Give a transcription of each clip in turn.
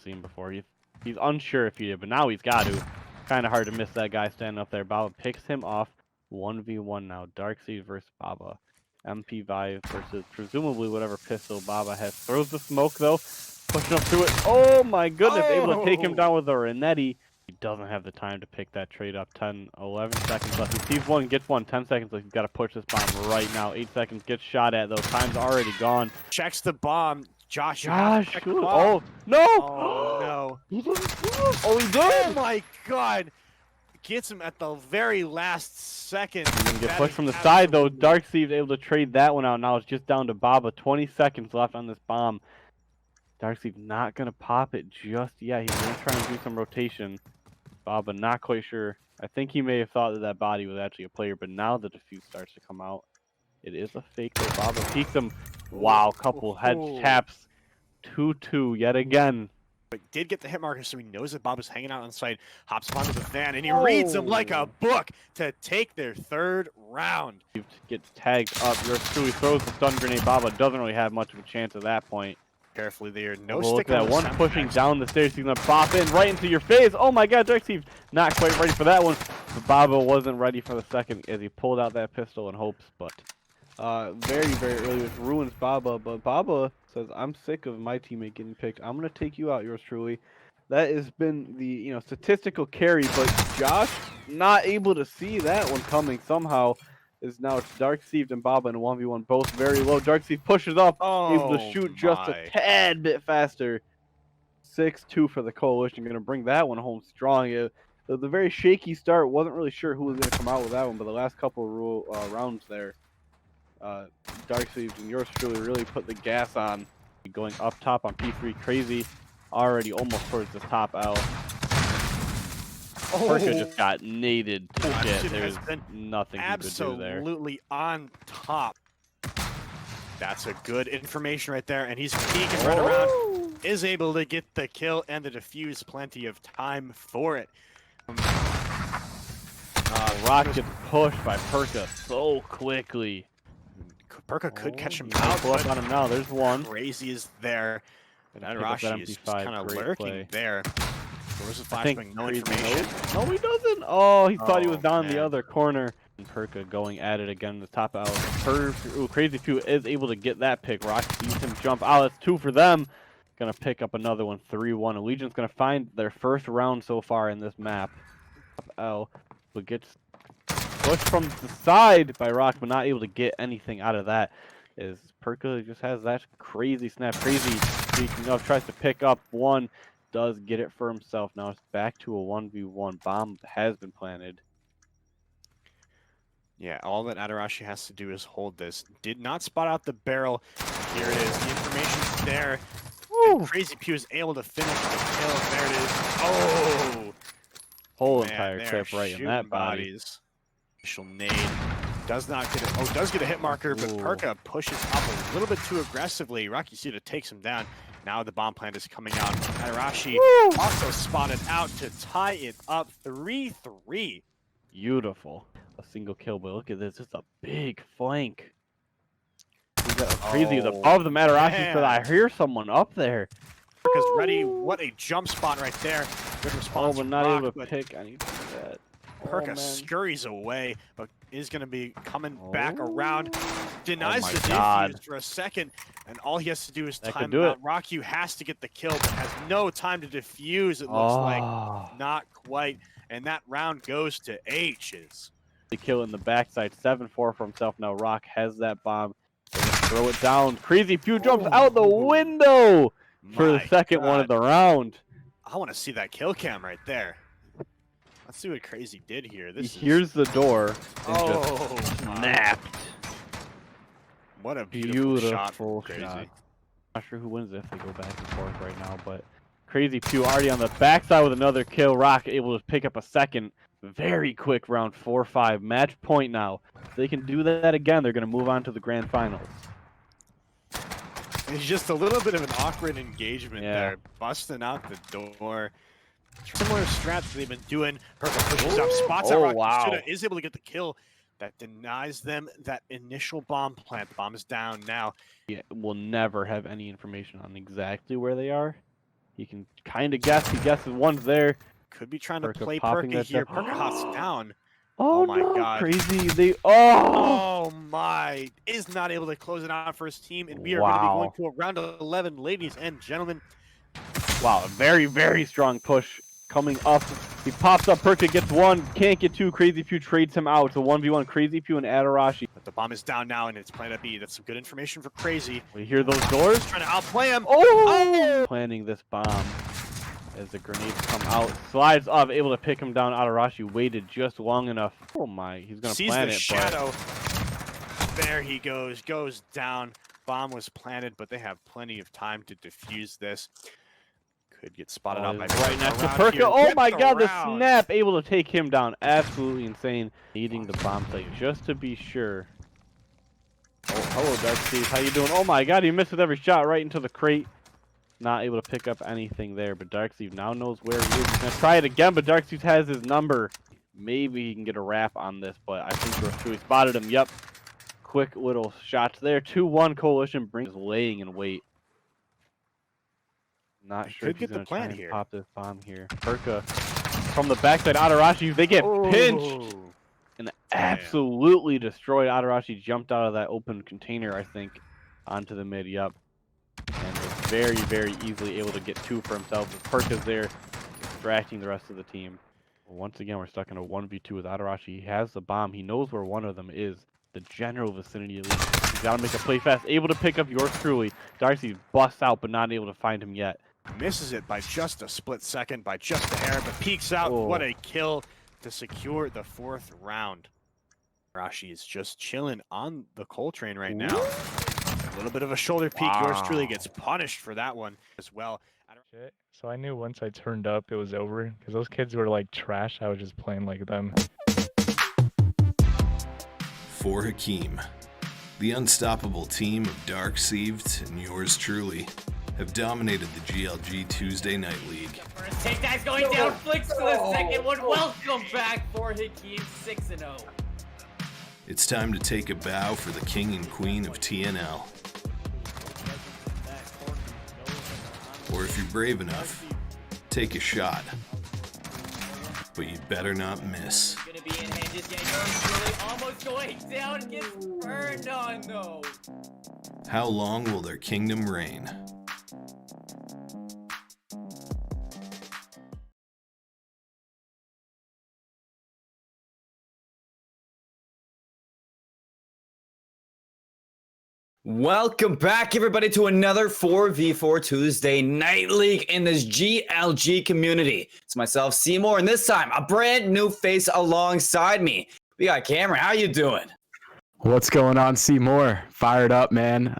seen before. He's unsure if he did, but now he's got to. Kind of hard to miss that guy standing up there. Baba picks him off. 1v1 now. Darkseid versus Baba. MP Vive versus presumably whatever pistol Baba has. Throws the smoke though. Pushing up through it. Oh my goodness. Able to take him down with a Renetti. He doesn't have the time to pick that trade up. 10, 11 seconds left. He sees one, gets one. 10 seconds left. He's got to push this bomb right now. 8 seconds. Gets shot at though. Time's already gone. Checks the bomb. Josh, oh no! Oh no! He didn't. Oh, he did! Oh my God! Gets him at the very last second. He's gonna get pushed from the side though. Darkseid's able to trade that one out. Now it's just down to Baba. 20 seconds left on this bomb. Darkseid's not gonna pop it just yet. He's gonna try and do some rotation. Baba not quite sure. I think he may have thought that that body was actually a player, but now the defuse starts to come out. It is a fake though. Baba peeks him. Wow, couple head taps. 2-2 yet again. But did get the hit marker, so he knows that Baba's hanging out on site. Hops onto the van, and he reads him like a book to take their third round. Gets tagged up. Yours truly throws the stun grenade. Baba doesn't really have much of a chance at that point. Carefully there. No stick. Look at that one pushing effects. down the stairs. He's gonna pop in right into your face. Oh my God, Darkseid not quite ready for that one. But Baba wasn't ready for the second as he pulled out that pistol in hopes, but very, very early, which ruins Baba. But Baba says, "I'm sick of my teammate getting picked. I'm gonna take you out, yours truly." That has been the statistical carry, but Josh not able to see that one coming somehow. Is now it's Darkseid and Baba in 1v1, both very low. Darkseid pushes up, able to shoot just a tad bit faster. 6-2 for the Coalition, going to bring that one home strong. The very shaky start, wasn't really sure who was going to come out with that one, but the last couple of rounds there, Darkseid and yours truly really put the gas on. Going up top on P3, crazy, already almost towards the top L. Perka just got naded to shit. There's nothing he could do there. Absolutely on top. That's a good information right there, and he's peeking right around. Is able to get the kill and the defuse. Plenty of time for it. Rock gets pushed by Perka so quickly. Perka could catch him out. Pull up on him now. There's one. Crazy is there. And Arashi is just kind of lurking there. Where's the flashbang? No information. No, he doesn't. Oh, he thought he was down the other corner. And Perka going at it again. The top out. Crazy Pew is able to get that pick. Rock sees him jump out. That's 2 for them. Gonna pick up another one. 3-1. Legion's gonna find their first round so far in this map. Top L, but gets pushed from the side by Rock, but not able to get anything out of that. Is Perka just has that crazy snap. Crazy speaking of, tries to pick up one. Does get it for himself. Now it's back to a 1v1. Bomb has been planted. Yeah, all that Adarashi has to do is hold this. Did not spot out the barrel. Here it is. The information's there. Crazy Pew is able to finish the kill. There it is. Oh! Whole entire clip right in that body. Initial nade. Does not get it. Oh, does get a hit marker, but Perka pushes up a little bit too aggressively. Rocky Suda takes him down. Now the bomb plant is coming out. Adarashi also spotted out to tie it up 3-3. Beautiful. A single kill, but look at this. It's a big flank. Crazy is above the Adarashi, but I hear someone up there. Perka's ready. What a jump spot right there. Good response. But not able to pick anything of that. Perka scurries away, but is going to be coming back around. Denies the defuse for a second, and all he has to do is time it out. Rocky has to get the kill, but has no time to defuse, it looks like. Not quite. And that round goes to H's. The kill in the backside, 7-4 for himself. Now Rock has that bomb. Throw it down. Crazy Pew jumps out the window for the second one of the round. I want to see that kill cam right there. Let's see what Crazy did here. He hears the door and just snapped. What a beautiful shot. Crazy. Not sure who wins if they go back and forth right now, but Crazy Pew already on the backside with another kill. Rock able to pick up a second. Very quick round 4-5. Match point now. If they can do that again, they're going to move on to the grand finals. It's just a little bit of an awkward engagement there. Busting out the door. Similar strats they've been doing. Perka pushes up, spots out Rocky. Is able to get the kill that denies them that initial bomb plant. The bomb is down now. Yeah, we'll never have any information on exactly where they are. He can kind of guess. He guesses one's there. Could be trying to Perka play popping Perka that here. down. Perka hops down. Oh my no, God. crazy. They oh Oh my, is not able to close it out for his team, and we are going to be going to a round of 11, ladies and gentlemen. wow, a very, very strong push coming up. He pops up, Perka gets one, can't get two. Crazy Pew trades him out. It's a 1v1, Crazy Pew and Adarashi. But the bomb is down now, and it's planted B. That's some good information for Crazy. We hear those doors. Trying to outplay him. Oh! Planting this bomb as the grenades come out. Slides up, able to pick him down. Adarashi waited just long enough. Oh my, he's going to plant it. Shadow. There he goes down. Bomb was planted, but they have plenty of time to defuse this. Could get spotted out by right next to Perka. Oh my god, the snap able to take him down. Absolutely insane. Needing the bomb site just to be sure. Oh, hello Dark Steve. How you doing? Oh my god, he missed with every shot right into the crate. Not able to pick up anything there, but Dark Steve now knows where he is. He's gonna try it again, but Dark Steve has his number. Maybe he can get a wrap on this, but I think yours truly spotted him. Yep. Quick little shots there. 2-1 Coalition brings laying in wait. Not sure if he's going to try and pop this bomb here. Perka from the backside. Adarashi, they get pinched and absolutely destroyed. Adarashi jumped out of that open container, I think, onto the mid. Yep. And was very, very easily able to get two for himself. Perka's there, distracting the rest of the team. Once again, we're stuck in a 1v2 with Adarashi. He has the bomb. He knows where one of them is. The general vicinity at least. He's got to make a play fast. Able to pick up yours truly. Darcy busts out, but not able to find him yet. Misses it by just a split second, by just a hair, but peeks out. Oh. What a kill to secure the 4th round. Rashi is just chilling on the coal train right now. A little bit of a shoulder peek. Wow. Yours truly gets punished for that one as well. So I knew once I turned up, it was over because those kids were like trash. I was just playing like them. For Hakeem, the unstoppable team of Dark Sieved and yours truly have dominated the GLG Tuesday Night League. First take that's going down, flicks to the second one. Welcome back for Hakeem, 6-0. It's time to take a bow for the king and queen of TNL. Or if you're brave enough, take a shot. But you'd better not miss. Gonna be in hand, just getting really almost going down, gets burned on though. How long will their kingdom reign? Welcome back, everybody, to another 4v4 Tuesday Night League in this GLG community. It's myself, Seymour, and this time, a brand new face alongside me. We got Cameron. How you doing? What's going on, Seymour? Fired up, man.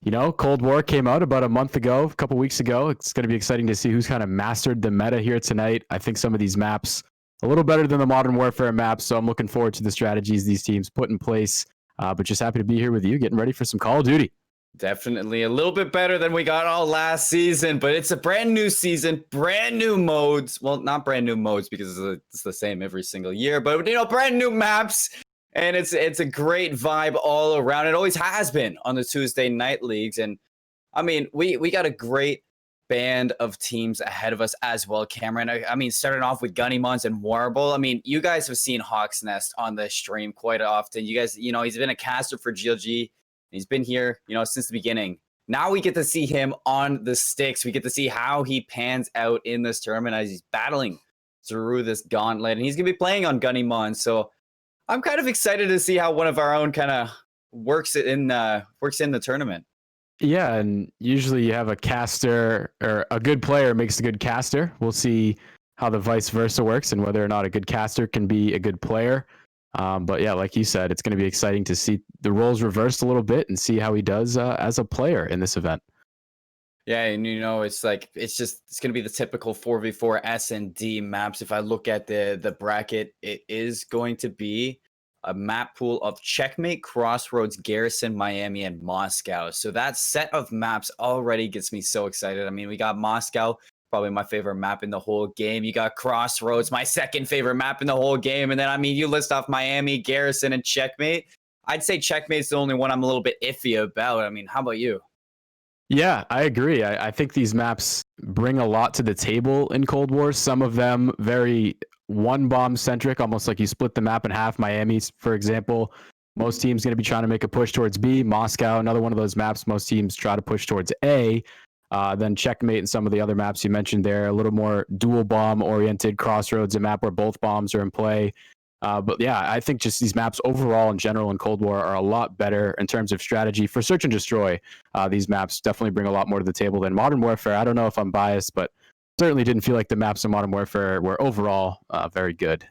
You know, Cold War came out about a month ago, a couple weeks ago. It's going to be exciting to see who's kind of mastered the meta here tonight. I think some of these maps a little better than the Modern Warfare maps, so I'm looking forward to the strategies these teams put in place. But just happy to be here with you, getting ready for some Call of Duty. Definitely a little bit better than we got all last season, but it's a brand new season, brand new modes. Well, not brand new modes because it's the same every single year, but you know, brand new maps, and it's a great vibe all around. It always has been on the Tuesday Night Leagues, and I mean, we got a great band of teams ahead of us as well, Cameron. I mean, starting off with Gunnymons and Warble. I mean, you guys have seen Hawk's Nest on the stream quite often. You guys, you know, he's been a caster for GLG. He's been here, you know, since the beginning. Now we get to see him on the sticks. We get to see how he pans out in this tournament as he's battling through this gauntlet. And he's going to be playing on Gunnymon. So I'm kind of excited to see how one of our own kind of works in the tournament. Yeah, and usually you have a caster, or a good player makes a good caster. We'll see how the vice versa works and whether or not a good caster can be a good player. But yeah, like you said, it's going to be exciting to see the roles reversed a little bit and see how he does as a player in this event. Yeah, and you know, it's going to be the typical 4v4 S&D maps. If I look at the bracket, it is going to be a map pool of Checkmate, Crossroads, Garrison, Miami, and Moscow. So that set of maps already gets me so excited. I mean, we got Moscow, probably my favorite map in the whole game. You got Crossroads, my second favorite map in the whole game. And then, I mean, you list off Miami, Garrison, and Checkmate. I'd say Checkmate's the only one I'm a little bit iffy about. I mean, how about you? Yeah, I agree. I think these maps bring a lot to the table in Cold War. Some of them very one bomb centric, almost like you split the map in half. Miami, for example, most teams going to be trying to make a push towards B. Moscow, another one of those maps. Most teams try to push towards A. Then Checkmate and some of the other maps you mentioned there, a little more dual bomb oriented. Crossroads, a map where both bombs are in play. But yeah, I think just these maps overall in general in Cold War are a lot better in terms of strategy for search and destroy. These maps definitely bring a lot more to the table than Modern Warfare. I don't know if I'm biased, but certainly didn't feel like the maps in Modern Warfare were overall very good.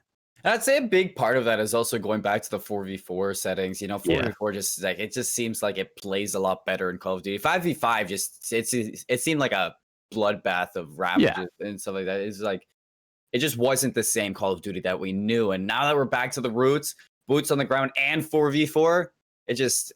I'd say a big part of that is also going back to the 4v4 settings. You know, 4v4 just like it just seems like it plays a lot better in Call of Duty. 5v5 just it seemed like a bloodbath of ravages and stuff like that. It's like it just wasn't the same Call of Duty that we knew. And now that we're back to the roots, boots on the ground and 4v4, it just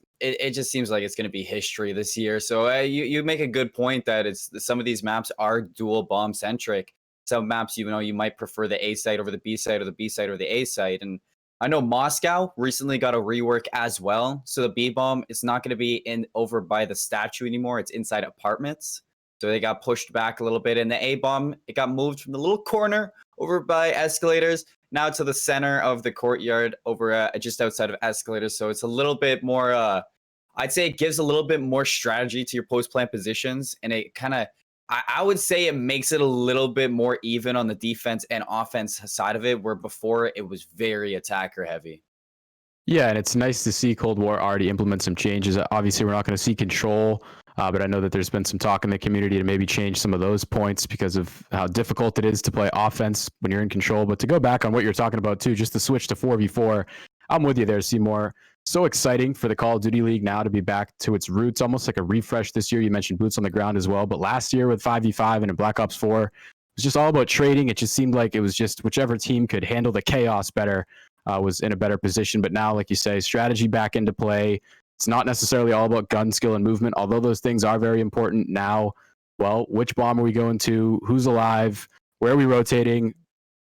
seems like it's going to be history this year. So you make a good point that it's some of these maps are dual bomb centric. Some maps, you know, you might prefer the A site over the B site or the B site over the A site. And I know Moscow recently got a rework as well. So the B bomb is not going to be in over by the statue anymore. It's inside apartments. So they got pushed back a little bit. And the A bomb, it got moved from the little corner over by escalators now to the center of the courtyard over just outside of escalators. So it's a little bit more, I'd say it gives a little bit more strategy to your post-plant positions. And it kind of, I would say it makes it a little bit more even on the defense and offense side of it, where before it was very attacker heavy. Yeah, and it's nice to see Cold War already implement some changes. Obviously, we're not going to see control, but I know that there's been some talk in the community to maybe change some of those points because of how difficult it is to play offense when you're in control. But to go back on what you're talking about too, just to switch to 4v4, I'm with you there, Seymour. So exciting for the Call of Duty League now to be back to its roots, almost like a refresh this year. You mentioned boots on the ground as well, but last year with 5v5 and in Black Ops 4, it was just all about trading. It just seemed like it was just whichever team could handle the chaos better was in a better position. But now, like you say, strategy back into play. It's not necessarily all about gun skill and movement, although those things are very important now. Well, which bomb are we going to? Who's alive? Where are we rotating?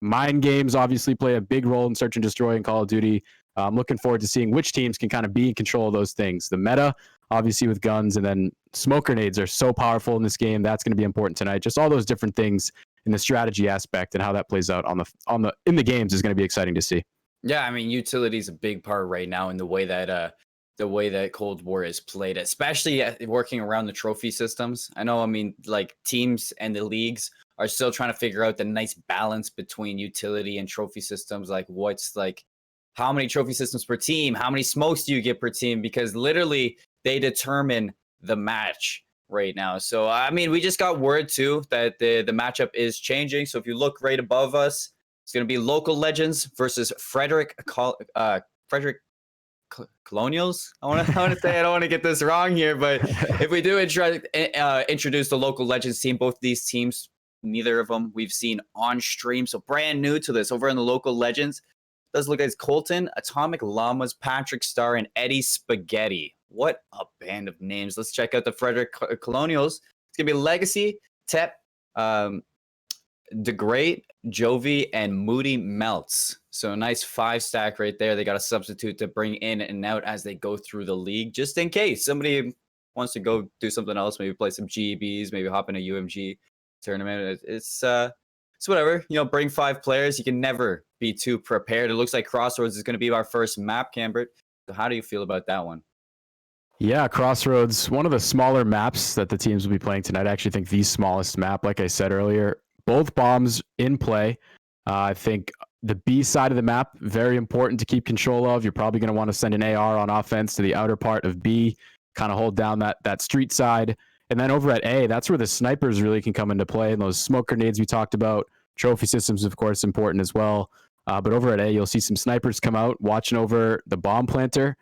Mind games obviously play a big role in search and destroy in Call of Duty. I'm looking forward to seeing which teams can kind of be in control of those things. The meta, obviously, with guns, and then smoke grenades are so powerful in this game. That's going to be important tonight. Just all those different things in the strategy aspect and how that plays out in the games is going to be exciting to see. Yeah, I mean, utility is a big part right now in the way that Cold War is played, especially working around the trophy systems. I know, I mean, like teams and the leagues are still trying to figure out the nice balance between utility and trophy systems. Like what's like, how many trophy systems per team? How many smokes do you get per team? Because literally they determine the match right now. So, I mean, we just got word too that the matchup is changing. So if you look right above us, it's going to be Local Legends versus Frederick Colonials. I want to say, I don't want to get this wrong here, but if we do introduce the Local Legends team, both these teams, neither of them we've seen on stream. So brand new to this over in the Local Legends. Does look like Colton, Atomic Llamas, Patrick Star, and Eddie Spaghetti. What a band of names. Let's check out the Frederick Colonials. It's going to be Legacy, Tep, The Great, Jovi, and Moody Melts. So a nice 5-stack right there. They got a substitute to bring in and out as they go through the league, just in case somebody wants to go do something else, maybe play some GBs, maybe hop in a UMG tournament. It's whatever. You know, bring 5 players. You can never be too prepared. It looks like Crossroads is going to be our first map, Cambert. So how do you feel about that one? Yeah, Crossroads, one of the smaller maps that the teams will be playing tonight. I actually think the smallest map, like I said earlier. Both bombs in play. I think the B side of the map, very important to keep control of. You're probably going to want to send an AR on offense to the outer part of B, kind of hold down that street side. And then over at A, that's where the snipers really can come into play. And those smoke grenades we talked about, trophy systems, of course, important as well. But over at A, you'll see some snipers come out watching over the bomb planter,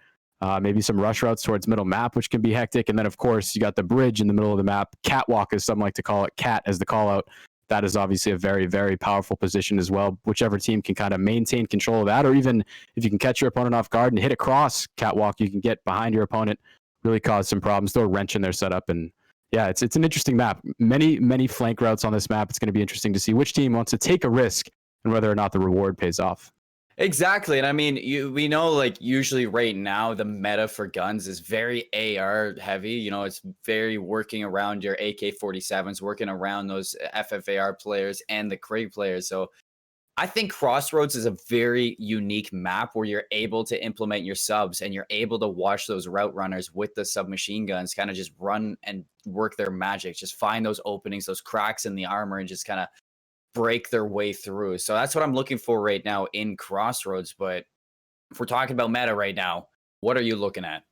maybe some rush routes towards middle map, which can be hectic. And then, of course, you got the bridge in the middle of the map. Catwalk, as some like to call it, cat as the call out. That is obviously a very, very powerful position as well. Whichever team can kind of maintain control of that, or even if you can catch your opponent off guard and hit across catwalk, you can get behind your opponent, really cause some problems, throw a wrench in their setup. And yeah, it's an interesting map. Many flank routes on this map. It's going to be interesting to see which team wants to take a risk and whether or not the reward pays off. Exactly. And I mean, we know like usually right now the meta for guns is very AR heavy. You know, it's very working around your AK-47s, working around those FFAR players and the Krieg players. So I think Crossroads is a very unique map where you're able to implement your subs and you're able to watch those route runners with the submachine guns kind of just run and work their magic, just find those openings, those cracks in the armor, and just kind of break their way through. So that's what I'm looking for right now in Crossroads. But if we're talking about meta right now, what are you looking at?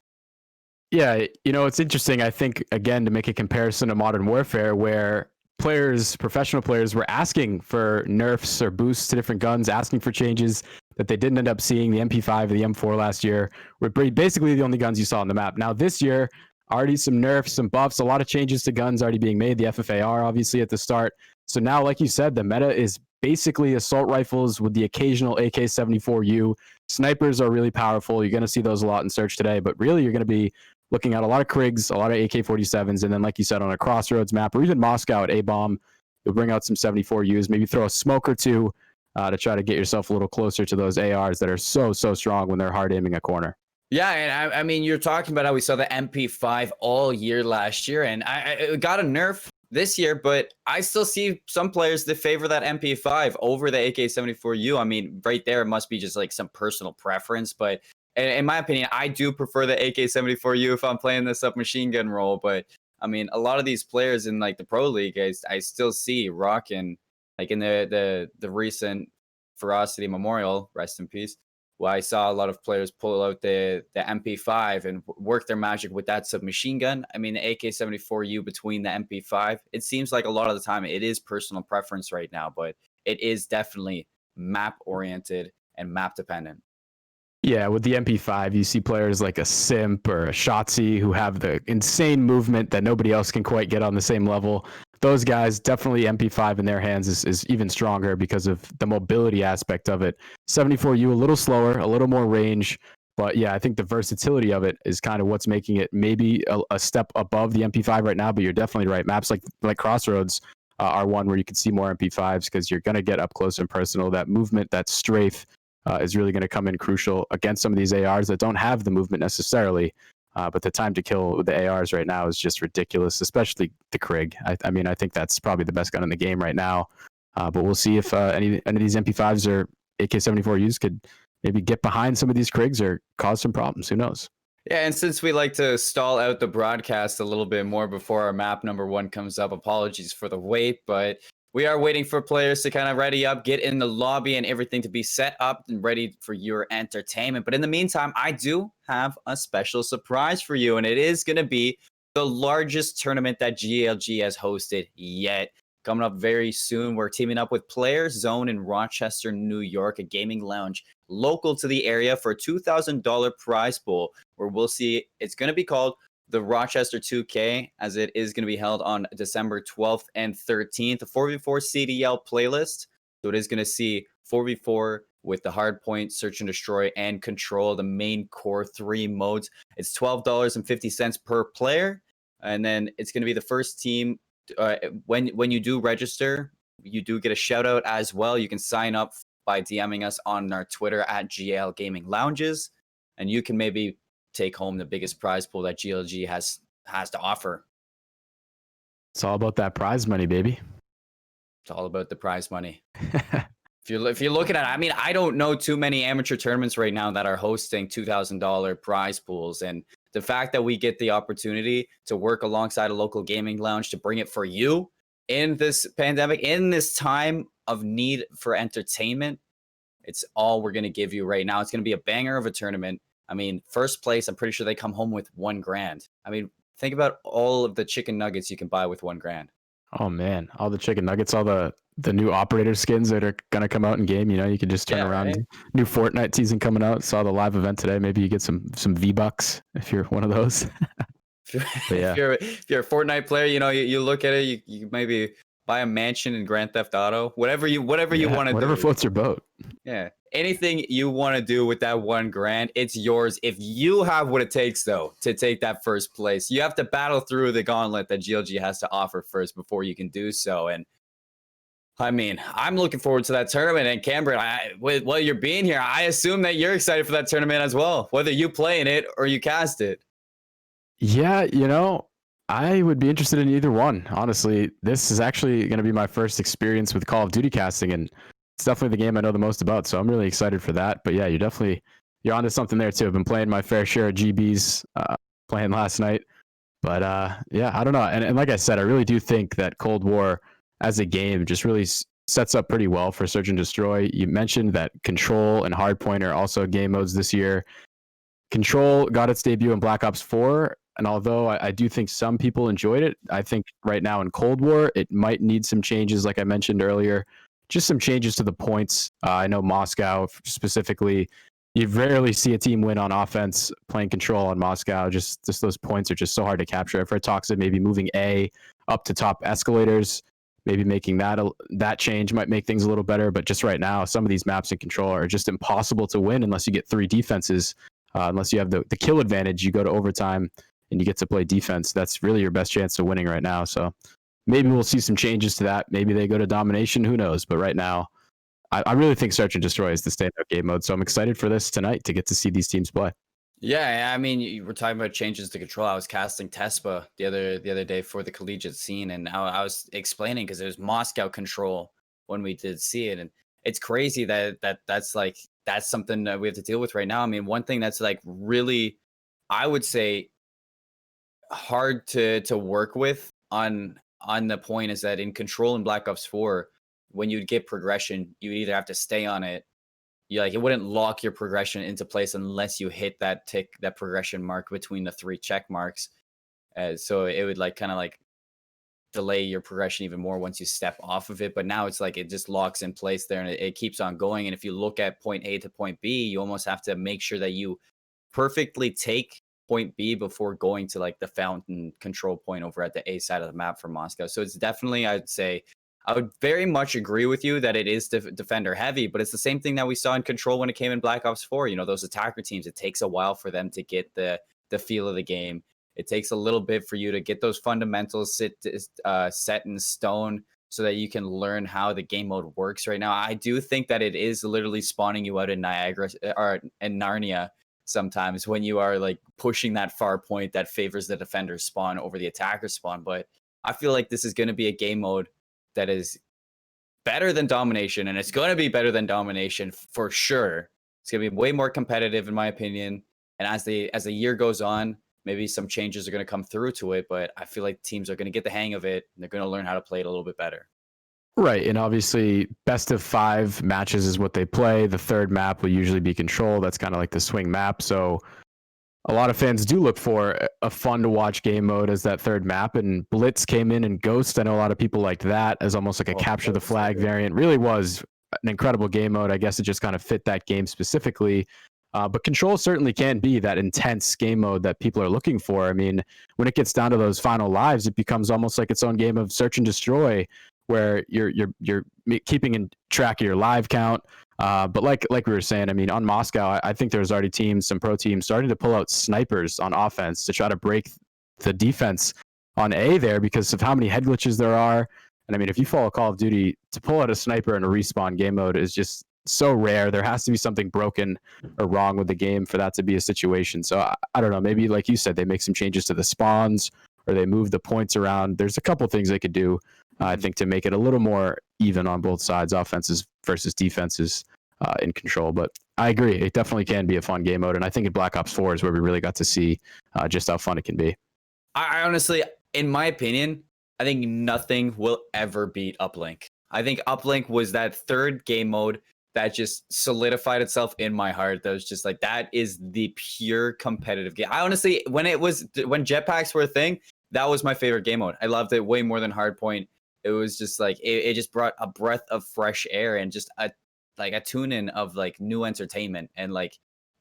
Yeah, it's interesting. I think, again, to make a comparison to Modern Warfare, where professional players were asking for nerfs or boosts to different guns, asking for changes that they didn't end up seeing. The MP5 or the M4 last year were basically the only guns you saw on the map. Now this year, already some nerfs, some buffs, a lot of changes to guns already being made. The FFAR obviously at the start. So now, like you said, the meta is basically assault rifles with the occasional AK-74U. Snipers are really powerful. You're going to see those a lot in Search today, but really you're going to be looking at a lot of Kriegs, a lot of AK-47s, and then, like you said, on a Crossroads map, or even Moscow at A-Bomb, you'll bring out some 74Us, maybe throw a smoke or two to try to get yourself a little closer to those ARs that are so strong when they're hard aiming a corner. Yeah, and I mean, you're talking about how we saw the MP5 all year last year, and it got a nerf this year, but I still see some players that favor that MP5 over the AK-74U. I mean, right there, it must be just like some personal preference, but in my opinion, I do prefer the AK-74U if I'm playing the submachine gun role. But I mean, a lot of these players in like the pro league, I still see rocking, like in the recent Ferocity Memorial, rest in peace. Well, I saw a lot of players pull out the MP5 and work their magic with that submachine gun. I mean, the AK-74U between the MP5, it seems like a lot of the time it is personal preference right now, but it is definitely map oriented and map dependent. Yeah, with the MP5, you see players like a Simp or a Shotzi who have the insane movement that nobody else can quite get on the same level. Those guys, definitely MP5 in their hands is even stronger because of the mobility aspect of it. 74U, a little slower, a little more range. But yeah, I think the versatility of it is kind of what's making it maybe a step above the MP5 right now, but you're definitely right. Maps like Crossroads are one where you can see more MP5s because you're going to get up close and personal. That movement, that strafe, is really going to come in crucial against some of these ARs that don't have the movement necessarily. But the time to kill with the ARs right now is just ridiculous, especially the Krieg. I mean, I think that's probably the best gun in the game right now. But we'll see if any of these MP5s or AK-74Us could maybe get behind some of these Kriegs or cause some problems. Who knows? Yeah, and since we like to stall out the broadcast a little bit more before our map number 1 comes up, apologies for the wait, but we are waiting for players to kind of ready up, get in the lobby and everything to be set up and ready for your entertainment. But in the meantime, I do have a special surprise for you, and it is going to be the largest tournament that GLG has hosted yet. Coming up very soon, we're teaming up with Player Zone in Rochester, New York, a gaming lounge local to the area for a $2,000 prize pool, where we'll see it's going to be called the Rochester 2K, as it is going to be held on December 12th and 13th, a 4v4 CDL playlist. So it is going to see 4v4 with the hardpoint, search and destroy, and control, the main core 3 modes. It's $12.50 per player. And then it's going to be the first team. When you do register, you do get a shout out as well. You can sign up by DMing us on our Twitter at GL Gaming Lounges, and you can maybe take home the biggest prize pool that GLG has to offer. It's all about that prize money, baby. It's all about the prize money. If you're looking at it, I mean, I don't know too many amateur tournaments right now that are hosting $2,000 prize pools, and the fact that we get the opportunity to work alongside a local gaming lounge to bring it for you in this pandemic, in this time of need for entertainment, it's all we're going to give you right now. It's going to be a banger of a tournament. I mean, first place, I'm pretty sure they come home with $1,000. I mean, think about all of the chicken nuggets you can buy with $1,000. Oh man, all the chicken nuggets, all the new operator skins that are gonna come out in game. You can just turn around. Right? New Fortnite season coming out. Saw the live event today. Maybe you get some V-Bucks if you're one of those. Yeah. if you're a Fortnite player, you look at it, you maybe buy a mansion in Grand Theft Auto, whatever you want to do. Whatever floats your boat. Yeah. Anything you want to do with that $1,000, it's yours. If you have what it takes, though, to take that first place, you have to battle through the gauntlet that GLG has to offer first before you can do so. And I mean, I'm looking forward to that tournament. And Cameron, while you're being here, I assume that you're excited for that tournament as well, whether you play in it or you cast it. Yeah, I would be interested in either one. Honestly, this is actually going to be my first experience with Call of Duty casting, and it's definitely the game I know the most about. So I'm really excited for that. But yeah, you're onto something there too. I've been playing my fair share of GBs, playing last night. But yeah, I don't know. And like I said, I really do think that Cold War as a game just really sets up pretty well for Search and Destroy. You mentioned that Control and Hardpoint are also game modes this year. Control got its debut in Black Ops 4, and although I do think some people enjoyed it, I think right now in Cold War, it might need some changes, like I mentioned earlier, just some changes to the points. I know Moscow specifically, you rarely see a team win on offense playing Control on Moscow. Just those points are just so hard to capture. I've heard talks of maybe moving A up to top escalators, maybe making that change might make things a little better. But just right now, some of these maps in Control are just impossible to win unless you get 3 defenses. Unless you have the kill advantage, you go to overtime and you get to play defense. That's really your best chance of winning right now. So maybe we'll see some changes to that. Maybe they go to domination. Who knows? But right now, I really think Search and Destroy is the standout game mode. So I'm excited for this tonight to get to see these teams play. Yeah, I mean, you were talking about changes to Control. I was casting Tespa the other day for the collegiate scene, and I was explaining because it was Moscow Control when we did see it, and it's crazy that's something that we have to deal with right now. I mean, one thing that's like really, I would say, hard to work with on the point is that in Control and Black Ops 4, when you'd get progression, you either have to stay on it. It wouldn't lock your progression into place unless you hit that progression mark between the 3 check marks. So it would kind of delay your progression even more once you step off of it. But now it's it just locks in place there, and it keeps on going. And if you look at point A to point B, you almost have to make sure that you perfectly take point B before going to the fountain control point over at the A side of the map for Moscow. So it's definitely, I would very much agree with you that it is defender heavy, but it's the same thing that we saw in Control when it came in Black Ops 4. Those attacker teams, it takes a while for them to get the feel of the game. It takes a little bit for you to get those fundamentals set in stone so that you can learn how the game mode works right now. I do think that it is literally spawning you out in Niagara or in Narnia sometimes when you are pushing that far point that favors the defender spawn over the attacker spawn. But I feel like this is going to be a game mode that is better than domination, and it's going to be better than domination for sure. It's going to be way more competitive in my opinion. And as the year goes on, maybe some changes are going to come through to it, but I feel like teams are going to get the hang of it and they're going to learn how to play it a little bit better. Right. And obviously, best of 5 matches is what they play. The third map will usually be Control. That's kind of like the swing map. So a lot of fans do look for a fun to watch game mode as that third map. And Blitz came in, and Ghost, I know a lot of people liked that as almost like a capture the flag variant. Really was an incredible game mode. I guess it just kind of fit that game specifically. But Control certainly can be that intense game mode that people are looking for. I mean, when it gets down to those final lives, it becomes almost like its own game of Search and Destroy, where you're keeping in track of your live count. But like we were saying, I mean, on Moscow, I think there's already some pro teams starting to pull out snipers on offense to try to break the defense on A there because of how many head glitches there are. And I mean, if you follow Call of Duty, to pull out a sniper in a respawn game mode is just so rare. There has to be something broken or wrong with the game for that to be a situation. So I don't know, maybe like you said, they make some changes to the spawns or they move the points around. There's a couple things they could do, I think, to make it a little more even on both sides, offenses versus defenses in Control. But I agree, it definitely can be a fun game mode. And I think in Black Ops 4 is where we really got to see just how fun it can be. I honestly, in my opinion, I think nothing will ever beat Uplink. I think Uplink was that third game mode that just solidified itself in my heart. That was just that is the pure competitive game. I honestly, when jetpacks were a thing, that was my favorite game mode. I loved it way more than Hardpoint. It was just it just brought a breath of fresh air and just a tune-in of new entertainment. And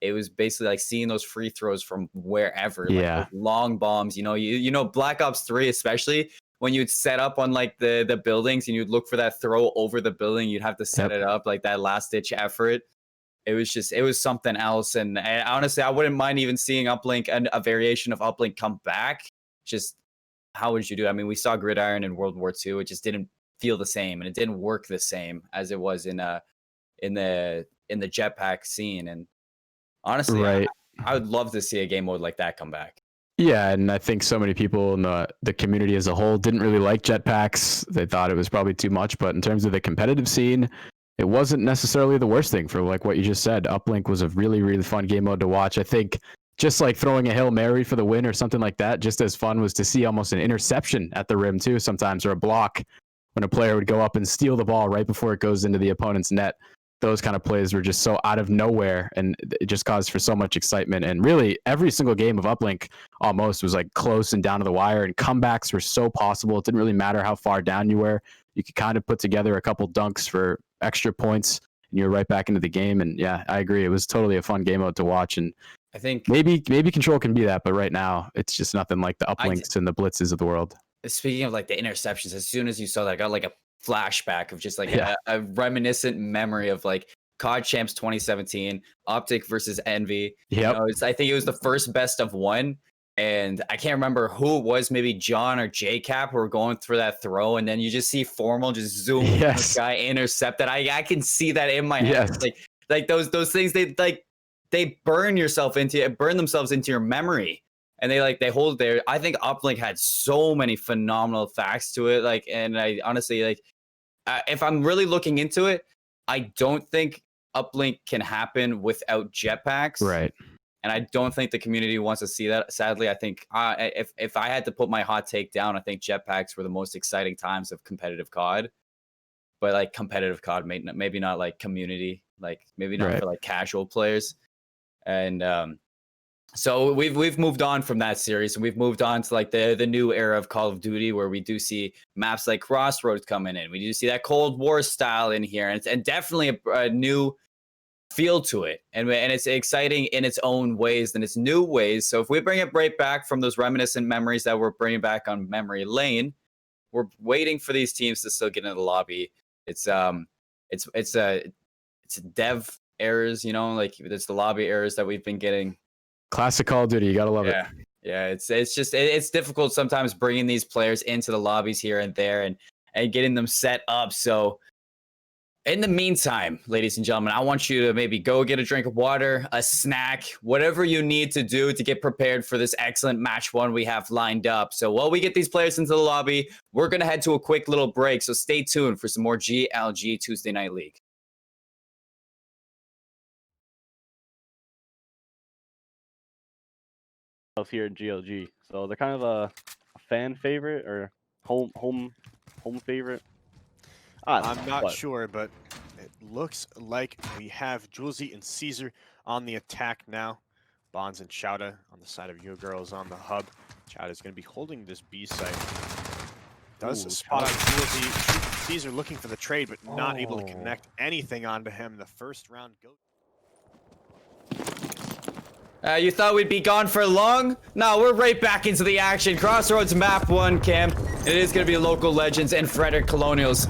it was basically seeing those free throws from wherever, those long bombs, you know, Black Ops 3, especially when you'd set up on the buildings and you'd look for that throw over the building, you'd have to set it up that last ditch effort. It was something else. And honestly, I wouldn't mind even seeing Uplink and a variation of Uplink come back. Just how would you do it? I mean, we saw Gridiron in World War II. It just didn't feel the same and it didn't work the same as it was in the jetpack scene. And honestly, Right. I would love to see a game mode like that come back. Yeah, and I think so many people in the community as a whole didn't really like jetpacks. They thought it was probably too much, but in terms of the competitive scene, it wasn't necessarily the worst thing for like what you just said. Uplink was a really, really fun game mode to watch. I think just like throwing a Hail Mary for the win or something like that, just as fun was to see almost an interception at the rim too sometimes, or a block when a player would go up and steal the ball right before it goes into the opponent's net. Those kind of plays were just so out of nowhere, and it just caused for so much excitement. And really, every single game of Uplink almost was like close and down to the wire, and comebacks were so possible. It didn't really matter how far down you were. You could kind of put together a couple dunks for extra points, and you're right back into the game. And yeah, I agree. It was totally a fun game mode to watch. And I think maybe Control can be that, but right now it's just nothing like the Uplinks and the Blitzes of the world. Speaking of like the interceptions, as soon as you saw that, I got like a flashback of just like a reminiscent memory of like COD Champs 2017, Optic versus Envy. Yep. I think it was the first best of one. And I can't remember who it was, maybe John or JCap who were going through that throw, and then you just see Formal just zoom this guy intercept that. I can see that in my head. Like those things they burn themselves into your memory. And they hold there. I think Uplink had so many phenomenal facts to it. Like, and I honestly if I'm really looking into it, I don't think Uplink can happen without jetpacks. Right. And I don't think the community wants to see that. Sadly, I think if I had to put my hot take down, I think jetpacks were the most exciting times of competitive COD. But like competitive COD, maybe not like community, like maybe not for like casual players. And so we've moved on from that series, and we've moved on to like the new era of Call of Duty, where we do see maps like Crossroads coming in. We do see that Cold War style in here, and definitely a new feel to it, and it's exciting in its own ways and its new ways. So if we bring it right back from those reminiscent memories that we're bringing back on memory lane, we're waiting for these teams to still get into the lobby. It's dev errors, you know, like it's the lobby errors that we've been getting. Classic Call of Duty, you gotta love it. Yeah, it's difficult sometimes bringing these players into the lobbies here and there and getting them set up. So in the meantime, ladies and gentlemen, I want you to maybe go get a drink of water, a snack, whatever you need to do to get prepared for this excellent match one we have lined up. So while we get these players into the lobby, we're going to head to a quick little break. So stay tuned for some more GLG Tuesday Night League. Here at GLG, so they're kind of a fan favorite or home favorite. I'm not sure, but it looks like we have Julesy and Caesar on the attack now. Bonds and Chowda on the side of you girls on the hub. Chowda is going to be holding this B site. Does spot on Julesy. Caesar looking for the trade, but not able to connect anything onto him. The first round goes. You thought we'd be gone for long? No, we're right back into the action. Crossroads map 1, Cam. It is going to be local legends and Frederick Colonials.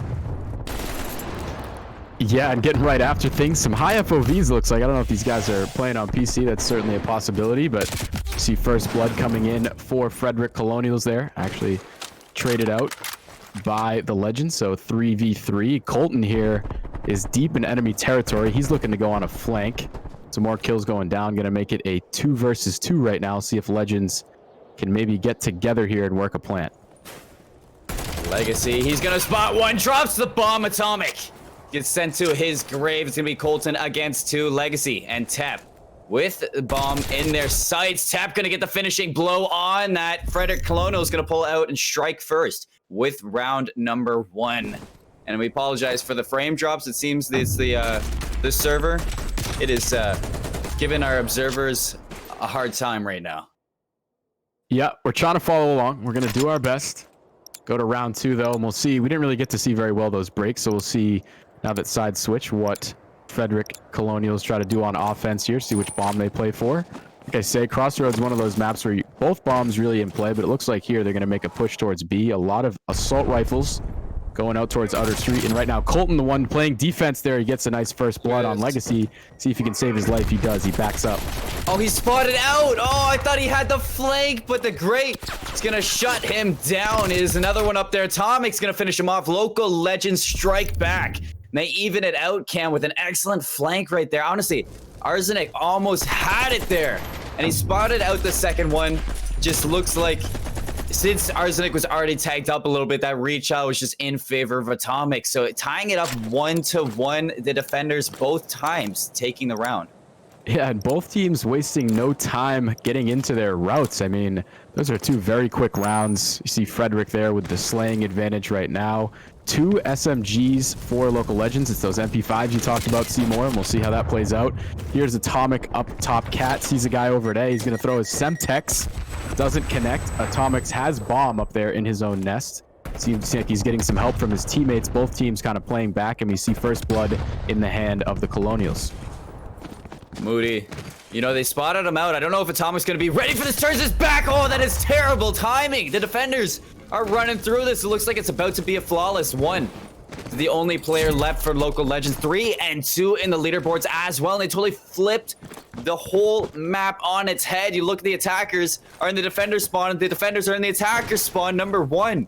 Yeah, and getting right after things. Some high FOVs looks like. I don't know if these guys are playing on PC. That's certainly a possibility, but see first blood coming in for Frederick Colonials there. Actually traded out by the Legends, so 3v3. Colton here is deep in enemy territory. He's looking to go on a flank. Some more kills going down. Going to make it a 2 versus 2 right now. See if Legends can maybe get together here and work a plant. Legacy, he's going to spot one. Drops the bomb. Atomic gets sent to his grave. It's going to be Colton against 2. Legacy and Tep with the bomb in their sights. Tep going to get the finishing blow on that. Frederick Colonial is going to pull out and strike first with round number 1. And we apologize for the frame drops. It seems it's the server. It is giving our observers a hard time right now. Yeah, we're trying to follow along. We're going to do our best. Go to round 2, though, and we'll see. We didn't really get to see very well those breaks, so we'll see now that side switch what Frederick Colonials try to do on offense here, see which bomb they play for. Like I say, Crossroads is one of those maps where both bombs really in play, but it looks like here they're going to make a push towards B. A lot of assault rifles going out towards outer street. And right now, Colton, the one playing defense there, he gets a nice first blood on Legacy. See if he can save his life. He does. He backs up. Oh, he spotted out. Oh, I thought he had the flank, but the Great is going to shut him down. Is another one up there. Atomic's going to finish him off. Local Legends strike back. And they even it out, Cam, with an excellent flank right there. Honestly, Arsenic almost had it there. And he spotted out the second one. Just looks like, since Arsenic was already tagged up a little bit, that reach out was just in favor of Atomic. So tying it up 1-1, the defenders both times taking the round. Yeah, and both teams wasting no time getting into their routes. I mean, those are two very quick rounds. You see Frederick there with the slaying advantage right now. 2 SMGs for Local Legends. It's those MP5s you talked about, Seymour, and we'll see how that plays out. Here's Atomic up top. Cat sees a guy over there. He's going to throw his Semtex. Doesn't connect. Atomics has bomb up there in his own nest. Seems like he's getting some help from his teammates. Both teams kind of playing back, and we see first blood in the hand of the Colonials. Moody, you know, they spotted him out. I don't know if Atomic's going to be ready for this. Turns his back. Oh, that is terrible timing. The defenders are running through this. It looks like it's about to be a flawless one. The only player left for Local Legends. 3 and 2 in the leaderboards as well. And they totally flipped the whole map on its head. You look at the attackers are in the defender spawn, and the defenders are in the attacker spawn. Number 1.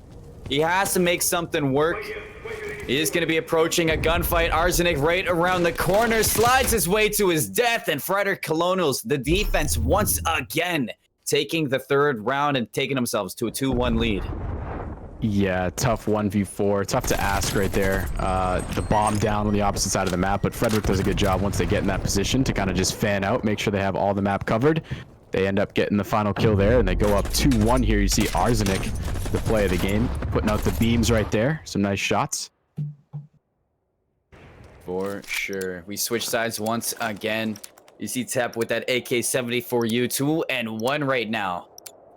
He has to make something work. He is going to be approaching a gunfight. Arsenic right around the corner, slides his way to his death, and Frederick Colonials, the defense once again, taking the third round and taking themselves to a 2-1 lead. Yeah, tough 1v4. Tough to ask right there. The bomb down on the opposite side of the map, but Frederick does a good job once they get in that position to kind of just fan out, make sure they have all the map covered. They end up getting the final kill there, and they go up 2-1 here. You see Arsenic, the play of the game, putting out the beams right there. Some nice shots. For sure. We switch sides once again. You see Tep with that AK-74U, 2-1 right now.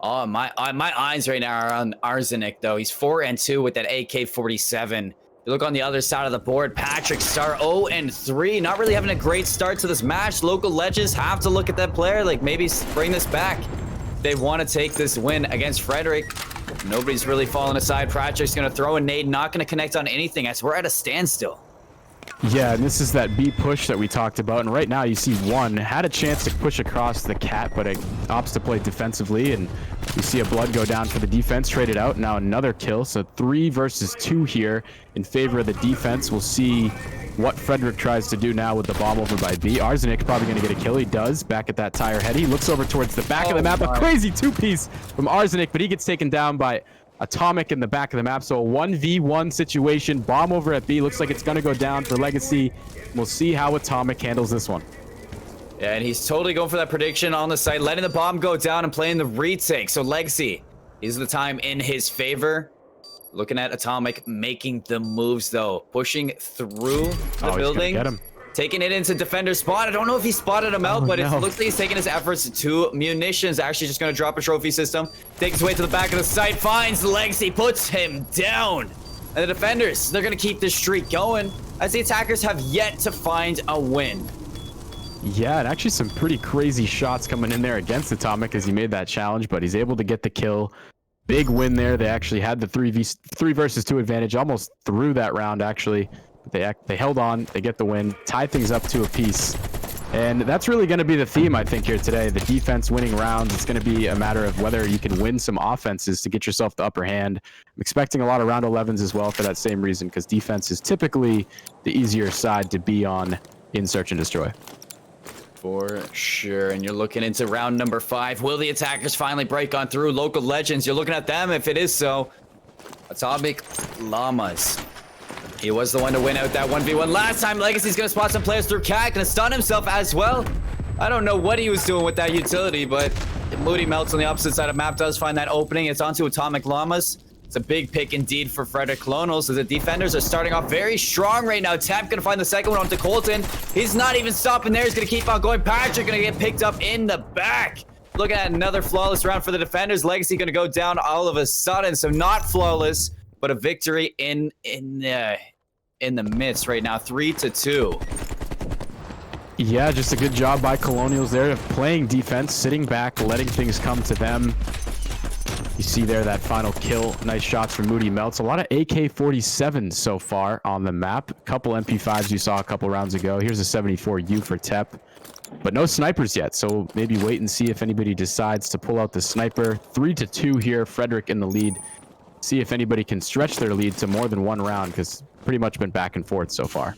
Oh, my eyes right now are on Arsenic, though. He's 4 and 2 with that AK-47. You look on the other side of the board. Patrick Star 0 and 3. Not really having a great start to this match. Local Legends have to look at that player, like maybe bring this back. They want to take this win against Frederick. Nobody's really falling aside. Patrick's going to throw a nade, not going to connect on anything as we're at a standstill. Yeah, and this is that B push that we talked about, and right now you see one had a chance to push across the Cat, but it opts to play defensively, and you see a blood go down for the defense, traded out. Now another kill, so 3 versus 2 here in favor of the defense. We'll see what Frederick tries to do now with the bomb over by B. Arsenic probably going to get a kill. He does, back at that tire head. He looks over towards the back of the map. A crazy 2-piece from Arsenic, but he gets taken down by Atomic in the back of the map. So a 1v1 situation. Bomb over at B. Looks like it's going to go down for Legacy. We'll see how Atomic handles this one. Yeah, and he's totally going for that prediction on the site, letting the bomb go down and playing the retake. So Legacy is the time in his favor. Looking at Atomic making the moves, though. Pushing through the building. Get him. Taking it into defender spot. I don't know if he spotted him out, but it looks like he's taking his efforts to munitions. Actually just going to drop a trophy system. Takes his way to the back of the site. Finds Legacy. Puts him down. And the defenders, they're going to keep this streak going as the attackers have yet to find a win. Yeah, and actually some pretty crazy shots coming in there against Atomic as he made that challenge, but he's able to get the kill. Big win there. They actually had the 3 versus 2 advantage almost through that round, actually. But they held on. They get the win. Tie things up to a piece. And that's really going to be the theme, I think, here today. The defense winning rounds. It's going to be a matter of whether you can win some offenses to get yourself the upper hand. I'm expecting a lot of round 11s as well for that same reason, because defense is typically the easier side to be on in Search and Destroy. For sure. And you're looking into round number 5. Will the attackers finally break on through? Local Legends, you're looking at them. If it is so, Atomic Llamas. He was the one to win out that 1v1 last time. Legacy's going to spot some players through Cat. Going to stun himself as well. I don't know what he was doing with that utility, but Moody Melts on the opposite side of map does find that opening. It's onto Atomic Llamas. It's a big pick indeed for Frederick Colonials as the defenders are starting off very strong right now. Tap going to find the second one onto Colton. He's not even stopping there. He's going to keep on going. Patrick going to get picked up in the back. Looking at another flawless round for the defenders. Legacy going to go down all of a sudden. So not flawless, but a victory in the midst right now. 3-2. Yeah, just a good job by Colonials there of playing defense, sitting back, letting things come to them. You see there that final kill. Nice shots from Moody Melts. A lot of AK-47s so far on the map. A couple MP5s you saw a couple rounds ago. Here's a 74U for Tep. But no snipers yet, so maybe wait and see if anybody decides to pull out the sniper. 3-2 here, Frederick in the lead. See if anybody can stretch their lead to more than one round, because pretty much been back and forth so far.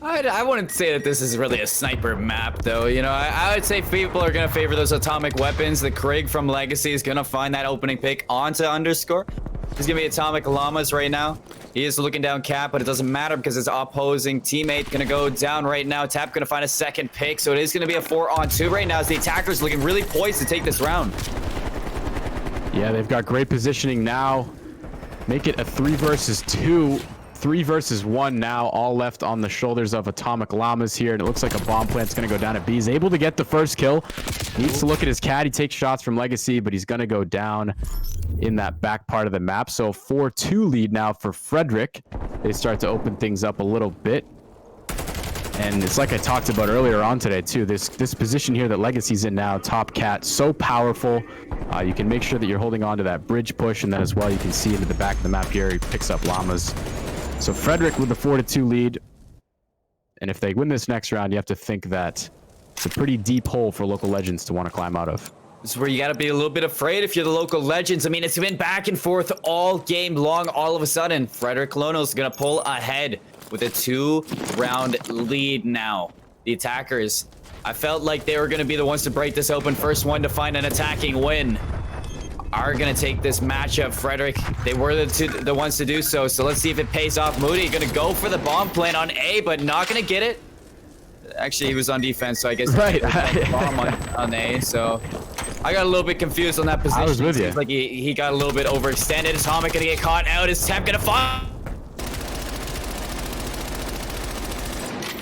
I wouldn't say that this is really a sniper map, though. You know, I would say people are going to favor those atomic weapons. The Krieg from Legacy is going to find that opening pick onto underscore. He's going to be atomic llamas right now. He is looking down cap, but it doesn't matter because his opposing teammate going to go down right now. Tap going to find a second pick, so it is going to be a 4-on-2 right now as the attacker's looking really poised to take this round. Yeah, they've got great positioning now. Make it a 3 versus 2. 3 versus 1 now, all left on the shoulders of Atomic Llamas here, and it looks like a bomb plant's going to go down at B. He's able to get the first kill. Needs to look at his cat. He takes shots from Legacy, but he's going to go down in that back part of the map. So 4-2 lead now for Frederick. They start to open things up a little bit. And it's like I talked about earlier on today, too. This position here that Legacy's in now, top cat, so powerful. You can make sure that you're holding on to that bridge push, and then as well, you can see into the back of the map here, he picks up Llamas. So Frederick with the 4-2 lead. And if they win this next round, you have to think that it's a pretty deep hole for local legends to want to climb out of. This is where you got to be a little bit afraid if you're the local legends. I mean, it's been back and forth all game long. All of a sudden, Frederick Colonials is going to pull ahead with a 2-round lead now. The attackers, I felt like they were going to be the ones to break this open. First one to find an attacking win. Are going to take this matchup. Frederick, they were the ones to do so. So let's see if it pays off. Moody going to go for the bomb plant on A, but not going to get it. Actually, he was on defense, so I guess right. Bomb on A. So I got a little bit confused on that position. I was with you. Seems like he got a little bit overextended. Atomic going to get caught out. Is Tep going to fall?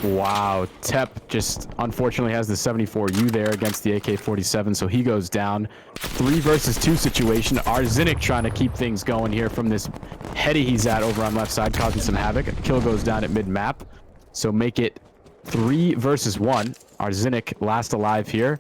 Wow, Tep just unfortunately has the 74U there against the AK-47, so he goes down. 3 versus 2 situation. Arzenik trying to keep things going here from this heady he's at over on left side, causing some havoc. A kill goes down at mid-map, so make it 3 versus 1. Arzenik last alive here.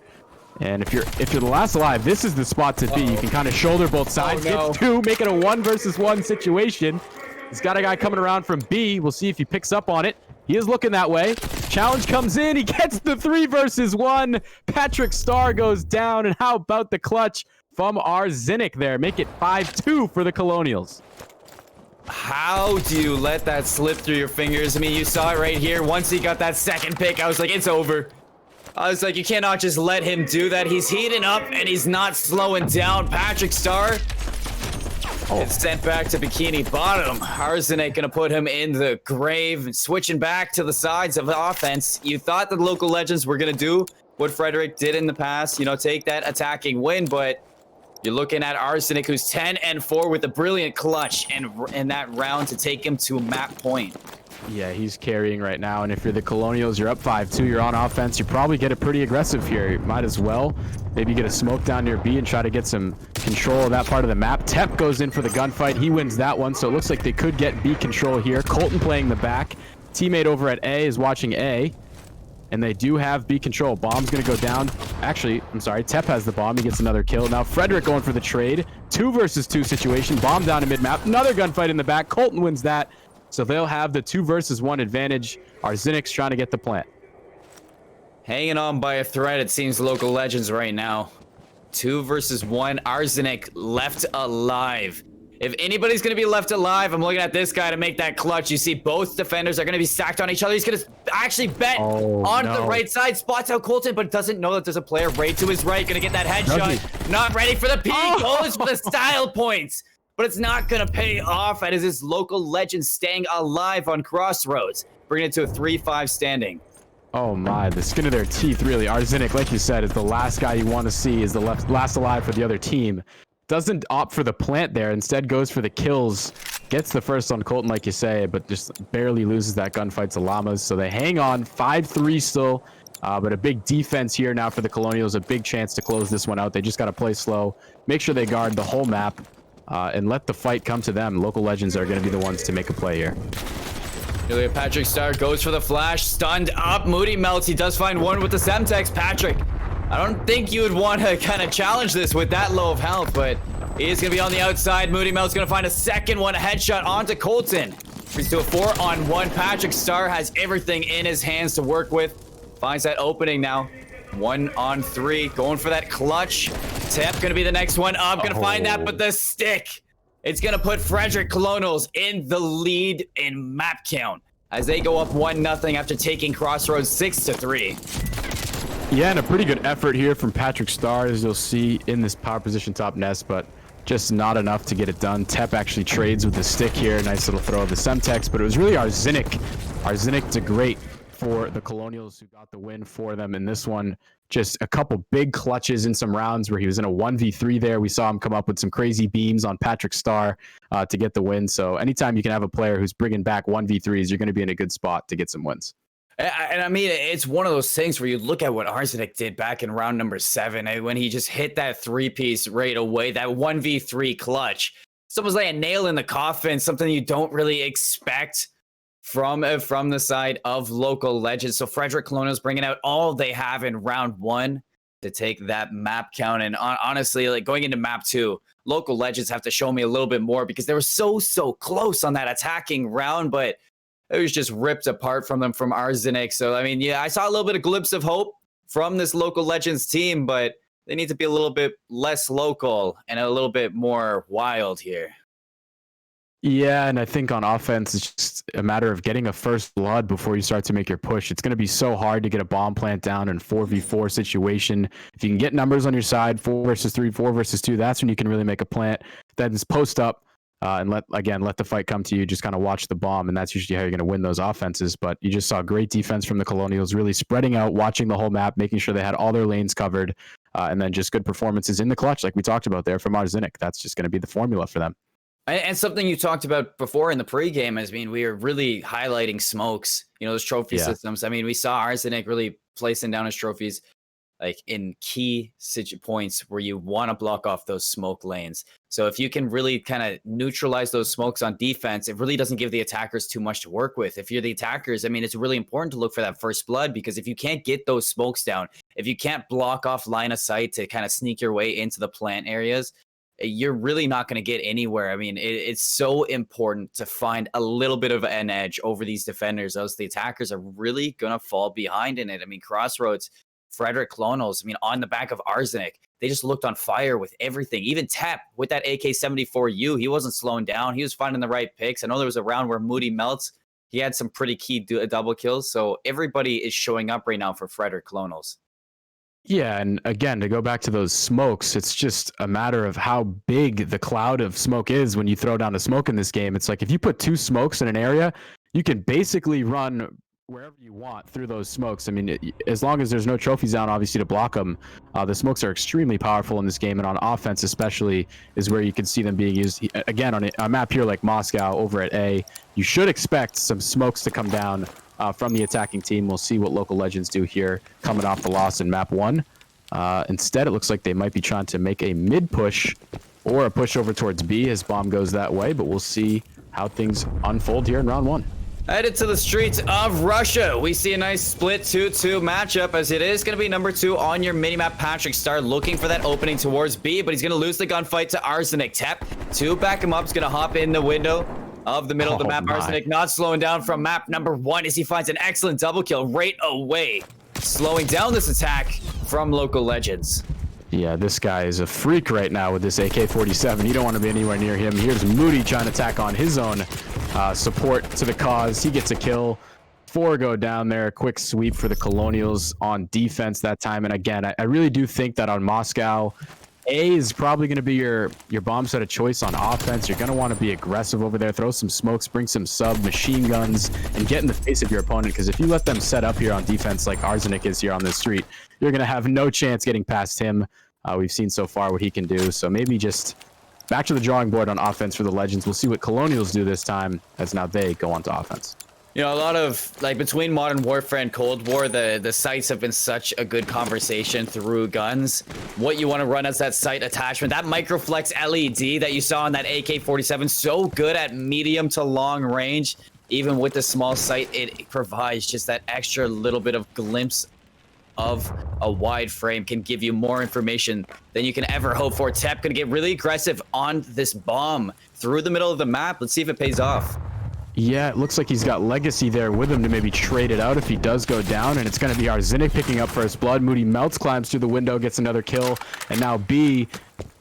And if you're the last alive, this is the spot to be. You can kind of shoulder both sides. Gets 2, make it a 1 versus 1 situation. He's got a guy coming around from B. We'll see if he picks up on it. He is looking that way. Challenge comes in. He gets the 3 versus 1. Patrick Starr goes down. And how about the clutch from Arzenik there? Make it 5-2 for the Colonials. How do you let that slip through your fingers? I mean, you saw it right here. Once he got that second pick, I was like, it's over. I was like, you cannot just let him do that. He's heating up and he's not slowing down. Patrick Starr gets sent back to Bikini Bottom. Arzenik gonna put him in the grave and switching back to the sides of the offense. You thought the local legends were gonna do what Frederick did in the past, you know, take that attacking win, but you're looking at Arzenik, who's 10-4 with a brilliant clutch and that round to take him to a map point. Yeah, he's carrying right now, and if you're the Colonials, you're up 5-2, you're on offense, you probably get it pretty aggressive here. You might as well maybe get a smoke down near B and try to get some control of that part of the map. Tep goes in for the gunfight. He wins that one, so it looks like they could get B control here. Colton playing the back. Teammate over at A is watching A, and they do have B control. Bomb's going to go down. Actually, I'm sorry, Tep has the bomb. He gets another kill. Now Frederick going for the trade. 2 versus 2 situation. Bomb down to mid-map. Another gunfight in the back. Colton wins that. So they'll have the 2 versus 1 advantage. Arzenik's trying to get the plant. Hanging on by a thread, it seems, local legends right now. 2 versus 1. Arzenik left alive. If anybody's going to be left alive, I'm looking at this guy to make that clutch. You see both defenders are going to be stacked on each other. He's going to actually bet onto the right side. Spots out Colton, but doesn't know that there's a player right to his right. Going to get that headshot. Not ready for the peak. Goes for the style points. But it's not going to pay off as this local legend staying alive on Crossroads, bringing it to a 3-5 standing. Oh my, the skin of their teeth, really. Arzenik, like you said, is the last guy you want to see, is the last alive for the other team. Doesn't opt for the plant there, instead goes for the kills. Gets the first on Colton, like you say, but just barely loses that gunfight to Llamas. So they hang on, 5-3 still. But a big defense here now for the Colonials, a big chance to close this one out. They just got to play slow, make sure they guard the whole map. And let the fight come to them. Local legends are going to be the ones to make a play here. Patrick Starr goes for the flash. Stunned up. Moody Melts. He does find one with the Semtex. Patrick, I don't think you would want to kind of challenge this with that low of health, but He is going to be on the outside. Moody Melt's going to find a second one. A headshot onto Colton. Brings to a 4-on-1. Patrick Star has everything in his hands to work with. Finds that opening now. 1-on-3. Going for that clutch. Tep going to be the next one up. Going to find that, but the stick. It's going to put Frederick Colonials in the lead in map count as they go up 1-0 after taking Crossroads 6-3. Yeah, and a pretty good effort here from Patrick Star, as you'll see in this power position top nest, but just not enough to get it done. Tep actually trades with the stick here. Nice little throw of the Semtex, but it was really Arzenic. Arzenic did great for the Colonials, who got the win for them in this one. Just a couple big clutches in some rounds where he was in a 1v3 there. We saw him come up with some crazy beams on Patrick Star to get the win. So anytime you can have a player who's bringing back 1v3s, you're going to be in a good spot to get some wins. And I mean, it's one of those things where you look at what Arzenic did back in round number 7, when he just hit that 3-piece right away, that 1v3 clutch. It's almost like a nail in the coffin, something you don't really expect from the side of local legends. So Frederick Colonials bringing out all they have in round 1 to take that map count. And honestly, like going into map 2, local legends have to show me a little bit more because they were so close on that attacking round, but it was just ripped apart from them from Arzenic. So, I mean, yeah, I saw a little bit of glimpse of hope from this local legends team, but they need to be a little bit less local and a little bit more wild here. Yeah, and I think on offense, it's just a matter of getting a first blood before you start to make your push. It's going to be so hard to get a bomb plant down in 4v4 situation. If you can get numbers on your side, 4 versus 3, 4 versus 2, that's when you can really make a plant. Then just post up and let the fight come to you. Just kind of watch the bomb, and that's usually how you're going to win those offenses. But you just saw great defense from the Colonials, really spreading out, watching the whole map, making sure they had all their lanes covered, and then just good performances in the clutch, like we talked about there from Arzenic. That's just going to be the formula for them. And something you talked about before in the pregame has been we were really highlighting smokes, those trophy systems. I mean, we saw Arzenic really placing down his trophies like in key points where you want to block off those smoke lanes. So if you can really kind of neutralize those smokes on defense, it really doesn't give the attackers too much to work with. If you're the attackers, I mean, it's really important to look for that first blood, because if you can't get those smokes down, if you can't block off line of sight to kind of sneak your way into the plant areas, you're really not going to get anywhere. I mean, it's so important to find a little bit of an edge over these defenders, else the attackers are really going to fall behind in it. I mean, Crossroads, Frederick Colonials, I mean, on the back of Arzenic, they just looked on fire with everything. Even Tep with that AK-74U, he wasn't slowing down. He was finding the right picks. I know there was a round where Moody Melts, he had some pretty key double kills. So everybody is showing up right now for Frederick Colonials. Yeah, and again, to go back to those smokes, it's just a matter of how big the cloud of smoke is when you throw down a smoke in this game. It's like if you put 2 smokes in an area, you can basically run wherever you want through those smokes. I mean, as long as there's no trophies down, obviously, to block them, the smokes are extremely powerful in this game, and on offense especially is where you can see them being used. Again, on a map here like Moscow over at A, you should expect some smokes to come down from the attacking team. We'll see what local legends do here coming off the loss in map 1. Instead, it looks like they might be trying to make a mid push or a push over towards B as bomb goes that way, but we'll see how things unfold here in round 1. Headed to the streets of Russia, we see a nice split 2-2 matchup, as it is going to be number 2 on your minimap. Patrick Star looking for that opening towards B, but he's going to lose the gunfight to Arzenic. Tep to back him up, is going to hop in the window of the middle of the map. Arzenic not slowing down from map number 1 as he finds an excellent double kill right away, slowing down this attack from local legends. Yeah, this guy is a freak right now with this AK-47. You don't want to be anywhere near him. Here's Moody trying to attack on his own support to the cause. He gets a kill. 4 go down there. Quick sweep for the Colonials on defense that time. And again, I really do think that on Moscow, A is probably going to be your bomb set of choice on offense. You're going to want to be aggressive over there. Throw some smokes, bring some machine guns, and get in the face of your opponent. Because if you let them set up here on defense like Arzenic is here on this street, you're going to have no chance getting past him. We've seen so far what he can do. So maybe just back to the drawing board on offense for the Legends. We'll see what Colonials do this time, as now they go on to offense. A lot of, like, between Modern Warfare and Cold War, the sights have been such a good conversation through guns. What you want to run as that sight attachment, that Microflex LED that you saw on that AK-47, so good at medium to long range. Even with the small sight, it provides just that extra little bit of glimpse of a wide frame can give you more information than you can ever hope for. Tep gonna get really aggressive on this bomb through the middle of the map. Let's see if it pays off. Yeah, it looks like he's got Legacy there with him to maybe trade it out if he does go down, and it's going to be Arzenic picking up first blood. Moody Melts climbs through the window, gets another kill, and now B,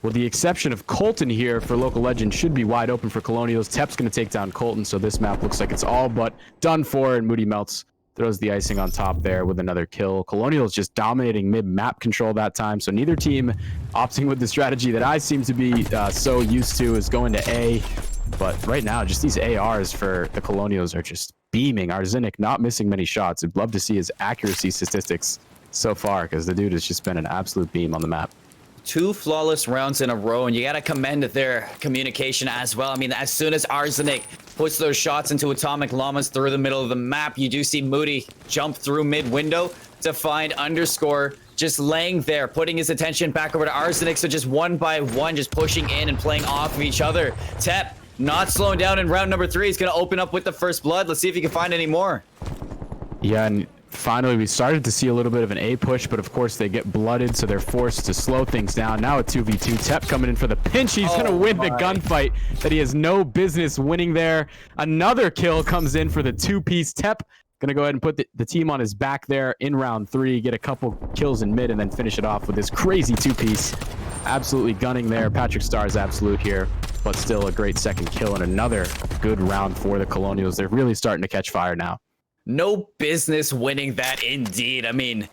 with the exception of Colton here for Local Legends, should be wide open for Colonials. Tep's going to take down Colton, so this map looks like it's all but done for, and Moody Melts throws the icing on top there with another kill. Colonials just dominating mid-map control that time, so neither team opting with the strategy that I seem to be so used to is going to A. But right now, just these ARs for the Colonials are just beaming. Arzenic not missing many shots. I'd love to see his accuracy statistics so far, because the dude has just been an absolute beam on the map. 2 flawless rounds in a row, and you got to commend their communication as well. I mean, as soon as Arzenic puts those shots into Atomic Llamas through the middle of the map, you do see Moody jump through mid-window to find Underscore just laying there, putting his attention back over to Arzenic. So just one by one, just pushing in and playing off of each other. Tep not slowing down in round number 3. He's going to open up with the first blood. Let's see if he can find any more. Yeah, and finally we started to see a little bit of an A push, but of course they get blooded, so they're forced to slow things down. Now a 2v2. Tep coming in for the pinch. He's going to win the gunfight that he has no business winning there. Another kill comes in for the 2-piece. Tep going to go ahead and put the team on his back there in round 3, get a couple kills in mid, and then finish it off with this crazy 2-piece. Absolutely gunning there. Patrick Starr's absolute here, but still a great second kill and another good round for the Colonials. They're really starting to catch fire now. No business winning that indeed. I mean,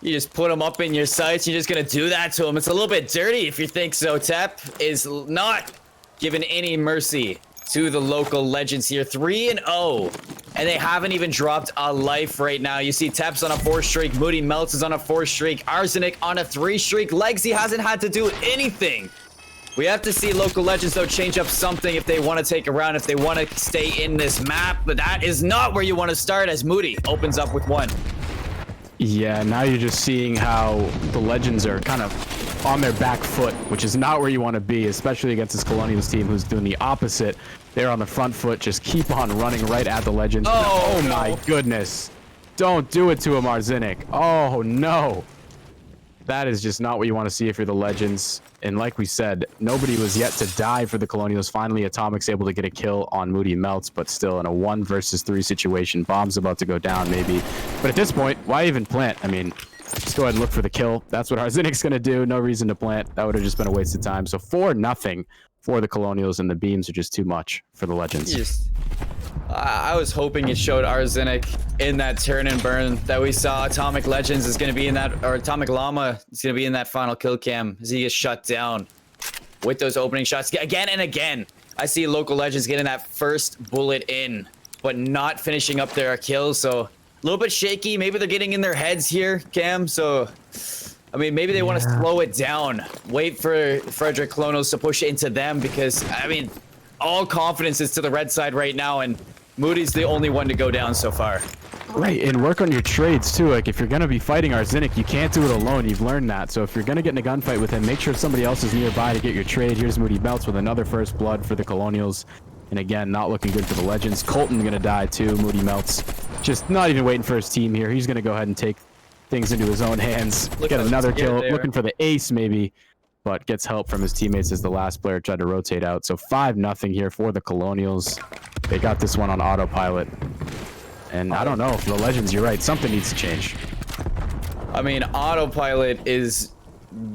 you just put them up in your sights. You're just going to do that to them. It's a little bit dirty if you think so. Tep is not giving any mercy to the Local Legends here. 3-0, and they haven't even dropped a life right now. You see Tep's on a 4 streak. Moody Melts is on a 4 streak. Arzenic on a 3 streak. Legsy hasn't had to do anything. We have to see Local Legends, though, change up something if they want to take a round, if they want to stay in this map. But that is not where you want to start, as Moody opens up with 1. Yeah, now you're just seeing how the Legends are kind of on their back foot, which is not where you want to be, especially against this Colonials team who's doing the opposite. They're on the front foot, just keep on running right at the Legends. Oh no. My goodness. Don't do it to him, Arzenic. Oh, no. That is just not what you want to see if you're the Legends. And like we said, nobody was yet to die for the Colonials. Finally, Atomic's able to get a kill on Moody Melts, but still in a 1 versus 3 situation. Bomb's about to go down, maybe. But at this point, why even plant? I mean, just go ahead and look for the kill. That's what Arzenic's going to do. No reason to plant. That would have just been a waste of time. So 4-0 for the Colonials, and the beams are just too much for the Legends. I was hoping it showed Arzenic in that turn and burn that we saw. Atomic Legends is going to be in that, or Atomic Llama is going to be in that final kill cam as he gets shut down with those opening shots again and again. I see Local Legends getting that first bullet in, but not finishing up their kills. So a little bit shaky. Maybe they're getting in their heads here, Cam. So, I mean, maybe they want to slow it down. Wait for Frederick Clonos to push into them because, I mean, all confidence is to the red side right now, and Moody's the only one to go down so far. Right, and work on your trades too. Like, if you're going to be fighting Arzenic, you can't do it alone. You've learned that. So if you're going to get in a gunfight with him, make sure somebody else is nearby to get your trade. Here's Moody Melts with another first blood for the Colonials. And again, not looking good for the Legends. Colton going to die too. Moody Melts just not even waiting for his team here. He's going to go ahead and take things into his own hands. Get another kill. Looking for the ace maybe, but gets help from his teammates as the last player tried to rotate out. So 5-0 here for the Colonials. They got this one on autopilot. And I don't know, for the Legends, you're right. Something needs to change. I mean, autopilot is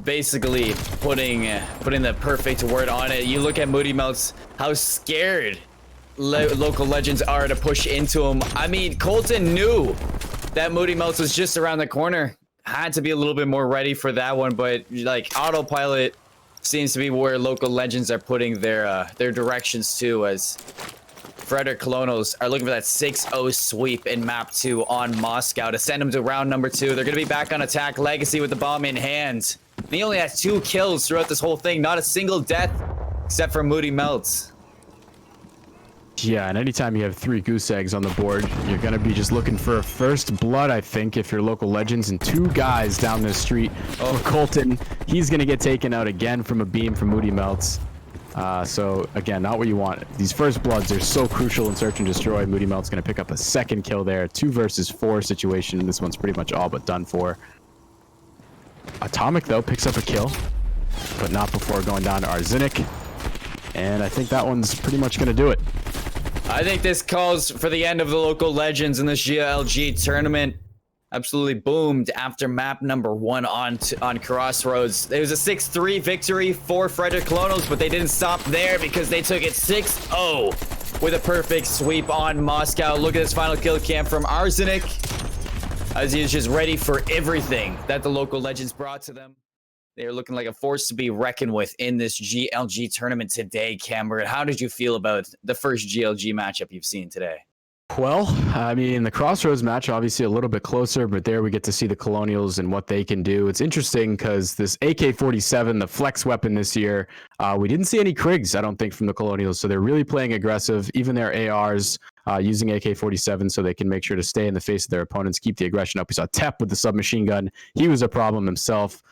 basically putting the perfect word on it. You look at Moody Melts, how scared Local Legends are to push into him. I mean, Colton knew that Moody Melts was just around the corner. Had to be a little bit more ready for that one, but like autopilot seems to be where Local Legends are putting their directions to, as Frederick Colonos are looking for that 6-0 sweep in map 2 on Moscow to send them to round number 2. They're going to be back on attack. Legacy with the bomb in hand. And he only has 2 kills throughout this whole thing. Not a single death except for Moody Melts. Yeah, and anytime you have 3 goose eggs on the board, you're going to be just looking for a first blood, I think, if you're Local Legends. And 2 guys down the street for Colton. He's going to get taken out again from a beam from Moody Melts. So, again, not what you want. These first bloods are so crucial in Search and Destroy. Moody Melt's going to pick up a second kill there. 2 versus 4 situation. This one's pretty much all but done for. Atomic, though, picks up a kill, but not before going down to Arzenic. And I think that one's pretty much going to do it. I think this calls for the end of the local legends in this GLG tournament. Absolutely boomed after map number 1 on Crossroads. It was a 6-3 victory for Frederick Colonels, but they didn't stop there because they took it 6-0 with a perfect sweep on Moscow. Look at this final kill cam from Arzenic as he is just ready for everything that the local legends brought to them. They are looking like a force to be reckoned with in this GLG tournament today, Cameron. How did you feel about the first GLG matchup you've seen today? Well, I mean, the Crossroads match, obviously a little bit closer, but there we get to see the Colonials and what they can do. It's interesting because this AK-47, the flex weapon this year, we didn't see any Krigs, I don't think, from the Colonials. So they're really playing aggressive. Even their ARs using AK-47 so they can make sure to stay in the face of their opponents, keep the aggression up. We saw Tep with the submachine gun. He was a problem himself.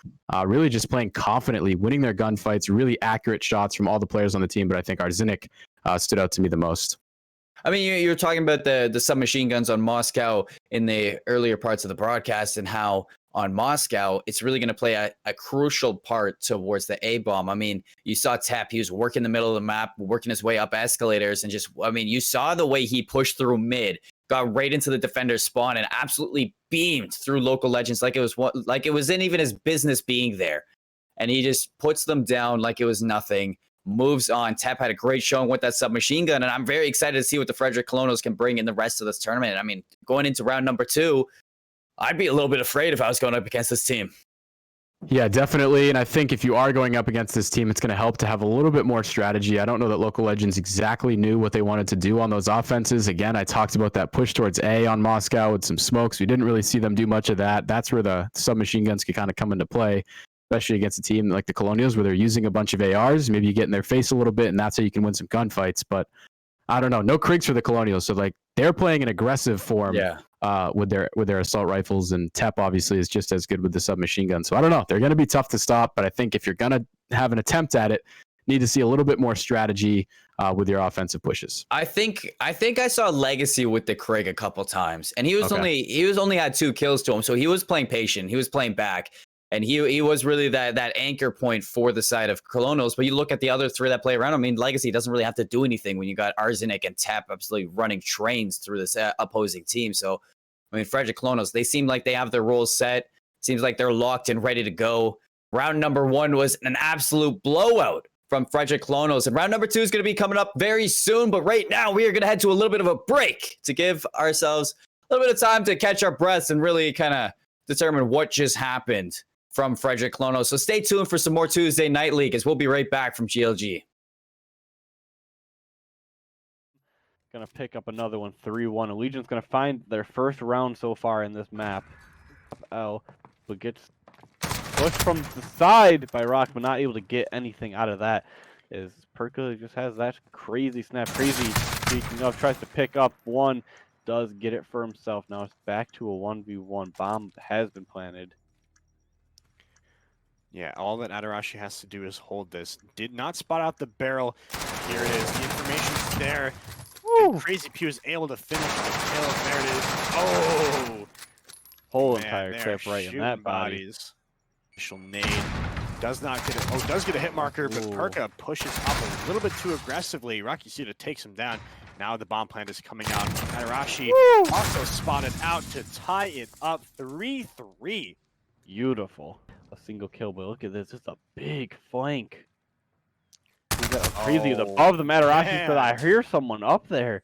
Really just playing confidently, winning their gunfights, really accurate shots from all the players on the team. But I think Arzenic stood out to me the most. I mean, you're talking about the submachine guns on Moscow in the earlier parts of the broadcast and how on Moscow, it's really going to play a crucial part towards the A-bomb. I mean, you saw Tap, he was working the middle of the map, working his way up escalators, and just, I mean, you saw the way he pushed through mid, got right into the defender's spawn, and absolutely beamed through local legends like it wasn't even his business being there. And he just puts them down like it was nothing. Moves on. Tep had a great showing with that submachine gun, and I'm very excited to see what the Frederick Colonials can bring in the rest of this tournament. I mean, going into round number 2, I'd be a little bit afraid if I was going up against this team. Yeah, definitely. And I think if you are going up against this team, it's going to help to have a little bit more strategy. I don't know that Local Legends exactly knew what they wanted to do on those offenses. Again, I talked about that push towards A on Moscow with some smokes. We didn't really see them do much of that. That's where the submachine guns could kind of come into play, especially against a team like the Colonials where they're using a bunch of ARs. Maybe you get in their face a little bit, and that's how you can win some gunfights. But I don't know. No Krigs for the Colonials. So, like, they're playing an aggressive form with their assault rifles, and Tep obviously is just as good with the submachine gun. So I don't know. They're going to be tough to stop, but I think if you're going to have an attempt at it, need to see a little bit more strategy with your offensive pushes. I think I saw Legacy with the Krig a couple times, and he was only had 2 kills to him, so he was playing patient. He was playing back. And he was really that anchor point for the side of Colonials. But you look at the other 3 that play around. I mean, Legacy doesn't really have to do anything when you got Arzenic and Tap absolutely running trains through this opposing team. So, I mean, Frederick Colonials, they seem like they have their roles set. Seems like they're locked and ready to go. Round number 1 was an absolute blowout from Frederick Colonials. And round number 2 is going to be coming up very soon. But right now, we are going to head to a little bit of a break to give ourselves a little bit of time to catch our breaths and really kind of determine what just happened from Frederick Colonials. So stay tuned for some more Tuesday Night League as we'll be right back from GLG. Gonna pick up another one, 3-1. Allegion's gonna find their first round so far in this map. L, but gets pushed from the side by Rock, but not able to get anything out of that. Is Perka just has that crazy snap, crazy speaking of, tries to pick up one, does get it for himself. Now it's back to a 1v1. Bomb has been planted. Yeah, all that Adarashi has to do is hold this. Did not spot out the barrel. Here it is. The information's there. And Crazy Pew is able to finish the kill. There it is. Oh! Whole entire clip right in that body. Initial nade. Does not get it. Oh, does get a hit marker, but Perka pushes up a little bit too aggressively. Rocky Suda takes him down. Now the bomb plant is coming out. Adarashi also spotted out to tie it up 3-3. Beautiful. A single kill, but look at this. It's a big flank. Crazy is above the Matarashi, but I hear someone up there.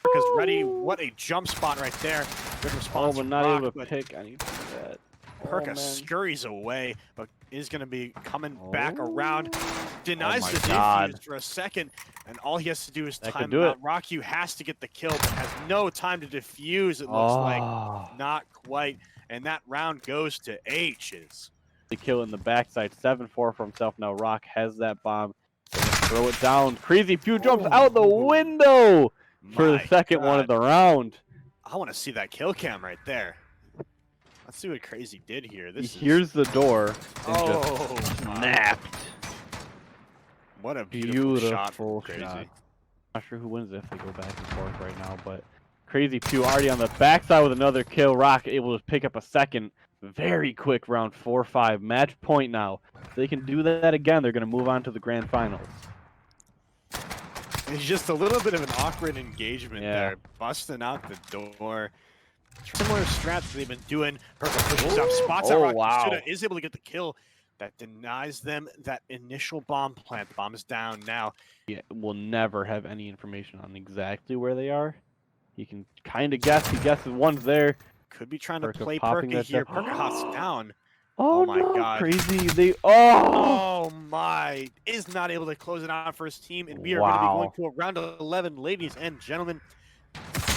Perka's ready. What a jump spot right there. Good response. But not able to pick. I need to do that. Perka scurries away, but is going to be coming back around. Denies the defuse for a second, and all he has to do is time out. Rocky has to get the kill, but has no time to defuse, it looks like. Not quite. And that round goes to H's. The kill in the backside, 7-4 for himself. Now Rock has that bomb. Throw it down. Crazy Pew jumps out the window for the second one of the round. I want to see that kill cam right there. Let's see what Crazy did here. Here's the door. Snapped. What a beautiful shot from Crazy. Not sure who wins if they go back and forth right now, but Crazy Pew already on the backside with another kill. Rock able to pick up a second. Very quick round 4-5. Match point now. If they can do that again, they're going to move on to the grand finals. It's just a little bit of an awkward engagement there. Busting out the door. Similar strats they've been doing. Perfect pushes up. Spots out Rocky. Wow. Suda is able to get the kill. That denies them that initial bomb plant. The bomb is down now. He will never have any information on exactly where they are. He can kind of guess. He guesses one's there. Could be trying to Perka play popping Perka that here. stuff. Perka hots down. Oh, my no, God. Crazy. They oh, Oh my. Is not able to close it out for his team. And we are going to be Wow. going to a round 11, ladies and gentlemen.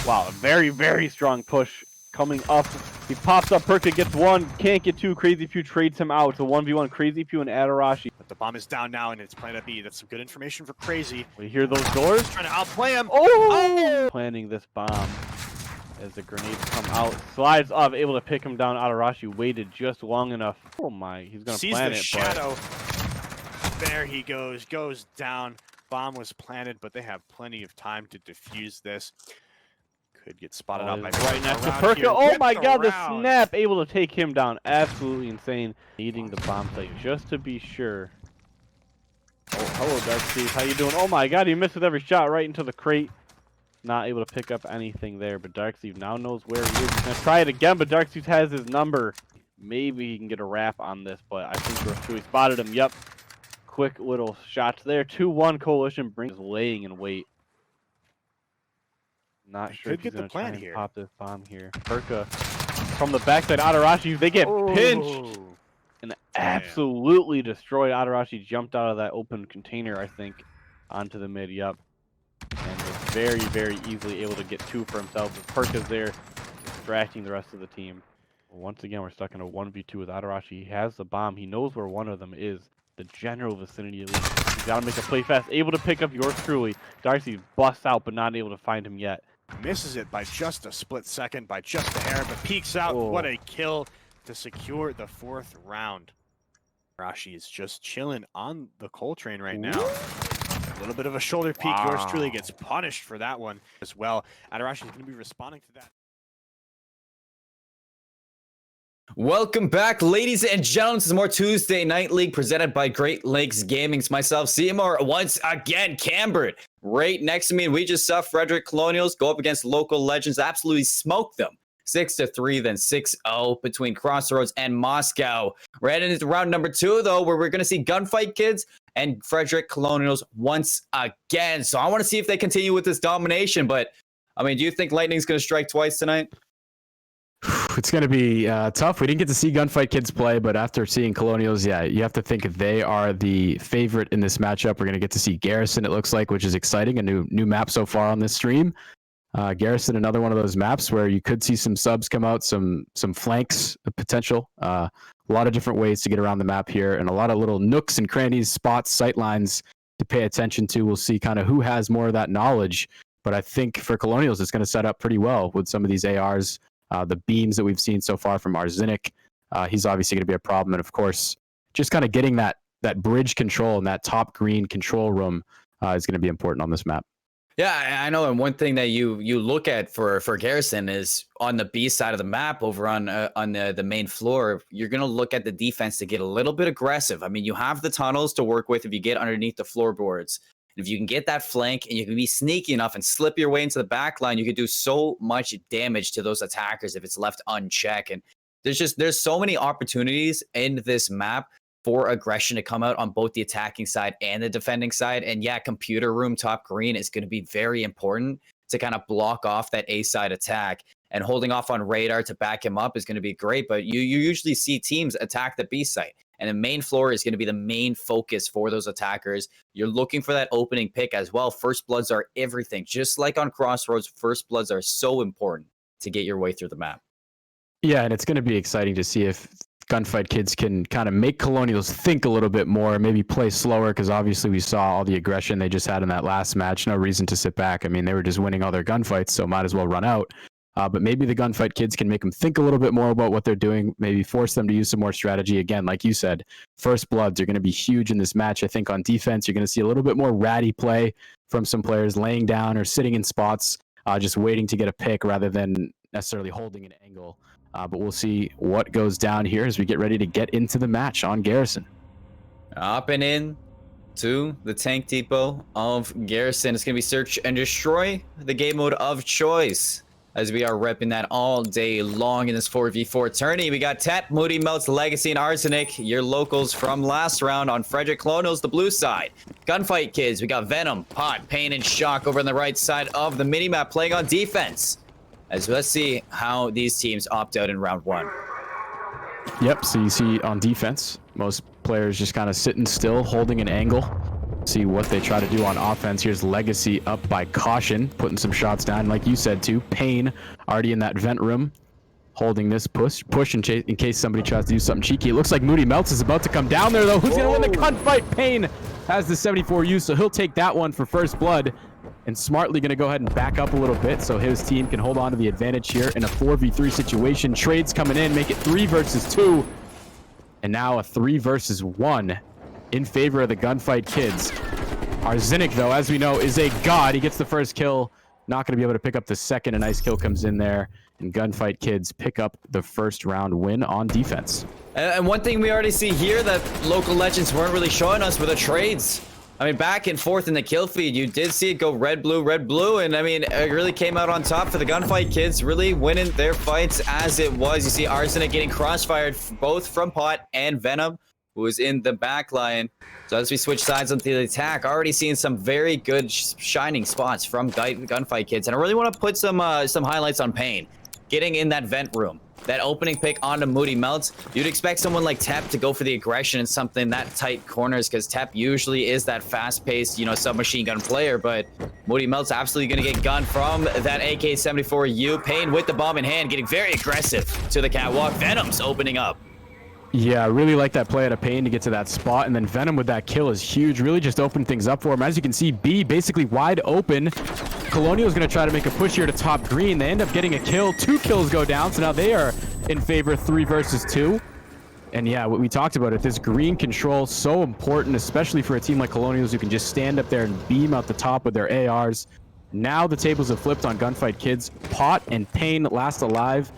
wow. A very, very strong push coming up. He pops up. Perka gets one. Can't get two. Crazy Pew trades him out. It's a 1v1. Crazy Pew and Adarashi. But the bomb is down now and it's planted B. That's some good information for Crazy. We hear those doors. Trying to outplay him. Oh! Planning this bomb as the grenades come out. Slides up, able to pick him down. Adarashi waited just long enough. Oh my, he's going to Sees plant the it. shadow. There he goes. Goes down. Bomb was planted, but they have plenty of time to defuse this. Could get spotted out by right next to around Perka. here Oh with my the god, the round. snap able to take him down. Absolutely insane. Needing the bomb site just to be sure. Oh, hello, Dark Steve. How you doing? Oh my god, he missed with every shot right into the crate. Not able to pick up anything there, but Dark Steve now knows where he is. He's going to try it again, but Dark Steve has his number. Maybe he can get a wrap on this, but I think Roshui spotted him. Yep. Quick little shots there. 2-1 Coalition brings laying in wait. Not sure could if he's get the going to try plan and here. pop this bomb here. Perka from the backside. Adarashi, they get pinched and absolutely destroyed. Adarashi jumped out of that open container, I think, onto the mid. Yep. And was very, very easily able to get two for himself. With Perka's there, distracting the rest of the team. Once again, we're stuck in a 1v2 with Adarashi. He has the bomb. He knows where one of them is. The general vicinity at least. He's got to make a play fast. Able to pick up yours truly. Darcy busts out, but not able to find him yet. Misses it by just a split second, by just a hair, but peeks out. Oh. What a kill to secure the 4th round. Rashi is just chilling on the coal train right now. A little bit of a shoulder peek. Yours truly gets punished for that one as well. Adarashi is going to be responding to that. Welcome back, ladies and gentlemen. This is more Tuesday Night League presented by Great Lakes Gaming. It's myself, Seymour, once again, Cambridge, right next to me. And we just saw Frederick Colonials go up against local legends, absolutely smoke them. 6-3, then 6-0 between Crossroads and Moscow. We're heading into round number 2, though, where we're going to see Gunfight Kids and Frederick Colonials once again. So I want to see if they continue with this domination. But, I mean, do you think Lightning's going to strike twice tonight? It's going to be tough. We didn't get to see Gunfight Kids play, but after seeing Colonials, yeah, you have to think they are the favorite in this matchup. We're going to get to see Garrison, it looks like, which is exciting. A new map so far on this stream. Garrison, another one of those maps where you could see some subs come out, some flanks potential. A lot of different ways to get around the map here, and a lot of little nooks and crannies, spots, sight lines to pay attention to. We'll see kind of who has more of that knowledge. But I think for Colonials, it's going to set up pretty well with some of these ARs. The beams that we've seen so far from Arzenik, he's obviously going to be a problem. And of course, just kind of getting that bridge control and that top green control room is going to be important on this map. Yeah, I know. And one thing that you look at for Garrison is on the B side of the map over on the main floor, you're going to look at the defense to get a little bit aggressive. I mean, you have the tunnels to work with if you get underneath the floorboards. If you can get that flank and you can be sneaky enough and slip your way into the back line, you could do so much damage to those attackers if it's left unchecked. And there's so many opportunities in this map for aggression to come out on both the attacking side and the defending side. And yeah, computer room top green is going to be very important to kind of block off that A side attack. And holding off on radar to back him up is going to be great. But you usually see teams attack the B site. And the main floor is going to be the main focus for those attackers. You're looking for that opening pick as well. First bloods are everything. Just like on Crossroads, first bloods are so important to get your way through the map. Yeah, and it's going to be exciting to see if Gunfight Kids can kind of make Colonials think a little bit more, maybe play slower, because obviously we saw all the aggression they just had in that last match. No reason to sit back. I mean, they were just winning all their gunfights, so might as well run out. But maybe the Gunfight Kids can make them think a little bit more about what they're doing, maybe force them to use some more strategy. Again, like you said, first bloods are going to be huge in this match. I think on defense, you're going to see a little bit more ratty play from some players laying down or sitting in spots, just waiting to get a pick rather than necessarily holding an angle. But we'll see what goes down here as we get ready to get into the match on Garrison. Up and in to the tank depot of Garrison. It's going to be search and destroy, the game mode of choice, as we are repping that all day long in this 4v4 tourney. We got Tep, Moody Melts, Legacy, and Arsenic, your locals from last round. On Frederick Colonials, the blue side. Gunfight Kids, we got Venom, Pot, Pain, and Shock over on the right side of the minimap playing on defense. As let's see how these teams opt out in round one. Yep, so you see on defense, most players just kind of sitting still, holding an angle. See what they try to do on offense. Here's Legacy up by Caution, putting some shots down. Like you said, too, Pain already in that vent room, holding this push in case somebody tries to do something cheeky. It looks like Moody Melts is about to come down there, though. Who's going to win the gunfight? Pain has the 74U, so he'll take that one for first blood. And smartly going to go ahead and back up a little bit so his team can hold on to the advantage here in a 4v3 situation. Trades coming in, make it 3 versus 2. And now a 3 versus 1 in favor of the Gunfight Kids. Arsenic, though, as we know, is a god. He gets the first kill. Not going to be able to pick up the second. A nice kill comes in there. And Gunfight Kids pick up the first round win on defense. And one thing we already see here that local legends weren't really showing us were the trades. I mean, back and forth in the kill feed, you did see it go red, blue, and I mean, it really came out on top for the Gunfight Kids, really winning their fights as it was. You see Arsenic getting crossfired both from Pot and Venom, who was in the back line. So as we switch sides onto the attack, already seeing some very good shining spots from Gunfight Kids, and I really want to put some highlights on Pain, getting in that vent room. That opening pick onto Moody Melts, you'd expect someone like Tep to go for the aggression in something that tight corners, because Tep usually is that fast-paced, submachine gun player, but Moody Melts absolutely going to get gunned from that AK-74U. Pain with the bomb in hand, getting very aggressive to the catwalk. Venom's opening up. Yeah, I really like that play out of Pain to get to that spot, and then Venom with that kill is huge. Really just opened things up for him. As you can see, B basically wide open. Colonial's going to try to make a push here to top green. They end up getting a kill. 2 kills go down, so now they are in favor 3 versus 2. And yeah, what we talked about it, this green control, so important, especially for a team like Colonials who can just stand up there and beam out the top with their ARs. Now the tables have flipped on Gunfight Kids. Pot and Pain last alive.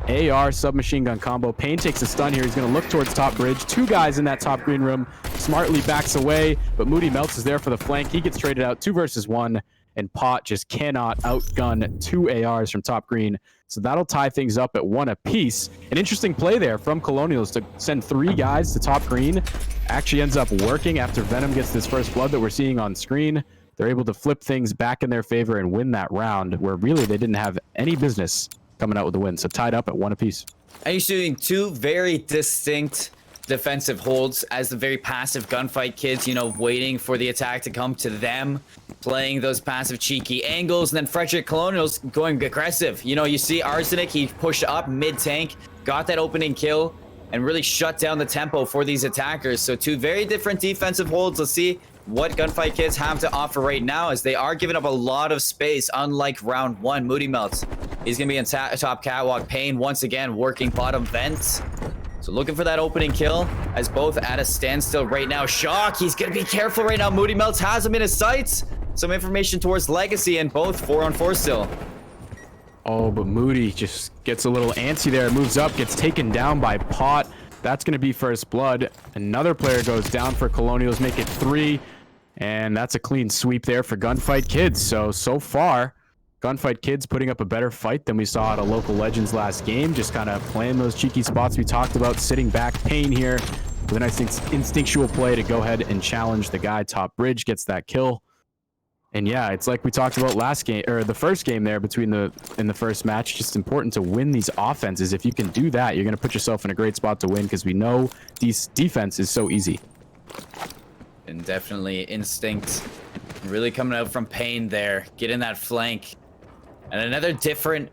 AR submachine gun combo. Pain takes a stun here. He's going to look towards top bridge. 2 guys in that top green room. Smartly backs away, but Moody Melts is there for the flank. He gets traded out 2 versus 1, and Pot just cannot outgun 2 ARs from top green. So that'll tie things up at 1 apiece. An interesting play there from Colonials to send 3 guys to top green. Actually ends up working after Venom gets this first blood that we're seeing on screen. They're able to flip things back in their favor and win that round, where really they didn't have any business coming out with the win. So tied up at 1 apiece. And you're shooting 2 very distinct defensive holds as the very passive Gunfight Kids, waiting for the attack to come to them, playing those passive cheeky angles, and then Frederick Colonials going aggressive. You see Arsenic, he pushed up mid-tank, got that opening kill, and really shut down the tempo for these attackers. So 2 very different defensive holds. Let's see what Gunfight Kids have to offer right now, as they are giving up a lot of space, unlike round 1. Moody Melts, he's going to be in top catwalk. Pain once again working bottom vents. So looking for that opening kill, as both at a standstill right now. Shock, he's going to be careful right now. Moody Melts has him in his sights. Some information towards Legacy, and both 4-on-4 still. Oh, but Moody just gets a little antsy there. Moves up, gets taken down by Pot. That's going to be first blood. Another player goes down for Colonials, make it 3. And that's a clean sweep there for Gunfight Kids. So far, Gunfight Kids putting up a better fight than we saw at a local Legends last game. Just kind of playing those cheeky spots we talked about, sitting back. Pain here with a nice instinctual play to go ahead and challenge the guy top bridge, gets that kill. And yeah, it's like we talked about last game, or the first game there in the first match. Just important to win these offenses. If you can do that, you're going to put yourself in a great spot to win, because we know defense is so easy. And definitely instinct really coming out from Pain there, getting that flank. And another different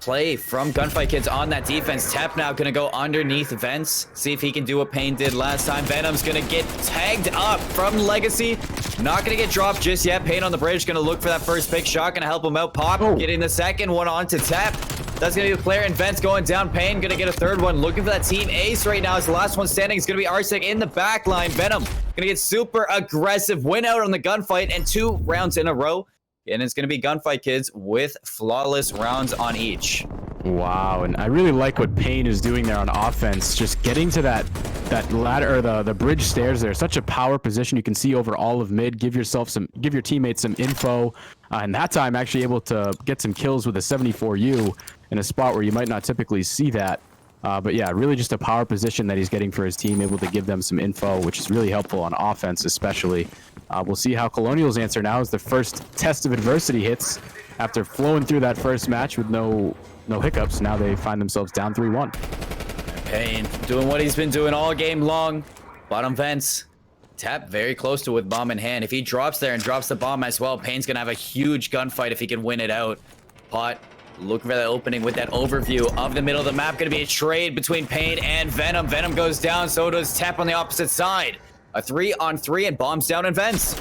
play from Gunfight Kids on that defense. Tep now gonna go underneath vents, see if he can do what Pain did last time. Venom's gonna get tagged up from Legacy. Not gonna get dropped just yet. Pain on the bridge, gonna look for that first pick shot, gonna help him out. Pop getting the second one onto Tep. That's gonna be the player in vents going down. Pain gonna get a third one. Looking for that team ace right now. As the last one standing is gonna be Arsenic in the back line. Venom gonna get super aggressive, win out on the gunfight, and 2 rounds in a row. And it's going to be Gunfight Kids with flawless rounds on each. Wow, and I really like what Payne is doing there on offense. Just getting to that ladder or the bridge stairs there. Such a power position. You can see over all of mid. Give your teammates some info. And that time actually able to get some kills with a 74U in a spot where you might not typically see that. But yeah, really just a power position that he's getting for his team, able to give them some info, which is really helpful on offense especially. We'll see how Colonials answer now as the first test of adversity hits. After flowing through that first match with no hiccups, now they find themselves down 3-1. Payne doing what he's been doing all game long. Bottom vents. Tap very close to it with bomb in hand. If he drops there and drops the bomb as well, Payne's going to have a huge gunfight if he can win it out. Pot looking for that opening with that overview of the middle of the map. Going to be a trade between Payne and Venom. Venom goes down, so does Tap on the opposite side. A 3-on-3 and bombs down in vents.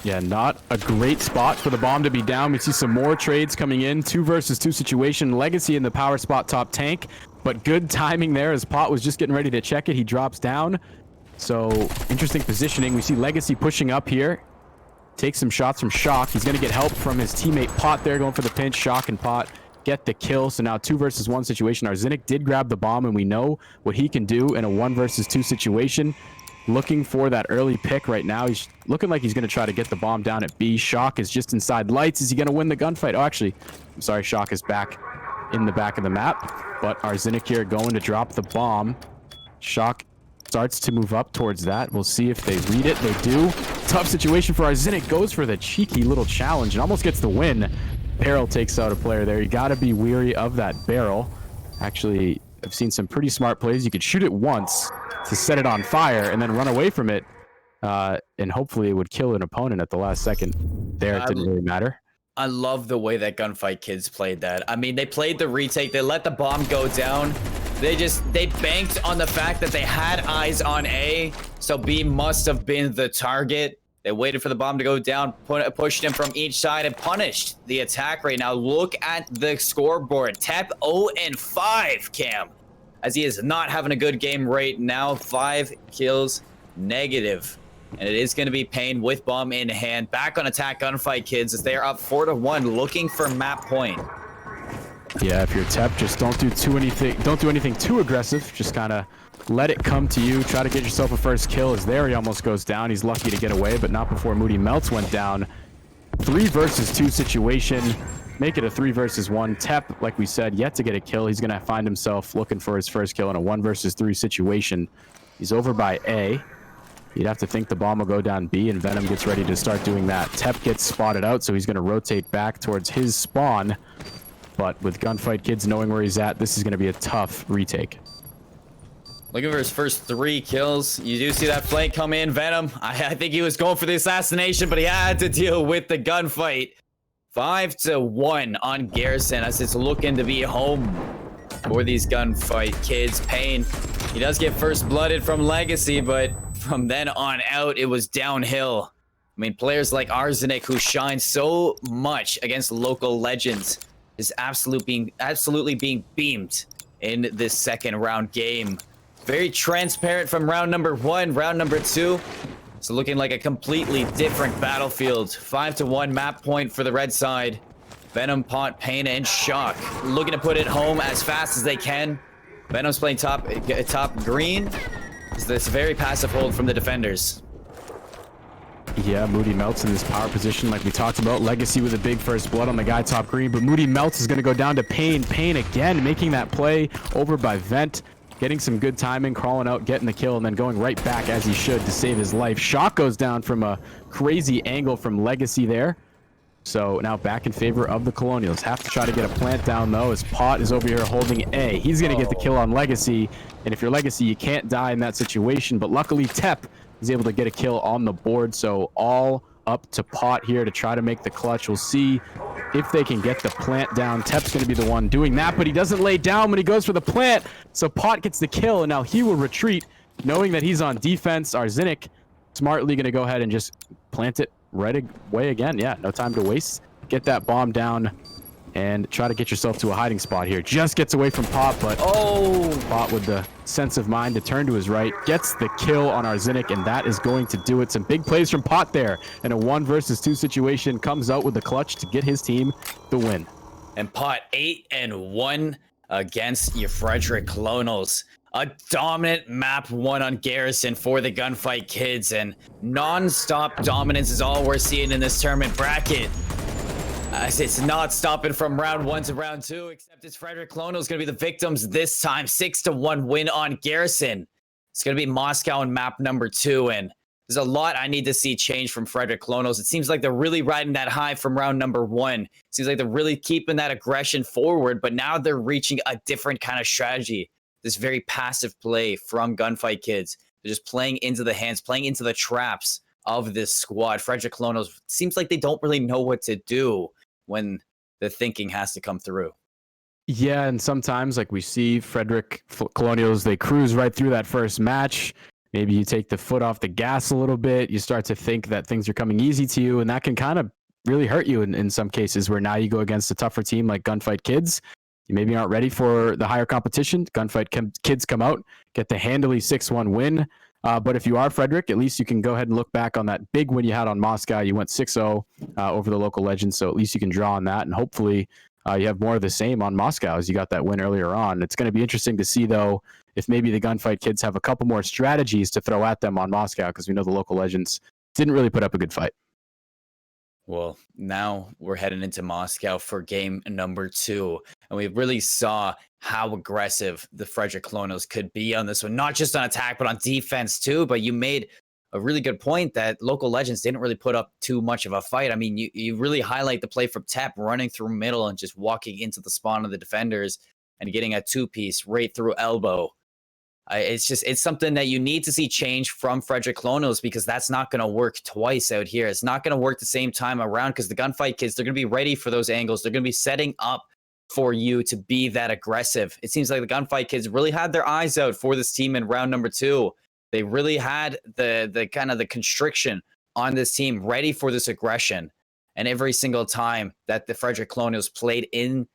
Yeah, not a great spot for the bomb to be down. We see some more trades coming in. 2 versus 2 situation. Legacy in the power spot top tank. But good timing there as Pot was just getting ready to check it. He drops down. So interesting positioning. We see Legacy pushing up here. Takes some shots from Shock. He's going to get help from his teammate Pot there, going for the pinch. Shock and Pot get the kill. So now 2 versus 1 situation. Arzenic did grab the bomb, and we know what he can do in a 1 versus 2 situation. Looking for that early pick right now. He's looking like he's going to try to get the bomb down at B. Shock is just inside lights. Is he going to win the gunfight? Oh, actually, I'm sorry. Shock is back in the back of the map. But Arzenic here going to drop the bomb. Shock starts to move up towards that. We'll see if they read it. They do. Tough situation for Arzenic. Goes for the cheeky little challenge and almost gets the win. Barrel takes out a player there. You got to be weary of that barrel. Actually, I've seen some pretty smart plays. You could shoot it once to set it on fire and then run away from it. And hopefully it would kill an opponent at the last second. There, it didn't really matter. I love the way that Gunfight Kids played that. I mean, they played the retake. They let the bomb go down. They banked on the fact that they had eyes on A, so B must have been the target. They waited for the bomb to go down, pushed him from each side, and punished the attack right now. Look at the scoreboard. Tap 0-5, Cam, as he is not having a good game right now. 5 kills, negative. And it is going to be Payne with bomb in hand. Back on attack, Gunfight Kids, as they are up 4-1, looking for map point. Yeah, if you're Tep, just don't do anything too aggressive. Just kind of let it come to you. Try to get yourself a first kill. As there, he almost goes down. He's lucky to get away, but not before Moody Melts went down. 3 versus 2 situation. Make it a 3 versus 1. Tep, like we said, yet to get a kill. He's going to find himself looking for his first kill in a 1 versus 3 situation. He's over by A. You'd have to think the bomb will go down B, and Venom gets ready to start doing that. Tep gets spotted out, so he's going to rotate back towards his spawn. But with Gunfight Kids knowing where he's at, this is going to be a tough retake. Looking for his first 3 kills. You do see that flank come in, Venom. I think he was going for the assassination, but he had to deal with the gunfight. 5-1 on Garrison, as it's looking to be home for these Gunfight Kids. Payne, he does get first blooded from Legacy, but from then on out, it was downhill. I mean, players like Arzenic, who shine so much against local legends, is absolutely being beamed in this second round game. Very transparent from round number 1. Round number 2, it's looking like a completely different battlefield. 5-1 map point for the red side. Venom, Pot, Payne, and Shock looking to put it home as fast as they can. Venom's playing top green. This very passive hold from the defenders. Yeah, Moody Melts in this power position like we talked about. Legacy with a big first blood on the guy top green, but Moody Melts is going to go down to Payne. Payne again making that play over by Vent. Getting some good timing, crawling out, getting the kill, and then going right back as he should to save his life. Shock goes down from a crazy angle from Legacy there. So now back in favor of the Colonials. Have to try to get a plant down, though, as Pot is over here holding A. He's going to get the kill on Legacy. And if you're Legacy, you can't die in that situation. But luckily, Tep is able to get a kill on the board. So all up to Pot here to try to make the clutch. We'll see if they can get the plant down. Tep's going to be the one doing that, but he doesn't lay down when he goes for the plant. So Pot gets the kill, and now he will retreat, knowing that he's on defense. Arzenic smartly going to go ahead and just plant it right away again. Yeah, no time to waste. Get that bomb down and try to get yourself to a hiding spot here. Just gets away from Pot, but Pot with the sense of mind to turn to his right, gets the kill on Arzenic, and that is going to do it. Some big plays from Pot there, and a 1 versus 2 situation comes out with the clutch to get his team the win. And Pot 8-1 against your Frederick Colonels. A dominant map 1 on Garrison for the Gunfight Kids, and non-stop dominance is all we're seeing in this tournament bracket. As it's not stopping from round 1 to round 2, except it's Frederick Colonels going to be the victims this time. 6-1 win on Garrison. It's going to be Moscow in map number 2, and there's a lot I need to see change from Frederick Colonels. It seems like they're really riding that high from round number 1. It seems like they're really keeping that aggression forward, but now they're reaching a different kind of strategy. This very passive play from Gunfight Kids. They're just playing into the hands, playing into the traps of this squad. Frederick Colonels seems like they don't really know what to do when the thinking has to come through. Yeah, and sometimes, like we see Frederick Colonials, they cruise right through that first match. Maybe you take the foot off the gas a little bit. You start to think that things are coming easy to you, and that can kind of really hurt you in some cases, where now you go against a tougher team like Gunfight Kids. You maybe aren't ready for the higher competition. Gunfight Kids come out, get the handily 6-1 win. But if you are Frederick, at least you can go ahead and look back on that big win you had on Moscow. You went 6-0 over the local legends, so at least you can draw on that, and hopefully you have more of the same on Moscow as you got that win earlier on. It's going to be interesting to see, though, if maybe the Gunfight Kids have a couple more strategies to throw at them on Moscow, because we know the local legends didn't really put up a good fight. Well, now we're heading into Moscow for game number 2, and we really saw how aggressive the Frederick Colonels could be on this one, not just on attack, but on defense too. But you made a really good point that local legends didn't really put up too much of a fight. I mean, you really highlight the play from Tep running through middle and just walking into the spawn of the defenders and getting a 2-piece right through elbow. It's something that you need to see change from Frederick Colonels, because that's not going to work twice out here. It's not going to work the same time around, because the Gunfight Kids, they're going to be ready for those angles. They're going to be setting up for you to be that aggressive. It seems like the Gunfight Kids really had their eyes out for this team in round number 2. They really had the kind of the constriction on this team ready for this aggression. And every single time that the Frederick Colonials played into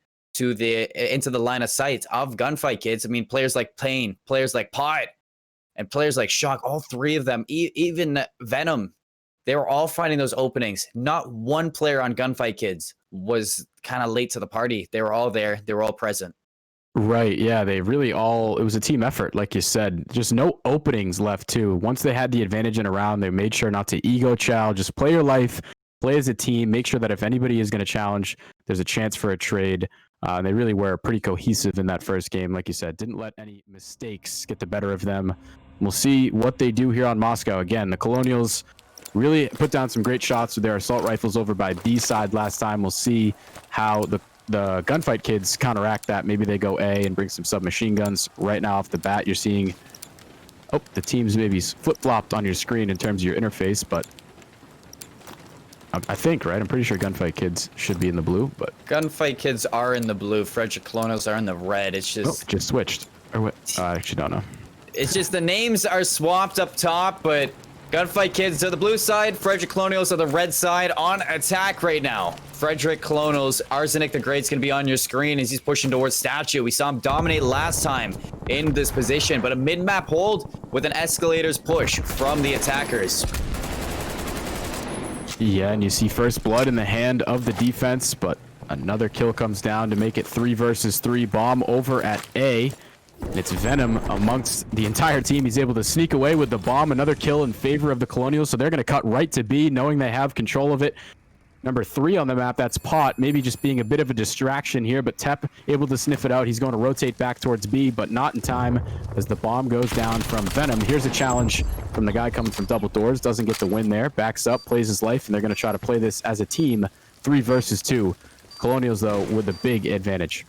the line of sight of Gunfight Kids, I mean, players like Payne, players like Pot, and players like Shock, all three of them, even Venom, they were all finding those openings. Not one player on Gunfight Kids was kind of late to the party. They were all there. They were all present. Right. Yeah. They really it was a team effort, like you said. Just no openings left, too. Once they had the advantage in a round, they made sure not to ego chow. Just play your life, play as a team, make sure that if anybody is going to challenge, there's a chance for a trade. They really were pretty cohesive in that first game. Like you said, didn't let any mistakes get the better of them. We'll see what they do here on Moscow. Again, the Colonials really put down some great shots with their assault rifles over by B side last time. We'll see how the Gunfight Kids counteract that. Maybe they go A and bring some submachine guns. Right now off the bat, you're seeing the teams maybe flip-flopped on your screen in terms of your interface, but I think, right? I'm pretty sure Gunfight Kids should be in the blue, but Gunfight Kids are in the blue. Frederick Colonials are in the red. It's just just switched. Or what? I actually don't know. It's just the names are swapped up top, but Gunfight Kids are the blue side, Frederick Colonials are the red side on attack right now. Frederick Colonials, Arsenic the Great's going to be on your screen as he's pushing towards Statue. We saw him dominate last time in this position, but a mid-map hold with an escalator's push from the attackers. Yeah, and you see first blood in the hand of the defense, but another kill comes down to make it 3 versus 3. Bomb over at A. It's Venom amongst the entire team. He's able to sneak away with the bomb. Another kill in favor of the Colonials, so they're going to cut right to B, knowing they have control of it. Number 3 on the map, that's Pot, maybe just being a bit of a distraction here, but Tep able to sniff it out. He's going to rotate back towards B, but not in time as the bomb goes down from Venom. Here's a challenge from the guy coming from double doors. Doesn't get the win there. Backs up, plays his life, and they're going to try to play this as a team. 3 versus 2. Colonials, though, with a big advantage.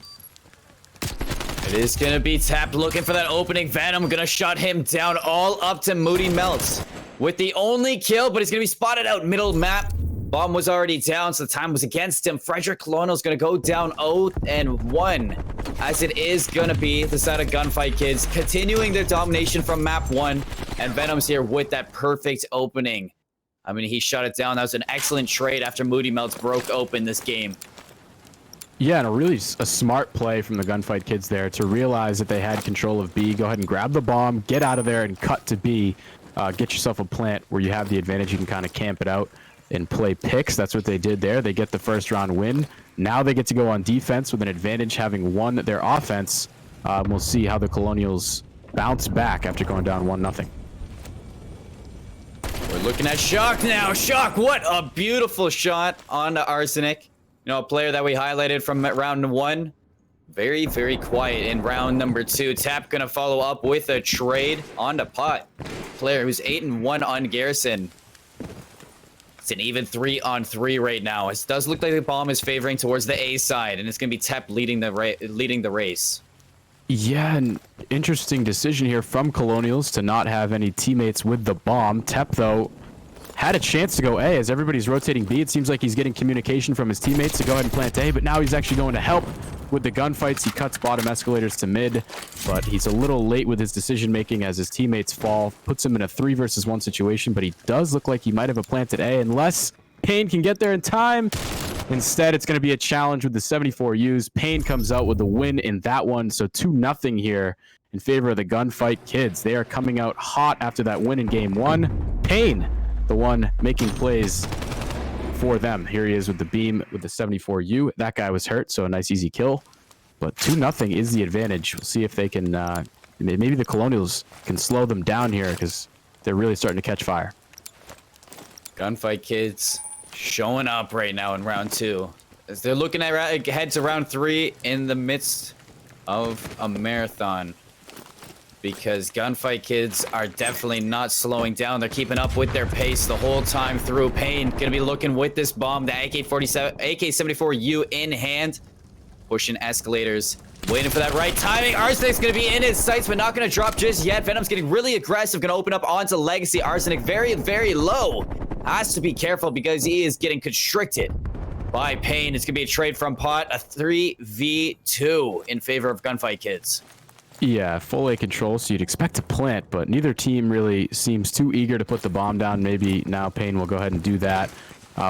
It is going to be Tep looking for that opening. Venom going to shut him down all up to Moody Melts with the only kill, but he's going to be spotted out middle map. Bomb was already down, so the time was against him. Frederick Colonial's going to go down 0-1, as it is going to be the side of Gunfight Kids continuing their domination from map 1, and Venom's here with that perfect opening. I mean, he shut it down. That was an excellent trade after Moody Melts broke open this game. Yeah, and a smart play from the Gunfight Kids there to realize that they had control of B. Go ahead and grab the bomb, get out of there, and cut to B. Get yourself a plant where you have the advantage. You can kind of camp it out. and play picks. That's what they did there. They get the first round win. Now they get to go on defense with an advantage, having won their offense. We'll see how the Colonials bounce back after going down 1-0. We're looking at Shock now. Shock, what a beautiful shot on the Arsenic. You know, a player that we highlighted from round 1. Very, very quiet in round number 2. Tap gonna follow up with a trade on the Pot. Player who's 8-1 on Garrison. It's an even 3-on-3 right now. It does look like the bomb is favoring towards the A side, and it's gonna be Tep leading the race. Yeah, an interesting decision here from Colonials to not have any teammates with the bomb. Tep, though, had a chance to go A as everybody's rotating B. It seems like he's getting communication from his teammates to go ahead and plant A, but now he's actually going to help with the gunfights. He cuts bottom escalators to mid, but he's a little late with his decision making as his teammates fall. Puts him in a 3 versus 1 situation, but he does look like he might have a planted A unless Payne can get there in time. Instead, it's going to be a challenge with the 74Us. Payne comes out with the win in that one, so 2-0 here in favor of the Gunfight Kids. They are coming out hot after that win in game 1. Payne, the one making plays for them. Here he is with the beam with the 74U. That guy was hurt, so a nice easy kill. But 2-0 is the advantage. We'll see if they can, maybe the Colonials can slow them down here because they're really starting to catch fire. Gunfight Kids showing up right now in round 2 as they're looking at head to round 3 in the midst of a marathon, because Gunfight Kids are definitely not slowing down. They're keeping up with their pace the whole time through. Payne gonna be looking with this bomb, the AK-74U in hand, pushing escalators, waiting for that right timing. Arsenic's gonna be in his sights, but not gonna drop just yet. Venom's getting really aggressive, gonna open up onto Legacy. Arsenic very, very low. Has to be careful because he is getting constricted by Payne. It's gonna be a trade from Pot, a 3v2 in favor of Gunfight Kids. Yeah, full A control, so you'd expect to plant, but neither team really seems too eager to put the bomb down. Maybe now Payne will go ahead and do that.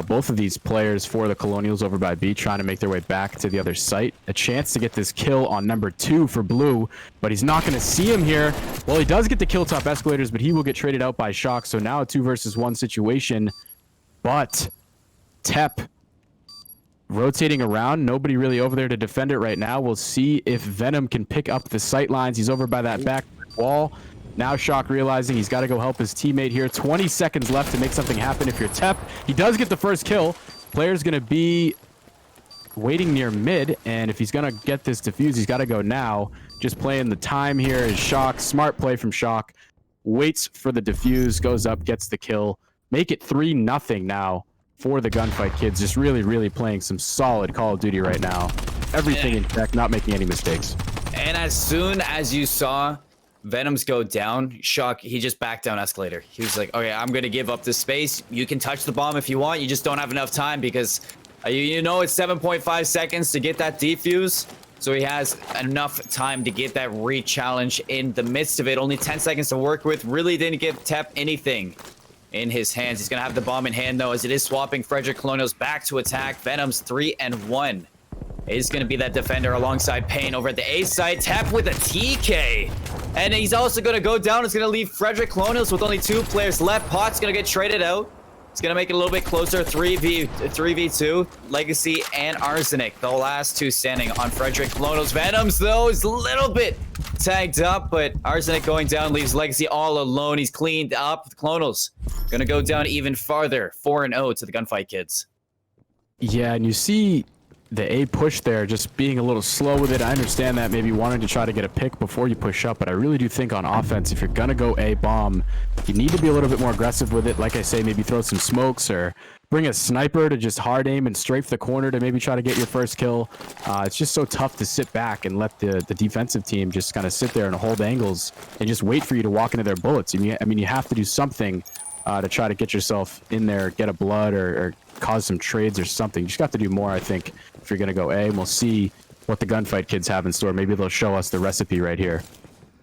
Both of these players for the Colonials over by B trying to make their way back to the other site. A chance to get this kill on number 2 for Blue, but he's not going to see him here. Well, he does get the kill top escalators, but he will get traded out by Shock. So now a 2 versus 1 situation. But Tep rotating around. Nobody really over there to defend it right now. We'll see if Venom can pick up the sight lines. He's over by that back wall. Now Shock realizing he's got to go help his teammate here. 20 seconds left to make something happen if you're Tep. He does get the first kill. Player's going to be waiting near mid, and if he's going to get this defuse, he's got to go now. Just playing the time here is Shock. Smart play from Shock. Waits for the defuse, goes up, gets the kill. Make it 3-0 now for the Gunfight Kids. Just really, really playing some solid Call of Duty right now. Everything in check, not making any mistakes. And as soon as you saw Venom's go down, Shock, he just backed down escalator. He was like, okay, I'm gonna give up this space. You can touch the bomb if you want. You just don't have enough time because you know it's 7.5 seconds to get that defuse. So he has enough time to get that re-challenge in the midst of it. Only 10 seconds to work with. Really didn't give Tep anything in his hands. He's gonna have the bomb in hand though, as it is swapping Frederick Colonials back to attack. Venom's 3-1. Is going to be that defender alongside Payne over at the A side. Tap with a TK. And he's also going to go down. It's going to leave Frederick Colonials with only 2 players left. Pot's going to get traded out. It's going to make it a little bit closer. 3v2. Legacy and Arsenic, the last 2 standing on Frederick Colonials. Venoms, though, is a little bit tagged up, but Arsenic going down leaves Legacy all alone. He's cleaned up. The Colonials going to go down even farther. 4-0 to the Gunfight Kids. Yeah, and you see the A push there just being a little slow with it. I understand that, maybe wanting to try to get a pick before you push up, but I really do think on offense, if you're gonna go A bomb, you need to be a little bit more aggressive with it. Like I say, maybe throw some smokes or bring a sniper to just hard aim and strafe the corner to maybe try to get your first kill. It's just so tough to sit back and let the defensive team just kind of sit there and hold angles and just wait for you to walk into their bullets. I mean, you have to do something to try to get yourself in there, get a blood or cause some trades or something. You just got to do more, I think, if you're going to go A. And we'll see what the Gunfight Kids have in store. Maybe they'll show us the recipe right here.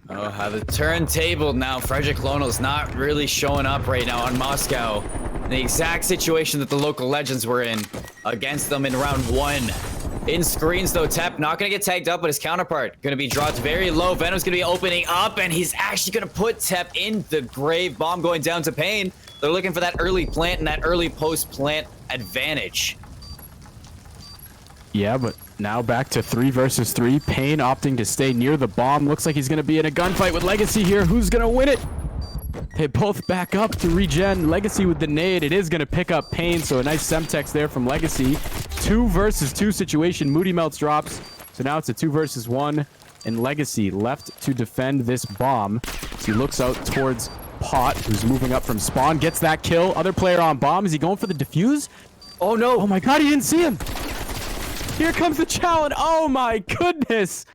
Oh, how the turntable now. Frederick Colonials not really showing up right now on Moscow. The exact situation that the local legends were in against them in round 1. in screens, though. Tep not going to get tagged up, but his counterpart going to be dropped very low. Venom's going to be opening up, and he's actually going to put Tep in the grave. Bomb going down to Pain. They're looking for that early plant and that early post-plant advantage. Yeah, but now back to 3 versus 3. Pain opting to stay near the bomb. Looks like he's going to be in a gunfight with Legacy here. Who's going to win it? They both back up to regen. Legacy with the nade. It is going to pick up Pain, so a nice Semtex there from Legacy. 2 versus 2 situation. Moody Melts drops. So now it's a 2 versus 1. And Legacy left to defend this bomb. So he looks out towards Pot, who's moving up from spawn. Gets that kill. Other player on bomb. Is he going for the defuse? Oh, no. Oh, my God. He didn't see him. Here comes the challenge. Oh, my goodness.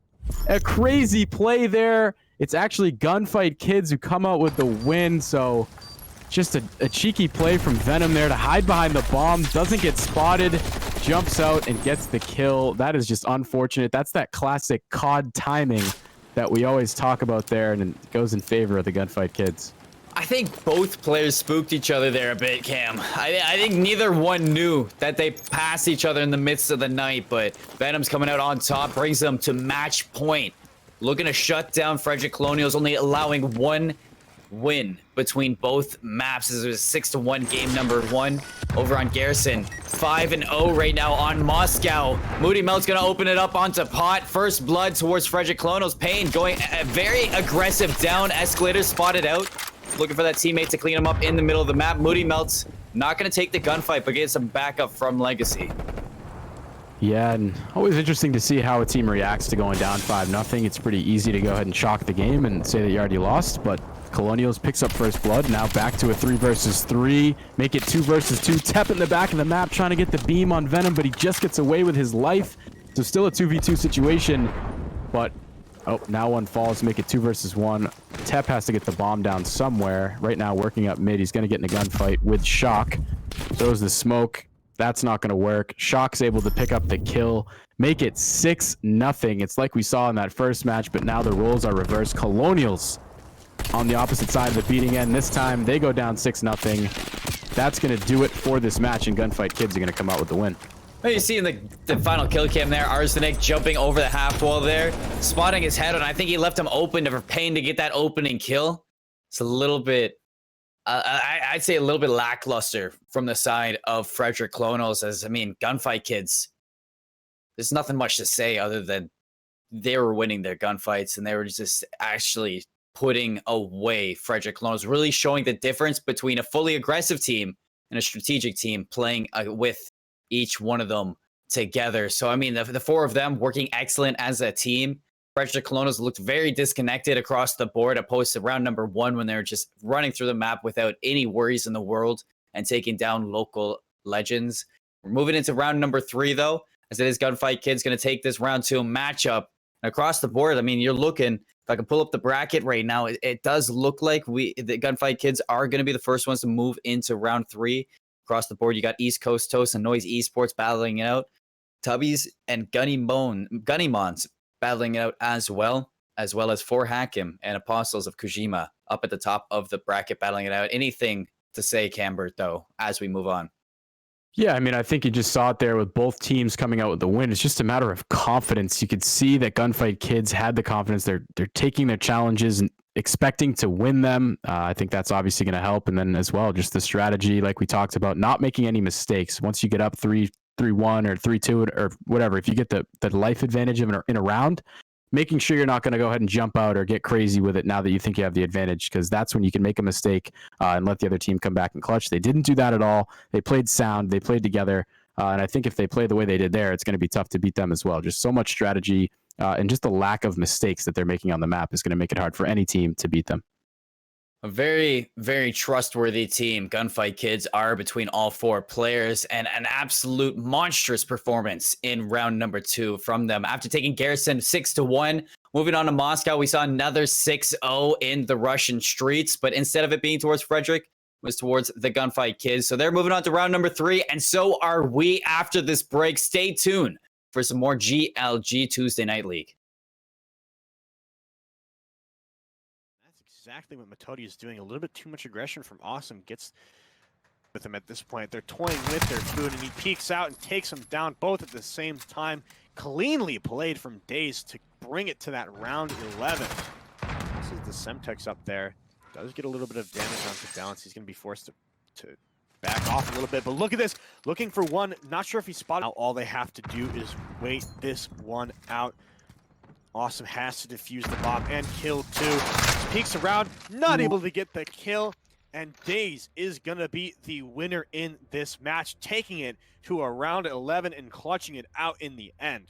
A crazy play there. It's actually Gunfight Kids who come out with the win. So just a cheeky play from Venom there to hide behind the bomb. Doesn't get spotted. Jumps out and gets the kill. That is just unfortunate. That's that classic COD timing that we always talk about there, and it goes in favor of the Gunfight Kids. I think both players spooked each other there a bit, Cam. I think neither one knew that they passed each other in the midst of the night, but Venom's coming out on top, brings them to match point. Looking to shut down Frederick Colonials, only allowing 1 win between both maps. This is a 6-1 game number 1 over on Garrison. 5-0 right now on Moscow. Moody Melt's gonna open it up onto Pot. First blood towards Frederick Colonials. Pain going very aggressive down. Escalator spotted out. Looking for that teammate to clean him up in the middle of the map. Moody Melt's not gonna take the gunfight, but get some backup from Legacy. Yeah, and always interesting to see how a team reacts to going down 5-0. It's pretty easy to go ahead and chalk the game and say that you already lost, but Colonials picks up first blood. Now back to a 3 versus 3. Make it 2 versus 2. Tep in the back of the map trying to get the beam on Venom, but he just gets away with his life. So still a 2v2 situation, but oh, now one falls to make it 2 versus 1. Tep has to get the bomb down somewhere. Right now working up mid. He's going to get in a gunfight with Shock. Throws the smoke. That's not going to work. Shock's able to pick up the kill, make it 6-0. It's like we saw in that first match, but now the roles are reversed. Colonials on the opposite side of the beating end. This time they go down 6-0. That's going to do it for this match, and Gunfight Kids are going to come out with the win. Well, you see in the final kill cam there, Arsenic jumping over the half wall there, spotting his head, and I think he left him open for Pain to get that opening kill. It's a little bit, I'd say a little bit lackluster from the side of Frederick Colonials, as, I mean, Gunfight Kids, there's nothing much to say other than they were winning their gunfights, and they were just actually putting away Frederick Colonials, really showing the difference between a fully aggressive team and a strategic team playing with each one of them together. So, I mean, the 4 of them working excellent as a team. Frederick Colonials looked very disconnected across the board opposed to round number 1 when they were just running through the map without any worries in the world and taking down local legends. We're moving into round number 3, though, as it is Gunfight Kids going to take this round 2 matchup. And across the board, I mean, you're looking, if I can pull up the bracket right now, it does look like the Gunfight Kids are going to be the first ones to move into round 3. Across the board, you got East Coast Toast and Noise Esports battling it out. Tubbies and Gunnymons battling it out as well as 4 Hakim and Apostles of Kojima up at the top of the bracket battling it out. Anything to say, Cambert, though, as we move on? Yeah, I mean, I think you just saw it there with both teams coming out with the win. It's just a matter of confidence. You could see that Gunfight Kids had the confidence. They're taking their challenges and expecting to win them. I think that's obviously going to help. And then as well, just the strategy, like we talked about, not making any mistakes. Once you get up 3-1 or 3-2 or whatever, if you get the life advantage in a round, making sure you're not going to go ahead and jump out or get crazy with it now that you think you have the advantage, because that's when you can make a mistake and let the other team come back and clutch. They didn't do that at all. They played sound. They played together. And I think if they play the way they did there, it's going to be tough to beat them as well. Just so much strategy and just the lack of mistakes that they're making on the map is going to make it hard for any team to beat them. A very, very trustworthy team Gunfight Kids are between all 4 players, and an absolute monstrous performance in round number 2 from them. After taking Garrison 6-1, moving on to Moscow, we saw another 6-0 in the Russian streets, but instead of it being towards Frederick, it was towards the Gunfight Kids. So they're moving on to round number 3, and so are we after this break. Stay tuned for some more GLG Tuesday Night League. Exactly what Matodi is doing. A little bit too much aggression from Awesome. Gets with him at this point. They're toying with their food, and he peeks out and takes them down both at the same time. Cleanly played from Daze to bring it to that round 11. This is the Semtex up there. Does get a little bit of damage onto balance. He's going to be forced to back off a little bit. But look at this. Looking for one. Not sure if he spotted. Now all they have to do is wait this one out. Awesome has to defuse the bomb and kill two. Peeks around. Not able to get the kill. And Daze is going to be the winner in this match, taking it to a round 11 and clutching it out in the end.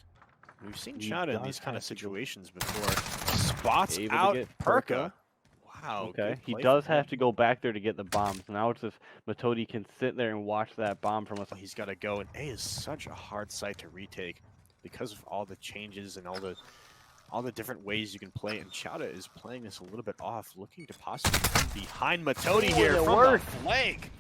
We've seen Chowda in these kind of situations before. Spots out Perka. Wow. Okay, he does have to go back there to get the bombs. Now it's just Matodi can sit there and watch that bomb from us. He's got to go, and A is such a hard site to retake because of all the changes and all the different ways you can play. And Chowda is playing this a little bit off, looking to possibly come behind Matodi here from the flank.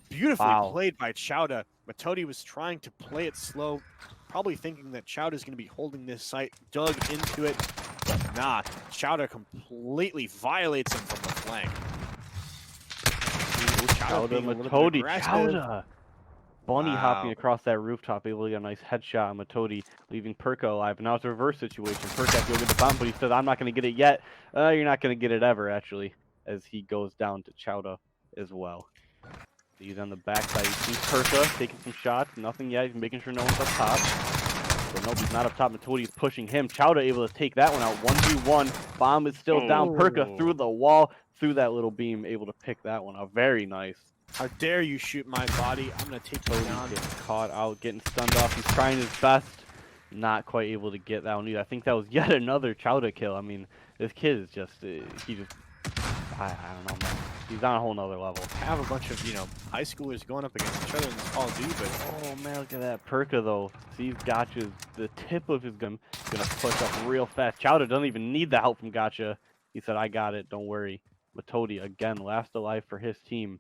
Beautifully played by Chowda. Matodi was trying to play it slow, probably thinking that Chowda is going to be holding this site, dug into it. But nah, Chowda completely violates him from the flank. Chowda. Bunny hopping across that rooftop, able to get a nice headshot on Matodi, leaving Perka alive. Now it's a reverse situation. Perka has to go get the bomb, but he says, I'm not going to get it yet. You're not going to get it ever, actually, as he goes down to Chowda as well. He's on the backside. He sees Perka taking some shots. Nothing yet. He's making sure no one's up top. But nope, he's not up top. Matodi's pushing him. Chowda able to take that one out. 1v1. Bomb is still down. Perka through the wall, through that little beam, able to pick that one up. Very nice. How dare you shoot my body? I'm going to take you down. Getting caught out, getting stunned off. He's trying his best. Not quite able to get that one either. I think that was yet another Chowda kill. I mean, this kid is just, I don't know, man. He's on a whole nother level. Have a bunch of, high schoolers going up against each other in this Call of Duty, but oh man, look at that Perka though. Sees Gotcha's, the tip of his gun, gonna push up real fast. Chowda doesn't even need the help from Gotcha. He said, I got it, don't worry. Matodi, again, last alive for his team.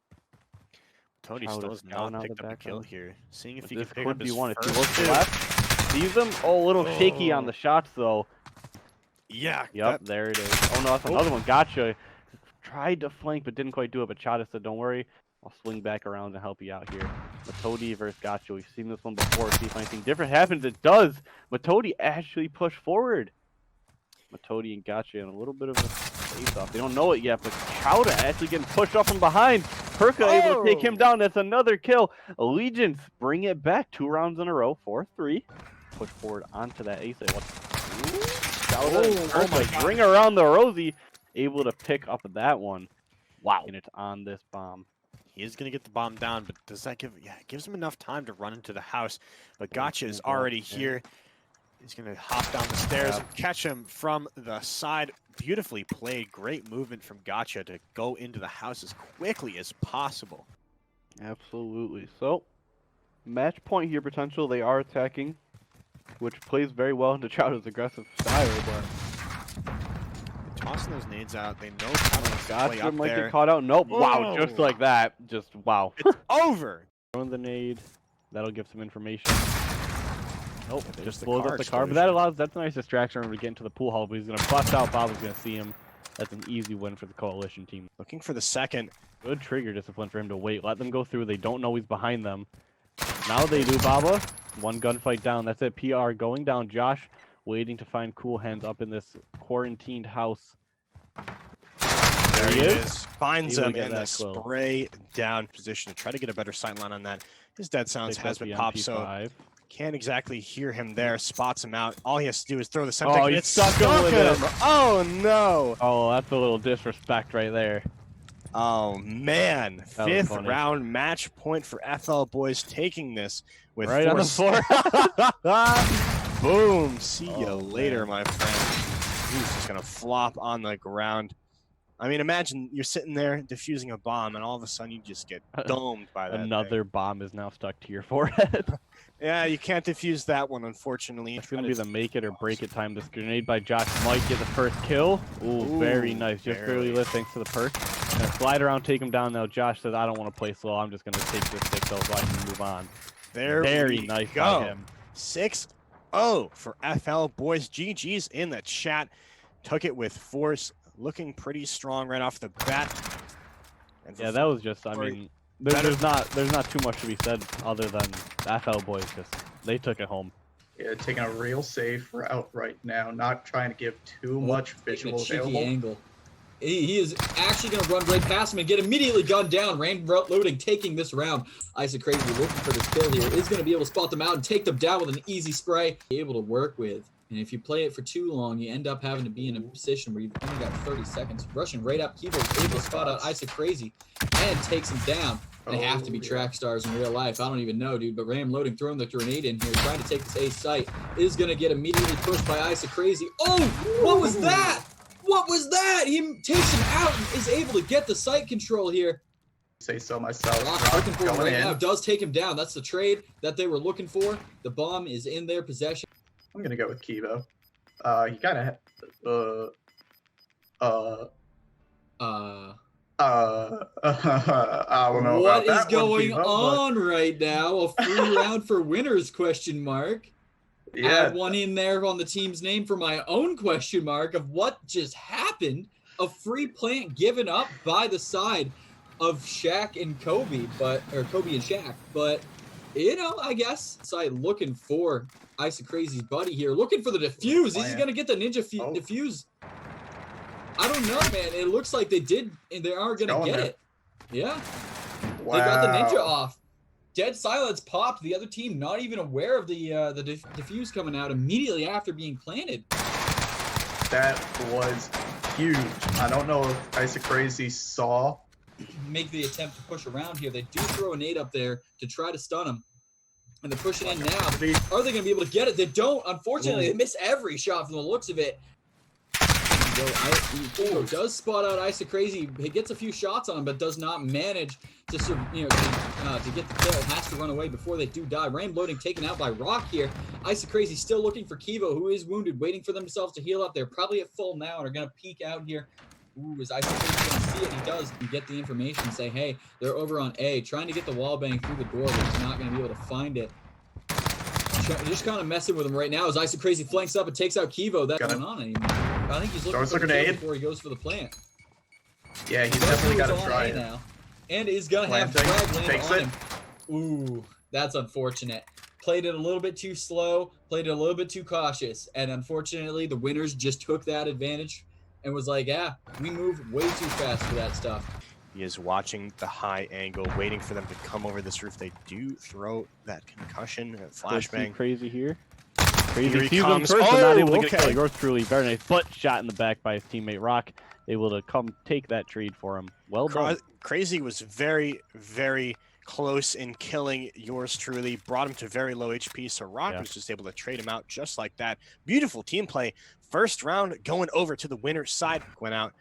Matodi still has not picked up a kill here. Seeing if he can pick up his first. If he looks left, sees him. Oh, a little shaky on the shots though. Yeah. Yep, there it is. Oh no, that's another one. Gotcha. Tried to flank, but didn't quite do it. But Chowda said, don't worry, I'll swing back around and help you out here. Matodi versus Gotcha. We've seen this one before. See if anything different happens. It does. Matodi actually pushed forward. Matodi and Gotcha in a little bit of a face-off. They don't know it yet, but Chowda actually getting pushed up from behind. Perka able to take him down. That's another kill. Allegiance bring it back 2 rounds in a row. 4-3. Push forward onto that ace. Chowda bring around the Rosie. Able to pick up that one. Wow. And it's on this bomb. He is going to get the bomb down, but does that give... Yeah, it gives him enough time to run into the house. But Gotcha is already here. He's going to hop down the stairs and catch him from the side. Beautifully played. Great movement from Gotcha to go into the house as quickly as possible. Absolutely. So, match point here potential. They are attacking, which plays very well into Chowda's aggressive style, but... Tossing those nades out. They know how to play up might there. Get caught out. Nope. Whoa. Wow. Just like that. Just wow. It's over. Throwing the nade. That'll give some information. Nope. Just blows up the car. But that's a nice distraction to get into the pool hall. But he's gonna bust out. Bob is gonna see him. That's an easy win for the coalition team. Looking for the second. Good trigger discipline for him to wait. Let them go through. They don't know he's behind them. Now they do, Baba. One gunfight down. That's it. PR going down. Josh waiting to find Cool Hands up in this quarantined house. There he is. Finds him in the spray down position to try to get a better sightline on that. His dead silence has been popped, so can't exactly hear him there. Spots him out. All he has to do is throw the Semtex. Oh, he's stuck him. Oh, no. Oh, that's a little disrespect right there. Oh, man. 5th round match point for FL Boys, taking this with right on the floor. Boom. See you later, my friend. He's just going to flop on the ground. I mean, imagine you're sitting there defusing a bomb, and all of a sudden you just get domed by that. Another bomb is now stuck to your forehead. Yeah, you can't defuse that one, unfortunately. It's going to be the make it or break it time. This grenade by Josh might get the first kill. Ooh, very nice. Just barely lit thanks to the perk. Gonna slide around, take him down now. Josh says, I don't want to play slow. I'm just going to take this 6-0 so I can move on. Very nice by him. 6-0 for FL Boys. GG's in the chat. Took it with force. Looking pretty strong right off the bat. Yeah, that was just, I mean, there's not too much to be said other than the FL boys they took it home. Yeah, taking a real safe route right now, not trying to give too much visual cheeky available. Angle. He is actually going to run right past him and get immediately gunned down. Rain loading, taking this round. Ice Crazy looking for this kill here. Is going to be able to spot them out and take them down with an easy spray. Be able to work with. And if you play it for too long, you end up having to be in a position where you've only got 30 seconds. Rushing right up, Kivo is able to spot out Ice Crazy and takes him down. They have to be track stars in real life. I don't even know, dude. But Ram loading, throwing the grenade in here, trying to take this A site, is going to get immediately pushed by Ice Crazy. Oh, what was that? What was that? He takes him out and is able to get the site control here. Say so myself. Rock looking for him right now. Does take him down. That's the trade that they were looking for. The bomb is in their possession. I'm going to go with Kivo. He kind of... I don't know what about is that going one, Kivo, on right now? A free round for winners, question mark. Yeah. Add one in there on the team's name for my own question mark of what just happened. A free plant given up by the side of Shaq and Kobe, or Kobe and Shaq. But, you know, I guess side looking for Ice Crazy's buddy here. Looking for the defuse. He's going to get the ninja defuse. I don't know, man. It looks like they did, and they are going to get it. Yeah. Wow. They got the ninja off. Dead silence popped. The other team not even aware of the defuse coming out immediately after being planted. That was huge. I don't know if Ice Crazy saw. Make the attempt to push around here. They do throw a nade up there to try to stun him. And they're pushing in now. Are they going to be able to get it? They don't. Unfortunately, they miss every shot from the looks of it. Kivo does spot out Ice Crazy. He gets a few shots on him, but does not manage to get the kill. Has to run away before they do die. Rain loading taken out by Rock here. Ice Crazy still looking for Kivo, who is wounded, waiting for themselves to heal up. They're probably at full now and are going to peek out here. Ooh, is Ice Crazy going to see it? He does. And get the information and say, hey, they're over on A, trying to get the wall bang through the door, but he's not going to be able to find it. Just kind of messing with him right now as Ice Crazy flanks up and takes out Kivo. That's going on anymore. I think he's looking for the kill before he goes for the plant. Yeah, he's definitely got to try it now. And is going to have drag land on him. Ooh, that's unfortunate. Played it a little bit too slow, played it a little bit too cautious, and unfortunately the winners just took that advantage and was like, yeah, we move way too fast for that stuff. He is watching the high angle, waiting for them to come over this roof. They do throw that concussion, flashbang. Crazy here. Crazy here he sees comes. Him first, but not able to get okay. a kill. Yours truly, very nice butt shot in the back by his teammate Rock. Able to come take that trade for him. Well done. Crazy was very, very close in killing yours truly. Brought him to very low HP, so Rock was just able to trade him out just like that. Beautiful team play. First round going over to the winner's side. Went out.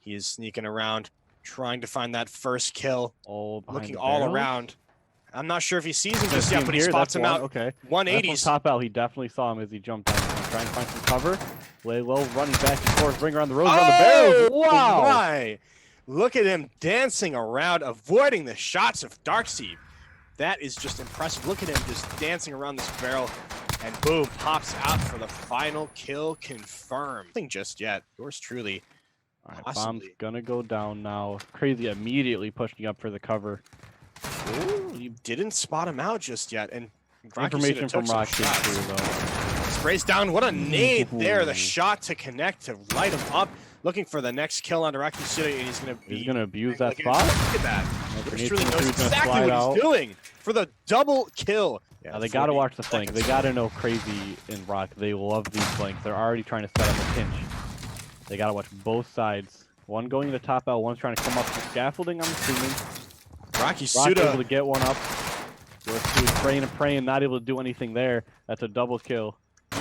He is sneaking around, trying to find that first kill. Looking all around. I'm not sure if he sees him just yet, but he spots him out. Okay. 180s. Top out. He definitely saw him as he jumped down. Trying to find some cover. Lay low, running back and forth, bring around the rose around the barrels. Wow! My. Look at him dancing around, avoiding the shots of Darkseed. That is just impressive. Look at him just dancing around this barrel, and boom, pops out for the final kill confirmed. Nothing just yet. Yours truly. All right, bomb's gonna go down now. Crazy immediately pushing up for the cover. Ooh, you didn't spot him out just yet, and information from Rock too, though. Sprays down. What a nade there. The shot to connect to light him up. Looking for the next kill on Rocky City, and he's gonna abuse that spot. Look at that. Yours truly knows exactly what he's doing for the double kill. Yeah, they gotta watch the flank. They gotta know Crazy and Rock. They love these flanks. They're already trying to set up a pinch. They gotta watch both sides. One going to top L, one's trying to come up the scaffolding, I'm assuming. Rock able to get one up. Yours truly praying, not able to do anything there. That's a double kill.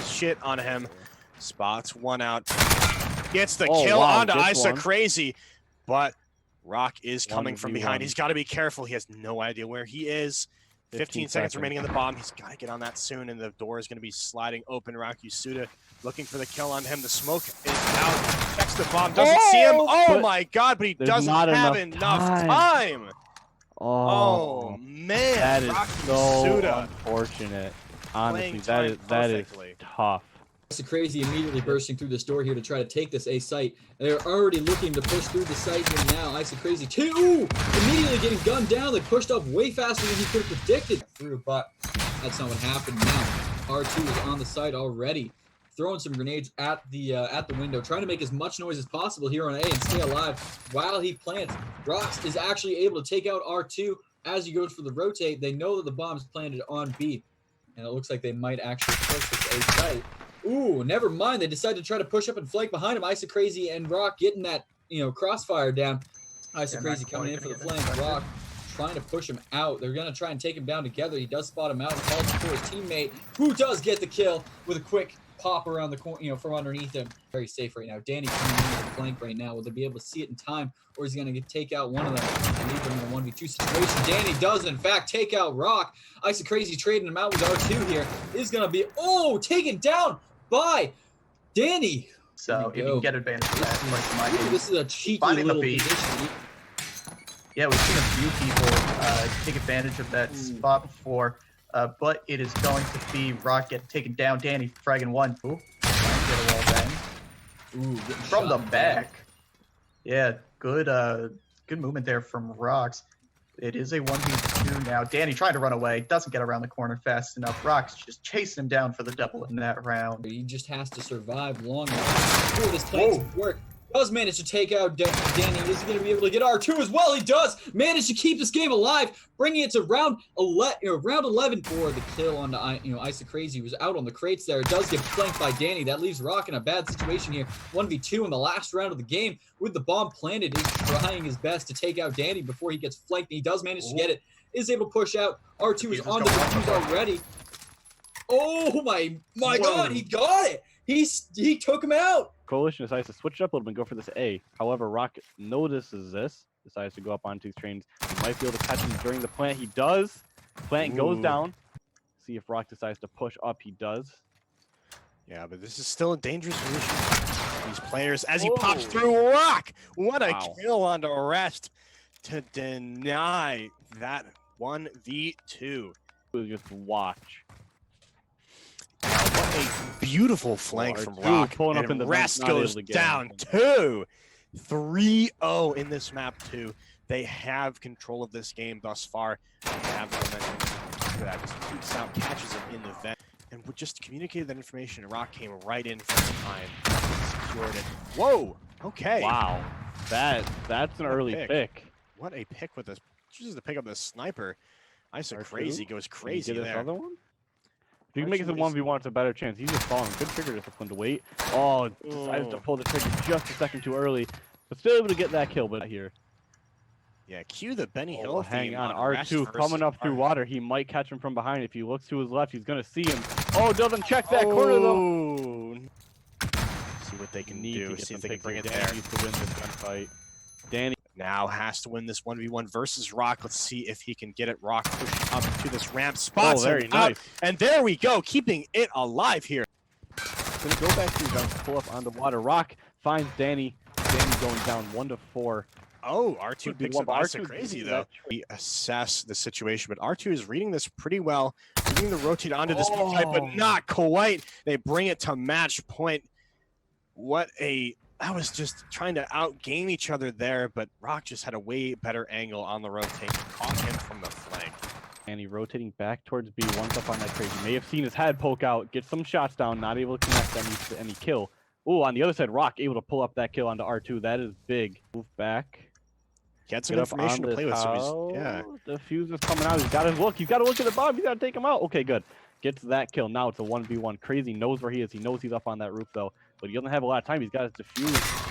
Shit on him. Spots one out. Gets the kill onto Isa Crazy, but Rock is coming from behind. He's got to be careful. He has no idea where he is. 15 seconds remaining on the bomb. He's got to get on that soon, and the door is going to be sliding open. Rocky Suda looking for the kill on him. The smoke is out. Checks the bomb. Doesn't see him. Oh my God, but he doesn't have enough time. Oh man, that is Rocky so Suda. unfortunate. Honestly, that is tough. Crazy immediately bursting through this door here to try to take this A site. They're already looking to push through the site here now. Ice Crazy too, immediately getting gunned down. They pushed up way faster than he could have predicted through, but that's not what happened. Now R2 is on the site already, throwing some grenades at the window, trying to make as much noise as possible here on A and stay alive while he plants. Rox is actually able to take out R2 as he goes for the rotate. They know that the bomb's planted on B, and it looks like they might actually push this A site. Ooh, never mind. They decided to try to push up and flank behind him. Ice Crazy and Rock getting that, crossfire down. Ice Crazy coming in for the flank. Rock trying to push him out. They're going to try and take him down together. He does spot him out and calls for his teammate, who does get the kill with a quick pop around the corner, from underneath him. Very safe right now. Danny coming in with the flank right now. Will they be able to see it in time, or is he going to take out one of them and leave them in a 1v2 situation? Danny does, in fact, take out Rock. Ice Crazy trading him out with R2 here. Is going to be, taken down by Danny. So if you can get advantage of that, this is a cheeky little position. Yeah, we've seen a few people take advantage of that spot before, but it is going to be Rock get taken down. Danny fragging one. Ooh, get a wall bang. Ooh, from the back. Yeah, good movement there from Rox. It is a 1v2 now. Danny trying to run away, doesn't get around the corner fast enough. Rock's just chasing him down for the double in that round. He just has to survive long enough for this plan to work. Does manage to take out Danny. Is he going to be able to get R2 as well? He does manage to keep this game alive, bringing it to round 11 for the kill on Ice Crazy, who was out on the crates there. It does get flanked by Danny. That leaves Rock in a bad situation here. 1v2 in the last round of the game with the bomb planted. Is trying his best to take out Danny before he gets flanked. He does manage to get it. Is able to push out. R2 is on the defuse already. Oh my God, he got it. He took him out. Coalition decides to switch it up a little bit and go for this A. However, Rock notices this, decides to go up onto these trains. He might be able to catch him during the plant. He does. Plant goes down. See if Rock decides to push up. He does. Yeah, but this is still a dangerous position. These players, as he pops through Rock, what a kill on the rest to deny that 1v2. Just watch. What a beautiful flank from Rock. Pulling up in the rest goes down 3-0 in this map too. They have control of this game thus far. They have momentum. Look at that. Just shoots out, catches him in the vent. And we just communicated that information. Rock came right in from behind. Secured it. Whoa! Okay. Wow. That's an early pick. What a pick with this. Chooses to pick up this sniper. Ice Crazy goes crazy there. Other one? If you can make it a 1v1, it's a better chance. He's just falling. Good trigger discipline to wait. Oh, decided to pull the trigger just a second too early. But still able to get that kill, but here. Yeah, cue the Benny Hill hang on. R2 coming up through water. He might catch him from behind. If he looks to his left, he's going to see him. Oh, doesn't check that corner, though. See what they can do. See if they can bring it there. Needs to win this gunfight. Danny now has to win this 1v1 versus Rock. Let's see if he can get it. Rock pushing up to this ramp. Spots very nice. And there we go, keeping it alive here. Gonna go back to jump, pull up on the water. Rock finds Danny. Danny going down 1-4. Oh, R2 picks up R2 Crazy though. We assess the situation, but R2 is reading this pretty well. Reading the rotate onto this type, but not quite. They bring it to match point. I was just trying to outgame each other there, but Rock just had a way better angle on the rotate. Caught him from the flank. And he rotating back towards B, one's up on that trade. You may have seen his head poke out, get some shots down, not able to connect any kill. Oh, on the other side, Rock able to pull up that kill onto R2. That is big. Move back. Get some information to play with. The fuse is coming out. He's got his look. He's got to look at the bomb. He's got to take him out. Okay, good. Gets that kill. Now it's a 1v1. Crazy knows where he is. He knows he's up on that roof, though. But he doesn't have a lot of time. He's got his defuse.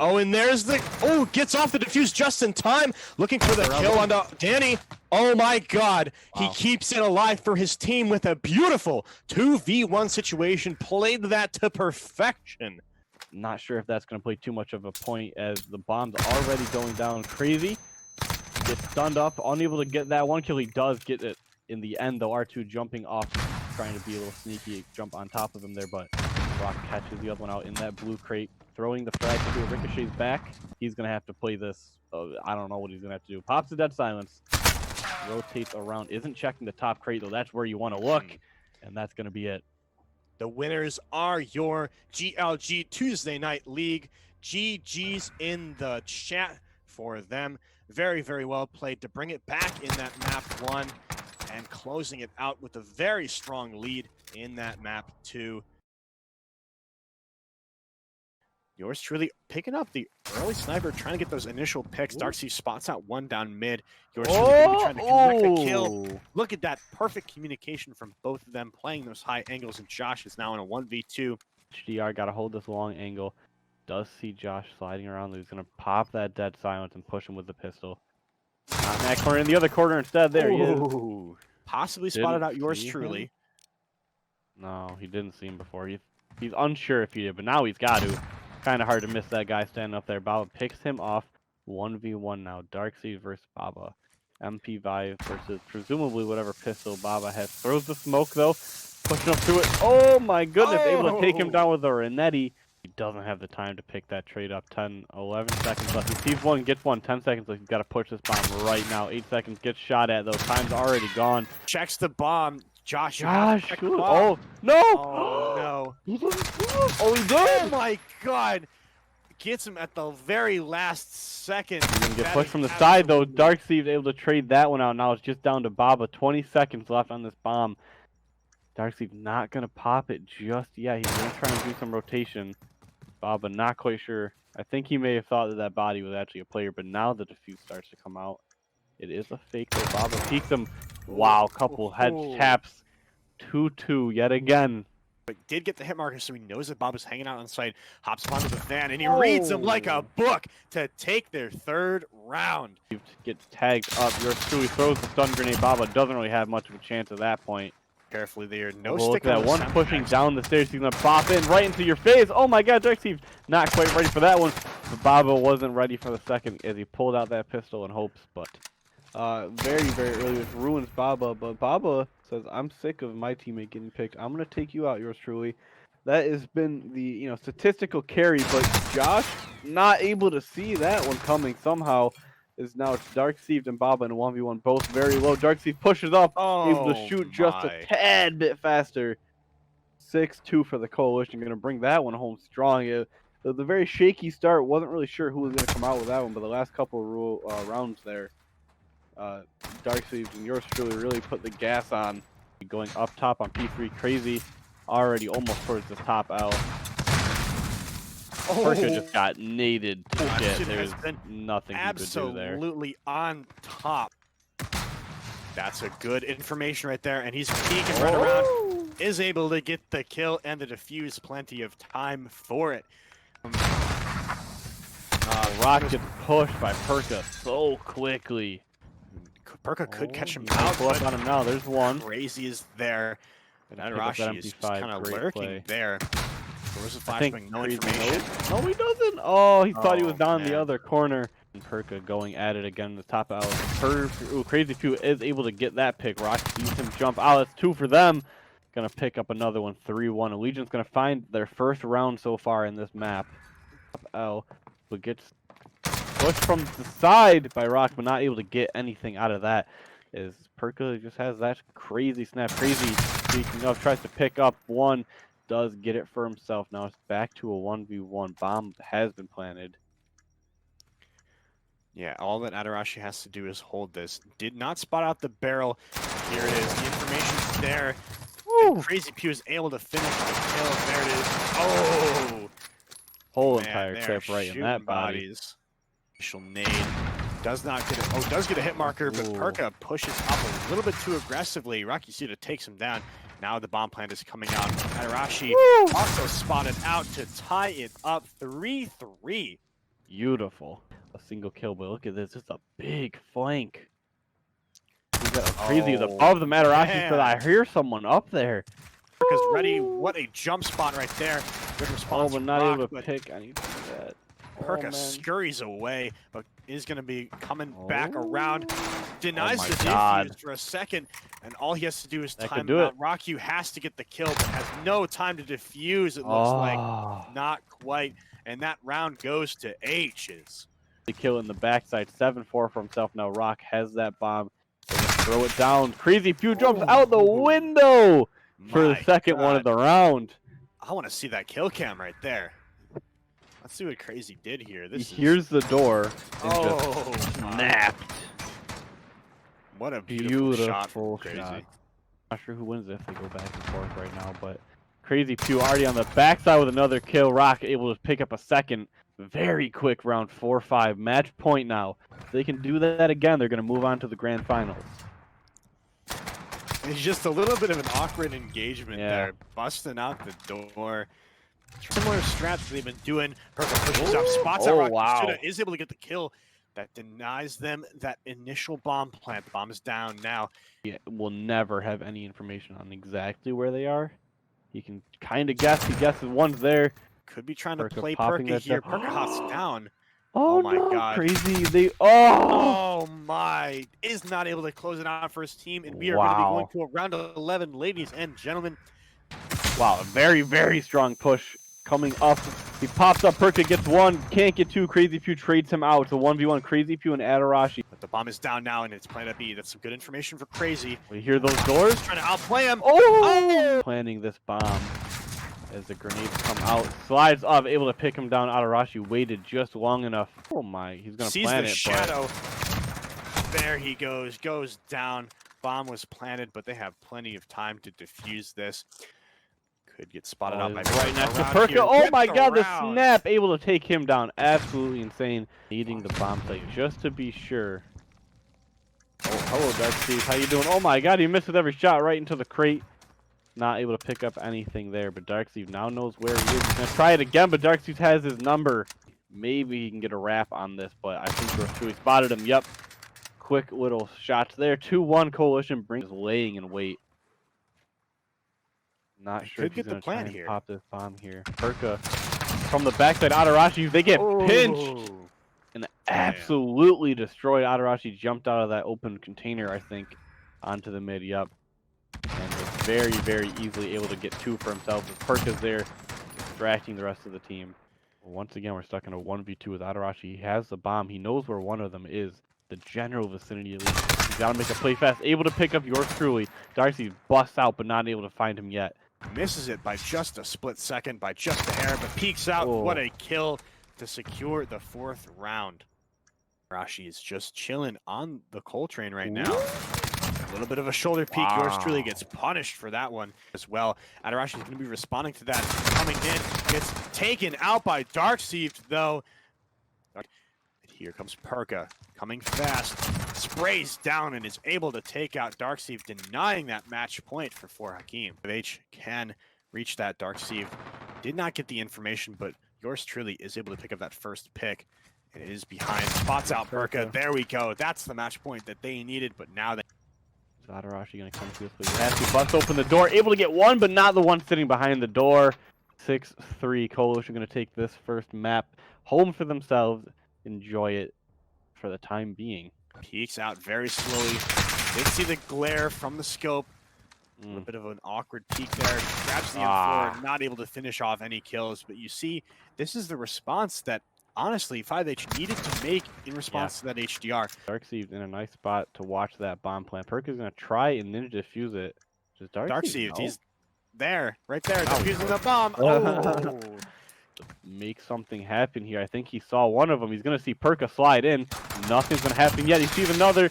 Oh, and there's the... Oh, gets off the defuse just in time. Looking for the kill on Danny. Oh, my God. Wow. He keeps it alive for his team with a beautiful 2v1 situation. Played that to perfection. Not sure if that's going to play too much of a point as the bomb's already going down. Crazy. Gets stunned up. Unable to get that one kill. He does get it in the end, though. R2 jumping off. Trying to be a little sneaky. Jump on top of him there, but Rock catches the other one out in that blue crate. Throwing the frag to ricochets back. He's going to have to play this. I don't know what he's going to have to do. Pops the dead silence. Rotates around. Isn't checking the top crate, though. That's where you want to look. And that's going to be it. The winners are your GLG Tuesday Night League. GG's in the chat for them. Very, very well played to bring it back in that map 1 and closing it out with a very strong lead in that map 2. Yours truly picking up the early sniper, trying to get those initial picks. Darkseid spots out one down mid. Yours truly gonna be trying to connect the kill. Look at that perfect communication from both of them, playing those high angles, and Josh is now in a 1v2. HDR got to hold this long angle. Does see Josh sliding around. He's going to pop that dead silence and push him with the pistol. Not in that corner, in the other corner instead. There he is. Possibly spotted out yours truly. No, he didn't see him before. He's unsure if he did, but now he's got to. Kind of hard to miss that guy standing up there. Baba picks him off. 1v1 now. Darkseid versus Baba. MP Vive versus presumably whatever pistol Baba has. Throws the smoke though. Pushing up through it. Oh my goodness. Able to take him down with a Renetti. He doesn't have the time to pick that trade up. 10, 11 seconds left. He sees one, gets one. 10 seconds left. He's got to push this bomb right now. 8 seconds. Gets shot at though. Time's already gone. Checks the bomb. Josh, oh no! Oh no! He didn't see him. Oh, he did! Oh my God! Gets him at the very last second. He's gonna get pushed from the side though. Darkseid able to trade that one out. Now it's just down to Baba. 20 seconds left on this bomb. Darkseid not gonna pop it just yet. He's gonna try and do some rotation. Baba not quite sure. I think he may have thought that that body was actually a player, but now the defuse starts to come out. It is a fake though. Baba peeks him. Wow, couple head taps. 2-2 yet again. But did get the hit marker, so he knows that Bob is hanging out on site. Hops onto the fan, and he reads him like a book to take their 3rd round. Gets tagged up. Yours truly throws the stun grenade. Baba doesn't really have much of a chance at that point. Carefully there. No stick. stick That one pushing down the stairs. He's gonna pop in right into your face. Oh my God, Darkseid not quite ready for that one. But Baba wasn't ready for the second as he pulled out that pistol in hopes, but very, very early, which ruins Baba. But Baba says, I'm sick of my teammate getting picked. I'm going to take you out, yours truly. That has been the, statistical carry, but Josh not able to see that one coming somehow. Is now it's Darkseid and Baba in a 1v1, both very low. Darkseid pushes up, able to shoot just a tad bit faster. 6-2 for the Coalition, going to bring that one home strong. The very shaky start, wasn't really sure who was going to come out with that one, but the last couple rounds there, Darkseid and yours truly really put the gas on. Going up top on P3, crazy, already almost towards the top L. Perka just got naded to shit. There's nothing he could do there. Absolutely on top. That's a good information right there, and he's peeking right around. Is able to get the kill and the defuse. Plenty of time for it. Rock gets pushed by Perka so quickly. Perka could catch him out. Up on him now. There's one. Crazy is there. And Arashi is just kind of lurking there. Where's the flashbang? No information. No, he doesn't. Oh, he thought he was down the other corner. And Perka going at it again. The top out. Crazy Few is able to get that pick. Rock sees him jump out. It's 2 for them. Gonna pick up another one. 3-1. Legion's gonna find their first round so far in this map. L, but gets pushed from the side by Rock, but not able to get anything out of that. Is Perka just has that crazy snap, crazy speaking of, tries to pick up one, does get it for himself. Now it's back to a 1v1. Bomb has been planted. Yeah, all that Adarashi has to do is hold this. Did not spot out the barrel. Here it is. The information's there. Crazy Pew is able to finish the kill. There it is. Oh! Whole entire clip right in that body. Initial nade. Does not get it. Oh, does get a hit marker, but Perka pushes up a little bit too aggressively. Rocky Suda takes him down. Now the bomb plant is coming out. Adarashi also spotted out to tie it up 3-3. Beautiful. A single kill, but look at this. It's a big flank. He's got crazy above the Matarashi, so I hear someone up there. Perka's ready. What a jump spot right there. Good response. But not able to pick anything of that. Perka scurries away, but is going to be coming back around. Denies the defuse for a second, and all he has to do is time him out. Rocky has to get the kill, but has no time to defuse, it looks like. Not quite. And that round goes to H's. The kill in the backside, 7-4 for himself. Now Rock has that bomb. Throw it down. Crazy Pew jumps out the window. for the second one of the round. I want to see that kill cam right there. Let's see what Crazy did here. Here's the door. Oh, snapped. What a beautiful shot. Crazy. Not sure who wins if they go back and forth right now, but Crazy Pew already on the backside with another kill. Rock able to pick up a second. Very quick round 4-5. Match point now. If they can do that again, they're going to move on to the grand finals. It's just a little bit of an awkward engagement there. Busting out the door. Similar strats they've been doing. Perfect pushes up. Spots out Rock. Wow. Is able to get the kill. That denies them that initial bomb plant. The bomb is down now. He will never have any information on exactly where they are. He can kind of guess. He guesses one's there. Could be trying to Perka play popping Perka that here. stuff. Perka hops down. Oh my no, God. Crazy. They oh My. Is not able to close it out for his team. And we are going to be going to a round 11, ladies and gentlemen. wow, a very, very strong push coming up. He pops up, Perka gets one, can't get two. Crazy Pew trades him out. It's a 1v1, Crazy Pew and Adarashi. But the bomb is down now, and it's planted B. That's some good information for Crazy. We hear those doors. Trying to outplay him. Oh! Planting this bomb as the grenades come out. Slides up, able to pick him down. Adarashi waited just long enough. Oh my, he's going to plant the it. shadow. There he goes. Goes down. Bomb was planted, but they have plenty of time to defuse this. Could get spotted out by right next to around Perka. here. Oh Whip my god, the around. snap able to take him down. Absolutely insane. Needing the bomb site just to be sure. Oh, hello Dark Steve. How you doing? Oh my god, he missed with every shot right into the crate. Not able to pick up anything there, but Dark Steve now knows where he is. He's gonna try it again, but Dark Steve has his number. Maybe he can get a wrap on this, but I think Yours Truly spotted him. Yep. Quick little shots there. 2-1 Coalition brings laying in wait. Not sure if he's gonna try and pop this bomb here. Perka from the backside. Adarashi, they get pinched and absolutely destroyed. Adarashi jumped out of that open container, I think, onto the mid. Yep, and was very, very easily able to get two for himself. With Perka's there, distracting the rest of the team. Once again, we're stuck in a 1v2 with Adarashi. He has the bomb. He knows where one of them is. The general vicinity at least. He's got to make a play fast. Able to pick up Yours Truly. Darcy busts out, but not able to find him yet. Misses it by just a split second, by just a hair, but peeks out. Oh. What a kill to secure the 4th round. Rashi is just chilling on the coal train right now. A little bit of a shoulder peek. Wow. Yours Truly gets punished for that one as well. Adarashi is going to be responding to that. Coming in, gets taken out by Darkseeved though. Here comes Perka, coming fast, sprays down and is able to take out Darkseeved, denying that match point for Hakeem. H can reach that. Darkseeved did not get the information, but Yours Truly is able to pick up that first pick. It is behind, spots out Perka. There we go. That's the match point that they needed, but now they... Is Adarashi going to come to this? He has to bust open the door, able to get one, but not the one sitting behind the door. 6-3, Coalition going to take this first map home for themselves. Enjoy it for the time being. Peeks out very slowly. Did see the glare from the scope. A little bit of an awkward peek there. Grabs the M4, not able to finish off any kills. But you see, this is the response that, honestly, 5H needed to make in response to that HDR. Darkseeved in a nice spot to watch that bomb plant. Perka's going to try and ninja defuse it. Just Darkseeved, he's there, right there, defusing the bomb. Oh! Make something happen here. I think he saw one of them. He's going to see Perka slide in. Nothing's going to happen yet. He sees another.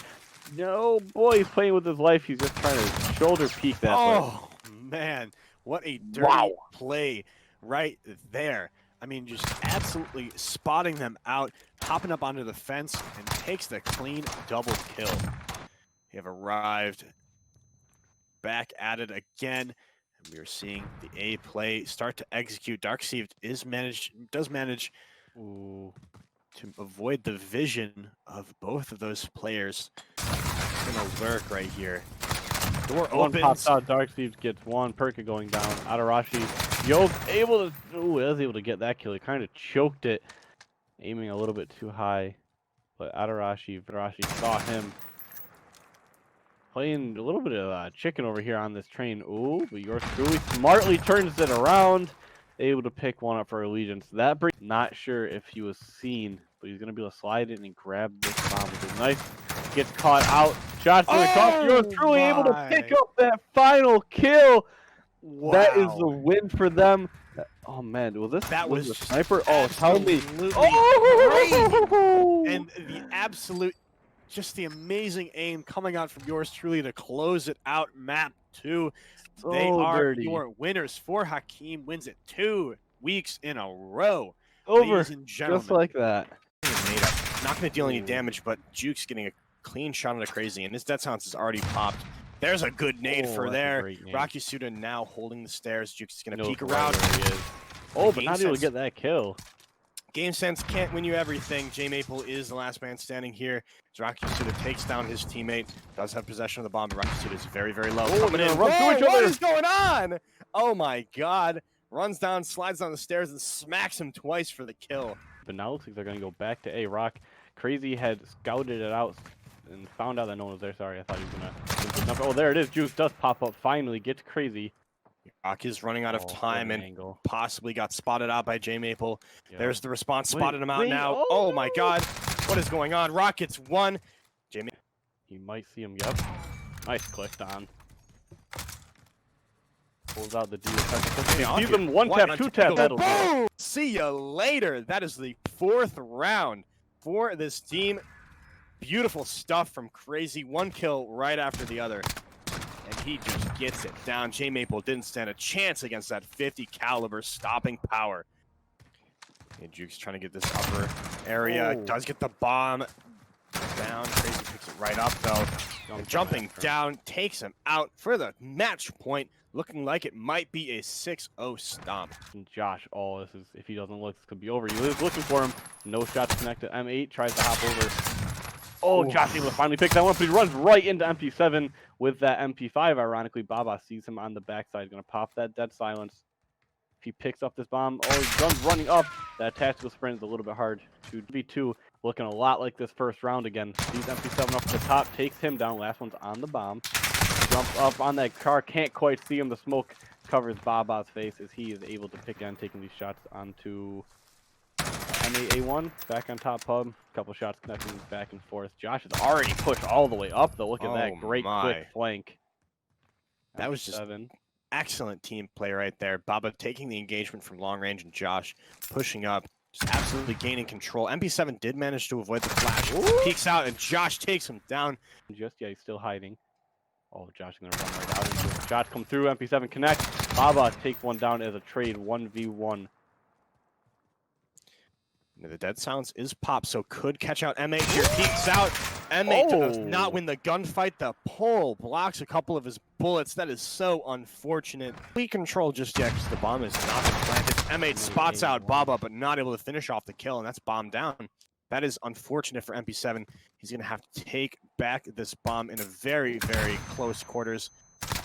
No, boy, he's playing with his life. He's just trying to shoulder peek that. Oh, man. What a dirty play right there. I mean, just absolutely spotting them out, hopping up onto the fence, and takes the clean double kill. They have arrived back at it again. And we are seeing the A play start to execute. Darkseeved does manage to avoid the vision of both of those players. It's gonna lurk right here. Door one opens. pops out. Darkseeved gets one. Perka going down. Adarashi, was able to get that kill. He kind of choked it, aiming a little bit too high. But Adarashi saw him. Playing a little bit of chicken over here on this train. Ooh, but Yours Truly smartly turns it around. Able to pick one up for Allegiance. That break, not sure if he was seen, but he's going to be able to slide in and grab this bomb, which is nice. Gets caught out. Shots to the cup. Yours Truly able to pick up that final kill. Wow. That is the win for them. Oh man, was this That was a sniper? Oh, tell me. absolutely Oh! and the absolute, just the amazing aim coming out from yours truly to close it out. Map 2. They So are dirty. your winners. For Hakeem wins it 2 weeks in a row. Over, Ladies and gentlemen. just like that. Not going to deal any damage, but Juke's getting a clean shot on the Crazy, and his Death Silence is already popped. There's a good nade Oh, for that's a there. great nade. Rocky Suda now holding the stairs. Juke's is going to Knows peek right around. where he is. Oh, but Game not able to sense. get that kill. Game sense can't win you everything. J Maple is the last man standing here. As Rocky Suda takes down his teammate. Does have possession of the bomb, but Rocky Suda is very, very low. Oh, Coming they're in. gonna run through each What other. is going on? Oh my god. Runs down, slides down the stairs, and smacks him twice for the kill. But now it looks like they're gonna go back to A. Rock. Crazy had scouted it out and found out that no one was there. Sorry, I thought he was gonna. Oh, there it is. Juice does pop up. Finally, get to Crazy. Rock is running out of Oh, time what an and angle. possibly got spotted out by J Maple. Yep. There's the response, Wait, spotted him out wait, now. oh, Oh my no. god. What is going on? Rock gets one. J Maple. He might see him. Yep. Nice clicked on. Pulls out the D. See them one tap, two tap. That'll do it. Boom! See ya later. That is the 4th round for this team. Beautiful stuff from Crazy. One kill right after the other. And he just gets it down. J Maple didn't stand a chance against that 50 caliber stopping power. And Juke's trying to get this upper area. Oh. Does get the bomb down. Crazy picks it right up though. And jumping down takes him out for the match point. Looking like it might be a 6-0 stomp. And Josh, oh, this is, if he doesn't look, this could be over. He is looking for him. No shots connected. M8 tries to hop over. Oh, Josh able to finally pick that one up, but he runs right into MP7 with that MP5. Ironically, Baba sees him on the backside. Going to pop that dead silence. If he picks up this bomb, oh, he runs running up. That tactical sprint is a little bit hard. 2v2, looking a lot like this first round again. Sees MP7 up at the top, takes him down. Last one's on the bomb. Jumps up on that car, can't quite see him. The smoke covers Baba's face as he is able to pick on taking these shots onto M8A1. Back on top pub. Couple shots connecting back and forth. Josh has already pushed all the way up though. Look at that great quick flank. That was just 7. Excellent team play right there. Baba taking the engagement from long range and Josh pushing up. Just absolutely gaining control. MP7 did manage to avoid the flash. Ooh. Peeks out and Josh takes him down. Yeah, he's still hiding. Oh, Josh is going to run right out into it. Shots come through. MP7 connect. Baba takes one down as a trade. 1v1. The dead silence is popped, so could catch out M8 here. Peeks out. M8 does not win the gunfight. The pole blocks a couple of his bullets. That is so unfortunate. Complete control just yet because the bomb is not been planted. M8 spots out Baba, but not able to finish off the kill, and that's bomb down. That is unfortunate for MP7. He's going to have to take back this bomb in a very, very close quarters.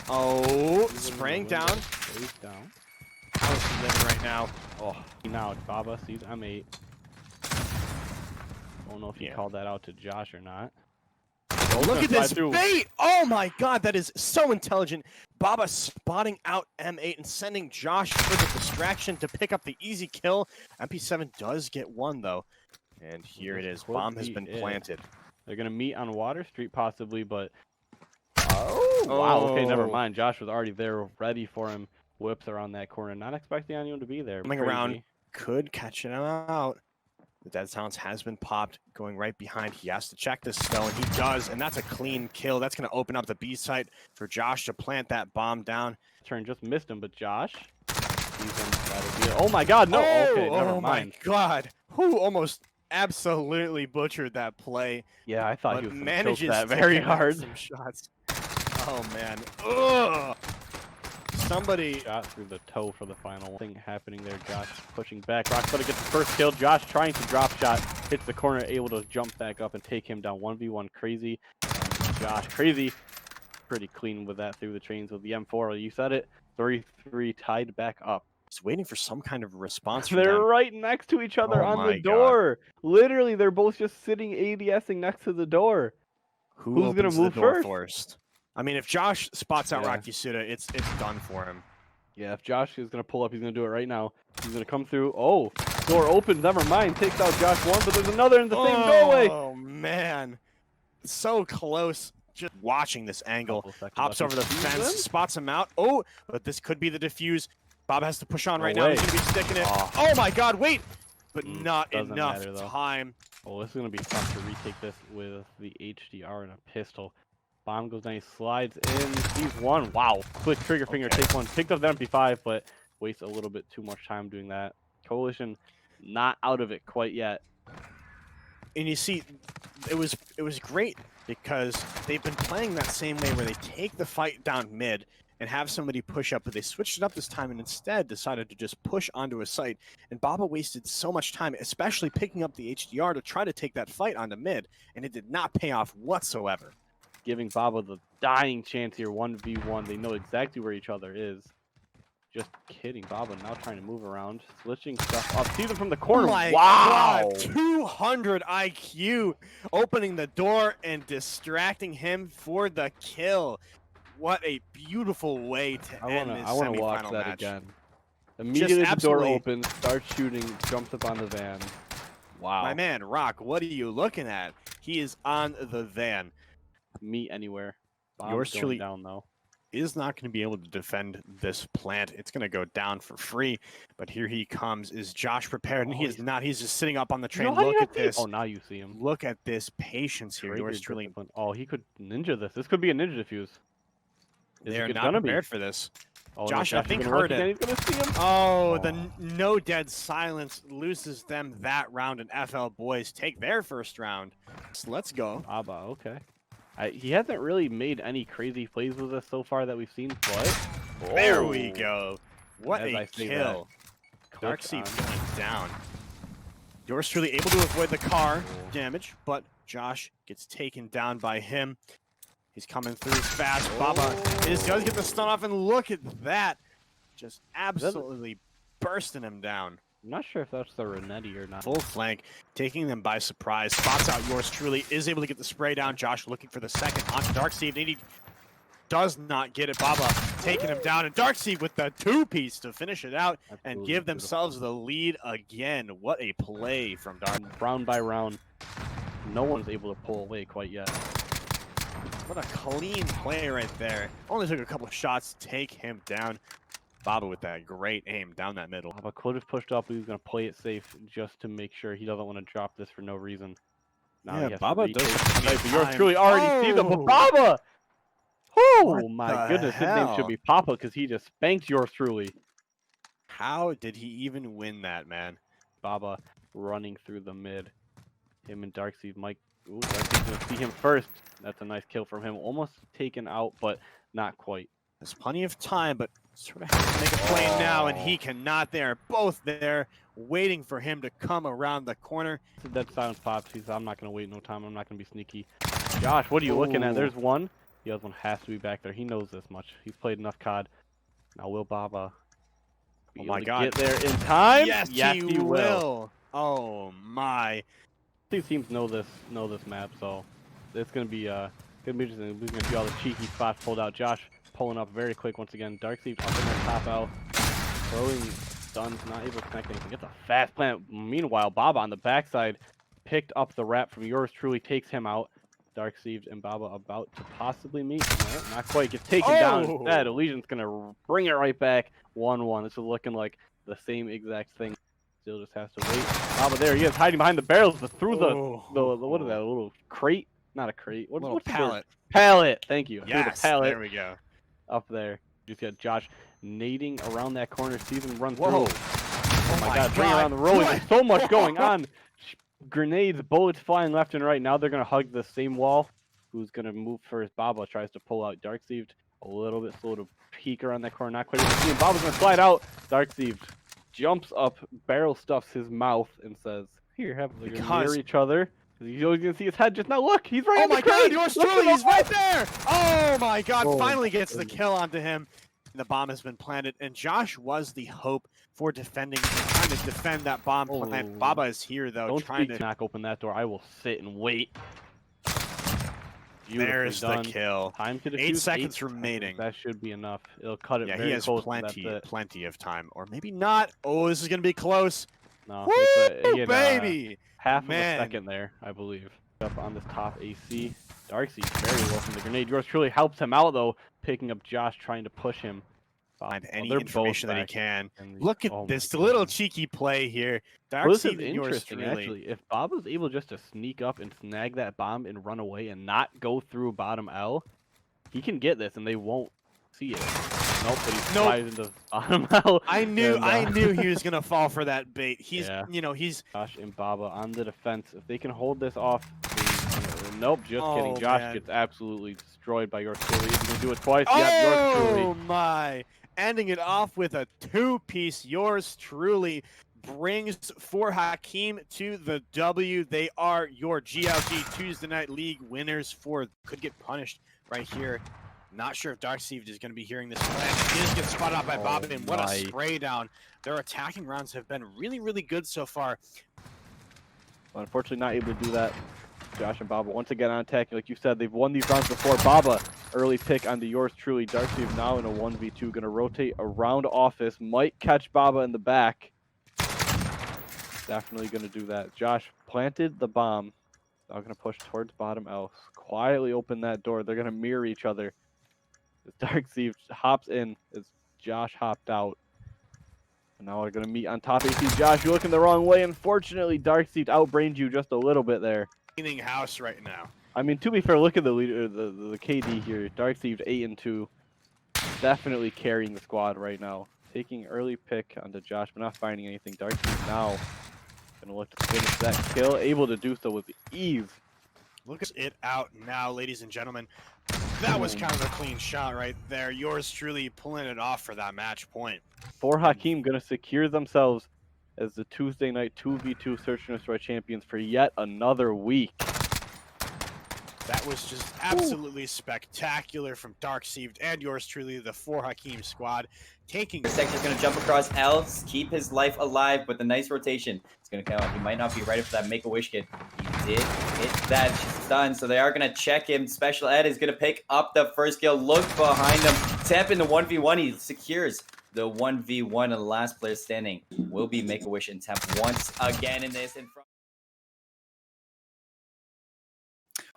Oh, spraying down. He's down. How's he living right now? Oh, now Baba sees M8. Don't know if he called that out to Josh or not. Oh, look at this bait! Oh my god, that is so intelligent. Baba spotting out M8 and sending Josh for the distraction to pick up the easy kill. MP7 does get one though. And here it is. Bomb has been planted. They're going to meet on Water Street possibly, but... Oh, wow. Okay, never mind. Josh was already there, ready for him. Whips around that corner. Not expecting anyone to be there. Coming around. Could catch him out. The dead silence has been popped. Going right behind. He has to check this though, and he does. And that's a clean kill. That's going to open up the B site for Josh to plant that bomb down. Turn just missed him, but Josh... Oh my god, no! Okay, never mind. My god. Who almost... absolutely butchered that play. Yeah, I thought he was manages that to very connect hard. some shots. Oh man. Ugh. Somebody shot through the toe for the final thing happening there. Josh pushing back. Rockstar gets the first kill. Josh trying to drop shot, hits the corner, able to jump back up and take him down. 1v1 Crazy. Josh Crazy pretty clean with that through the chains with the M4. You said it. 3-3 tied back up. waiting for some kind of response from They're them. right next to each other Oh on my the door. Literally, they're both just sitting ADSing next to the door. Who's gonna opens move the door first? I mean, if Josh spots out Yeah. Rocky Suda, it's done for him. Yeah, if Josh is gonna pull up, he's gonna do it right now. He's gonna come through. Oh, door opens. Never mind. Takes out Josh one, but there's another in the same doorway. Oh man, so close. just watching this angle. Hops over the defuse fence, him? spots him out. Oh, but this could be the defuse. Bob has to push on No right now. way. He's going to be sticking it. Oh. Oh my god, wait! But not doesn't enough matter, though. time. Oh, this is going to be tough to retake this with the HDR and a pistol. Bomb goes down, he slides in, sees one. Wow, quick trigger finger, Okay. take one. Picked up the MP5, but wastes a little bit too much time doing that. Coalition not out of it quite yet. And you see, it was great because they've been playing that same way where they take the fight down mid and have somebody push up, but they switched it up this time and instead decided to just push onto a site. And Baba wasted so much time, especially picking up the HDR to try to take that fight onto mid, and it did not pay off whatsoever. Giving Baba the dying chance here, 1v1. They know exactly where each other is. Just kidding. Baba now trying to move around, switching stuff up. Sees him from the corner. Oh my wow! God, 200 IQ, opening the door and distracting him for the kill. What a beautiful way to end this I wanna watch semifinal that match. again. Immediately the door absolutely- opens, starts shooting, jumps up on the van. Wow. My man, Rock, what are you looking at? He is on the van. Meet anywhere. Bomb's Yours going truly down though. is not going to be able to defend this plant. It's going to go down for free. But here he comes. Is Josh prepared? And he is not. He's just sitting up on the train. how do Look you at not see- this. Oh, now you see him. Look at this patience here. Trigger Yours truly. discipline. Oh, he could ninja this. This could be a ninja defuse. They're it not gonna be? prepared for this. Oh, Josh, no, I think, is gonna look heard again. it. He's gonna see him. Oh, the no dead silence loses them that round, and FL boys take their first round. So let's go. Baba, okay. He hasn't really made any crazy plays with us so far that we've seen, but There we go. What As I a say kill. Click Darkseid on. going down. Yours truly able to avoid the car damage, but Josh gets taken down by him. He's coming through fast. Baba does get the stun off, and look at that. Just absolutely bursting him down. I'm not sure if that's the Renetti or not. Full flank, taking them by surprise. Spots out Yours truly, is able to get the spray down. Josh looking for the second onto Darkseid. And he does not get it. Baba taking him down, and Darkseid with the two-piece to finish it out and Absolutely give themselves the lead again. What a play from Dark. Round by round, no one's able to pull away quite yet. What a clean play right there. Only took a couple of shots to take him down. Baba with that great aim down that middle. Baba could have pushed up, but he was going to play it safe just to make sure he doesn't want to drop this for no reason. Now Yeah, he has Baba to does retake have the knife, but yours time. truly already sees him, but Oh! Baba! Oh What my the goodness, his name hell? should be Papa because he just spanked yours truly. How did he even win that, man? Baba running through the mid. Him and Darkseid might. Ooh, Darkseid's gonna see him first. That's a nice kill from him. Almost taken out, but not quite. There's plenty of time, but sort of has to make a play now, and he cannot. They are both there, waiting for him to come around the corner. It's a dead silence pops. He says, I'm not gonna wait no time. I'm not gonna be sneaky. Josh, what are you looking at? Ooh. There's one. The other one has to be back there. He knows this much. He's played enough COD. Now will Baba be Oh able my to God. get there in time? Yes, he will. Oh my! These teams know this map, so it's gonna be interesting. We're gonna see all the cheeky spots pulled out. Josh pulling up very quick once again. Darkseid up in there, top out, throwing stuns, not able to connect anything. Gets a fast plant. Meanwhile, Baba on the backside picked up the wrap from yours truly, takes him out. Darkseid and Baba about to possibly meet. No, not quite. Gets taken down Oh! instead. Elysion's gonna bring it right back. 1-1. This is looking like the same exact thing. Still just has to wait. Baba there he is, hiding behind the barrels, but through the what is that? A little crate? Not a crate. Little What's the word? pallet. Pallet. Thank you. Through Yes, the pallet there we go. up there. Just got Josh nading around that corner. Sees him run Whoa. through. Oh my God! Bring around the roll. There's so much going on. Grenades, bullets flying left and right. Now they're gonna hug the same wall. Who's gonna move first? Baba tries to pull out Darkseid. A little bit slow to peek around that corner. Not quite able to see him. Baba's gonna slide out. Darkseid jumps up, barrel stuffs his mouth, and says, "Here, have a near each other." He's always gonna see his head. Just now, look, he's right. Oh on the my God! crate. Yours Look truly, at he's the right there. Oh my God! Oh, Finally gets the goodness. kill onto him. The bomb has been planted, and Josh was the hope for defending, trying to defend that bomb plant. Oh. Baba is here though, Don't trying speak. to. Knock open that door. I will sit and wait. Beautifully There's done. the kill. Time to defuse. 8 seconds remaining. That should be enough. It'll cut it Yeah, very he has close. and that's plenty, it. plenty of time, or maybe not. Oh, this is gonna be close. No, Woo, he had, baby! half Man. of a second there, I believe. Up on this top AC. Darkseid very well from the grenade. Yours truly helps him out though, picking up Josh, trying to push him. Find any they're information both that he back. can. And Look at oh my this God. little cheeky play here. Well, this is Darkseid and yours interesting, truly. actually. If Bob was able just to sneak up and snag that bomb and run away and not go through bottom L, he can get this and they won't see it. Nope, but he flies into bottom L. I knew And, he was gonna fall for that bait. He's Yeah. you know, he's Josh and Baba on the defense. If they can hold this off, nope, just kidding. Oh, Josh man. gets absolutely destroyed by yours truly. He's gonna do it twice. Yep, yours truly. Oh my! Ending it off with a two-piece. Yours truly brings for Hakeem to the W. They are your GLG Tuesday Night League winners. Could get punished right here. Not sure if Darkseid is going to be hearing this plan. He does get spotted out by Bob, and what a spray down. Their attacking rounds have been really, really good so far. But unfortunately, not able to do that. Josh and Baba once again on attack. Like you said, they've won these rounds before. Baba, early pick onto yours truly. Darkseid now in a 1v2. Going to rotate around office. Might catch Baba in the back. Definitely going to do that. Josh planted the bomb. Now going to push towards bottom L. Quietly open that door. They're going to mirror each other. As Darkseid hops in as Josh hopped out. And now we're going to meet on top AC. Josh, you're looking the wrong way. Unfortunately, Darkseid outbrained you just a little bit there. Cleaning house right now. I mean, to be fair, look at the leader, the KD here. Darkseid 8-2, definitely carrying the squad right now. Taking early pick onto Josh, but not finding anything. Darkseid now gonna look to finish that kill, able to do so with ease. Look at it out now, ladies and gentlemen. That was kind of a clean shot right there. Yours truly pulling it off for that match point. For Hakeem, gonna secure themselves as the Tuesday night 2v2 Search and Destroy champions for yet another week. That was just absolutely spectacular from Darkseid and yours truly, the For Hakeem squad. Taking Sector's gonna jump across L, keep his life alive with a nice rotation. It's gonna come out. He might not be ready for that Make-A-Wish kid. He did hit that stun, so they are gonna check him. Special Ed is gonna pick up the first kill. Look behind him. Temp in the 1v1. He secures the 1v1, and the last player standing will be Make-A-Wish and Temp once again in this.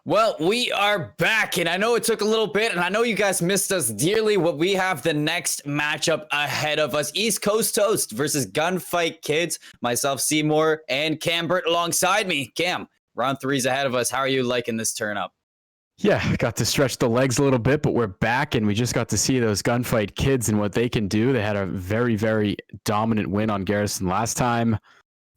Well, we are back, and I know it took a little bit, and I know you guys missed us dearly. What we have the next matchup ahead of us: East Coast Toast versus Gunfight Kids. Myself, Seymour, and Cambert alongside me. Cam, round 3's ahead of us. How are you liking this turn up? Yeah, got to stretch the legs a little bit, but we're back, and we just got to see those Gunfight Kids and what they can do. They had a very, very dominant win on Garrison last time.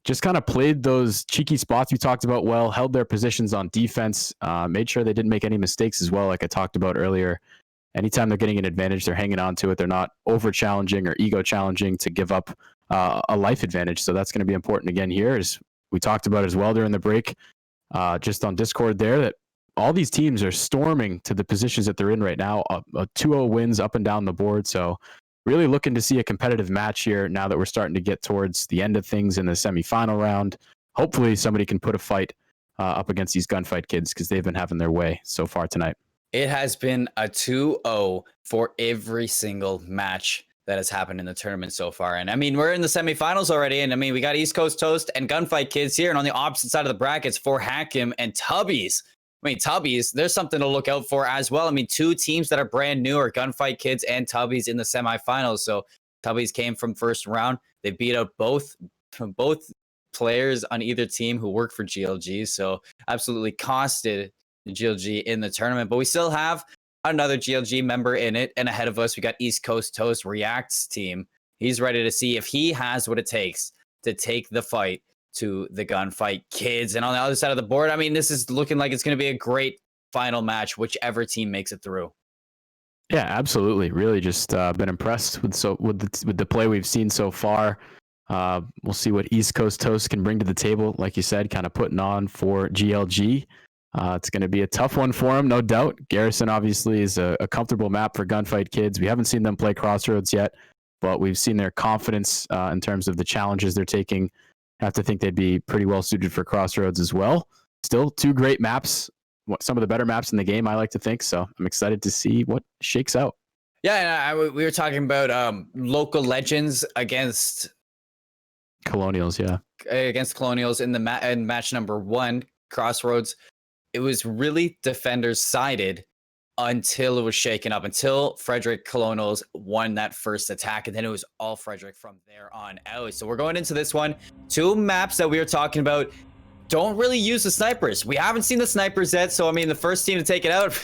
Just kind of played those cheeky spots we talked about well, held their positions on defense, made sure they didn't make any mistakes as well, like I talked about earlier. Anytime they're getting an advantage, they're hanging on to it. They're not over-challenging or ego-challenging to give up a life advantage. So that's going to be important again here, as we talked about as well during the break, just on Discord there, that all these teams are storming to the positions that they're in right now. 2-0 wins up and down the board, so really looking to see a competitive match here now that we're starting to get towards the end of things in the semifinal round. Hopefully somebody can put a fight up against these Gunfight Kids, because they've been having their way so far tonight. It has been a 2-0 for every single match that has happened in the tournament so far. And I mean, we're in the semifinals already. And I mean, we got East Coast Toast and Gunfight Kids here. And on the opposite side of the brackets for Hakim and Tubbies. I mean, Tubbies, there's something to look out for as well. I mean, two teams that are brand new are Gunfight Kids and Tubbies in the semifinals. So Tubbies came from first round. They beat out both players on either team who work for GLG. So absolutely costed the GLG in the tournament. But we still have another GLG member in it. And ahead of us, we got East Coast Toast React's team. He's ready to see if he has what it takes to take the fight to the Gunfight Kids. And on the other side of the board, I mean, this is looking like it's going to be a great final match, whichever team makes it through. Yeah, absolutely. Really just been impressed with the play we've seen so far. We'll see what East Coast Toast can bring to the table. Like you said, kind of putting on for GLG. It's going to be a tough one for him, no doubt. Garrison obviously is a comfortable map for Gunfight Kids. We haven't seen them play Crossroads yet, but we've seen their confidence in terms of the challenges they're taking. I have to think they'd be pretty well suited for Crossroads as well. Still two great maps, some of the better maps in the game, I like to think. So I'm excited to see what shakes out. Yeah, and we were talking about local legends against Colonials, yeah. Against Colonials in the in match number 1, Crossroads. it was really defenders sided until it was shaken up, until Frederick Colonels won that first attack, and then it was all Frederick from there on out. So we're going into this one. 2 maps that we were talking about don't really use the snipers. We haven't seen the snipers yet, so I mean, the first team to take it out.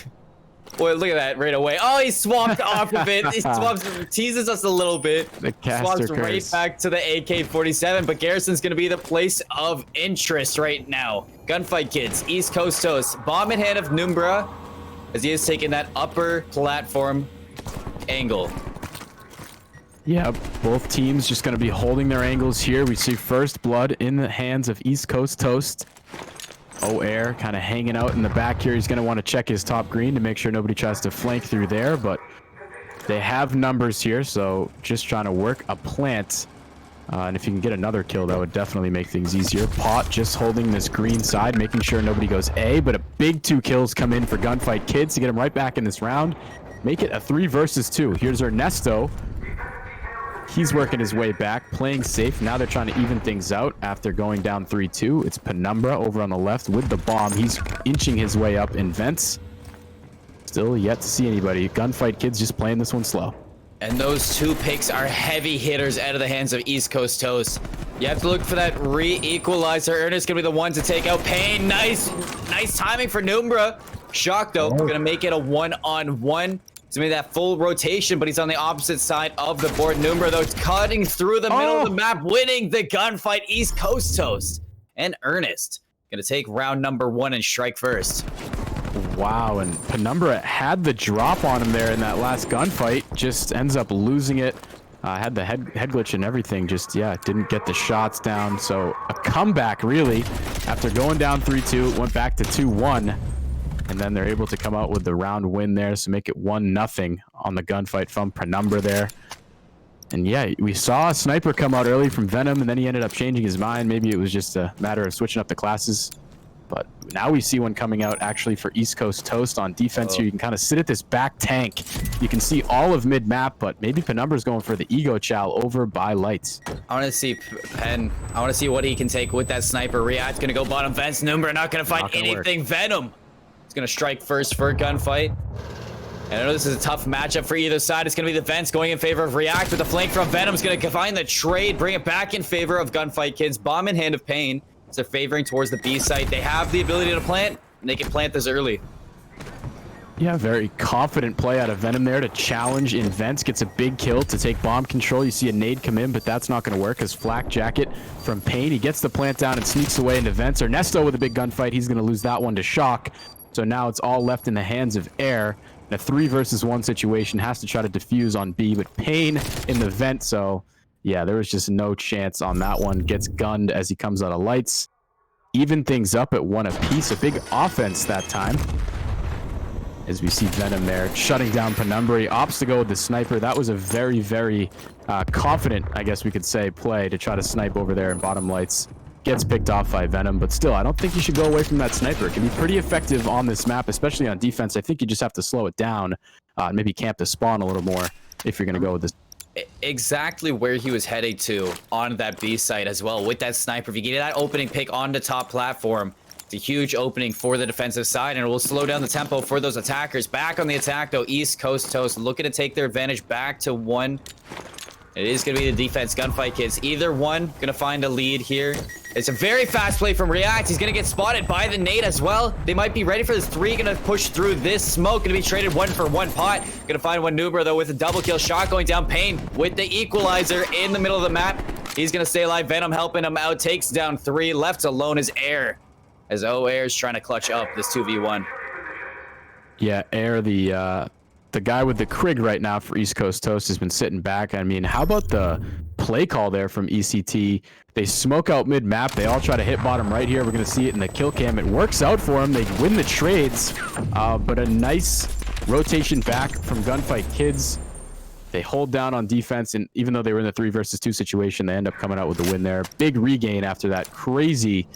Boy, look at that right away. Oh, he swapped off of it. He swaps, teases us a little bit. The Swaps caster right curse. back to the AK-47, but Garrison's going to be the place of interest right now. Gunfight Kids, East Coast Toast. Bomb in hand of Numbra, as he is taking that upper platform angle. Yeah, both teams just going to be holding their angles here. We see first blood in the hands of East Coast Toast. Air kind of hanging out in the back here. He's going to want to check his top green to make sure nobody tries to flank through there, but they have numbers here, so just trying to work a plant. And if you can get another kill, that would definitely make things easier. Pot just holding this green side, making sure nobody goes A, but a big 2 kills come in for Gunfight Kids to get him right back in this round. Make it a 3 versus 2. Here's Ernesto. He's working his way back, playing safe. Now they're trying to even things out after going down 3-2. It's Penumbra over on the left with the bomb. He's inching his way up in vents. Still yet to see anybody. Gunfight Kids just playing this one slow. And those 2 picks are heavy hitters out of the hands of East Coast Toast. You have to look for that re-equalizer. Ernest gonna be the one to take out Payne. Nice timing for Numbra. Shock though, gonna make it a 1-on-1. He's made that full rotation, but he's on the opposite side of the board. Numbra though, it's cutting through the middle of the map, winning the gunfight. East Coast Toast. And Ernest gonna take round number 1 and strike first. Wow, and Penumbra had the drop on him there in that last gunfight. Just ends up losing it. Had the head glitch and everything. Just, yeah, didn't get the shots down. So a comeback, really. After going down 3-2, went back to 2-1. And then they're able to come out with the round win there. So make it 1-0 on the gunfight from Penumbra there. And yeah, we saw a sniper come out early from Venom, and then he ended up changing his mind. Maybe it was just a matter of switching up the classes. But now we see one coming out actually for East Coast Toast on defense here. You can kind of sit at this back tank. You can see all of mid-map, but maybe Penumbra's going for the Ego Chow over by Lights. I want to see Pen. I want to see what he can take with that sniper. React's going to go bottom fence. Numbra not going to find anything. Venom is going to strike first for a gunfight. And I know this is a tough matchup for either side. It's going to be the Vents going in favor of React, but the flank from Venom's going to find the trade, bring it back in favor of Gunfight Kids. Bomb in hand of Payne. So they're favoring towards the B site. They have the ability to plant, and they can plant this early. Yeah, very confident play out of Venom there to challenge in Vents. Gets a big kill to take bomb control. You see a nade come in, but that's not going to work as Flak Jacket from Payne. He gets the plant down and sneaks away into Vents. Ernesto with a big gunfight. He's going to lose that one to Shock. So now it's all left in the hands of Air. In a 3 versus 1 situation, has to try to defuse on B, but Payne in the vent, so yeah, there was just no chance on that one. Gets gunned as he comes out of Lights. Even things up at 1 apiece. A big offense that time. As we see Venom there, shutting down Penumbra. He opts to go with the sniper. That was a very, very confident, I guess we could say, play to try to snipe over there in bottom Lights. Gets picked off by Venom, but still, I don't think you should go away from that sniper. It can be pretty effective on this map, especially on defense. I think you just have to slow it down, maybe camp the spawn a little more if you're going to go with this. Exactly where he was headed to on that B site as well with that sniper. If you get that opening pick on the top platform, it's a huge opening for the defensive side, and it will slow down the tempo for those attackers. Back on the attack, though, East Coast Toast looking to take their advantage back to 1. It is going to be the defense Gunfight Kids. Either one going to find a lead here. It's a very fast play from React. He's going to get spotted by the nade as well. They might be ready for this 3. Going to push through this smoke. Going to be traded 1 for 1 pot. Going to find one Numbra, though, with a double kill shot going down. Payne with the equalizer in the middle of the map. He's going to stay alive. Venom helping him out. Takes down 3. Left alone is Air. As Air is trying to clutch up this 2v1. Yeah, Air, the guy with the Krig right now for East Coast Toast has been sitting back. I mean, how about the play call there from ECT? They smoke out mid-map. They all try to hit bottom right here. We're going to see it in the kill cam. It works out for them. They win the trades, but a nice rotation back from Gunfight Kids. They hold down on defense, and even though they were in the 3 versus 2 situation, they end up coming out with the win there. Big regain after that crazy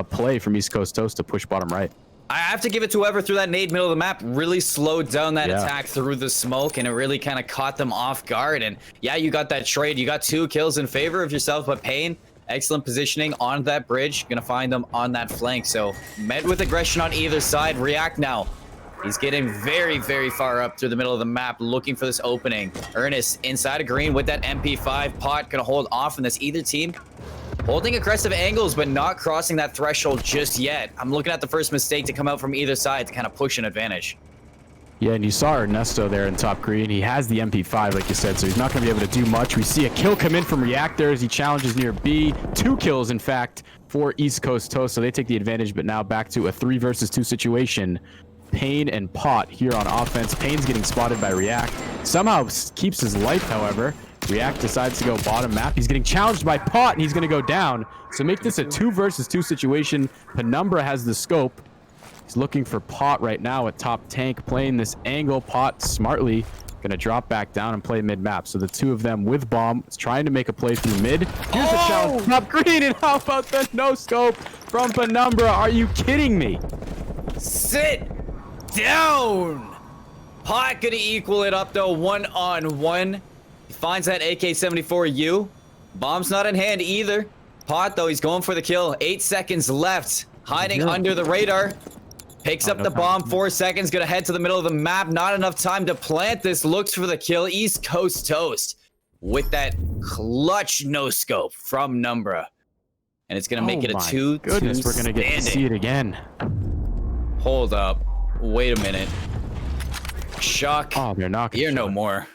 play from East Coast Toast to push bottom right. I have to give it to whoever threw that nade middle of the map. Really slowed down that attack through the smoke, and it really kind of caught them off guard. And yeah, you got that trade. You got 2 kills in favor of yourself, but Payne Excellent positioning on that bridge. Gonna find them on that flank. So met with aggression on either side. React now. He's getting very, very far up through the middle of the map, looking for this opening. Ernest inside of green with that MP5. Pot gonna hold off on this. Either team holding aggressive angles, but not crossing that threshold just yet. I'm looking at the first mistake to come out from either side to kind of push an advantage. Yeah, and you saw Ernesto there in top green. He has the MP5, like you said, so he's not going to be able to do much. We see a kill come in from React there as he challenges near B. 2 kills, in fact, for East Coast Toast, so they take the advantage, but now back to a 3 versus 2 situation. Payne and Pot here on offense. Payne's getting spotted by React. Somehow keeps his life, however. React decides to go bottom map. He's getting challenged by Pot, and he's going to go down. So make this a 2 versus 2 situation. Penumbra has the scope. He's looking for Pot right now at top tank, playing this angle. Pot smartly going to drop back down and play mid-map. So the two of them with bomb is trying to make a play through mid. Here's a challenge top green, and how about the no-scope from Penumbra? Are you kidding me? Sit down! Pot gonna equal it up though, 1-on-1. He finds that AK-74U. Bomb's not in hand either. Pot though, he's going for the kill. 8 seconds left. Hiding under the radar. Picks up the bomb, 4 seconds, gonna head to the middle of the map. Not enough time to plant this, looks for the kill. East Coast Toast with that clutch no-scope from Numbra. And it's gonna make it a 2-2 goodness, we're gonna get to see it again. Hold up. Wait a minute. Shock. Oh, they're not You're no more.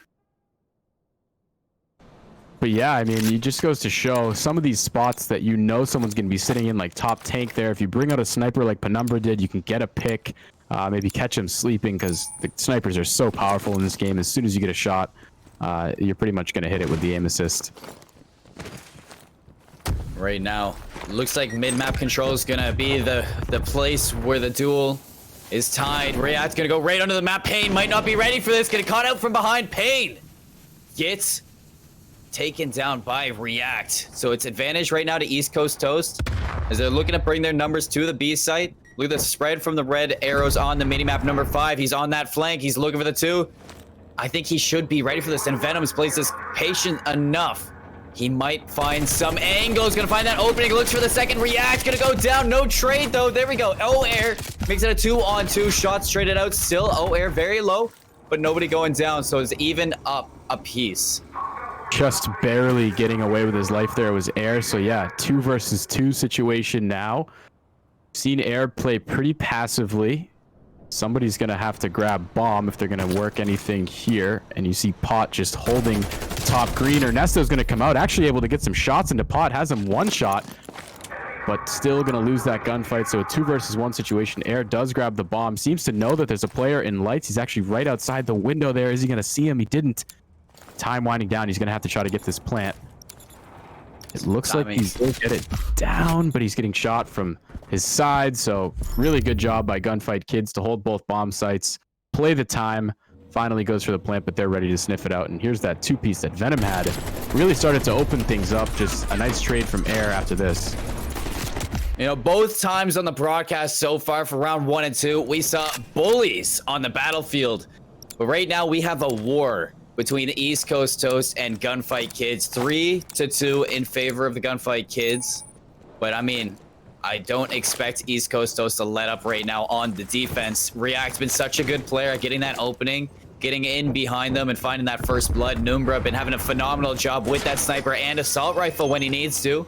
But yeah, I mean, it just goes to show some of these spots that you know someone's going to be sitting in, like top tank there. If you bring out a sniper like Penumbra did, you can get a pick, maybe catch him sleeping, because the snipers are so powerful in this game. As soon as you get a shot, you're pretty much going to hit it with the aim assist. Right now, looks like mid-map control is going to be the place where the duel is tied. React's going to go right under the map. Payne might not be ready for this. Getting caught out from behind. Payne gets taken down by React. So it's advantage right now to East Coast Toast as they're looking to bring their numbers to the B site. Look at the spread from the red arrows on the minimap number 5. He's on that flank. He's looking for the 2. I think he should be ready for this, and Venom's plays this patient enough. He might find some angle. He's gonna find that opening. Looks for the second. React gonna go down. No trade though. There we go. O-Air makes it a 2-on-2. Shots traded out. Still O-Air very low, but nobody going down. So it's even up a piece. Just barely getting away with his life there was Air. So yeah, 2 versus 2 situation now. Seen Air play pretty passively. Somebody's going to have to grab bomb if they're going to work anything here. And you see Pot just holding top green. Ernesto's going to come out, actually able to get some shots into Pot. Has him one shot, but still going to lose that gunfight. So a 2 versus 1 situation. Air does grab the bomb. Seems to know that there's a player in lights. He's actually right outside the window there. Is he going to see him? He didn't. Time winding down. He's going to have to try to get this plant. It looks like he's going to get it down, but he's getting shot from his side. So really good job by Gunfight Kids to hold both bomb sites, play the time, finally goes for the plant, but they're ready to sniff it out. And here's that 2-piece that Venom had. Really started to open things up. Just a nice trade from Air after this. You know, both times on the broadcast so far for round 1 and 2, we saw bullies on the battlefield. But right now we have a war between East Coast Toast and Gunfight Kids. 3-2 in favor of the Gunfight Kids. But I mean, I don't expect East Coast Toast to let up right now on the defense. React's been such a good player at getting that opening, getting in behind them and finding that first blood. Numbra been having a phenomenal job with that sniper and assault rifle when he needs to.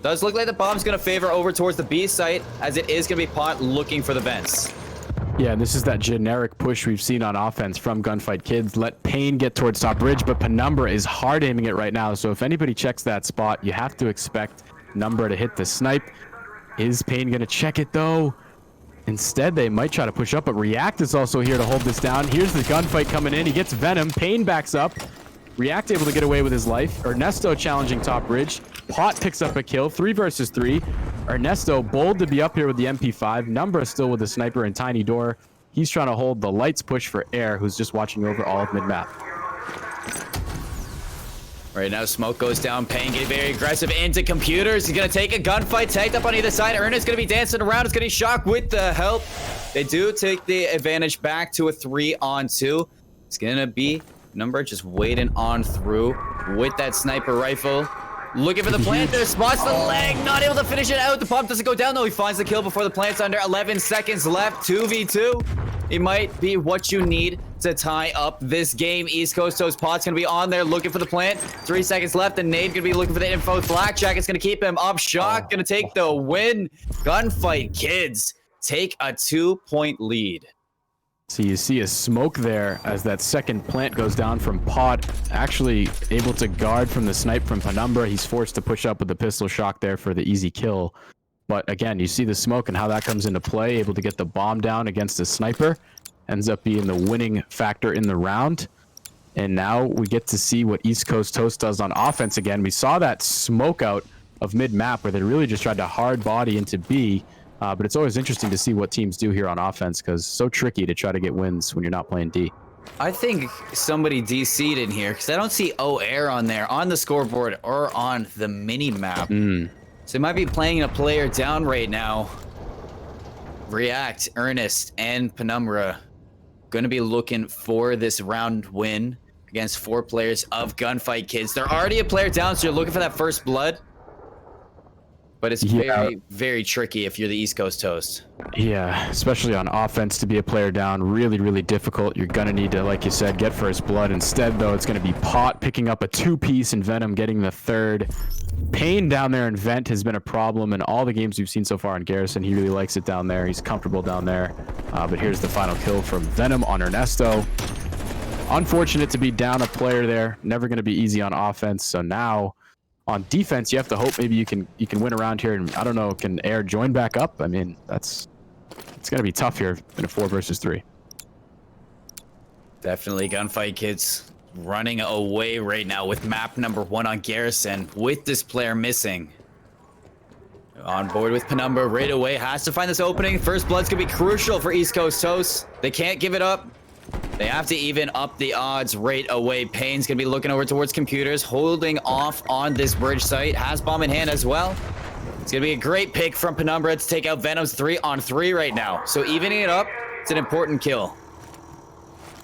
Does look like the bomb's going to favor over towards the B site, as it is going to be Pot looking for the vents. Yeah, and this is that generic push we've seen on offense from Gunfight Kids. Let Payne get towards top bridge, but Penumbra is hard aiming it right now. So if anybody checks that spot, you have to expect Numbra to hit the snipe. Is Payne going to check it though? Instead, they might try to push up, but React is also here to hold this down. Here's the gunfight coming in. He gets Venom. Payne backs up. React able to get away with his life. Ernesto challenging top bridge. Pot picks up a kill. 3 versus 3. Ernesto bold to be up here with the MP5. Numbra still with the sniper and Tiny Door. He's trying to hold the lights push for Air, who's just watching over all of mid-map. Right now, smoke goes down. Payne getting very aggressive into computers. He's going to take a gunfight, tagged up on either side. Ernest going to be dancing around. It's getting shocked with the help. They do take the advantage back to a 3-on-2. It's going to be Numbra just waiting on through with that sniper rifle. Looking for the plant there, spots the leg, not able to finish it out. The pump doesn't go down though. He finds the kill before the plant's under. 11 seconds left, 2v2. It might be what you need to tie up this game. East Coast Toast Pot's gonna be on there looking for the plant. 3 seconds left, and Nate gonna be looking for the info. Blackjack is gonna keep him up. Shock gonna take the win. Gunfight Kids take a 2-point lead. So you see a smoke there as that second plant goes down from Pot, actually able to guard from the snipe from Penumbra. He's forced to push up with the pistol shock there for the easy kill. But again, you see the smoke and how that comes into play, able to get the bomb down against the sniper. Ends up being the winning factor in the round. And now we get to see what East Coast Toast does on offense again. We saw that smoke out of mid-map where they really just tried to hard body into B. But it's always interesting to see what teams do here on offense because it's so tricky to try to get wins when you're not playing D. I think somebody DC'd in here because I don't see O-Air on there on the scoreboard or on the mini map. So they might be playing a player down right now. React, Ernest, and Penumbra going to be looking for this round win against 4 players of Gunfight Kids. They're already a player down, so you're looking for that first blood. But it's very, very tricky if you're the East Coast Toast. Yeah, especially on offense to be a player down. Really, really difficult. You're going to need to, like you said, get first blood. Instead, though, it's going to be Pot picking up a 2-piece and Venom getting the third. Pain down there in Vent has been a problem in all the games we've seen so far in Garrison. He really likes it down there. He's comfortable down there. But here's the final kill from Venom on Ernesto. Unfortunate to be down a player there. Never going to be easy on offense. So now on defense, you have to hope maybe you can win around here. And I don't know, can Air join back up? I mean, it's going to be tough here in a 4 versus 3. Definitely Gunfight Kids running away right now with map number 1 on Garrison with this player missing. On board with Penumbra right away, has to find this opening. First blood's gonna be crucial for East Coast Toast. They can't give it up. They have to even up the odds right away. Payne's gonna be looking over towards computers, holding off on this bridge site. Has bomb in hand as well. It's gonna be a great pick from Penumbra to take out Venom's 3-on-3 right now. So evening it up, it's an important kill.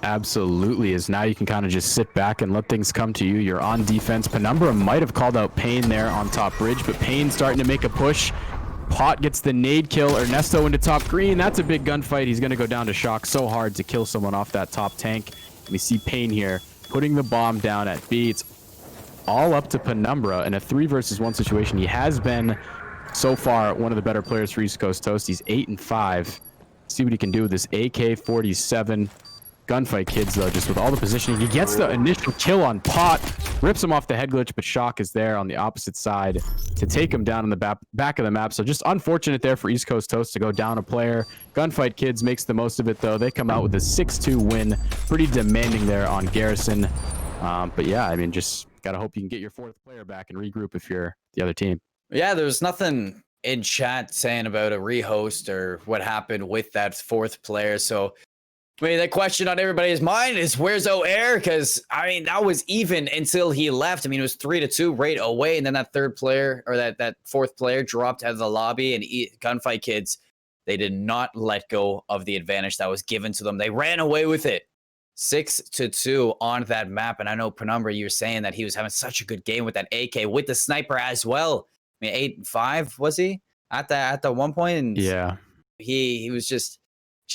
Absolutely, is now you can kind of just sit back and let things come to you. You're on defense. Penumbra might have called out Payne there on top bridge, but Payne's starting to make a push. Pot gets the nade kill. Ernesto into top green. That's a big gunfight. He's going to go down to Shock so hard to kill someone off that top tank. And we see Payne here putting the bomb down at B. It's all up to Penumbra in a 3 versus 1 situation. He has been so far one of the better players for East Coast Toast. He's 8-5. See what he can do with this AK-47. Gunfight Kids, though, just with all the positioning. He gets the initial kill on Pot, rips him off the head glitch, but Shock is there on the opposite side to take him down in the back of the map. So just unfortunate there for East Coast Toast to go down a player. Gunfight Kids makes the most of it, though. They come out with a 6-2 win. Pretty demanding there on Garrison. But yeah, I mean, just got to hope you can get your 4th player back and regroup if you're the other team. Yeah, there's nothing in chat saying about a rehost or what happened with that 4th player. So I mean, the question on everybody's mind is where's O-Air? Because, I mean, that was even until he left. I mean, it was 3-2 right away. And then that 3rd player or that 4th player dropped out of the lobby. And Gunfight Kids, they did not let go of the advantage that was given to them. They ran away with it. 6-2 on that map. And I know, Penumbra, you were saying that he was having such a good game with that AK, with the sniper as well. I mean, 8-5, was he? At the one point? And yeah. He was just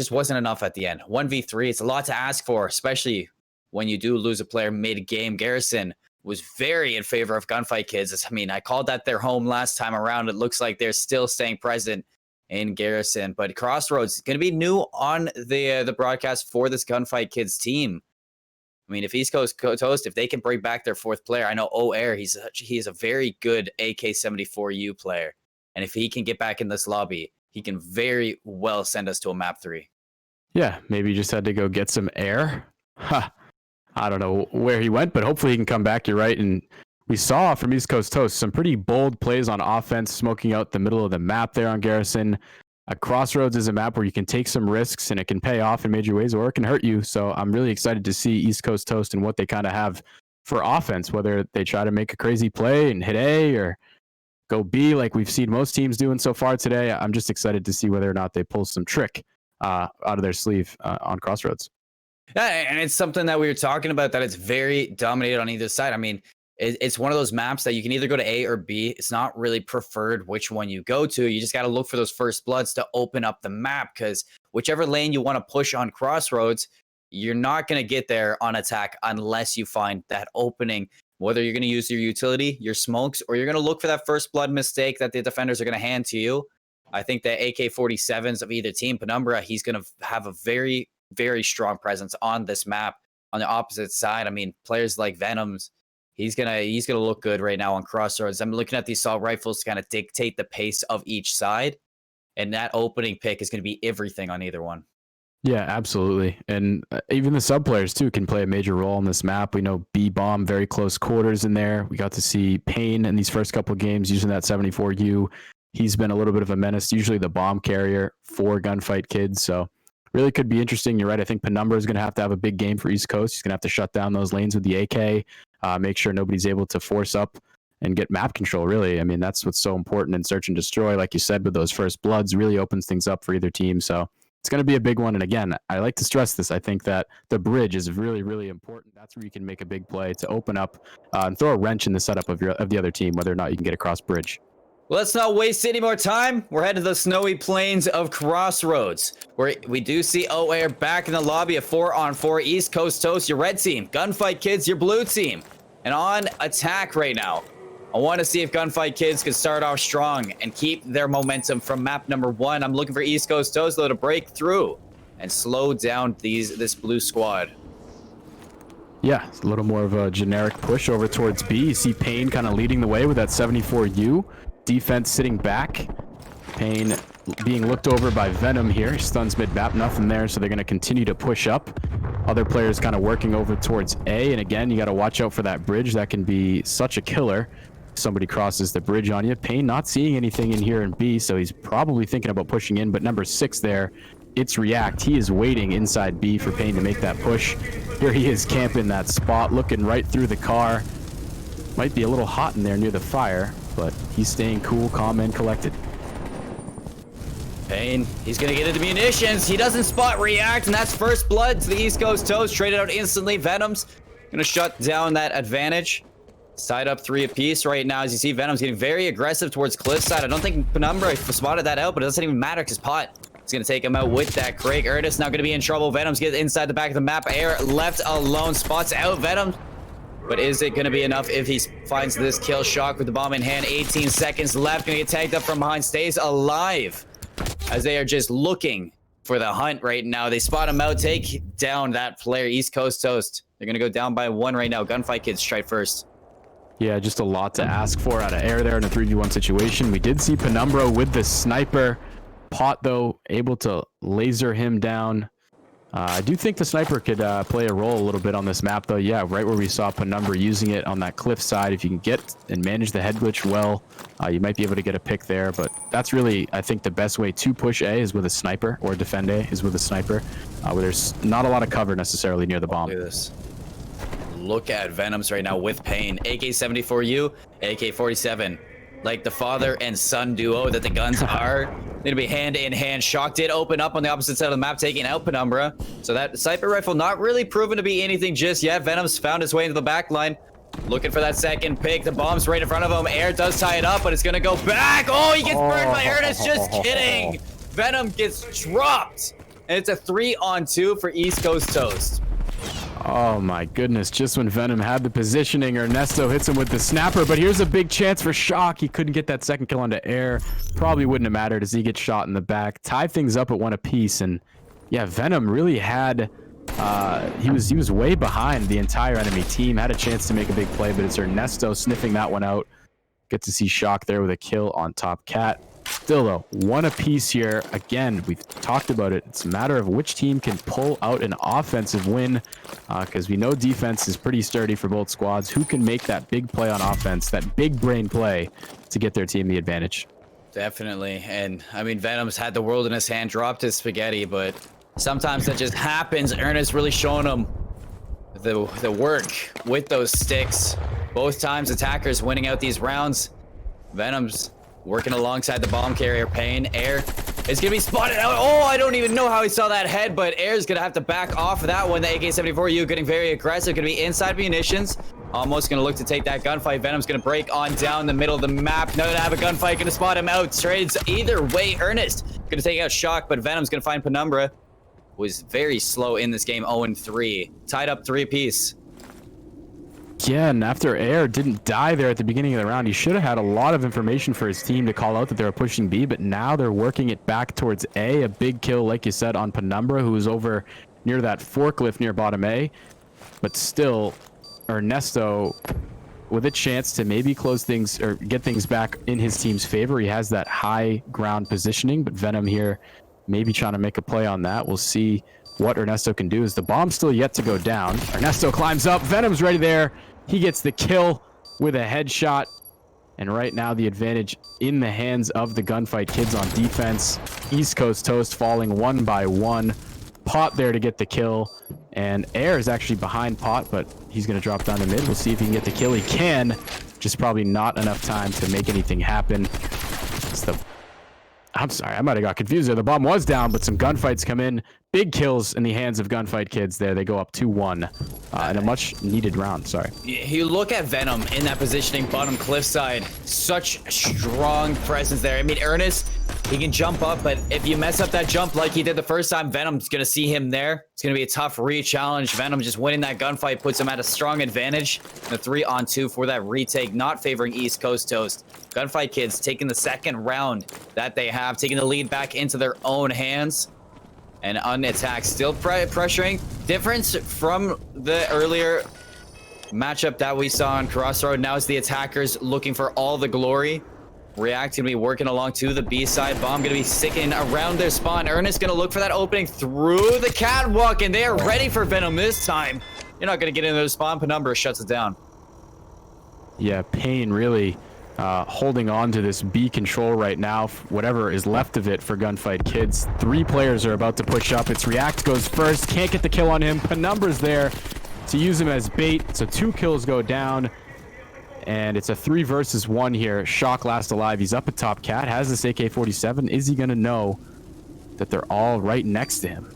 wasn't enough at the end. 1v3, it's a lot to ask for, especially when you do lose a player mid-game. Garrison was very in favor of Gunfight Kids. I mean, I called that their home last time around. It looks like they're still staying present in Garrison. But Crossroads is going to be new on the broadcast for this Gunfight Kids team. I mean, if East Coast Toast, if they can bring back their 4th player, I know O-Air, he is a very good AK-74U player. And if he can get back in this lobby, he can very well send us to a map 3. Yeah, maybe he just had to go get some air. I don't know where he went, but hopefully he can come back. You're right. And we saw from East Coast Toast some pretty bold plays on offense, smoking out the middle of the map there on Garrison. Crossroads is a map where you can take some risks and it can pay off in major ways or it can hurt you. So I'm really excited to see East Coast Toast and what they kind of have for offense, whether they try to make a crazy play and hit A or go B like we've seen most teams doing so far today. I'm just excited to see whether or not they pull some trick out of their sleeve on Crossroads. Yeah, and it's something that we were talking about, that it's very dominated on either side. I mean, It's one of those maps that you can either go to A or B. It's not really preferred which one you go to. You just got to look for those first bloods to open up the map, because whichever lane you want to push on Crossroads, you're not going to get there on attack unless you find that opening, whether you're going to use your utility, your smokes, or you're going to look for that first blood mistake that the defenders are going to hand to you. I think the AK-47s of either team, Penumbra, he's going to have a very, very strong presence on this map. On the opposite side, I mean, players like Venoms, he's gonna look good right now on Crossroads. I'm looking at these assault rifles to kind of dictate the pace of each side, and that opening pick is going to be everything on either one. Yeah, absolutely. And even the sub players too can play a major role in this map. We know B-Bomb, very close quarters in there. We got to see Payne in these first couple of games using that 74U. He's been a little bit of a menace, usually the bomb carrier for Gunfight Kids. So really could be interesting. You're right. I think Penumbra is going to have a big game for East Coast. He's going to have to shut down those lanes with the AK, make sure nobody's able to force up and get map control, really. I mean, that's what's so important in Search and Destroy. Like you said, with those first bloods, really opens things up for either team. So it's going to be a big one. And again, I like to stress this. I think that the bridge is really, really important. That's where you can make a big play to open up and throw a wrench in the setup of the other team, whether or not you can get across bridge. Let's not waste any more time. We're headed to the snowy plains of Crossroads, where we do see O'Air back in the lobby of 4-on-4 East Coast Toast, your red team. Gunfight Kids, your blue team. And on attack right now. I want to see if Gunfight Kids can start off strong and keep their momentum from map number 1. I'm looking for East Coast Toast, though, to break through and slow down this blue squad. Yeah, it's a little more of a generic push over towards B. You see Payne kind of leading the way with that 74U. Defense sitting back. Payne being looked over by Venom here. Stuns mid-map, nothing there, so they're going to continue to push up. Other players kind of working over towards A, and again, you got to watch out for that bridge. That can be such a killer. Somebody crosses the bridge on you. Payne not seeing anything in here in B, so he's probably thinking about pushing in, but number 6 there, it's React. He is waiting inside B for Payne to make that push. Here he is camping that spot, looking right through the car. Might be a little hot in there near the fire, but he's staying cool, calm, and collected. Payne, he's going to get into munitions. He doesn't spot React, and that's first blood to the East Coast Toast. Traded out instantly. Venom's going to shut down that advantage. Side up 3 apiece right now. As you see, Venom's getting very aggressive towards Cliffside. I don't think Penumbra spotted that out, but it doesn't even matter because Pot is going to take him out with that Craig. Ernest now going to be in trouble. Venom's getting inside the back of the map. Air left alone. Spots out Venom. But is it going to be enough if he finds this kill? Shock with the bomb in hand. 18 seconds left. Going to get tagged up from behind. Stays alive as they are just looking for the hunt right now. They spot him out. Take down that player. East Coast Toast. They're going to go down by 1 right now. Gunfight Kids strike first. Yeah, just a lot to ask for out of Air there in a 3v1 situation. We did see Penumbra with the sniper. Pot, though, able to laser him down. I do think the sniper could play a role a little bit on this map, though. Yeah, right where we saw Penumbra using it on that cliff side. If you can get and manage the head glitch well, you might be able to get a pick there. But that's really, I think, the best way to push A is with a sniper, or defend A is with a sniper, where there's not a lot of cover necessarily near the bomb. Look at this. Look at Venoms right now with Payne. AK-74U, AK-47. Like the father and son duo that the guns are. They'd be hand in hand. Shock did open up on the opposite side of the map, taking out Penumbra. So that sniper rifle not really proven to be anything just yet. Venom's found his way into the back line. Looking for that second pick. The bomb's right in front of him. Air does tie it up, but it's going to go back. Oh, he gets burned by Ernest. Just kidding. Venom gets dropped. And it's a 3-on-2 for East Coast Toast. Oh my goodness, just when Venom had the positioning, Ernesto hits him with the snapper, but here's a big chance for Shock. He couldn't get that second kill onto Air. Probably wouldn't have mattered as he gets shot in the back. Tie things up at 1 apiece, and yeah, Venom really had, he was way behind the entire enemy team, had a chance to make a big play, but it's Ernesto sniffing that one out. Get to see Shock there with a kill on top Cat. Still though, 1 apiece here. Again, we've talked about it. It's a matter of which team can pull out an offensive win, because we know defense is pretty sturdy for both squads. Who can make that big play on offense, that big brain play to get their team the advantage? Definitely. And I mean, Venom's had the world in his hand, dropped his spaghetti, but sometimes that just happens. Ernest really showing him the work with those sticks. Both times attackers winning out these rounds. Venom's working alongside the bomb carrier. Payne. Air is going to be spotted out. Oh, I don't even know how he saw that head, but Air's going to have to back off of that one. The AK-74U getting very aggressive. Going to be inside munitions. Almost gonna look to take that gunfight. Venom's gonna break on down the middle of the map. No, to have a gunfight, gonna spot him out. Trades either way. Ernest gonna take out Shock, but Venom's gonna find Penumbra. Was very slow in this game, 0-3. Tied up 3-piece. Yeah, and after Air didn't die there at the beginning of the round, he should have had a lot of information for his team to call out that they were pushing B, but now they're working it back towards A. A big kill, like you said, on Penumbra, who was over near that forklift near bottom A. But still, Ernesto, with a chance to maybe close things or get things back in his team's favor. He has that high ground positioning, but Venom here maybe trying to make a play on that. We'll see what Ernesto can do. Is the bomb still yet to go down? Ernesto climbs up. Venom's ready there. He gets the kill with a headshot. And right now the advantage in the hands of the Gunfight Kids on defense. East Coast Toast falling one by one. Pot there to get the kill. And Air is actually behind Pot, but he's going to drop down to mid. We'll see if he can get the kill. He can. Just probably not enough time to make anything happen. I'm sorry, I might have got confused there. The bomb was down, but some gunfights come in. Big kills in the hands of Gunfight Kids there. They go up 2-1 in a much needed round. Sorry. You look at Venom in that positioning, bottom cliffside. Such strong presence there. I mean, Ernest, he can jump up, but if you mess up that jump like he did the first time, Venom's going to see him there. It's going to be a tough re-challenge. Venom just winning that gunfight puts him at a strong advantage. The 3-on-2 for that retake, not favoring East Coast Toast. Gunfight Kids taking the second round that they have, taking the lead back into their own hands. And unattacked, still pressuring. Difference from the earlier matchup that we saw on Crossroad. Now it's the attackers looking for all the glory. React gonna be working along to the B side. Bomb gonna be sticking around their spawn. Ernest gonna look for that opening through the catwalk, and they are ready for Venom this time. You're not gonna get into the spawn. Penumbra shuts it down. Yeah, Pain really holding on to this B control right now, whatever is left of it for Gunfight Kids. 3 players are about to push up. It's React goes first, can't get the kill on him. Penumbra's there to use him as bait, so 2 kills go down. And it's a 3 versus 1 here. Shock last alive. He's up at top. Cat has this AK-47. Is he going to know that they're all right next to him?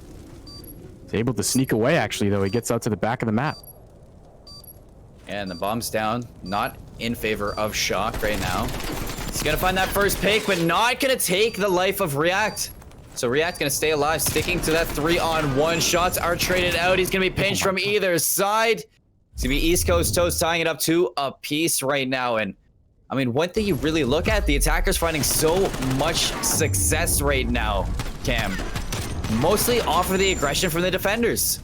He's able to sneak away, actually, though. He gets out to the back of the map. And the bomb's down. Not in favor of Shock right now. He's going to find that first pick, but not going to take the life of React. So React going to stay alive, sticking to that 3-on-1. Shots are traded out. He's going to be pinched from either side. It's going to be East Coast Toast tying it up to a piece right now. And, I mean, one thing you really look at, the attackers finding so much success right now, Cam. Mostly off of the aggression from the defenders.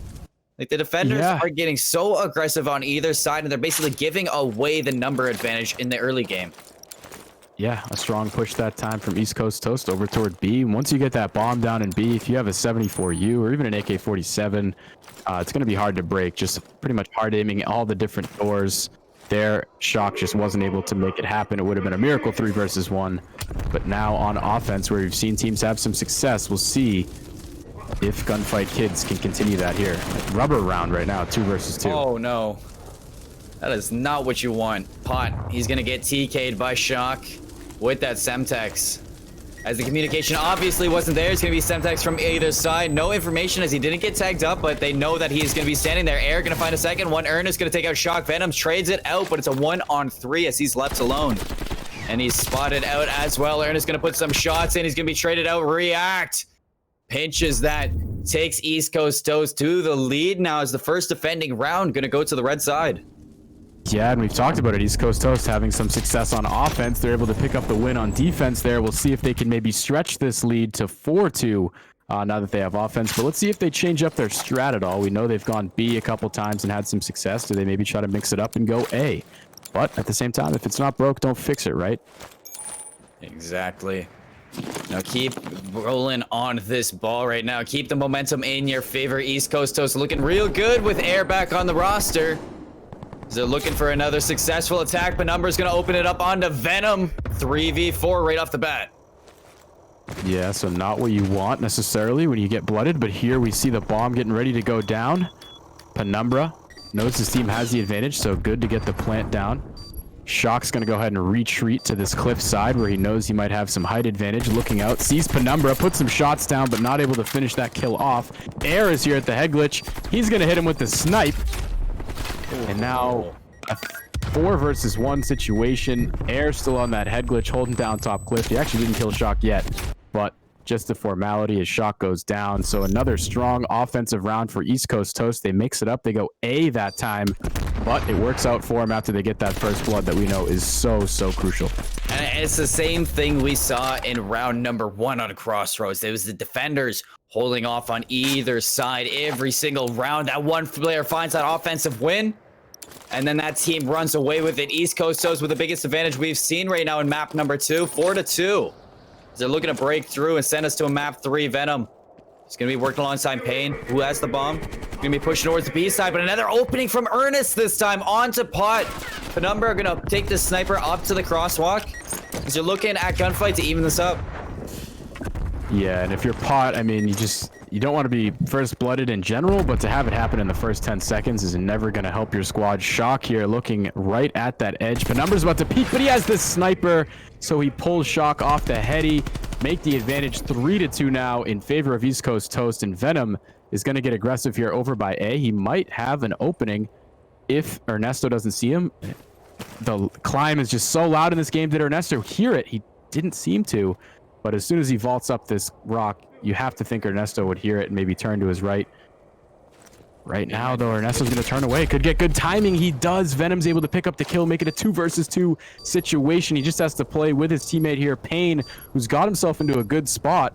Like, the defenders are getting so aggressive on either side, and they're basically giving away the number advantage in the early game. Yeah, a strong push that time from East Coast Toast over toward B. Once you get that bomb down in B, if you have a 74U or even an AK-47, it's going to be hard to break. Just pretty much hard aiming all the different doors. There, Shock just wasn't able to make it happen. It would have been a miracle 3 versus 1. But now on offense, where we've seen teams have some success, we'll see if Gunfight Kids can continue that here. Like, rubber round right now, 2 versus 2. Oh, no. That is not what you want. Pot, he's going to get TK'd by Shock with that Semtex. As the communication obviously wasn't there, it's going to be Semtex from either side. No information as he didn't get tagged up, but they know that he's going to be standing there. Air going to find a second one. Ernest going to take out Shock. Venom trades it out, but it's a 1-on-3 as he's left alone. And he's spotted out as well. Ernest going to put some shots in. He's going to be traded out. React pinches that. Takes East Coast Toast to the lead now as the first defending round going to go to the red side. Yeah, and we've talked about it. East Coast Toast having some success on offense. They're able to pick up the win on defense there. We'll see if they can maybe stretch this lead to 4-2 now that they have offense. But let's see if they change up their strat at all. We know they've gone B a couple times and had some success. Do they maybe try to mix it up and go A? But at the same time, if it's not broke, don't fix it, right? Exactly. Now keep rolling on this ball right now. Keep the momentum in your favor. East Coast Toast looking real good with Air back on the roster. They're looking for another successful attack. Penumbra's going to open it up onto Venom. 3v4 right off the bat. Yeah, so not what you want necessarily when you get blooded, but here we see the bomb getting ready to go down. Penumbra knows his team has the advantage, so good to get the plant down. Shock's going to go ahead and retreat to this cliff side where he knows he might have some height advantage. Looking out, sees Penumbra, puts some shots down, but not able to finish that kill off. Air is here at the head glitch. He's going to hit him with the snipe. And now a 4 versus 1 situation. Air still on that head glitch, holding down top cliff. He actually didn't kill Shock yet, but just a formality as Shock goes down. So another strong offensive round for East Coast Toast. They mix it up. They go A that time, but it works out for them after they get that first blood that we know is so crucial. And it's the same thing we saw in round number 1 on Crossroads. It was the defenders holding off on either side every single round. That one player finds that offensive win, and then that team runs away with it. East Coast Toast with the biggest advantage we've seen right now in map number 2, 4-2. They're looking to break through and send us to a map 3. Venom is going to be working alongside Pain, who has the bomb. Going to be pushing towards the B side, but another opening from Ernest this time onto Pot. Penumbra are going to take the sniper up to the crosswalk, because you're looking at gunfight to even this up. Yeah, and if you're Pot, I mean, you don't want to be first blooded in general, but to have it happen in the first 10 seconds is never going to help your squad. Shock here looking right at that edge. Penumbra's about to peek, but he has this sniper, so he pulls Shock off the heady. Make the advantage 3-2 now in favor of East Coast Toast, and Venom is going to get aggressive here over by A. He might have an opening if Ernesto doesn't see him. The climb is just so loud in this game. Did Ernesto hear it? He didn't seem to, but as soon as he vaults up this rock, you have to think Ernesto would hear it and maybe turn to his right. Right now, though, Ernesto's going to turn away. Could get good timing. He does. Venom's able to pick up the kill, make it a 2 versus 2 situation. He just has to play with his teammate here, Payne, who's got himself into a good spot.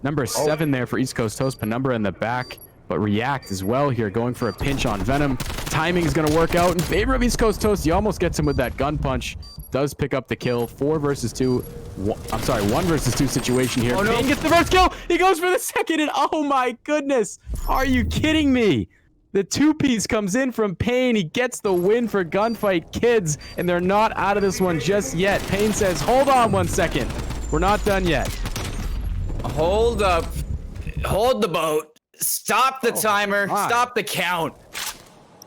Number 7 there for East Coast Toast. Penumbra in the back, but React as well here, going for a pinch on Venom. Timing is going to work out in favor of East Coast Toast. He almost gets him with that gun punch. Does pick up the kill. 4 versus 2. 1 versus 2 situation here. Oh, no. Payne gets the first kill. He goes for the second, and oh my goodness. Are you kidding me? The 2-piece comes in from Payne. He gets the win for Gunfight Kids, and they're not out of this one just yet. Payne says, hold on 1 second. We're not done yet. Hold up. Hold the boat. Stop the timer. Stop the count.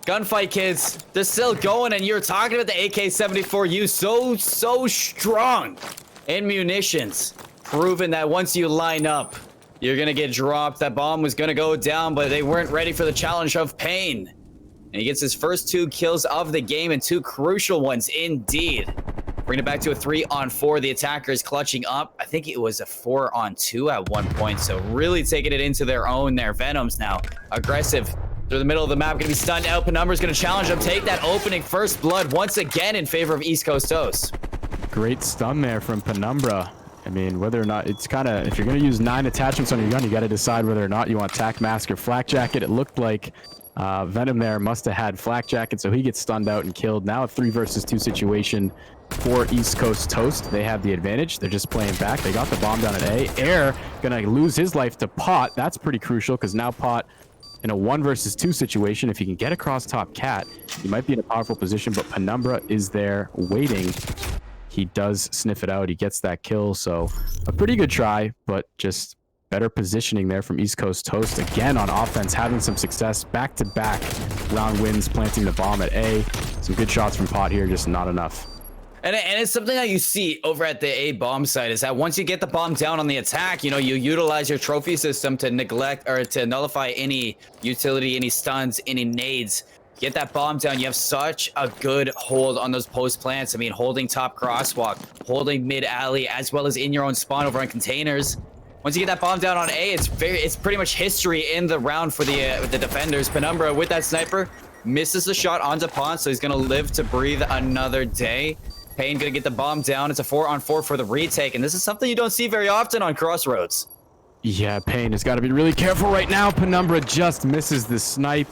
Gunfight Kids, they're still going, and you're talking about the AK-74U so strong in munitions, proving that once you line up, you're gonna get dropped. That bomb was gonna go down, but they weren't ready for the challenge of Pain. And he gets his first 2 kills of the game, and 2 crucial ones indeed. Bring it back to a 3-on-4. The attackers clutching up. I think it was a 4-on-2 at one point, so really taking it into their own there. Venom's now aggressive through the middle of the map, gonna be stunned out. Penumbra's gonna challenge him, take that opening first blood once again in favor of East Coast Toast. Great stun there from Penumbra. I mean, whether or not it's kind of, if you're going to use 9 attachments on your gun, you got to decide whether or not you want tac mask or flak jacket. It looked like Venom there must have had flak jacket, so he gets stunned out and killed. Now a 3 versus 2 situation for East Coast Toast. They have the advantage. They're just playing back. They got the bomb down at A. Air gonna lose his life to Pot. That's pretty crucial, because now Pot in a 1 versus 2 situation, if he can get across top cat, he might be in a powerful position, but Penumbra is there waiting. He does sniff it out. He gets that kill, so a pretty good try, but just better positioning there from East Coast Toast. Again on offense, having some success. Back-to-back round wins, planting the bomb at A. Some good shots from Pot here, just not enough. And it's something that you see over at the A bomb site, is that once you get the bomb down on the attack, you know, you utilize your trophy system to neglect or to nullify any utility, any stuns, any nades. Get that bomb down. You have such a good hold on those post plants. I mean, holding top crosswalk, holding mid alley, as well as in your own spawn over on containers. Once you get that bomb down on A, it's pretty much history in the round for the defenders. Penumbra with that sniper misses the shot onto Pond, so he's gonna live to breathe another day. Payne gonna get the bomb down. It's a 4-on-4 for the retake, and this is something you don't see very often on Crossroads. Yeah, Payne has got to be really careful right now. Penumbra just misses the snipe.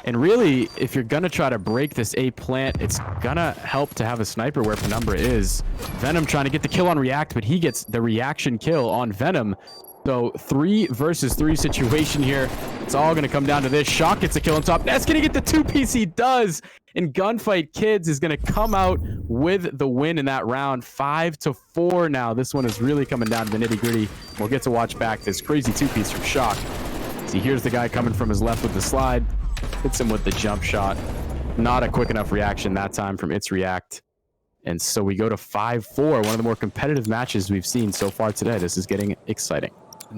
And really, if you're going to try to break this A plant, it's going to help to have a sniper where Penumbra is. Venom trying to get the kill on React, but he gets the reaction kill on Venom. So 3 versus 3 situation here. It's all going to come down to this. Shock gets a kill on top. That's going to get the 2-piece. He does. And Gunfight Kids is going to come out with the win in that round. 5-4 now. This one is really coming down to the nitty-gritty. We'll get to watch back this crazy 2-piece from Shock. See, here's the guy coming from his left with the slide. Hits him with the jump shot. Not a quick enough reaction that time from It's React. And so we go to 5-4, one of the more competitive matches we've seen so far today. This is getting exciting.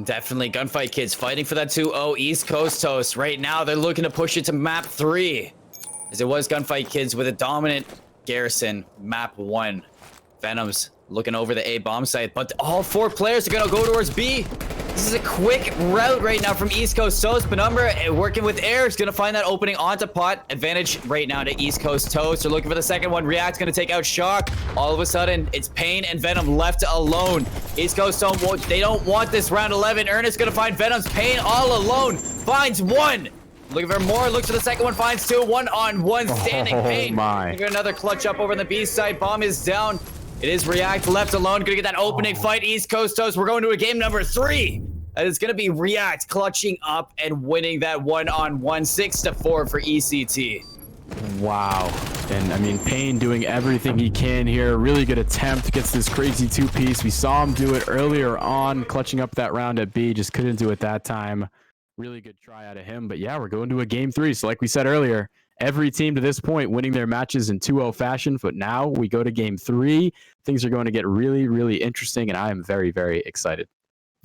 Definitely. Gunfight Kids fighting for that 2-0 East Coast Toast. Right now, they're looking to push it to map 3. as it was Gunfight Kids with a dominant Garrison. Map 1. Venom's looking over the A bomb site, but all 4 players are going to go towards B. This is a quick route right now from East Coast Toast. Penumbra working with Air is going to find that opening onto Pot. Advantage right now to East Coast Toast. They're looking for the second one. React's going to take out Shock. All of a sudden, it's Pain and Venom left alone. East Coast Toast, they don't want this round 11. Ernest going to find Venom's. Pain all alone. Finds 1. Looking for more. Looks for the second one. Finds 2. 1-on-1 standing. Pain. Looking for another clutch up over on the B side. Bomb is down. It is React left alone. Gonna get that opening fight. East Coast Toast. We're going to a game number 3. And it's gonna be React clutching up and winning that 1-on-1 6-4 for ECT. Wow. And I mean, Pain doing everything he can here. Really good attempt. Gets this crazy 2-piece. We saw him do it earlier on, clutching up that round at B. Just couldn't do it that time. Really good try out of him. But yeah, we're going to a game 3. So like we said earlier, every team to this point winning their matches in 2-0 fashion. But now we go to game 3. Things are going to get really, really interesting. And I am very, very excited.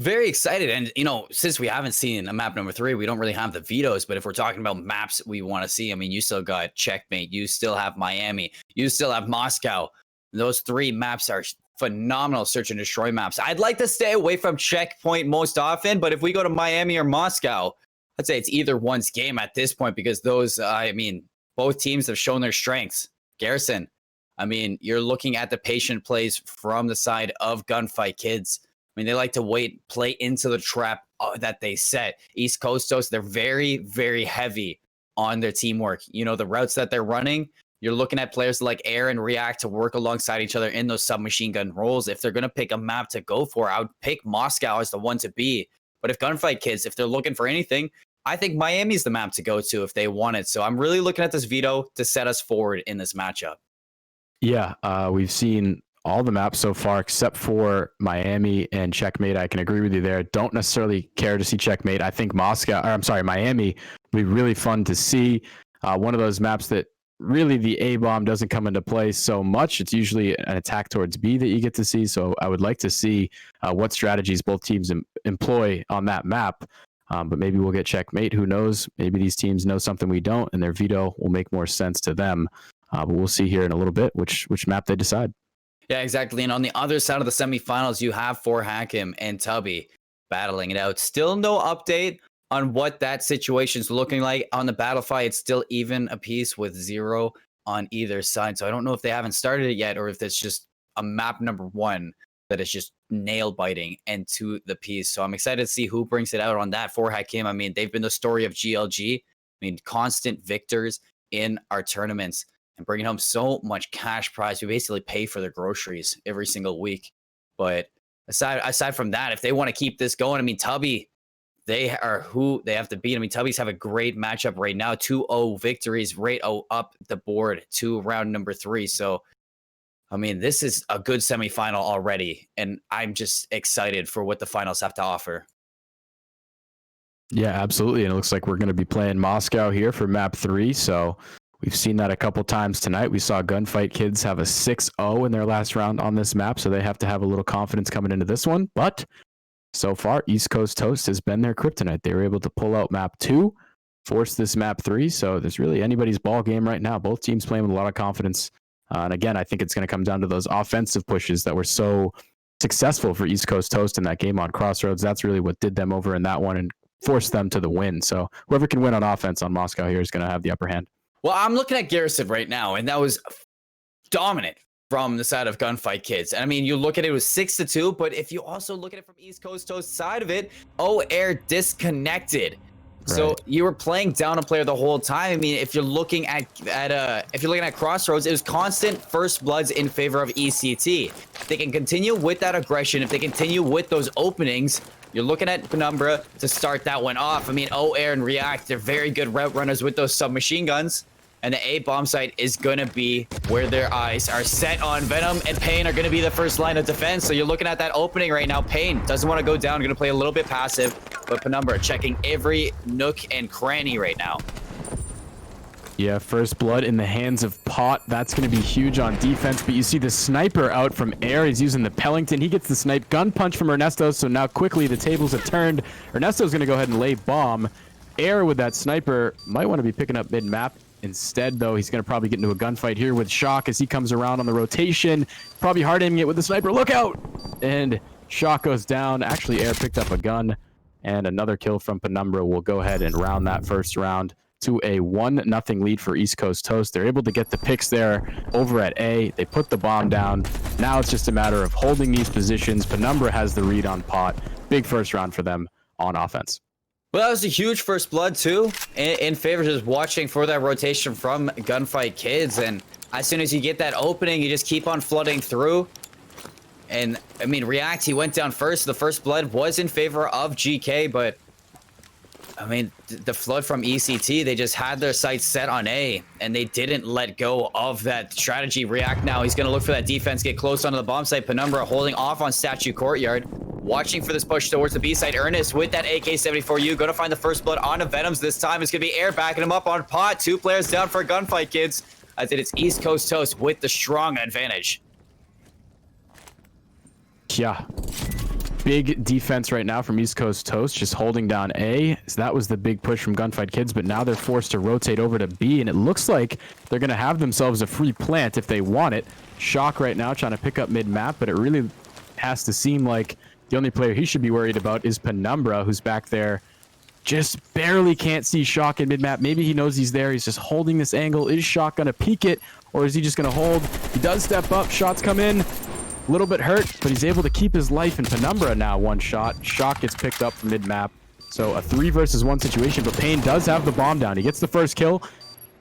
Very excited. And, you know, since we haven't seen a map number 3, we don't really have the vetoes. But if we're talking about maps we want to see, I mean, you still got Checkmate. You still have Miami. You still have Moscow. Those 3 maps are phenomenal search and destroy maps. I'd like to stay away from Checkpoint most often. But if we go to Miami or Moscow, I'd say it's either one's game at this point, because those, I mean, both teams have shown their strengths. Garrison, I mean, you're looking at the patient plays from the side of Gunfight Kids. I mean, they like to play into the trap that they set. East Coast Toast, they're very, very heavy on their teamwork. You know, the routes that they're running, you're looking at players like Air and React to work alongside each other in those submachine gun roles. If they're going to pick a map to go for, I would pick Moscow as the one to be. But if Gunfight Kids, if they're looking for anything, I think Miami's the map to go to if they want it. So I'm really looking at this veto to set us forward in this matchup. Yeah, we've seen all the maps so far except for Miami and Checkmate. I can agree with you there. Don't necessarily care to see Checkmate. I think Miami would be really fun to see. One of those maps that really the A-bomb doesn't come into play so much. It's usually an attack towards B that you get to see. So I would like to see what strategies both teams employ on that map. But maybe we'll get Checkmate. Who knows? Maybe these teams know something we don't, and their veto will make more sense to them. But we'll see here in a little bit which map they decide. Yeah, exactly. And on the other side of the semifinals, you have For Hakim and Tubby battling it out. Still no update on what that situation's looking like on the battle fight. It's still even apiece with 0 on either side. So I don't know if they haven't started it yet, or if it's just a map number 1 that is just nail biting and to the piece. So I'm excited to see who brings it out on that. For Hakim, I mean, they've been the story of GLG. I mean, constant victors in our tournaments and bringing home so much cash prize. We basically pay for their groceries every single week. But aside from that, if they want to keep this going, I mean, Tubby, they are who they have to beat. I mean, Tubby's have a great matchup right now. 2-0 victories, right up the board to round number 3. So, I mean, this is a good semifinal already, and I'm just excited for what the finals have to offer. Yeah, absolutely. And it looks like we're going to be playing Moscow here for map 3. So we've seen that a couple times tonight. We saw Gunfight Kids have a 6-0 in their last round on this map, so they have to have a little confidence coming into this one. But so far, East Coast Toast has been their kryptonite. They were able to pull out map 2, force this map 3. So there's really anybody's ball game right now. Both teams playing with a lot of confidence. And again, I think it's going to come down to those offensive pushes that were so successful for East Coast Toast in that game on Crossroads. That's really what did them over in that one and forced them to the win. So whoever can win on offense on Moscow here is going to have the upper hand. Well, I'm looking at Garrison right now, and that was dominant from the side of Gunfight Kids. I mean, you look at it, it was 6-2, but if you also look at it from East Coast Toast side of it, Air disconnected. So you were playing down a player the whole time. I mean, if you're looking at Crossroads, it was constant first bloods in favor of ECT. If they can continue with that aggression, if they continue with those openings, you're looking at Penumbra to start that one off. I mean, Air and React, they're very good route runners with those submachine guns. And the A bomb site is going to be where their eyes are set on. Venom and Pain are going to be the first line of defense. So you're looking at that opening right now. Pain doesn't want to go down, going to play a little bit passive. But Penumbra checking every nook and cranny right now. Yeah, first blood in the hands of Pot. That's going to be huge on defense. But you see the sniper out from Air. He's using the Pellington. He gets the snipe gun punch from Ernesto. So now quickly the tables have turned. Ernesto's going to go ahead and lay bomb. Air with that sniper might want to be picking up mid-map. Instead, though, he's going to probably get into a gunfight here with Shock as he comes around on the rotation. Probably hard aiming it with the sniper. Look out! And Shock goes down. Actually, Air picked up a gun. And another kill from Penumbra will go ahead and round that first round to a 1-0 lead for East Coast Toast. They're able to get the picks there over at A. They put the bomb down. Now it's just a matter of holding these positions. Penumbra has the read on Pot. Big first round for them on offense. Well, that was a huge first blood, too, in favor of just watching for that rotation from Gunfight Kids. And as soon as you get that opening, you just keep on flooding through. And, I mean, React, he went down first. The first blood was in favor of GK, but, I mean, the flood from ECT, they just had their sights set on A, and they didn't let go of that strategy. React now, he's going to look for that defense, get close onto the bomb site. Penumbra holding off on Statue Courtyard. Watching for this push towards the B side. Ernest with that AK-74U. Going to find the first blood on Venoms this time. It's going to be Air backing him up on Pot. 2 players down for a gunfight, kids. As it's East Coast Toast with the strong advantage. Yeah. Big defense right now from East Coast Toast. Just holding down A. So that was the big push from Gunfight Kids. But now they're forced to rotate over to B. And it looks like they're going to have themselves a free plant if they want it. Shock right now trying to pick up mid-map. But it really has to seem like the only player he should be worried about is Penumbra, who's back there. Just barely can't see Shock in mid-map. Maybe he knows he's there. He's just holding this angle. Is Shock going to peek it, or is he just going to hold? He does step up. Shots come in. A little bit hurt, but he's able to keep his life. In Penumbra now, 1 shot. Shock gets picked up from mid-map. So a 3 versus 1 situation, but Payne does have the bomb down. He gets the first kill.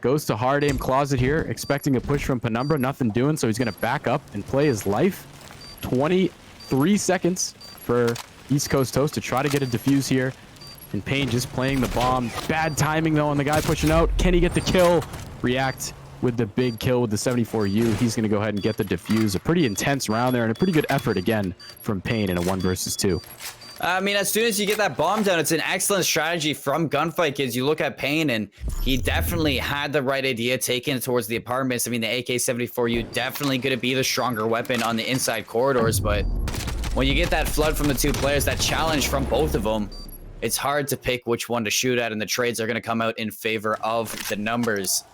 Goes to hard aim closet here, expecting a push from Penumbra. Nothing doing, so he's going to back up and play his life. 23 seconds for East Coast Toast to try to get a defuse here. And Payne just playing the bomb. Bad timing, though, on the guy pushing out. Can he get the kill? React with the big kill with the 74U. He's going to go ahead and get the defuse. A pretty intense round there, and a pretty good effort again from Payne in a 1 versus 2. I mean, as soon as you get that bomb down, it's an excellent strategy from Gunfight Kids. You look at Payne, and he definitely had the right idea taking it towards the apartments. I mean, the AK-74U definitely going to be the stronger weapon on the inside corridors, but when you get that flood from the 2 players, that challenge from both of them, it's hard to pick which one to shoot at, and the trades are going to come out in favor of the numbers.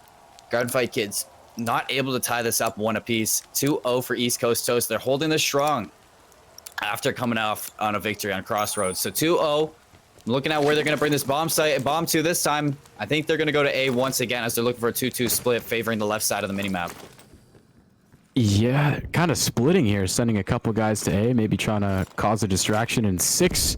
Gunfight Kids not able to tie this up 1 apiece. 2-0 for East Coast Toast. They're holding this strong after coming off on a victory on Crossroads. So 2-0. I'm looking at where they're going to bring this bomb to this time. I think they're going to go to A once again as they're looking for a 2-2 split, favoring the left side of the minimap. Yeah, kind of splitting here, sending a couple guys to A, maybe trying to cause a distraction. And 6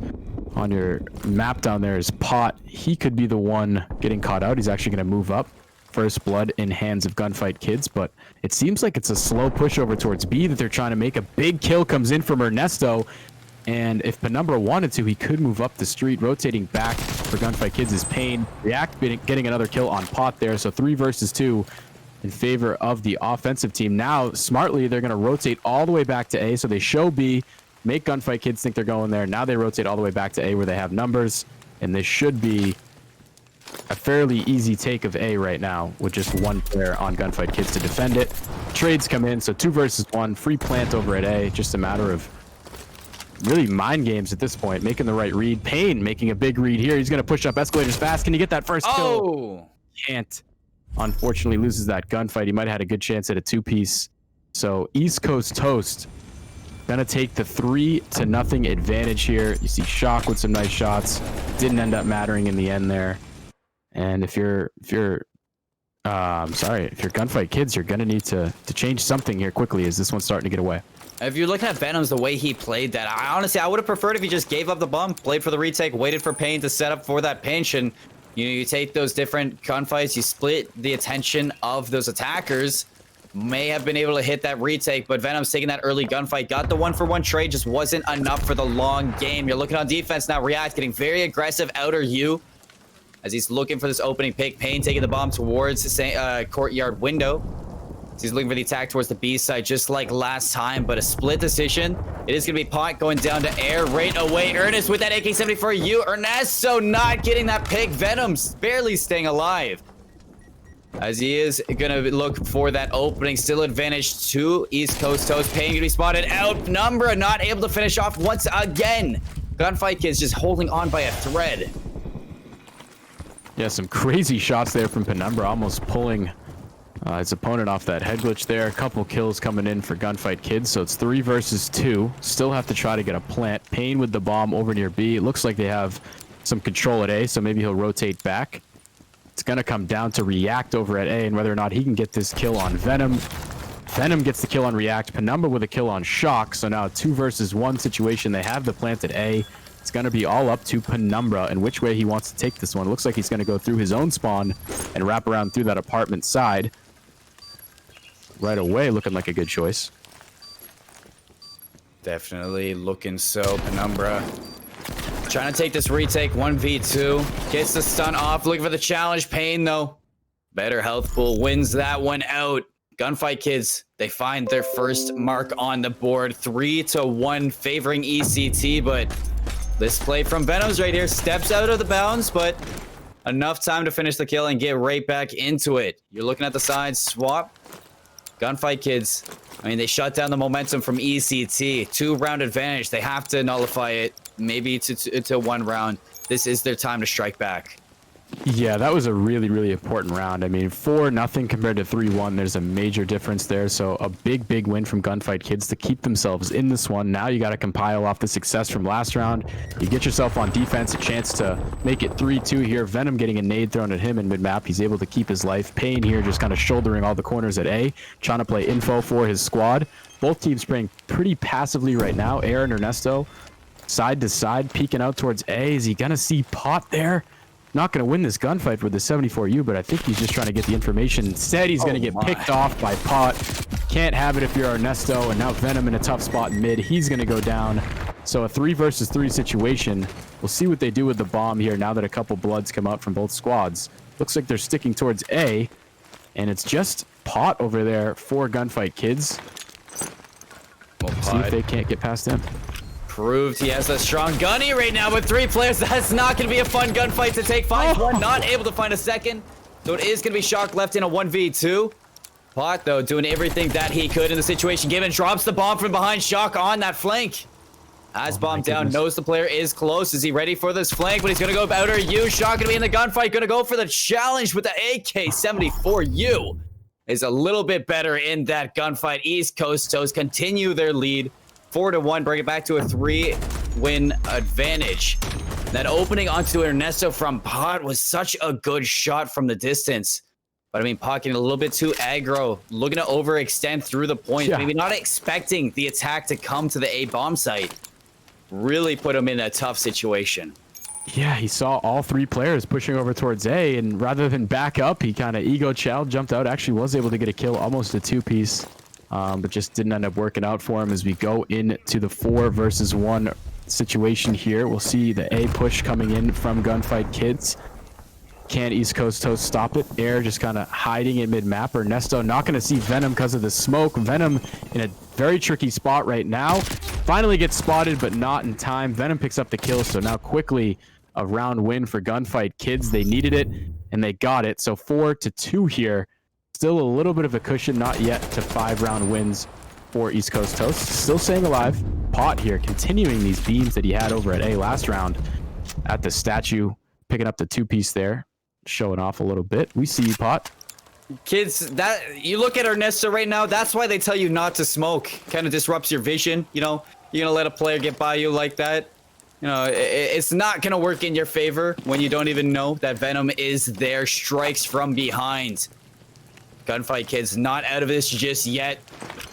on your map down there is Pot. He could be the one getting caught out. He's actually going to move up. First blood in hands of Gunfight Kids, but it seems like it's a slow push over towards B that they're trying to make. A big kill comes in from Ernesto, and if Penumbra wanted to, he could move up the street. Rotating back for Gunfight Kids is Payne. React getting another kill on Pot there, so 3 versus 2 in favor of the offensive team. Now, smartly, they're going to rotate all the way back to A, so they show B, make Gunfight Kids think they're going there. Now they rotate all the way back to A where they have numbers, and this should be a fairly easy take of A right now with just 1 player on Gunfight Kids to defend it. Trades come in, so 2 versus 1, free plant over at A. Just a matter of really mind games at this point, making the right read. Payne making a big read here. He's going to push up escalators fast. Can he get that first kill? Can't. Unfortunately, loses that gunfight. He might have had a good chance at a 2-piece. So East Coast Toast gonna take the 3-0 advantage here. You see Shock with some nice shots. Didn't end up mattering in the end there. And if you're Gunfight Kids, you're gonna need to change something here quickly, as this one's starting to get away. If you're looking at Venoms, the way he played that, I would have preferred if he just gave up the bomb, played for the retake, waited for Payne to set up for that pinch, and you take those different gunfights, you split the attention of those attackers. May have been able to hit that retake, but Venom's taking that early gunfight. Got the 1-for-1 trade, just wasn't enough for the long game. You're looking on defense now. React getting very aggressive outer U as he's looking for this opening pick. Payne taking the bomb towards the courtyard window. So he's looking for the attack towards the B side, just like last time, but a split decision. It is going to be Pot going down to air right away. Ernest with that AK-74U. Ernesto not getting that pick. Venom's barely staying alive, as he is going to look for that opening. Still advantage to East Coast Toast. Payne going to be spotted out. Number not able to finish off once again. Gunfight Kids just holding on by a thread. Yeah, some crazy shots there from Penumbra, almost pulling his opponent off that head glitch there. A couple kills coming in for Gunfight Kids, so it's 3 versus 2. Still have to try to get a plant. Payne with the bomb over near B. It looks like they have some control at A, so maybe he'll rotate back. It's going to come down to React over at A and whether or not he can get this kill on Venom. Venom gets the kill on React. Penumbra with a kill on Shock, so now 2 versus 1 situation. They have the plant at A. It's going to be all up to Penumbra and which way he wants to take this one. It looks like he's going to go through his own spawn and wrap around through that apartment side. Right away, looking like a good choice. Definitely looking so. Penumbra trying to take this retake 1v2. Gets the stun off. Looking for the challenge. Payne, though. Better health pool. Wins that one out. Gunfight Kids, they find their first mark on the board. 3-1 favoring ECT, but this play from Venom's right here steps out of the bounds, but enough time to finish the kill and get right back into it. You're looking at the side swap. Gunfight Kids, I mean, they shut down the momentum from ECT. 2-round advantage. They have to nullify it, maybe to 1 round. This is their time to strike back. Yeah, that was a really, really important round. I mean, 4-0 compared to 3-1. There's a major difference there. So a big, big win from Gunfight Kids to keep themselves in this one. Now you got to compile off the success from last round. You get yourself on defense, a chance to make it 3-2 here. Venom getting a nade thrown at him in mid-map. He's able to keep his life. Payne here just kind of shouldering all the corners at A, trying to play info for his squad. Both teams playing pretty passively right now. Aaron, Ernesto, side to side, peeking out towards A. Is he going to see Pot there? Not going to win this gunfight with the 74U, but I think he's just trying to get the information. Instead, he's going to get picked off by Pot. Can't have it if you're Ernesto, and now Venom in a tough spot in mid. He's going to go down. So a 3 versus 3 situation. We'll see what they do with the bomb here now that a couple bloods come out from both squads. Looks like they're sticking towards A, and it's just Pot over there for Gunfight Kids. We'll see if they can't get past him. Proved he has a strong gunny right now with 3 players. That's not going to be a fun gunfight to take. Finds one, not able to find a second. So it is going to be Shock left in a 1v2. Pot, though, doing everything that he could in the situation given. Drops the bomb from behind. Shock on that flank. Has bomb down, knows the player is close. Is he ready for this flank? But he's going to go outer U. Shock going to be in the gunfight. Going to go for the challenge with the AK-74U. Is a little bit better in that gunfight. East Coast Toes continue their lead. 4-1, bring it back to a 3-win advantage. That opening onto Ernesto from Pot was such a good shot from the distance. But I mean, Pot getting a little bit too aggro, looking to overextend through the point, maybe not expecting the attack to come to the A bomb site. Really put him in a tough situation. Yeah, he saw all 3 players pushing over towards A, and rather than back up, he kind of ego chowed, jumped out, actually was able to get a kill, almost a 2-piece. But just didn't end up working out for him as we go into the 4 versus 1 situation here. We'll see the A push coming in from Gunfight Kids. Can East Coast Toast stop it? Air just kind of hiding in mid-map. Ernesto not going to see Venom because of the smoke. Venom in a very tricky spot right now. Finally gets spotted, but not in time. Venom picks up the kill, so now quickly a round win for Gunfight Kids. They needed it, and they got it. So 4-2 here. Still a little bit of a cushion, not yet to 5-round wins for East Coast Toast. Still staying alive. Pot here, continuing these beams that he had over at A last round at the statue, picking up the 2-piece there, showing off a little bit. We see you, Pot. Kids, that you look at Ernesto right now, that's why they tell you not to smoke. Kind of disrupts your vision, you know? You're going to let a player get by you like that. You know, it's not going to work in your favor when you don't even know that Venom is there, strikes from behind. Gunfight Kids not out of this just yet.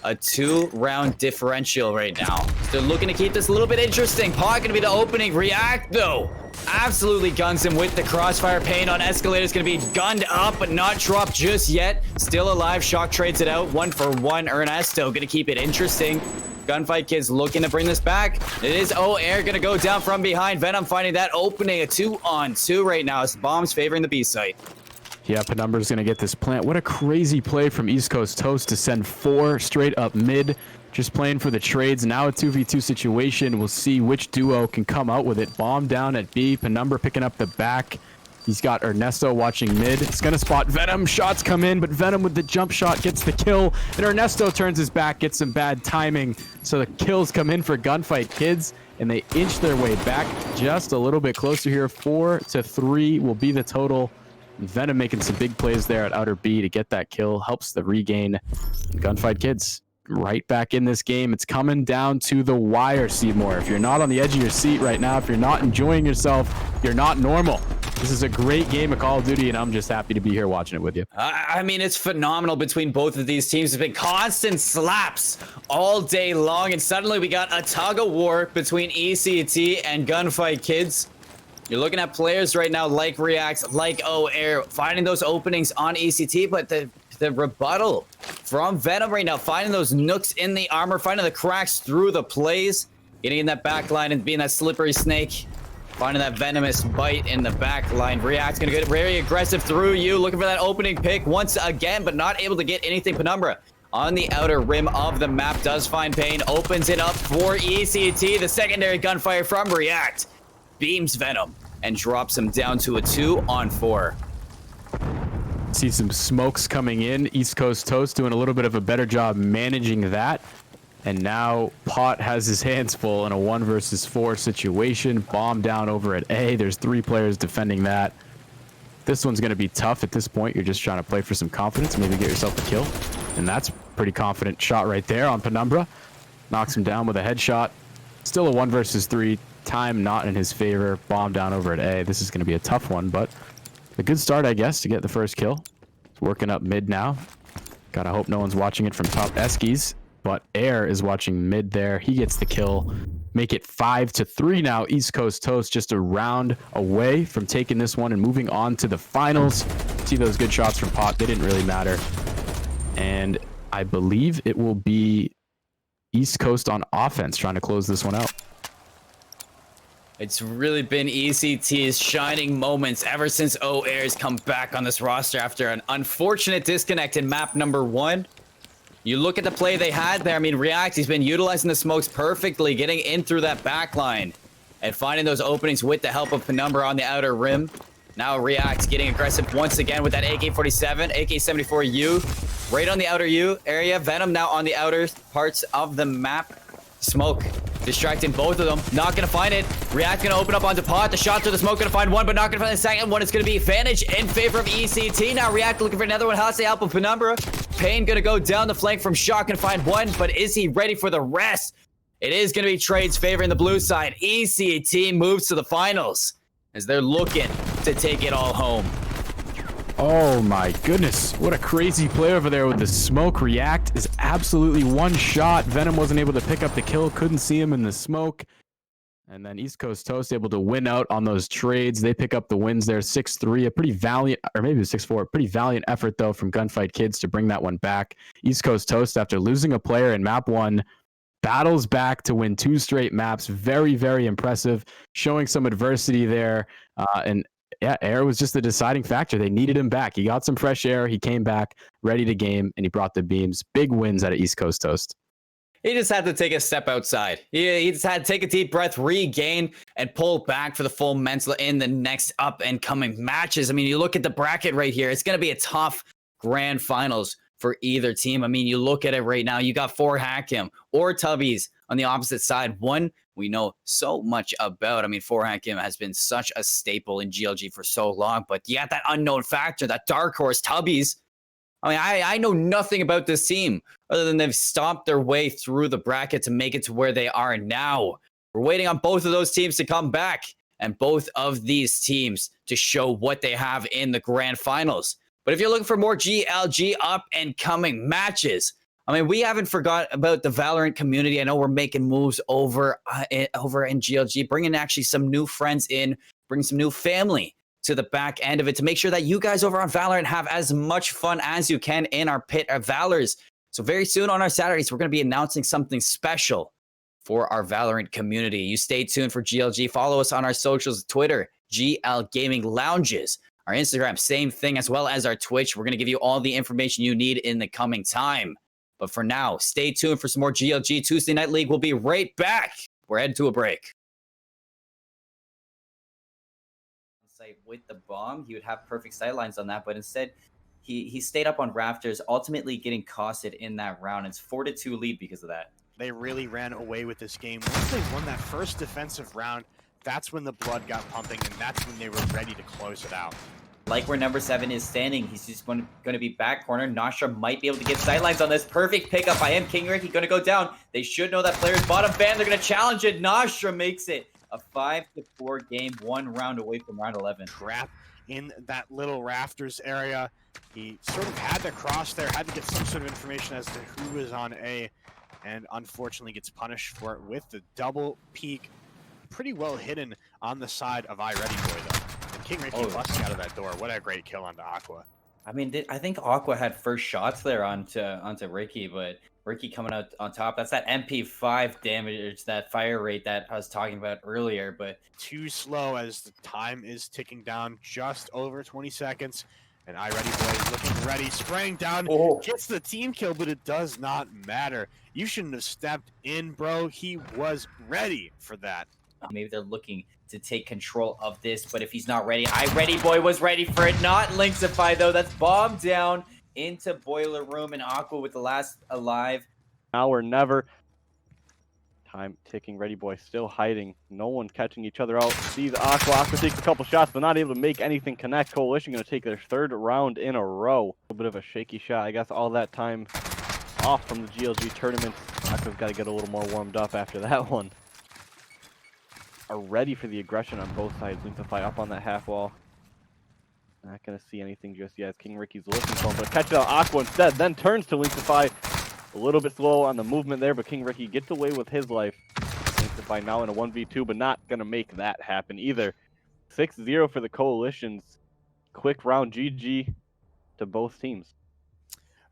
A 2-round differential right now. They're looking to keep this a little bit interesting. Pot gonna be the opening. React though. Absolutely guns him with the crossfire. Payne on Escalator is gonna be gunned up but not dropped just yet. Still alive. Shock trades it out. 1-for-1. Ernesto gonna keep it interesting. Gunfight Kids looking to bring this back. It is Air gonna go down from behind. Venom finding that opening. A 2-on-2 right now as bombs favoring the B site. Yeah, Penumbra's going to get this plant. What a crazy play from East Coast Toast to send 4 straight up mid. Just playing for the trades. Now a 2v2 situation. We'll see which duo can come out with it. Bomb down at B. Penumbra picking up the back. He's got Ernesto watching mid. It's going to spot Venom. Shots come in, but Venom with the jump shot gets the kill. And Ernesto turns his back, gets some bad timing. So the kills come in for Gunfight Kids, and they inch their way back just a little bit closer here. 4-3 will be the total. Venom making some big plays there at outer B to get that kill. Helps the regain. Gunfight Kids right back in this game. It's coming down to the wire, Seymour. If you're not on the edge of your seat right now, if you're not enjoying yourself, you're not normal. This is a great game of Call of Duty, and I'm just happy to be here watching it with you. I mean, it's phenomenal between both of these teams. It's been constant slaps all day long, and suddenly we got a tug of war between ECT and Gunfight Kids. You're looking at players right now like React, like Air, finding those openings on ECT, but the rebuttal from Venom right now, finding those nooks in the armor, finding the cracks through the plays, getting in that back line and being that slippery snake, finding that venomous bite in the back line. React's gonna get very aggressive through you, looking for that opening pick once again, but not able to get anything. Penumbra on the outer rim of the map does find Pain, opens it up for ECT. The secondary gunfire from React beams Venom and drops him down to a 2-on-4. See some smokes coming in. East Coast Toast doing a little bit of a better job managing that. And now Pot has his hands full in a 1 versus 4 situation. Bomb down over at A. There's 3 players defending that. This one's going to be tough at this point. You're just trying to play for some confidence, maybe get yourself a kill. And that's pretty confident shot right there on Penumbra. Knocks him down with a headshot. Still a 1 versus 3. Time not in his favor. Bomb down over at A. This is going to be a tough one, but a good start, I guess, to get the first kill. It's working up mid now. Gotta hope no one's watching it from top Eskies, but Air is watching mid there. He gets the kill. Make it 5-3 now. East Coast Toast just a round away from taking this one and moving on to the finals. See those good shots from Pot. They didn't really matter. And I believe it will be East Coast on offense trying to close this one out. It's really been ECT's shining moments ever since Air's come back on this roster after an unfortunate disconnect in map number 1. You look at the play they had there. I mean, React, he's been utilizing the smokes perfectly, getting in through that back line and finding those openings with the help of Penumbra on the outer rim. Now React's getting aggressive once again with that AK-47, AK-74U, right on the outer U area. Venom now on the outer parts of the map. Smoke distracting both of them. Not gonna find it. React gonna open up onto Pot. The shot through the smoke gonna find one, but not gonna find the second one. It's gonna be advantage in favor of ECT. Now React looking for another one. Has the help of Penumbra. Pain gonna go down the flank from Shot, gonna find one, but is he ready for the rest? It is gonna be Trade's favor in the blue side. ECT moves to the finals as they're looking to take it all home. Oh my goodness, what a crazy play over there with the smoke. React is absolutely one shot. Venom wasn't able to pick up the kill, couldn't see him in the smoke. And then East Coast Toast able to win out on those trades. They pick up the wins there, 6-3, a pretty valiant, or maybe 6-4, pretty valiant effort though from Gunfight Kids to bring that one back. East Coast Toast, after losing a player in map 1, battles back to win 2 straight maps. Very, very impressive, showing some adversity there. And yeah, Air was just the deciding factor. They needed him back. He got some fresh air. He came back ready to game, and he brought the beams. Big wins out of East Coast Toast. He just had to take a step outside. He just had to take a deep breath, regain, and pull back for the full mental in the next up and coming matches. I mean, you look at the bracket right here. It's going to be a tough grand finals for either team. I mean, you look at it right now. You got 4 Hakim or Tubbies on the opposite side. One we know so much about. I mean, 4 Hakim has been such a staple in GLG for so long, but you got that unknown factor, that dark horse Tubbies. I mean, I know nothing about this team other than they've stomped their way through the bracket to make it to where they are now. We're waiting on both of those teams to come back and both of these teams to show what they have in the grand finals. But if you're looking for more GLG up and coming matches, I mean, we haven't forgot about the Valorant community. I know we're making moves over in GLG, bringing actually some new friends in, bringing some new family to the back end of it to make sure that you guys over on Valorant have as much fun as you can in our pit of Valors. So very soon on our Saturdays, we're going to be announcing something special for our Valorant community. You stay tuned for GLG. Follow us on our socials, Twitter, GL Gaming Lounges, our Instagram, same thing, as well as our Twitch. We're going to give you all the information you need in the coming time. But for now, stay tuned for some more GLG Tuesday Night League. We'll be right back. We're headed to a break. with the bomb, he would have perfect sightlines on that, but instead he stayed up on rafters, ultimately getting costed in that round. It's 4-2 lead because of that. They really ran away with this game. Once they won that first defensive round, that's when the blood got pumping, and that's when they were ready to close it out. Like where number 7 is standing, he's just going to be back corner. Nostra might be able to get sightlines on this. Perfect pickup by him. King Ricky going to go down. They should know that player's bottom ban. They're going to challenge it. Nostra makes it a 5-4 game, 1 round away from round 11. Trap in that little rafters area. He sort of had to cross there, had to get some sort of information as to who was on A, and unfortunately gets punished for it with the double peek. Pretty well hidden on the side of iReadyBoy, though. And King Ricky busting out of that door. What a great kill onto Aqua. I mean, I think Aqua had first shots there onto Ricky, but Ricky coming out on top. That's that MP5 damage, that fire rate that I was talking about earlier, but too slow as the time is ticking down, just over 20 seconds. And iReadyBoy looking ready, spraying down, gets the team kill, but it does not matter. You shouldn't have stepped in, bro. He was ready for that. Maybe they're looking to take control of this, but if he's not ready, iReadyBoy was ready for it. Not Linksify, though. That's bomb down into Boiler Room, and Aqua with the last alive. Now or never. Time ticking. ReadyBoy still hiding. No one catching each other out. Sees Aqua. Aqua takes a couple shots, but not able to make anything connect. Coalition going to take their 3rd round in a row. A little bit of a shaky shot. I guess all that time off from the GLG tournament. Aqua's got to get a little more warmed up after that one. Are ready for the aggression on both sides. Linksify up on that half wall. Not going to see anything just yet. King Ricky's looking for him, but catches out Aqua instead. Then turns to Linksify. A little bit slow on the movement there, but King Ricky gets away with his life. Linksify now in a 1v2, but not going to make that happen either. 6-0 for the Coalitions. Quick round GG to both teams.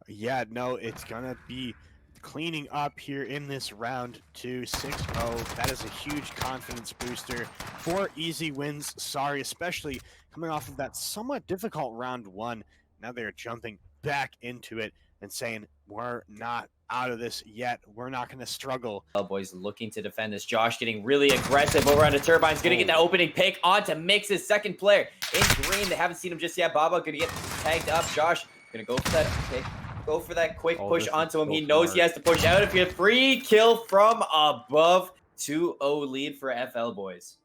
Yeah, no, it's going to be cleaning up here in this round 2, 6-0. That is a huge confidence booster for easy wins. Sorry, especially coming off of that somewhat difficult round 1. Now they're jumping back into it and saying, we're not out of this yet. We're not going to struggle. Boys looking to defend this. Josh getting really aggressive over on the Turbine's going to get that opening pick onto Mix, his second player in green. They haven't seen him just yet. Baba going to get tagged up. Josh going to go for that pick. Go for that quick push onto him. He knows he has to push out. If you have free kill from above, 2-0 lead for FL Boys.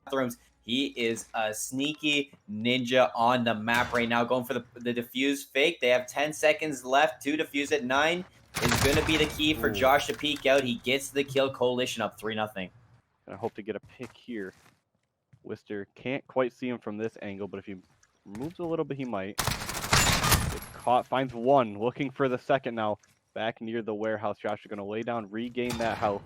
He is a sneaky ninja on the map right now, going for the defuse fake. They have 10 seconds left to defuse it. 9 is going to be the key for Josh to peek out. He gets the kill. Coalition up 3-0. I hope to get a pick here. Wister can't quite see him from this angle, but if he moves a little bit, he might. Gets caught, finds one, looking for the second now. Back near the warehouse. Josh is going to lay down, regain that health.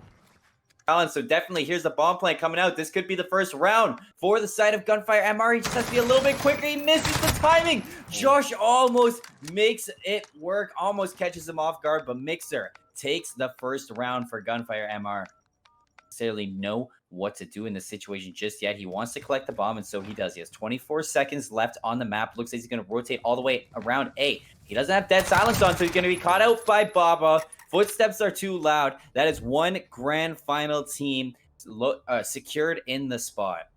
So definitely, here's the bomb plant coming out. This could be the first round for the side of Gunfire MR. He just has to be a little bit quicker. He misses the timing. Josh almost makes it work, almost catches him off guard, but Mixer takes the first round for Gunfire MR. Necessarily know what to do in this situation just yet. He wants to collect the bomb, and so he does. He has 24 seconds left on the map. Looks like he's going to rotate all the way around A. He doesn't have dead silence on, so he's going to be caught out by Baba. Footsteps are too loud. That is one grand final team secured in the spot.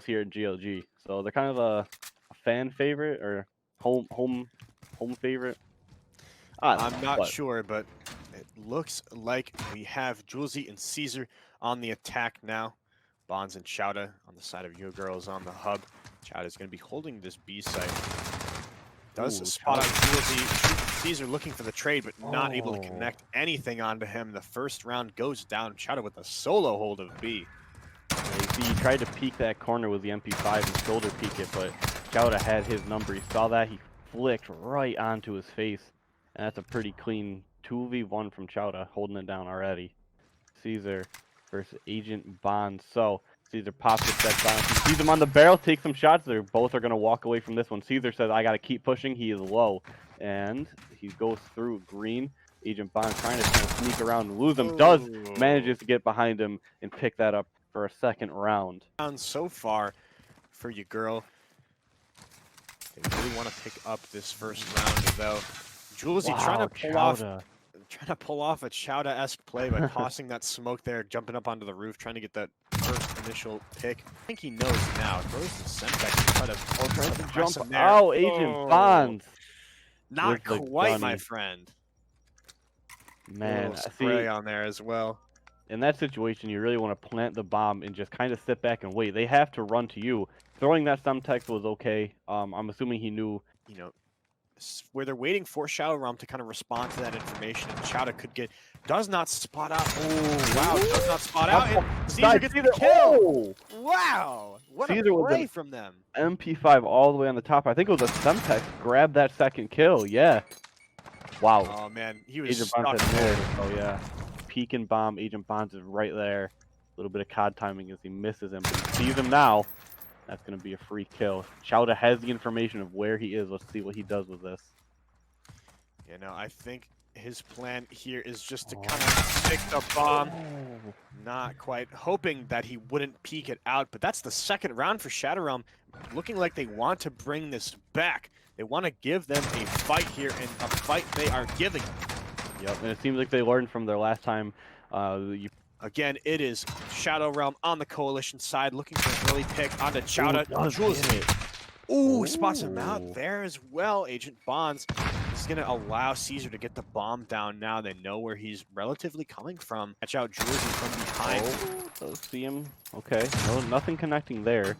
Here at GLG, so they're kind of a fan favorite or home favorite. I'm not sure, but it looks like we have Julesy and Caesar on the attack now. Bonds and Chowda on the side of Yo Girls on the hub. Chowda's going to be holding this B site. Does spot on Julesy. Caesar looking for the trade, but not able to connect anything onto him. The first round goes down. Chowda with a solo hold of B. Yeah, you see, he tried to peek that corner with the MP5 and shoulder peek it, but Chowda had his number. He saw that. He flicked right onto his face. And that's a pretty clean 2v1 from Chowda, holding it down already. Caesar versus Agent Bond. So Caesar pops his dead silence. He sees him on the barrel, takes some shots. They both are going to walk away from this one. Caesar says, I got to keep pushing. He is low. And he goes through green. Agent Bond trying to kind of sneak around and lose him. Does manages to get behind him and pick that up for a second round. So far for you, girl. They really want to pick up this first round, though. Julesy trying to pull off a Chowda-esque play by tossing that smoke there, jumping up onto the roof, trying to get that first initial pick. I think he knows now. Throws the Semtex to try to Jump. him there. Oh, Agent Bonds. Not with the quite, my gunny. friend. Man, A see, spray on there as well. in that situation, you really want to plant the bomb and just kind of sit back and wait. They have to run to you. Throwing that Semtex was okay. I'm assuming he knew. You know, where they're waiting for Shadow Realm to kind of respond to that information, and Shadow does not spot out. Oh, wow, does not spot out. And Caesar gets the kill. Oh! Wow, what Caesar a with play an from them. MP5 all the way on the top. I think it was a Semtex. Grabbed that second kill. Yeah. Wow. Oh, man, he was Agent stuck Bonds had there. missed. Oh, yeah. Peek and bomb. Agent Bonds is right there. A little bit of COD timing as he misses him, but he sees him now. That's going to be a free kill. Chowda has the information of where he is. Let's see what he does with this. You know, I think his plan here is just to kind of pick the bomb. Not quite. Hoping that he wouldn't peek it out, but that's the second round for Shadow Realm. Looking like they want to bring this back. They want to give them a fight here, and a fight they are giving. Yep, and it seems like they learned from their last time. Again, it is Shadow Realm on the Coalition side, looking for an early pick onto Chowda. Ooh, spots him out there as well. Agent Bonds is going to allow Caesar to get the bomb down now. They know where he's relatively coming from. Catch out Jersey from behind. Oh, see him. Okay, no, nothing connecting there.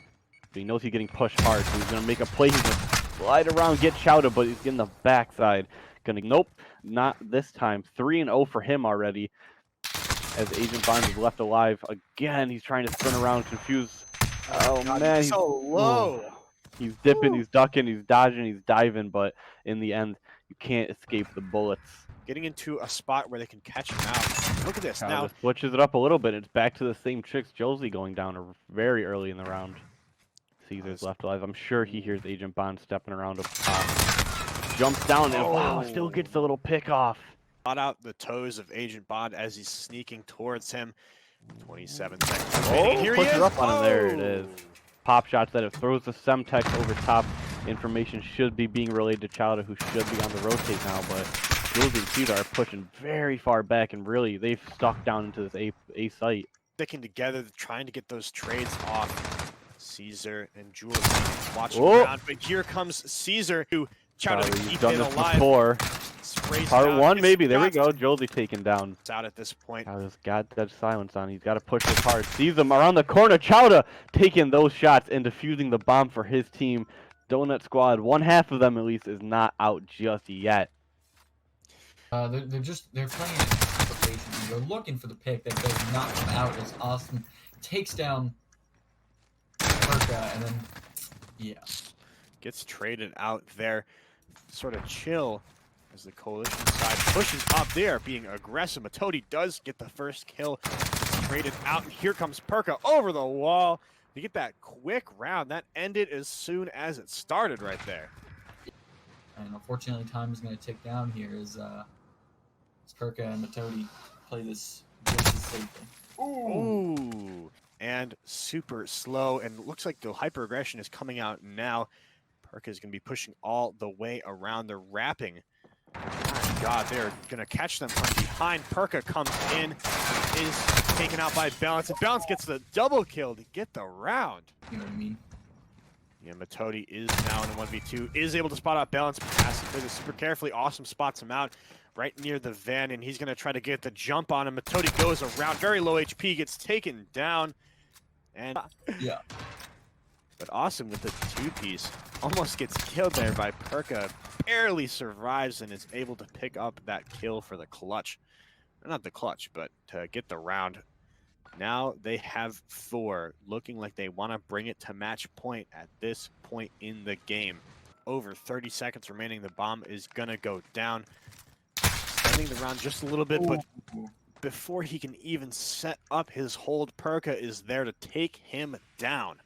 But he knows he's getting pushed hard, so he's going to make a play. He's going to slide around, get Chowda, but he's getting the backside. Nope, not this time. 3-0 for him already. As Agent Bonds is left alive again, he's trying to spin around, confuse. Oh man, he's so low. He's dipping, he's ducking, he's dodging, he's diving, but in the end, you can't escape the bullets. Getting into a spot where they can catch him out. Look at this now. Switches it up a little bit. It's back to the same tricks. Josie going down very early in the round. Caesar's left alive. I'm sure he hears Agent Bond stepping around up top. Jumps down and wow, still gets a little pick off. Caught out the toes of Agent Bond as he's sneaking towards him. 27 seconds remaining. Here he is. Up on him. There it is. Pop shots that it throws the Semtex over top. Information should be being relayed to Chowda, who should be on the rotate now, but Jules and Cedar are pushing very far back, and really they've stuck down into this A site. Sticking together, trying to get those trades off. Caesar and Jules watching around, but here comes Caesar, who Chowda to keep it alive. Before. Part one, maybe. There we go. Shots. Josie taken down. It's out at this point. Chowda's got that silence on. He's got to push this hard. Sees him around the corner. Chowda taking those shots and defusing the bomb for his team. Donut Squad, one half of them at least, is not out just yet. They're playing in anticipation. They're looking for the pick that does not come out as Austin takes down Perka, and then gets traded out there. Sort of chill as the Coalition side pushes up there, being aggressive. Matodi does get the first kill. Traded out, and here comes Perka over the wall. You get that quick round. That ended as soon as it started right there. And unfortunately, time is going to tick down here as Perka and Matodi play this just as safely. Ooh. And super slow, and looks like the hyper aggression is coming out now. Perka is going to be pushing all the way around. They're wrapping. My God, they're going to catch them from behind. Perka comes in, is taken out by Balance, and Balance gets the double kill to get the round. You know what I mean? Yeah, Matodi is now in a 1v2, is able to spot out Balance, passing through this super carefully. Awesome spots him out right near the van, and he's going to try to get the jump on him. Matodi goes around, very low HP, gets taken down, and yeah. But Awesome with the two-piece almost gets killed there by Perka, barely survives and is able to pick up that kill for the clutch. Not the clutch, but to get the round. Now they have 4, looking like they want to bring it to match point at this point in the game. Over 30 seconds remaining, the bomb is going to go down. Extending the round just a little bit, but before he can even set up his hold, Perka is there to take him down.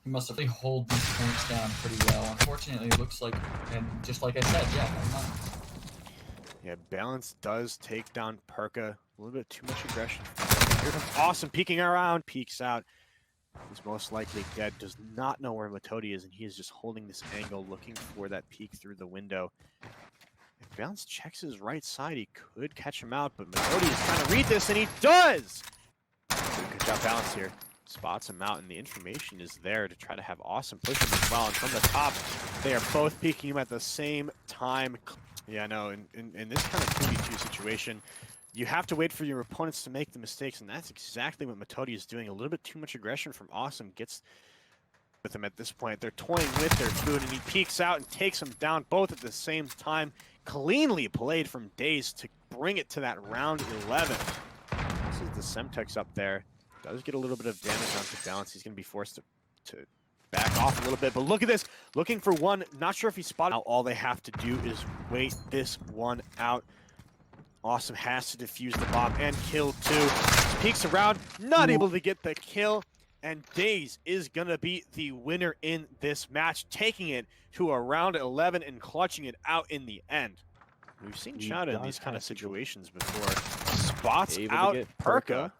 He must have really hold these points down pretty well. Unfortunately, it looks like, and just like I said, Yeah, Balance does take down Perka. A little bit too much aggression. Here comes Awesome peeking around, peeks out. He's most likely dead, does not know where Matodi is, and he is just holding this angle, looking for that peek through the window. If Balance checks his right side, he could catch him out, but Matodi is trying to read this, and he does! Good job, Balance here. spots him out, and the information is there to try to have Awesome push him as well. And from the top, they are both peeking him at the same time. Yeah, no, in this kind of 2v2 situation, you have to wait for your opponents to make the mistakes, and that's exactly what Matodi is doing. A little bit too much aggression from Awesome gets with him at this point. They're toying with their food, and he peeks out and takes them down both at the same time. Cleanly played from Daze to bring it to that round 11. This is the Semtex up there. Does get a little bit of damage onto Balance. He's going to be forced to back off a little bit. But look at this. Looking for one. Not sure if he spotted. Now all they have to do is wait this one out. Awesome has to defuse the bomb and kill two. Peeks around. Not able to get the kill. And Daze is going to be the winner in this match, taking it to a round 11 and clutching it out in the end. We've seen Chowda in these kind of situations before. Spots out Perka.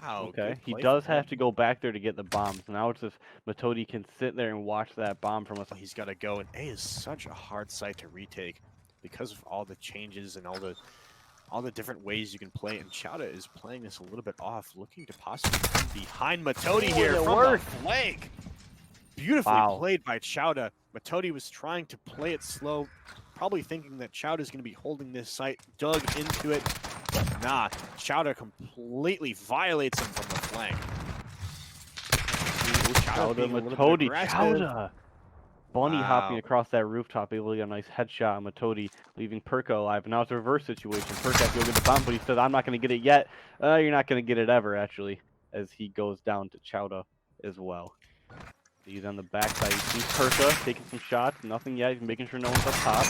Wow. Okay, he does have to go back there to get the bombs. Now it's just Matodi can sit there and watch that bomb from us. He's got to go, and A is such a hard site to retake because of all the changes and all the different ways you can play. And Chowda is playing this a little bit off, looking to possibly come behind Matodi here from the flank. Beautifully played by Chowda. Matodi was trying to play it slow, probably thinking that Chowda is going to be holding this site, dug into it. But nah, Chowda completely violates him from the flank. Chowda, Matodi, Chowda. Bunny hopping across that rooftop, able to get a nice headshot on Matodi, leaving Perka alive. Now it's a reverse situation. Perka has to go get the bomb, but he says, I'm not going to get it yet. You're not going to get it ever, actually, as he goes down to Chowda as well. He's on the backside. He sees Perka taking some shots. Nothing yet. He's making sure no one's up top.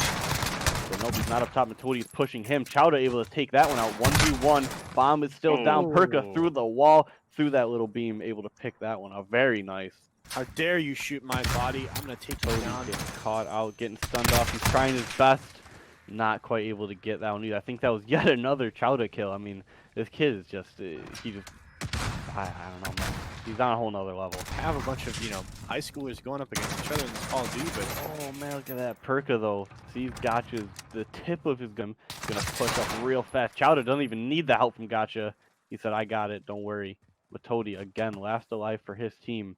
But nope, he's not up top. Matodi's pushing him. Chowda able to take that one out. 1v1. Bomb is still down. Perka through the wall, through that little beam, able to pick that one up. Very nice. How dare you shoot my body? I'm going to take you down. Getting caught out, getting stunned off. He's trying his best. Not quite able to get that one either. I think that was yet another Chowda kill. I mean, this kid is just, I don't know, man. He's on a whole nother level. I have a bunch of, high schoolers going up against each other in this Call of Duty, but oh man, look at that Perka though. Sees Gotcha's, the tip of his gun, gonna push up real fast. Chowda doesn't even need the help from Gotcha. He said, I got it, don't worry. Matodi, again, last alive for his team.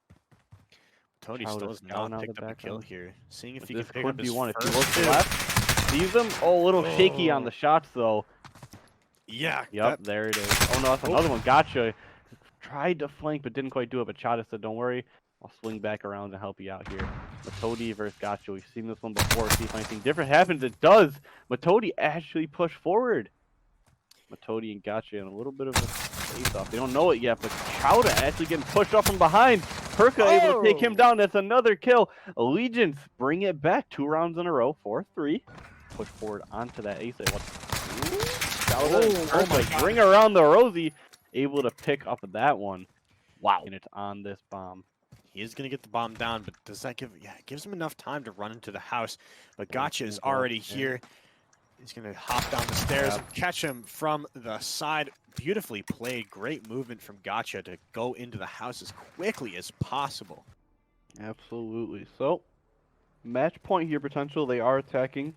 Matodi still has not picked up a kill here. Seeing if he can pick up his one. If he looks left, sees him. Oh, a little shaky on the shots though. Yeah. Yep, there it is. Oh no, that's another one. Gotcha. Tried to flank, but didn't quite do it. But Chowda said, don't worry, I'll swing back around and help you out here. Matodi versus Gotcha. We've seen this one before. See if anything different happens. It does. Matodi actually pushed forward. Matodi and Gotcha in a little bit of a face-off. They don't know it yet, but Chowda actually getting pushed up from behind. Perka able to take him down. That's another kill. Allegiance bring it back 2 rounds in a row. 4-3. Push forward onto that ace. Chowda and Perka bring around the Rosie. Able to pick up that one. Wow. And it's on this bomb. He is going to get the bomb down, but does that give... Yeah, it gives him enough time to run into the house. But Gotcha is already here. He's going to hop down the stairs and catch him from the side. Beautifully played. Great movement from Gotcha to go into the house as quickly as possible. Absolutely. So, match point here potential. They are attacking,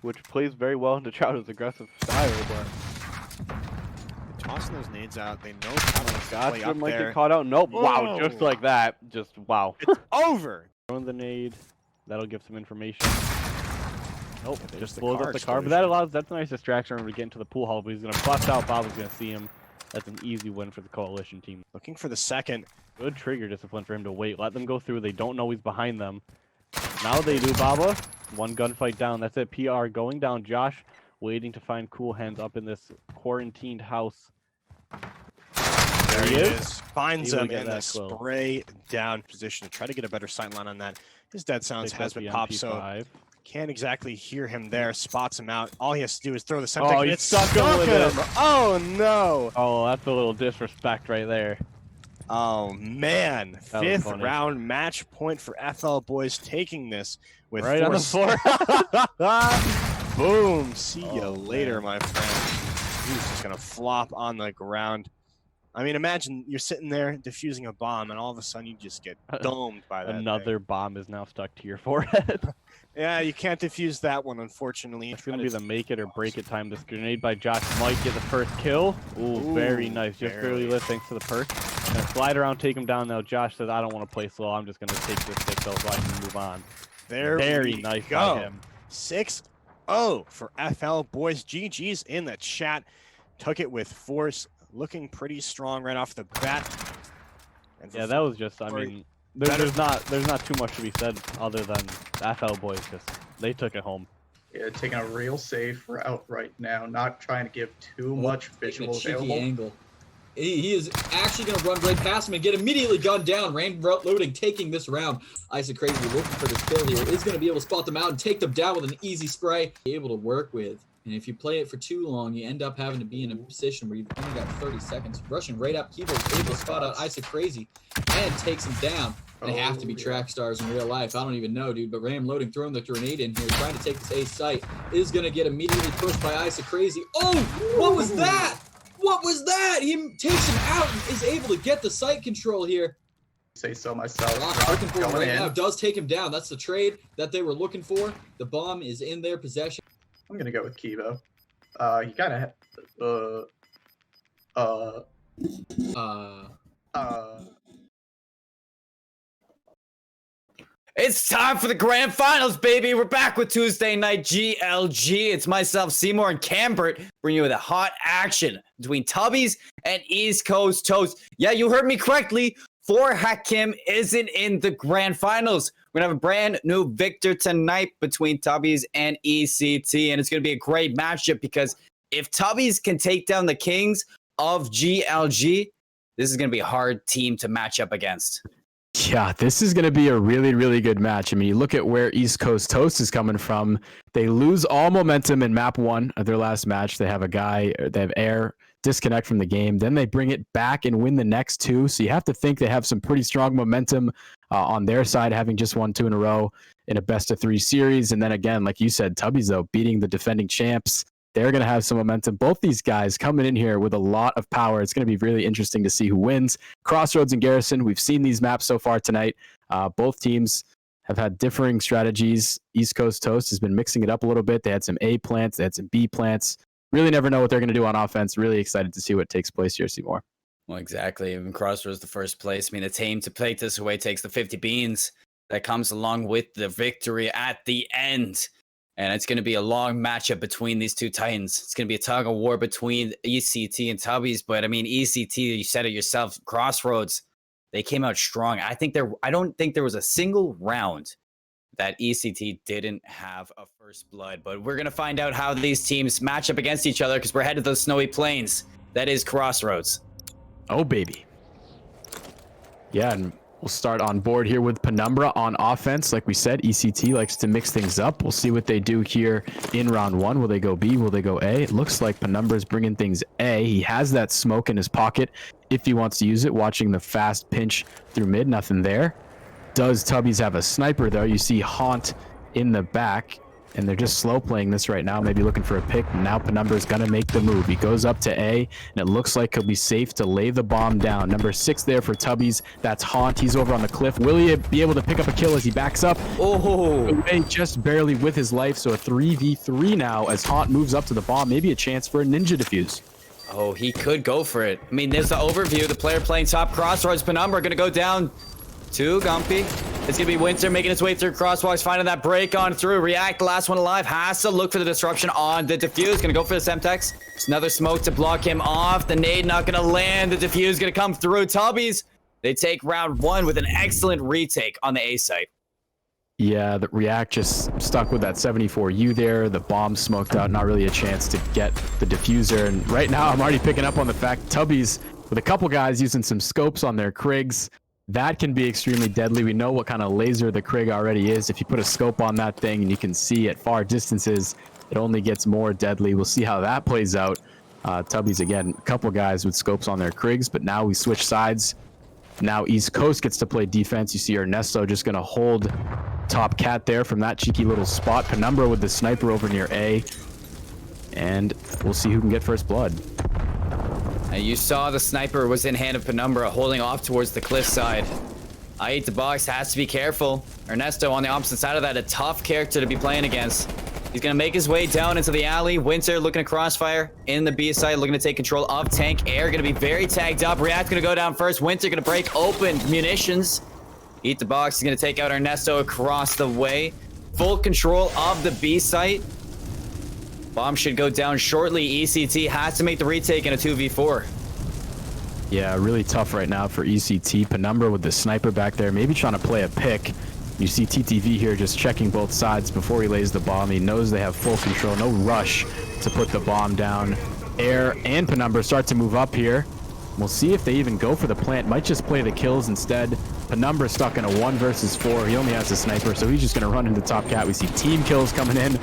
which plays very well into Chowda's aggressive style, but... Tossing those nades out. They know how to play up might there. Get caught out. Nope. Whoa. Wow, just like that. Just wow. It's over. Throwing the nade. That'll give some information. Nope. Just blows up the car. Explosion. But that allows. That's a nice distraction for him to get into the pool hall. But he's gonna bust out. Bob is gonna see him. That's an easy win for the coalition team. Looking for the second. Good trigger discipline for him to wait. Let them go through. They don't know he's behind them. Now they do. Baba. One gunfight down. That's it. PR going down. Josh waiting to find cool hands up in this quarantined house. There he is. Finds him in the close. spray down position to try to get a better sightline on that. His dead silence has been popped, so can't exactly hear him there. Spots him out. All he has to do is throw the Semtex. Oh, it's stuck with him. Oh no! Oh, that's a little disrespect right there. Oh man! 5th round match point for FL Boys, taking this with right on the floor. Boom! See you later, my friend. He's just gonna flop on the ground. I mean, imagine you're sitting there defusing a bomb, and all of a sudden you just get domed by that. Another bomb is now stuck to your forehead. Yeah, you can't defuse that one, unfortunately. It's going to be the make it or break it time. This grenade by Josh might get the first kill. Ooh, very nice. Just barely lit thanks to the perk. Gonna slide around, take him down. Now Josh says, I don't want to play slow. I'm just gonna take this 6-0 so I can move on. Very nice by him. 6-0 for FL boys. GG's in the chat. Took it with force. Looking pretty strong right off the bat. And Yeah, that was just, I mean, there's not too much to be said other than the FL boys they took it home. Yeah, taking a real safe route right now, not trying to give too much visual available. Angle. He is actually going to run right past him and get immediately gunned down. Random loading, taking this round. Ice Crazy looking for this kill here. Is going to be able to spot them out and take them down with an easy spray. Be able to work with. And if you play it for too long, you end up having to be in a position where you've only got 30 seconds. Rushing right up, Kibo is able to spot out Ice Crazy and takes him down. They have to be track stars in real life. I don't even know, dude. But Ram loading, throwing the grenade in here, trying to take this A site, is going to get immediately pushed by Ice Crazy. Oh, what was that? What was that? He takes him out and is able to get the site control here. Say so myself. Rock looking for him right now. Does take him down. That's the trade that they were looking for. The bomb is in their possession. I'm gonna go with Kibo. You kind of. It's time for the grand finals, baby. We're back with Tuesday Night GLG. It's myself, Seymour, and Cambert bringing you the hot action between Tubbies and East Coast Toast. Yeah, you heard me correctly. 4 Hakim isn't in the grand finals. We're going to have a brand new victor tonight between Tubbies and ECT, and it's going to be a great matchup because if Tubbies can take down the Kings of GLG, this is going to be a hard team to match up against. Yeah, this is going to be a really, really good match. I mean, you look at where East Coast Toast is coming from. They lose all momentum in map 1 of their last match. They have they have air disconnect from the game. Then they bring it back and win the next 2. So you have to think they have some pretty strong momentum on their side, having just won 2 in a row in a best-of-3 series. And then again, like you said, Tubbies, though, beating the defending champs. They're going to have some momentum. Both these guys coming in here with a lot of power. It's going to be really interesting to see who wins. Crossroads and Garrison, we've seen these maps so far tonight. Both teams have had differing strategies. East Coast Toast has been mixing it up a little bit. They had some A plants. They had some B plants. Really never know what they're going to do on offense. Really excited to see what takes place here, Seymour. Well, exactly. Even Crossroads the first place. I mean, the team to play this away takes the 50 beans that comes along with the victory at the end. And it's going to be a long matchup between these two Titans. It's going to be a tug of war between ECT and Tubbies. But I mean, ECT, you said it yourself, Crossroads, they came out strong. I don't think there was a single round that ECT didn't have a first blood. But we're going to find out how these teams match up against each other because we're headed to those snowy plains. That is Crossroads. Oh, baby. Yeah, and we'll start on board here with Penumbra on offense. Like we said, ECT likes to mix things up. We'll see what they do here in round 1. Will they go B? Will they go A? It looks like Penumbra's bringing things A. He has that smoke in his pocket if he wants to use it. Watching the fast pinch through mid. Nothing there. Does Tubbies have a sniper, though? You see Haunt in the back, and they're just slow playing this right now, maybe looking for a pick. Now Penumbra's going to make the move. He goes up to A, and it looks like he'll be safe to lay the bomb down. Number 6 there for Tubbies. That's Haunt. He's over on the cliff. Will he be able to pick up a kill as he backs up? Oh, Away just barely with his life, so a 3v3 now as Haunt moves up to the bomb. Maybe a chance for a ninja defuse. Oh, he could go for it. I mean, there's the overview. The player playing top Crossroads. Penumbra going to go down to Gumpy. It's going to be Winter making his way through crosswalks, finding that break on through. React, last one alive, has to look for the disruption on the defuse. Going to go for the Semtex. It's another smoke to block him off. The nade not going to land. The defuse going to come through. Tubbies, they take round 1 with an excellent retake on the A site. Yeah, the React just stuck with that 74U there. The bomb smoked out, not really a chance to get the diffuser. And right now, I'm already picking up on the fact Tubbies, with a couple guys using some scopes on their Krigs, that can be extremely deadly. We know what kind of laser the Krig already is. If you put a scope on that thing and you can see at far distances, it only gets more deadly. We'll see how that plays out. Tubbies, again, a couple guys with scopes on their Krigs, but now we switch sides. Now East Coast gets to play defense. You see Ernesto just going to hold top cat there from that cheeky little spot. Penumbra with the sniper over near A. And we'll see who can get first blood. And you saw the sniper was in hand of Penumbra, holding off towards the cliff side. I8 the box has to be careful. Ernesto on the opposite side of that, a tough character to be playing against. He's going to make his way down into the alley. Winter looking to crossfire in the B side, looking to take control of tank. Air going to be very tagged up. React going to go down first. Winter going to break open munitions. Eat the box. He's going to take out Ernesto across the way. Full control of the B site. Bomb should go down shortly. ECT has to make the retake in a 2v4. Yeah, really tough right now for ECT. Penumbra with the sniper back there, maybe trying to play a pick. You see TTV here just checking both sides before he lays the bomb. He knows they have full control, no rush to put the bomb down. Air and Penumbra start to move up here. We'll see if they even go for the plant. Might just play the kills instead. Penumbra stuck in a 1 versus 4. He only has a sniper, so he's just going to run into top cat. We see team kills coming in.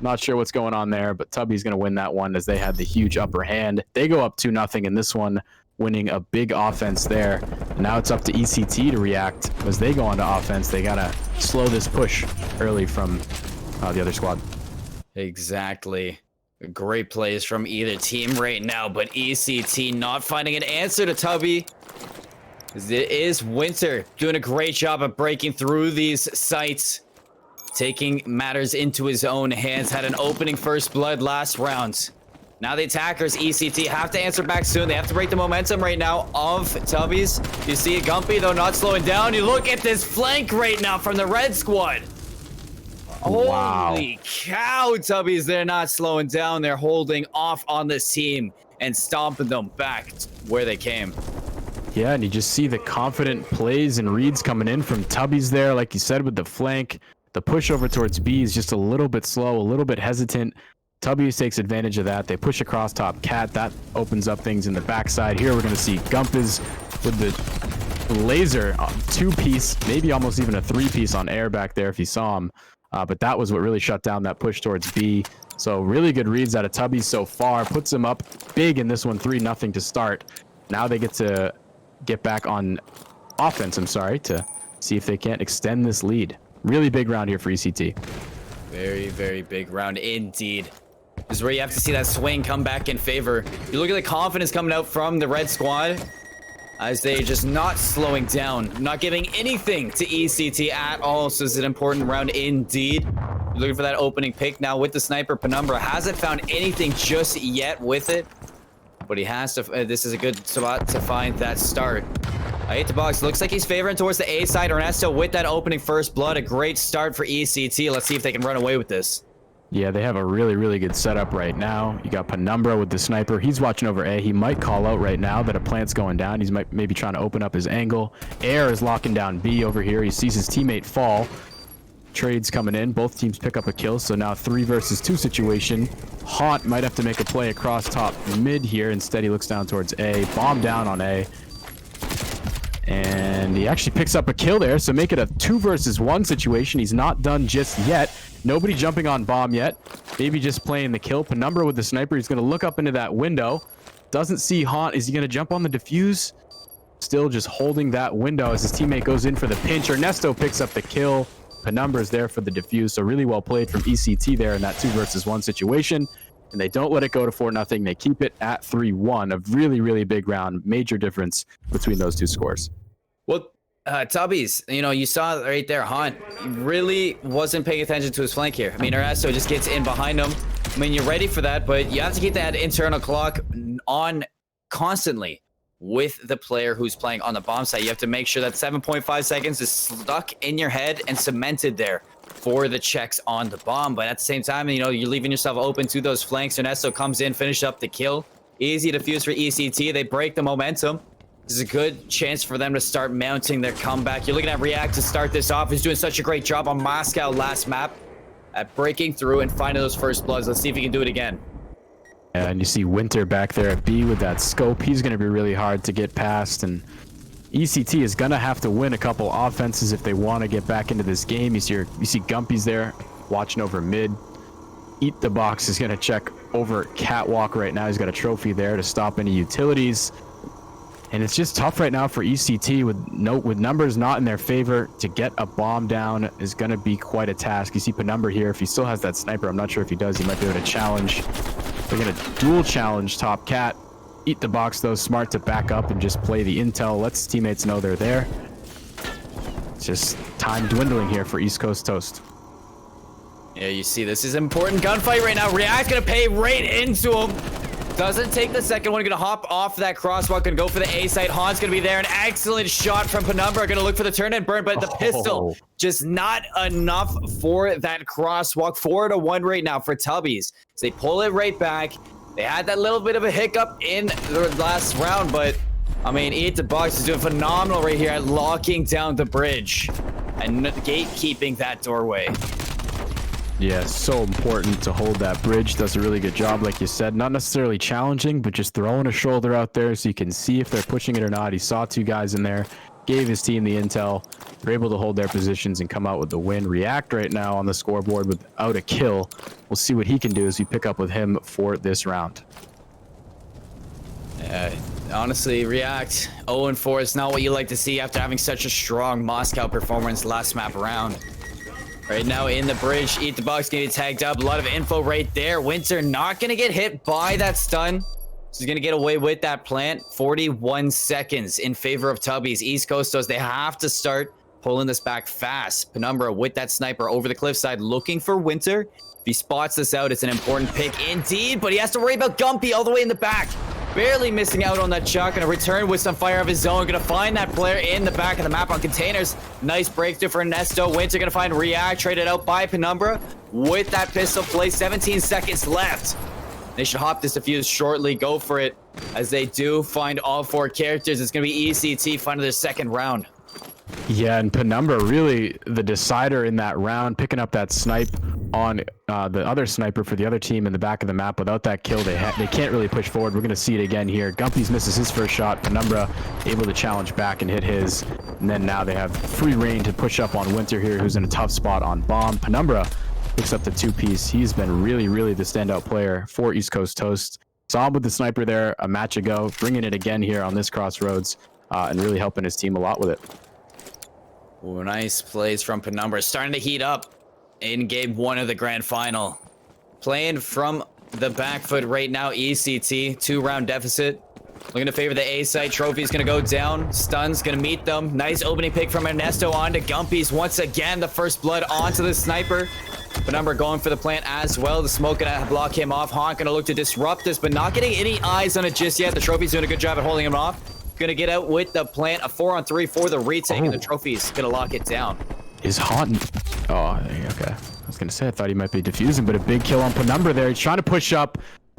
Not sure what's going on there, but Tubby's going to win that one as they had the huge upper hand. They go up 2-0 in this one, winning a big offense there. And now it's up to ECT to react as they go on to offense. They got to slow this push early from the other squad. Exactly. Great plays from either team right now, but ECT not finding an answer to Tubby. It is Winter doing a great job of breaking through these sites, taking matters into his own hands. Had an opening first blood last round. Now the attackers, ECT, have to answer back soon. They have to break the momentum right now of Tubby's. You see Gumpy, though, not slowing down. You look at this flank right now from the red squad. Wow. Holy cow, Tubby's. They're not slowing down. They're holding off on this team and stomping them back where they came. Yeah, and you just see the confident plays and reads coming in from Tubby's there. Like you said, with the flank, the push over towards B is just a little bit slow, a little bit hesitant. Tubby takes advantage of that. They push across top cat. That opens up things in the backside. Here we're going to see Gumpus with the laser 2-piece, maybe almost even a 3-piece on air back there if you saw him. But that was what really shut down that push towards B. So really good reads out of Tubby so far. Puts him up big in this one, 3-0 to start. Now they get to get back on offense, to see if they can't extend this lead. Really big round here for ECT. Very, very big round indeed. This is where you have to see that swing come back in favor. You look at the confidence coming out from the red squad as they just not slowing down, not giving anything to ECT at all. So this is an important round indeed. You're looking for that opening pick now with the sniper. Penumbra hasn't found anything just yet with it, but he has to. This is a good spot to find that start. I hate the box. Looks like he's favoring towards the A side. Ernesto with that opening first blood. A great start for ECT. Let's see if they can run away with this. Yeah, they have a really, really good setup right now. You got Penumbra with the sniper. He's watching over A. He might call out right now that a plant's going down. He's maybe trying to open up his angle. Air is locking down B over here. He sees his teammate fall. Trades coming in. Both teams pick up a kill. So now 3 versus 2 situation. Haunt might have to make a play across top mid here. Instead, he looks down towards A. Bomb down on A. And he actually picks up a kill there, so make it a 2 versus 1 situation. He's not done just yet. Nobody jumping on bomb yet. Maybe just playing the kill. Penumbra with the sniper. He's going to look up into that window. Doesn't see Haunt. Is he going to jump on the defuse? Still just holding that window as his teammate goes in for the pinch. Ernesto picks up the kill. Penumbra's there for the defuse, so really well played from ECT there in that 2 versus 1 situation. And they don't let it go to 4-0. They keep it at 3-1. A really, really big round. Major difference between those 2 scores. Well, Tubbies, you saw right there, Haunt really wasn't paying attention to his flank here. I mean, Ernesto just gets in behind him. I mean, you're ready for that, but you have to keep that internal clock on constantly with the player who's playing on the bomb side. You have to make sure that 7.5 seconds is stuck in your head and cemented there for the checks on the bomb. But at the same time, you're leaving yourself open to those flanks. Ernesto comes in, finish up the kill. Easy to fuse for ECT. They break the momentum. This is a good chance for them to start mounting their comeback. You're looking at React to start this off. He's doing such a great job on Moscow last map at breaking through and finding those first bloods. Let's see if he can do it again. And you see Winter back there at B with that scope. He's going to be really hard to get past, and ECT is going to have to win a couple offenses if they want to get back into this game. You see Gumpy's there watching over mid. Eat the Box is going to check over Catwalk right now. He's got a trophy there to stop any utilities. And it's just tough right now for ECT with numbers not in their favor. To get a bomb down is going to be quite a task. You see Penumbra here. If he still has that sniper, I'm not sure if he does. He might be able to challenge. They're going to dual challenge top cat. Eat the Box, though, smart to back up and just play the intel. Lets teammates know they're there. It's just time dwindling here for East Coast Toast. Yeah, you see, this is an important gunfight right now. React gonna pay right into him. Doesn't take the second one. Gonna hop off that crosswalk. Gonna go for the A site. Han's gonna be there. An excellent shot from Penumbra. Gonna look for the turn and burn, but the pistol just not enough for that crosswalk. 4-1 right now for Tubbies. So they pull it right back. They had that little bit of a hiccup in the last round, but I mean, Eat the Box is doing phenomenal right here at locking down the bridge and gatekeeping that doorway. Yeah, so important to hold that bridge. Does a really good job, like you said. Not necessarily challenging, but just throwing a shoulder out there so you can see if they're pushing it or not. He saw two guys in there, gave his team the intel. They're able to hold their positions and come out with the win. React right now on the scoreboard without a kill. We'll see what he can do as we pick up with him for this round. Honestly, React 0-4 is not what you like to see after having such a strong Moscow performance last map around. Right now in the bridge, Eat the Box gonna get tagged up. A lot of info right there. Winter not gonna get hit by that stun. So he's gonna get away with that plant. 41 seconds in favor of Tubbies. East Coastos, they have to start pulling this back fast. Penumbra with that sniper over the cliffside looking for Winter. If he spots this out, it's an important pick indeed, but he has to worry about Gumpy all the way in the back. Barely missing out on that shot. Gonna return with some fire of his own. Gonna find that player in the back of the map on containers. Nice breakthrough for Nesto. Winter gonna find React. Traded out by Penumbra with that pistol play. 17 seconds left. They should hop this defuse shortly. Go for it. As they do find all four characters. It's gonna be ECT finding their second round. Yeah, and Penumbra really the decider in that round, picking up that snipe on the other sniper for the other team in the back of the map. Without that kill, they can't really push forward. We're going to see it again here. Gumpy's misses his first shot. Penumbra able to challenge back and hit his. And then now they have free reign to push up on Winter here, who's in a tough spot on bomb. Penumbra picks up the two-piece. He's been really, really the standout player for East Coast Toast. Saw him with the sniper there a match ago, bringing it again here on this crossroads and really helping his team a lot with it. Ooh, nice plays from Penumbra. Starting to heat up in game one of the grand final. Playing from the back foot right now, ECT. 2-round deficit. Looking to favor the A site. Trophy's going to go down. Stun's going to meet them. Nice opening pick from Ernesto onto Gumpy's. Once again, the first blood onto the sniper. Penumbra going for the plant as well. The smoke going to block him off. Haunt going to look to disrupt this, but not getting any eyes on it just yet. The Trophy's doing a good job at holding him off. Gonna get out with the plant. A 4-on-3 for the retake, and the Trophy's gonna lock it down. Is Haunt... Oh, okay. I was gonna say, I thought he might be defusing, but a big kill on Penumbra there. He's trying to push up.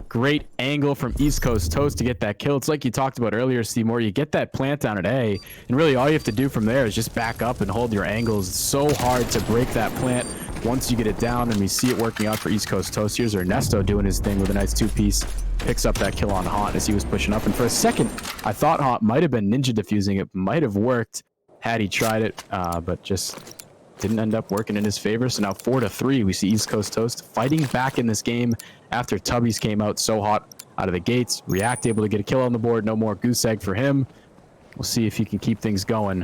Great angle from East Coast Toast to get that kill. It's like you talked about earlier, Seymour. You get that plant down at A, and really all you have to do from there is just back up and hold your angles. It's so hard to break that plant once you get it down, and we see it working out for East Coast Toast. Here's Ernesto doing his thing with a nice two-piece. Picks up that kill on Haunt as he was pushing up. And for a second, I thought Haunt might have been ninja diffusing. It might have worked had he tried it, but just didn't end up working in his favor. So now 4-3, we see East Coast Toast fighting back in this game after Tubbies came out so hot out of the gates. React able to get a kill on the board. No more goose egg for him. We'll see if he can keep things going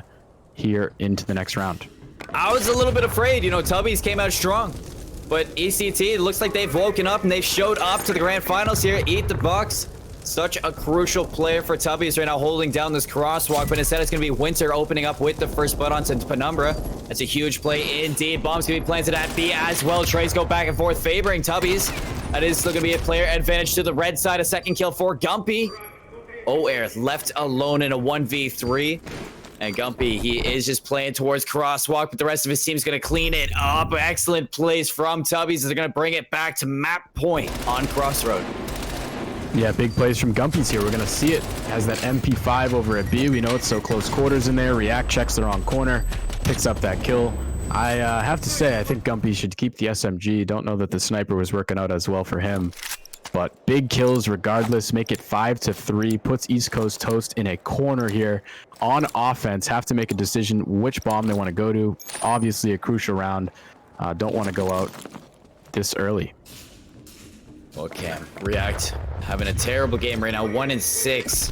here into the next round. I was a little bit afraid. You know, Tubbies came out strong. But ECT, it looks like they've woken up and they've showed up to the grand finals here. Eat the Bucks. Such a crucial player for Tubbies right now, holding down this crosswalk. But instead, it's going to be Winter opening up with the first blood onto Penumbra. That's a huge play indeed. Bomb's going to be planted at B as well. Trays go back and forth, favoring Tubbies. That is still going to be a player advantage to the red side. A second kill for Gumpy. Air left alone in a 1v3. And Gumpy, he is just playing towards crosswalk, but the rest of his team's going to clean it up. Excellent plays from Tubbies as they're going to bring it back to map point on Crossroad. Yeah, big plays from Gumpy's here. We're going to see it. Has that MP5 over at B. We know it's so close quarters in there. React checks the wrong corner, picks up that kill. I have to say, I think Gumpy should keep the SMG. Don't know that the sniper was working out as well for him. But big kills regardless, make it 5-3, puts East Coast Toast in a corner here on offense. Have to make a decision which bomb they want to go to. Obviously a crucial round. Don't want to go out this early. Well, Cam, React having a terrible game right now, 1-6.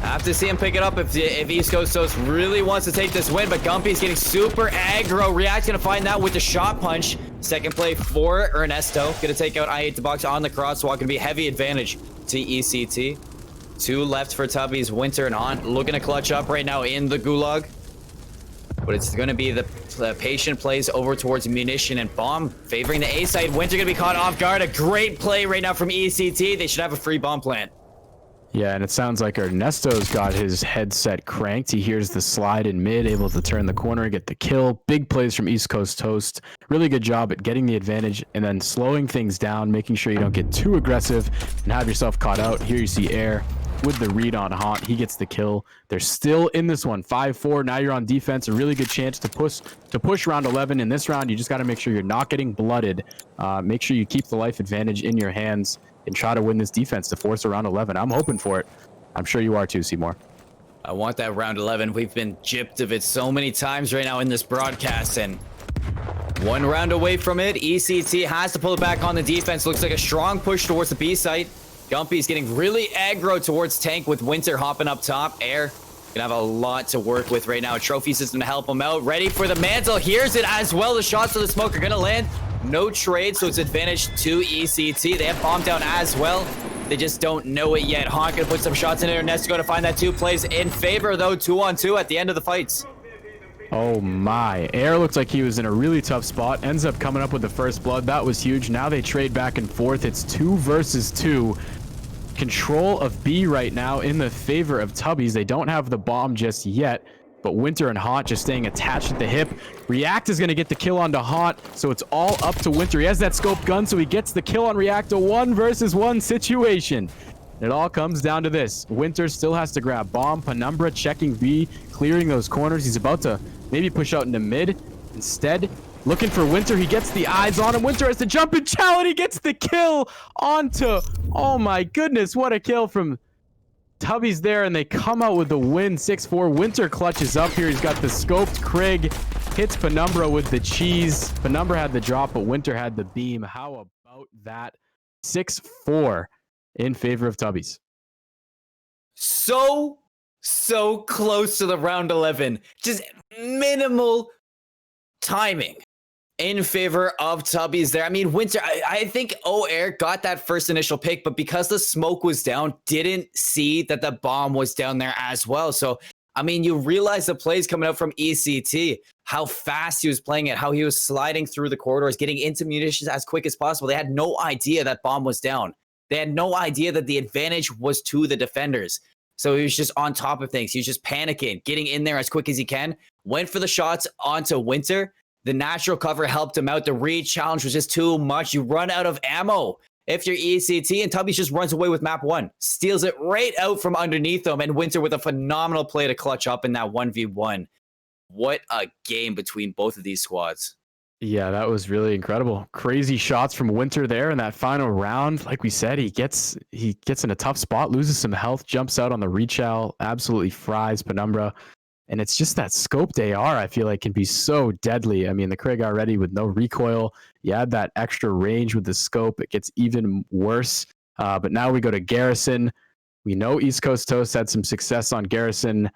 Have to see him pick it up if East Coast Toast really wants to take this win, but Gumpy's getting super aggro. React's gonna find that with the shot punch. Second play for Ernesto. Gonna take out I8 the Box on the crosswalk. Gonna be a heavy advantage to ECT. 2 left for Tubbies, Winter and Haunt looking to clutch up right now in the Gulag. but it's going to be the patient plays over towards munition and bomb, favoring the A side. Winter going to be caught off guard. A great play right now from ECT. They should have a free bomb plant. Yeah, and it sounds like Ernesto's got his headset cranked. He hears the slide in mid, able to turn the corner and get the kill. Big plays from East Coast Toast. Really good job at getting the advantage and then slowing things down, making sure you don't get too aggressive and have yourself caught out. Here you see Air with the read on Haunt. He gets the kill. They're still in this one, 5-4. Now you're on defense. A really good chance to push round 11. In this round, you just got to make sure you're not getting blooded. Make sure you keep the life advantage in your hands and try to win this defense to force a round 11. I'm hoping for it. I'm sure you are too, Seymour. I want that round 11. We've been gypped of it so many times right now in this broadcast, and one round away from it. ECT has to pull it back on the defense. Looks like a strong push towards the B site. Gumpy's getting really aggro towards Tank with Winter hopping up top. Air gonna have a lot to work with right now. Trophy system to help him out. Ready for the mantle. Here's it as well. The shots of the smoke are gonna land. No trade, so it's advantage to ECT. They have bomb down as well. They just don't know it yet. Haunt gonna put some shots in there. Ernesto going to find that 2 plays in favor, though. 2-on-2 at the end of the fights. Oh my. Air looks like he was in a really tough spot. Ends up coming up with the first blood. That was huge. Now they trade back and forth. It's 2 versus 2. Control of B right now in the favor of Tubbies. They don't have the bomb just yet, but Winter and Haunt just staying attached at the hip. React is going to get the kill onto Haunt, so it's all up to Winter. He has that scope gun, so he gets the kill on React. A 1 versus 1 situation. It all comes down to this. Winter still has to grab bomb. Penumbra checking B, clearing those corners. He's about to maybe push out into mid. Instead, looking for Winter. He gets the eyes on him. Winter has to jump and chow, and he gets the kill onto... Oh my goodness, what a kill from Tubby's there, and they come out with the win. 6-4. Winter clutches up here. He's got the scoped Krig. Hits Penumbra with the cheese. Penumbra had the drop, but Winter had the beam. How about that? 6-4 in favor of Tubbies. So close to the round 11. Just minimal timing in favor of Tubbies there. I mean, Winter, I think O-Air got that first initial pick, but because the smoke was down, didn't see that the bomb was down there as well. So, I mean, you realize the plays coming out from ECT, how fast he was playing it, how he was sliding through the corridors, getting into munitions as quick as possible. They had no idea that bomb was down. They had no idea that the advantage was to the defenders. So he was just on top of things. He was just panicking, getting in there as quick as he can. Went for the shots onto Winter. The natural cover helped him out. The read challenge was just too much. You run out of ammo if you're ECT, and Tubbies just runs away with map 1. Steals it right out from underneath him, and Winter with a phenomenal play to clutch up in that 1v1. What a game between both of these squads. Yeah, that was really incredible. Crazy shots from Winter there in that final round. Like we said, he gets in a tough spot, loses some health, jumps out on the rechow, absolutely fries Penumbra. And it's just that scoped AR, I feel like, can be so deadly. I mean, the Krig already with no recoil. You add that extra range with the scope, it gets even worse. But now we go to Garrison. We know East Coast Toast had some success on Garrison.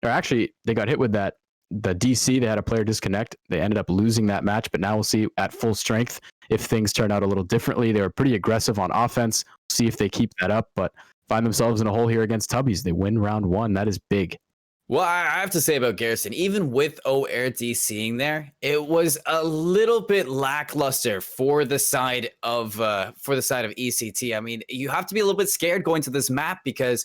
Or actually, they got hit with the DC. They had a player disconnect. They ended up losing that match, but now we'll see at full strength if things turn out a little differently. They were pretty aggressive on offense. We'll see if they keep that up, but find themselves in a hole here against Tubbies. They win round 1. That is big. Well, I have to say about Garrison, even with O-Air DCing there, it was a little bit lackluster for the side of ECT. I mean, you have to be a little bit scared going to this map because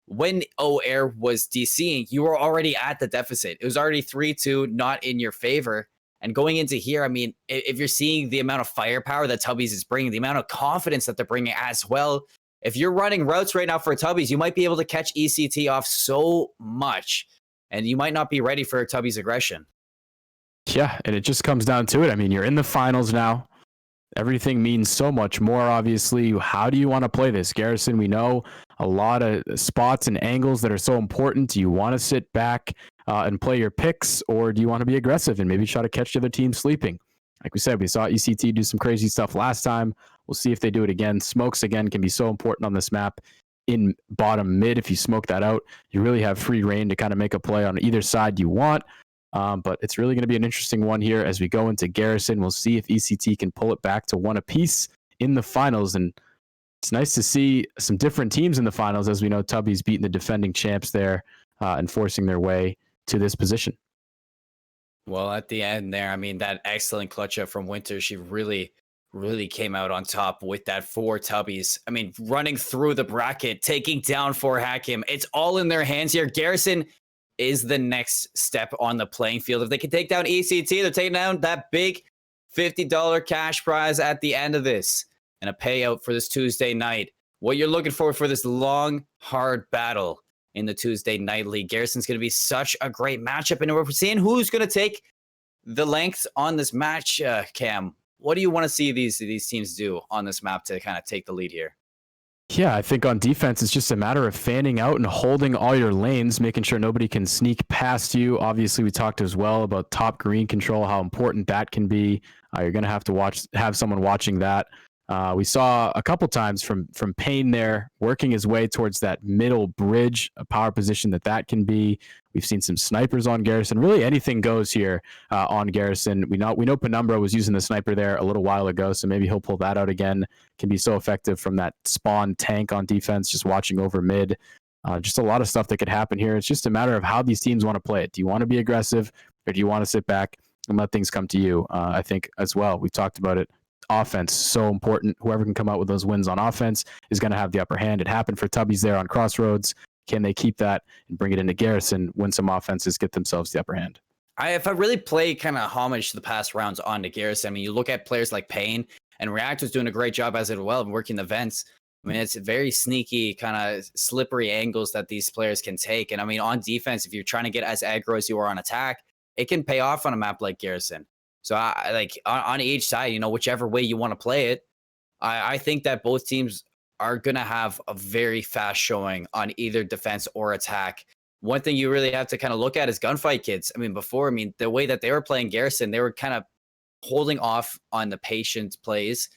when O-Air was DCing, you were already at the deficit. It was already 3-2, not in your favor. And going into here, I mean, if you're seeing the amount of firepower that Tubbies is bringing, the amount of confidence that they're bringing as well, if you're running routes right now for Tubbies, you might be able to catch ECT off so much, and you might not be ready for Tubbies' aggression. Yeah, and it just comes down to it. I mean, you're in the finals now. Everything means so much more, obviously. How do you want to play this? Garrison, we know a lot of spots and angles that are so important. Do you want to sit back and play your picks, or do you want to be aggressive and maybe try to catch the other team sleeping? Like we said, we saw ECT do some crazy stuff last time. We'll see if they do it again. Smokes, again, can be so important on this map. In bottom mid, if you smoke that out, you really have free reign to kind of make a play on either side you want. But it's really going to be an interesting one here as we go into Garrison. We'll see if ECT can pull it back to 1 apiece in the finals. And it's nice to see some different teams in the finals. As we know, Tubby's beating the defending champs there and forcing their way to this position. Well, at the end there, I mean, that excellent clutch up from Winter, she really came out on top with that 4 tubbies. I mean, running through the bracket, taking down 4 Hakim. It's all in their hands here. Garrison is the next step on the playing field. If they can take down ECT, they're taking down that big $50 cash prize at the end of this and a payout for this Tuesday night. What you're looking for this long, hard battle in the Tuesday night league. Garrison's going to be such a great matchup, and we're seeing who's going to take the length on this match. Cam, what do you want to see these teams do on this map to kind of take the lead here? Yeah, I think on defense, it's just a matter of fanning out and holding all your lanes, making sure nobody can sneak past you. Obviously, we talked as well about top green control, how important that can be. You're going to have to have someone watching that. We saw a couple times from Payne there working his way towards that middle bridge, a power position that can be. We've seen some snipers on Garrison. Really, anything goes here on Garrison. We know Penumbra was using the sniper there a little while ago, so maybe he'll pull that out again. Can be so effective from that spawn tank on defense, just watching over mid. Just a lot of stuff that could happen here. It's just a matter of how these teams want to play it. Do you want to be aggressive, or do you want to sit back and let things come to you? I think as well, we've talked about it. Offense, so important. Whoever can come out with those wins on offense is going to have the upper hand. It happened for Tubbies there on Crossroads. Can they keep that and bring it into Garrison, win some offenses, get themselves the upper hand? If I really play kind of homage to the past rounds on to Garrison, I mean, you look at players like Payne, and React was doing a great job as well working the vents. I mean, it's very sneaky, kind of slippery angles that these players can take. And I mean, on defense, if you're trying to get as aggro as you are on attack, it can pay off on a map like Garrison. So I like on each side, whichever way you want to play it, I think that both teams are going to have a very fast showing on either defense or attack. One thing you really have to kind of look at is gunfight kids. I mean, the way that they were playing Garrison, they were kind of holding off on the patient plays,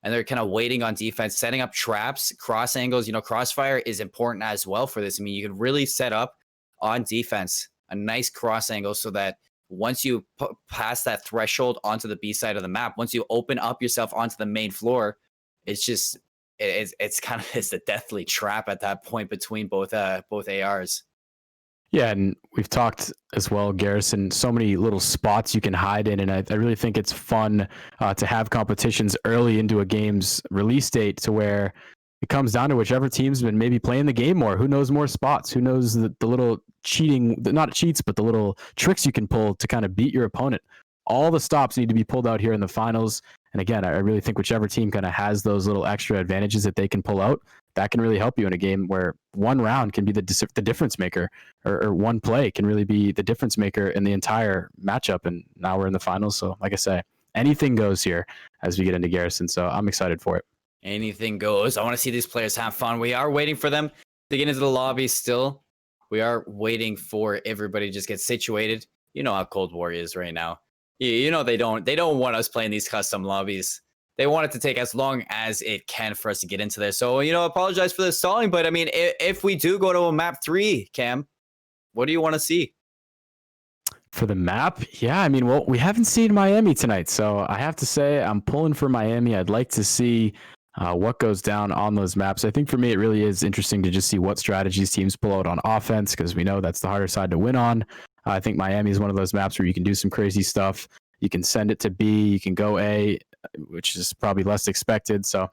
and they're kind of waiting on defense, setting up traps, cross angles. Crossfire is important as well for this. I mean, you could really set up on defense a nice cross angle so that once you pass that threshold onto the B side of the map, once you open up yourself onto the main floor, it's a deathly trap at that point between both ARs. Yeah, and we've talked as well, Garrison, so many little spots you can hide in, and I really think it's fun to have competitions early into a game's release date to where it comes down to whichever team's been maybe playing the game more. Who knows more spots? Who knows the little cheating, not cheats, but the little tricks you can pull to kind of beat your opponent. All the stops need to be pulled out here in the finals. And again, I really think whichever team kind of has those little extra advantages that they can pull out, that can really help you in a game where one round can be the difference maker, or one play can really be the difference maker in the entire matchup. And now we're in the finals. So like I say, anything goes here as we get into Garrison. So I'm excited for it. Anything goes. I want to see these players have fun. We are waiting for them to get into the lobby still. We are waiting for everybody to just get situated. You know how Cold War is right now. They don't want us playing these custom lobbies. They want it to take as long as it can for us to get into there. So, apologize for the stalling, but I mean, if we do go to a map 3, Cam, what do you want to see? For the map? Yeah, I mean, well, we haven't seen Miami tonight, so I have to say I'm pulling for Miami. I'd like to see what goes down on those maps. I think for me, it really is interesting to just see what strategies teams pull out on offense, because we know that's the harder side to win on. I think Miami is one of those maps where you can do some crazy stuff. You can send it to B, you can go A, which is probably less expected. So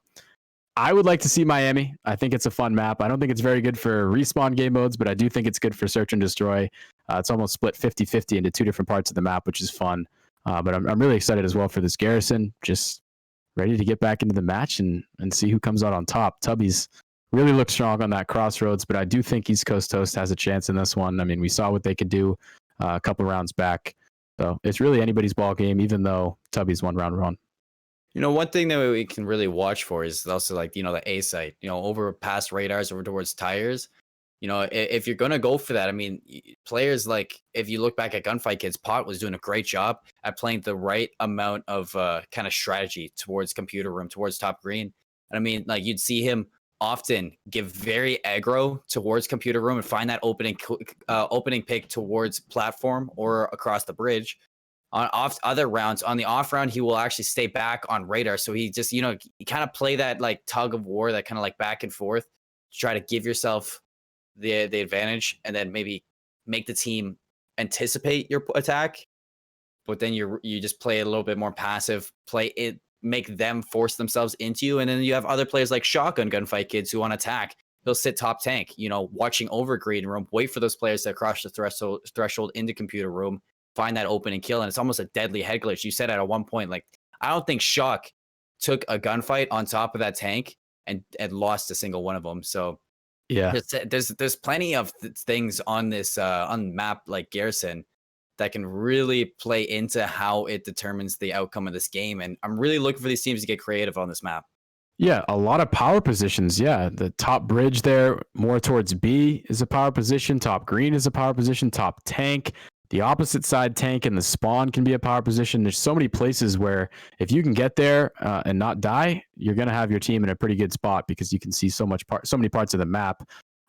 I would like to see Miami. I think it's a fun map. I don't think it's very good for respawn game modes, but I do think it's good for search and destroy. It's almost split 50-50 into 2 different parts of the map, which is fun. But I'm really excited as well for this Garrison. Just ready to get back into the match and see who comes out on top. Tubbies really looks strong on that Crossroads, but I do think East Coast Toast has a chance in this one. I mean, we saw what they could do a couple rounds back. So it's really anybody's ball game, even though Tubby's one round run. One thing that we can really watch for is also like, the A site, over past radars, over towards tires. If you're going to go for that, I mean, players like, if you look back at Gunfight Kids, Pot was doing a great job at playing the right amount of kind of strategy towards computer room, towards top green. And I mean, like, you'd see him often give very aggro towards computer room and find that opening pick towards platform or across the bridge. On other rounds, on the off round, he will actually stay back on radar. So he just, you kind of play that like tug of war, that kind of like back and forth to try to give yourself the advantage, and then maybe make the team anticipate your attack. but then you just play it a little bit more passive, play it, make them force themselves into you, and then you have other players like Shotgun Gunfight Kids who on attack, he'll sit top tank, you know, watching over green room, wait for those players to cross the threshold into computer room, find that open and kill, and it's almost a deadly head glitch. You said at one point, like, I don't think Shock took a gunfight on top of that tank and lost a single one of them. So Yeah. there's plenty of things on this on map like Garrison that can really play into how it determines the outcome of this game. And I'm really looking for these teams to get creative on this map. Yeah, a lot of power positions. Yeah, the top bridge there, more towards B, is a power position. Top green is a power position. Top tank. The opposite side tank and the spawn can be a power position. There's so many places where if you can get there and not die, you're going to have your team in a pretty good spot because you can see so many parts of the map.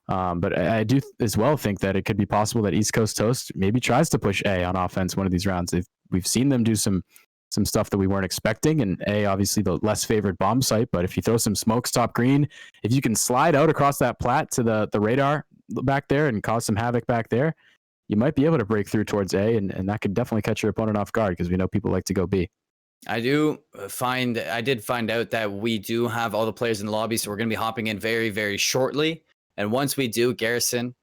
But I do as well think that it could be possible that East Coast Toast maybe tries to push A on offense one of these rounds. We've seen them do some stuff that we weren't expecting, and A, obviously the less favored bomb site, but if you throw some smokes top green, if you can slide out across that plat to the radar back there and cause some havoc back there, you might be able to break through towards A, and that could definitely catch your opponent off guard because we know people like to go B. I did find out that we do have all the players in the lobby, so we're going to be hopping in very, very shortly. And once we do, Garrison,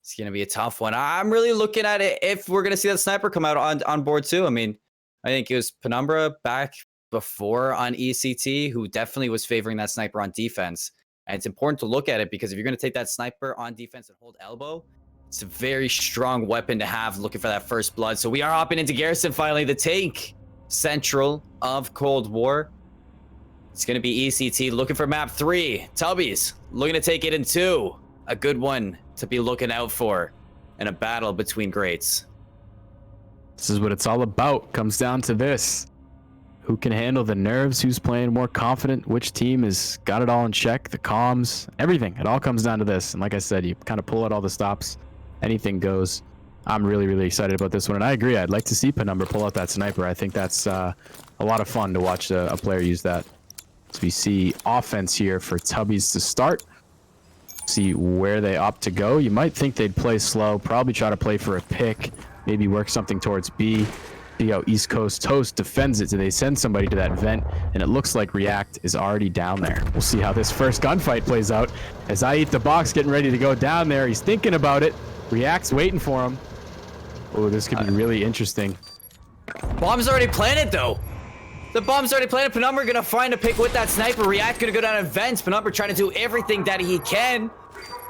it's going to be a tough one. I'm really looking at it if we're going to see that sniper come out on board too. I mean, I think it was Penumbra back before on ECT who definitely was favoring that sniper on defense. And it's important to look at it because if you're going to take that sniper on defense and hold elbow, it's a very strong weapon to have looking for that first blood. So we are hopping into Garrison finally, the tank central of Cold War. It's going to be ECT looking for map 3. Tubbies looking to take it in 2. A good one to be looking out for in a battle between greats. This is what it's all about. Comes down to this. Who can handle the nerves? Who's playing more confident? Which team has got it all in check? The comms, everything. It all comes down to this. And like I said, you kind of pull out all the stops. Anything goes. I'm really, really excited about this one. And I agree. I'd like to see Penumbra pull out that sniper. I think that's a lot of fun to watch a player use that. So we see offense here for Tubbies to start. See where they opt to go. You might think they'd play slow. Probably try to play for a pick. Maybe work something towards B. See how East Coast Toast defends it. Do they send somebody to that vent? And it looks like React is already down there. We'll see how this first gunfight plays out. As I eat the box getting ready to go down there. He's thinking about it. React's waiting for him. Oh, this could be really interesting. Bomb's already planted, though. The bomb's already planted. Penumbra gonna find a pick with that sniper. React gonna go down and vent. Penumbra trying to do everything that he can.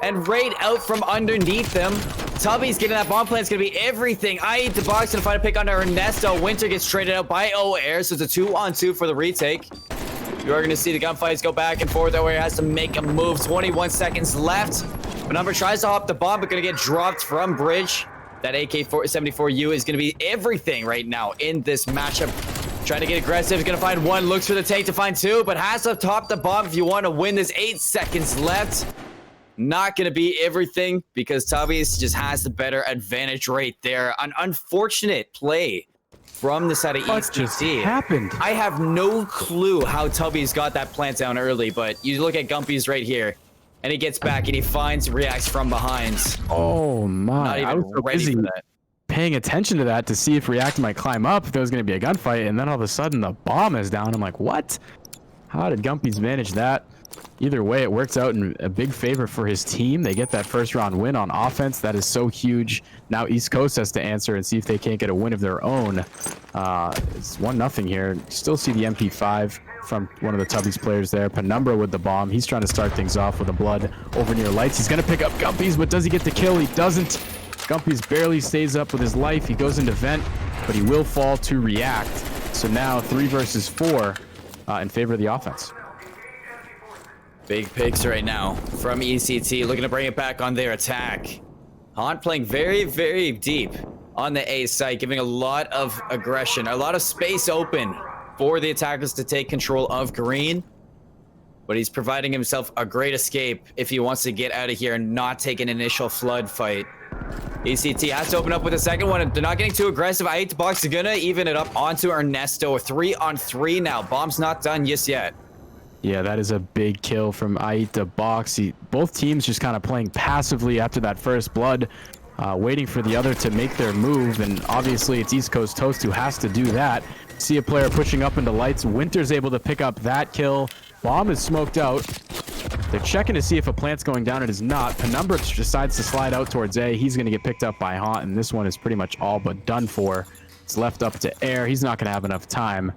And raid out from underneath them. Tubby's getting that bomb plant. It's gonna be everything. I eat the box and find a pick under Ernesto. Winter gets traded out by O-Air, so it's a 2-on-2 for the retake. You are gonna see the gunfights go back and forth. O-Air has to make a move. 21 seconds left. Penumbra tries to hop the bomb, but gonna get dropped from bridge. That AK-74U is gonna be everything right now in this matchup. Trying to get aggressive. He's gonna find one. Looks for the tank to find 2, but has to top the bomb if you want to win this. 8 seconds left. Not going to be everything because Tubbies just has the better advantage right there. An unfortunate play from the side of What just happened? I have no clue how Tubbies got that plant down early, but you look at Gumpy's right here, and he gets back and he finds Reacts from behind. Oh my! Not even I was so ready busy for that. paying attention to that to see if React might climb up, if there was going to be a gunfight, and then all of a sudden the bomb is down. I'm like, what? How did Gumpy's manage that? Either way, it works out in a big favor for his team. They get that first round win on offense. That is so huge. Now East Coast has to answer and see if they can't get a win of their own. It's 1-0 here. Still see the MP5 from one of the Tubbies players there. Penumbra with the bomb. He's trying to start things off with a blood over near lights. He's going to pick up Gumpy's, but does he get the kill? He doesn't. Gumpy's barely stays up with his life. He goes into vent, but he will fall to React. So now 3 versus 4 in favor of the offense. Big picks right now from ECT, looking to bring it back on their attack. Haunt playing very, very deep on the A site, giving a lot of aggression, a lot of space open for the attackers to take control of green. But he's providing himself a great escape if he wants to get out of here and not take an initial flood fight. ECT has to open up with a second one. They're not getting too aggressive. I hate the box. They're gonna even it up onto Ernesto. 3-on-3 now. Bomb's not done just yet. Yeah, that is a big kill from Aita Box. Both teams just kind of playing passively after that first blood. waiting for the other to make their move, and obviously it's East Coast Toast who has to do that. See a player pushing up into lights. Winter's able to pick up that kill. Bomb is smoked out. They're checking to see if a plant's going down. It is not. Penumbra decides to slide out towards A. He's going to get picked up by Haunt, and this one is pretty much all but done for. It's left up to Air. He's not going to have enough time.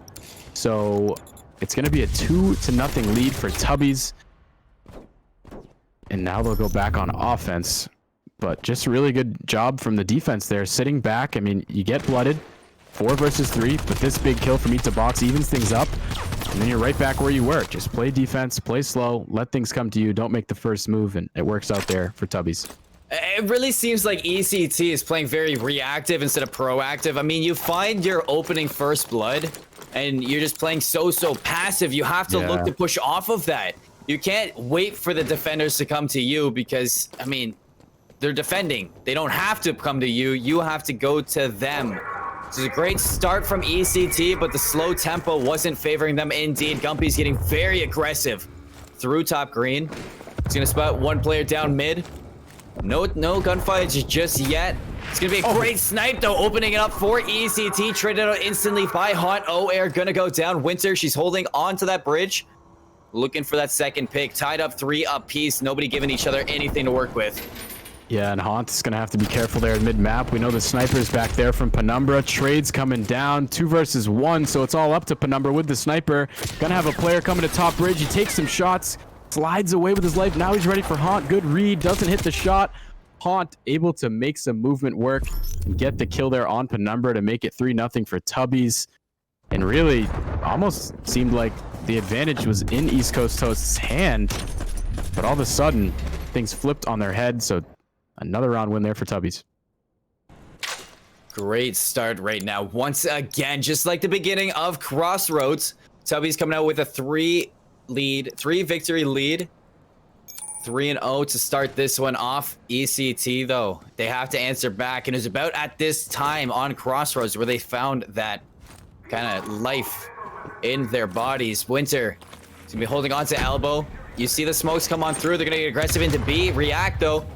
So it's going to be a 2-0 lead for Tubbies. And now they'll go back on offense. But just a really good job from the defense there. Sitting back, I mean, you get blooded. 4 versus 3, but this big kill from Eat to Box evens things up. And then you're right back where you were. Just play defense, play slow, let things come to you. Don't make the first move, and it works out there for Tubbies. It really seems like ECT is playing very reactive instead of proactive. I mean, you find your opening first blood, and you're just playing so passive. You have to look to push off of that. You can't wait for the defenders to come to you because, I mean, they're defending. They don't have to come to you. You have to go to them. This is a great start from ECT, but the slow tempo wasn't favoring them indeed. Gumpy's getting very aggressive through top green. He's gonna spot one player down mid. No gunfights just yet. It's gonna be a great snipe though, opening it up for ECT. Traded out instantly by Haunt. Air gonna go down. Winter, she's holding on to that bridge. Looking for that second pick. Tied up 3 apiece. Nobody giving each other anything to work with. Yeah, and Haunt's going to have to be careful there in mid-map. We know the sniper's back there from Penumbra. Trades coming down, 2 versus 1, so it's all up to Penumbra with the sniper. Gonna have a player coming to top bridge. He takes some shots, slides away with his life. Now he's ready for Haunt. Good read, doesn't hit the shot. Haunt able to make some movement work and get the kill there on Penumbra to make it 3-0 for Tubbies. And really, almost seemed like the advantage was in East Coast Toast's hand. But all of a sudden, things flipped on their head, so another round win there for Tubbies. Great start right now. Once again, just like the beginning of Crossroads, Tubbies coming out with a 3 victory lead. 3-0 to start this one off. ECT, though, they have to answer back. And it was about at this time on Crossroads where they found that kind of life in their bodies. Winter is going to be holding on to elbow. You see the smokes come on through. They're going to get aggressive into B. React, though.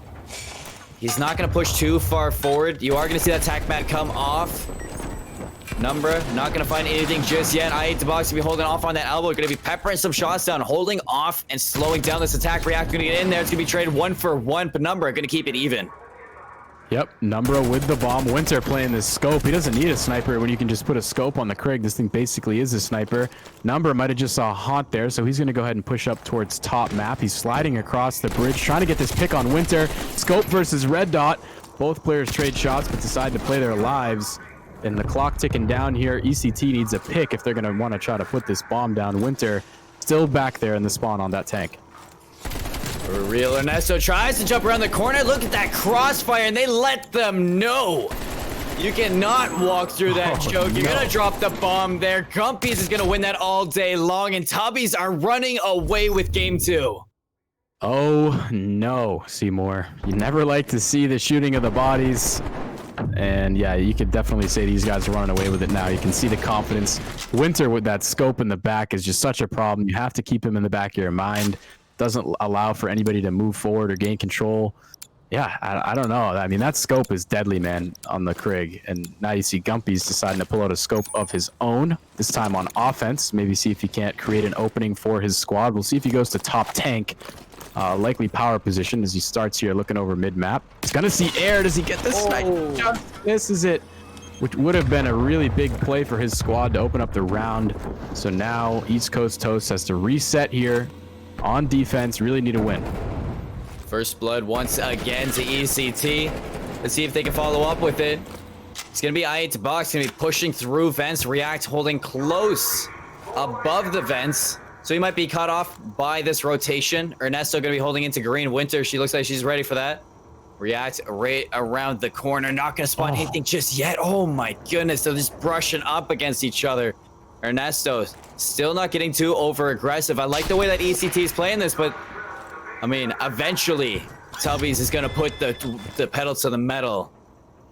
He's not going to push too far forward. You are going to see that tac mat come off. Numbra not going to find anything just yet. I8 Box going to be holding off on that elbow. Going to be peppering some shots down, holding off and slowing down this attack. React going to get in there. It's going to be traded 1 for 1, but Numbra going to keep it even. Yep, Numbra with the bomb. Winter playing this scope. He doesn't need a sniper when you can just put a scope on the Krig. This thing basically is a sniper. Numbra might have just saw Haunt there, so he's going to go ahead and push up towards top map. He's sliding across the bridge, trying to get this pick on Winter. Scope versus Red Dot. Both players trade shots, but decide to play their lives. And the clock ticking down here. ECT needs a pick if they're going to want to try to put this bomb down. Winter still back there in the spawn on that tank. For real, Ernesto tries to jump around the corner. Look at that crossfire, and they let them know. You cannot walk through that choke. You're going to drop the bomb there. Gumpies is going to win that all day long, and Tubbies are running away with game 2. Oh, no, Seymour. You never like to see the shooting of the bodies. And yeah, you could definitely say these guys are running away with it now. You can see the confidence. Winter with that scope in the back is just such a problem. You have to keep him in the back of your mind. Doesn't allow for anybody to move forward or gain control. Yeah, I don't know. I mean, that scope is deadly, man, on the Krig. And now you see Gumpy's deciding to pull out a scope of his own, this time on offense. Maybe see if he can't create an opening for his squad. We'll see if he goes to top tank. Likely power position as he starts here looking over mid-map. He's going to see Air. Does he get the sniper? Just misses it, which would have been a really big play for his squad to open up the round. So now East Coast Toast has to reset here on defense. Really need a win. First blood once again to ECT. Let's see if they can follow up with it. It's going to be I8 Box. Going to be pushing through vents. React holding close above the vents. So he might be cut off by this rotation. Ernesto going to be holding into green. Winter, she looks like she's ready for that. React right around the corner. Not going to spot anything just yet. Oh my goodness. They're just brushing up against each other. Ernesto still not getting too over aggressive. I like the way that ECT is playing this, but I mean, eventually Tubbies is going to put the pedal to the metal.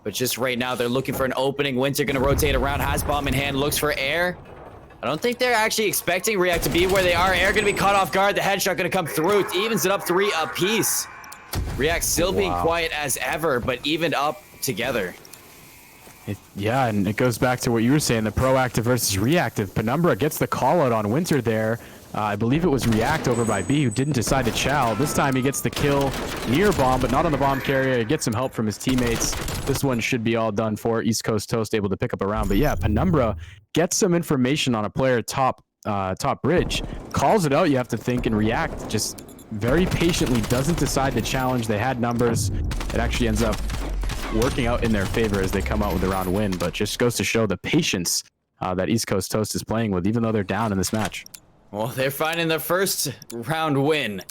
But just right now, they're looking for an opening. Winter going to rotate around. Has bomb in hand. Looks for Air. I don't think they're actually expecting React to be where they are. Air going to be caught off guard. The headshot going to come through. It evens it up 3 apiece. React still being Wow. quiet as ever, but evened up together. Yeah, and it goes back to what you were saying, the proactive versus reactive. Penumbra gets the call out on Winter there. I believe it was React over by B who didn't decide to chow. This time he gets the kill near bomb, but not on the bomb carrier. He gets some help from his teammates. This one should be all done for. East Coast Toast able to pick up a round. But yeah, Penumbra gets some information on a player top bridge. Calls it out, you have to think, and React just very patiently doesn't decide to challenge. They had numbers. It actually ends up working out in their favor as they come out with a round win, but just goes to show the patience that East Coast Toast is playing with, even though they're down in this match. Well, they're finding their first round win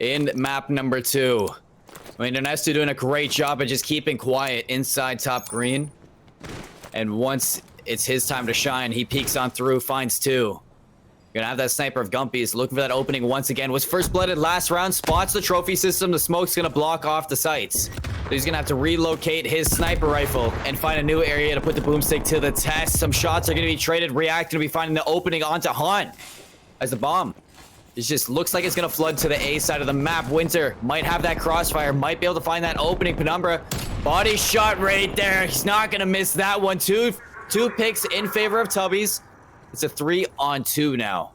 in map number 2. I mean, Ernesto doing a great job of just keeping quiet inside top green. And once it's his time to shine, he peeks on through, finds 2. Gonna have that sniper of Gumpy's looking for that opening once again. Was first blooded last round, spots the trophy system. The smoke's gonna block off the sights. So he's gonna have to relocate his sniper rifle and find a new area to put the boomstick to the test. Some shots are gonna be traded. React gonna be finding the opening onto Haunt as the bomb. It just looks like it's gonna flood to the A side of the map. Winter might have that crossfire, might be able to find that opening. Penumbra, body shot right there. He's not gonna miss that one. Two picks in favor of Tubbies. It's a 3-on-2 now.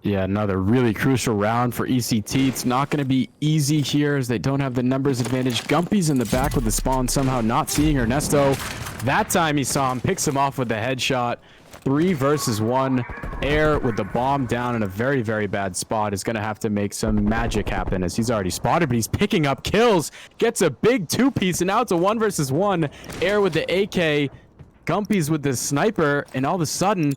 Yeah, another really crucial round for ECT. It's not going to be easy here as they don't have the numbers advantage. Gumpy's in the back with the spawn, somehow not seeing Ernesto. That time he saw him, picks him off with the headshot. 3 versus 1. Air with the bomb down in a very, very bad spot is going to have to make some magic happen as he's already spotted, but he's picking up kills. Gets a big 2-piece, and now it's a 1 versus 1. Air with the AK. Gumpy's with the sniper, and all of a sudden,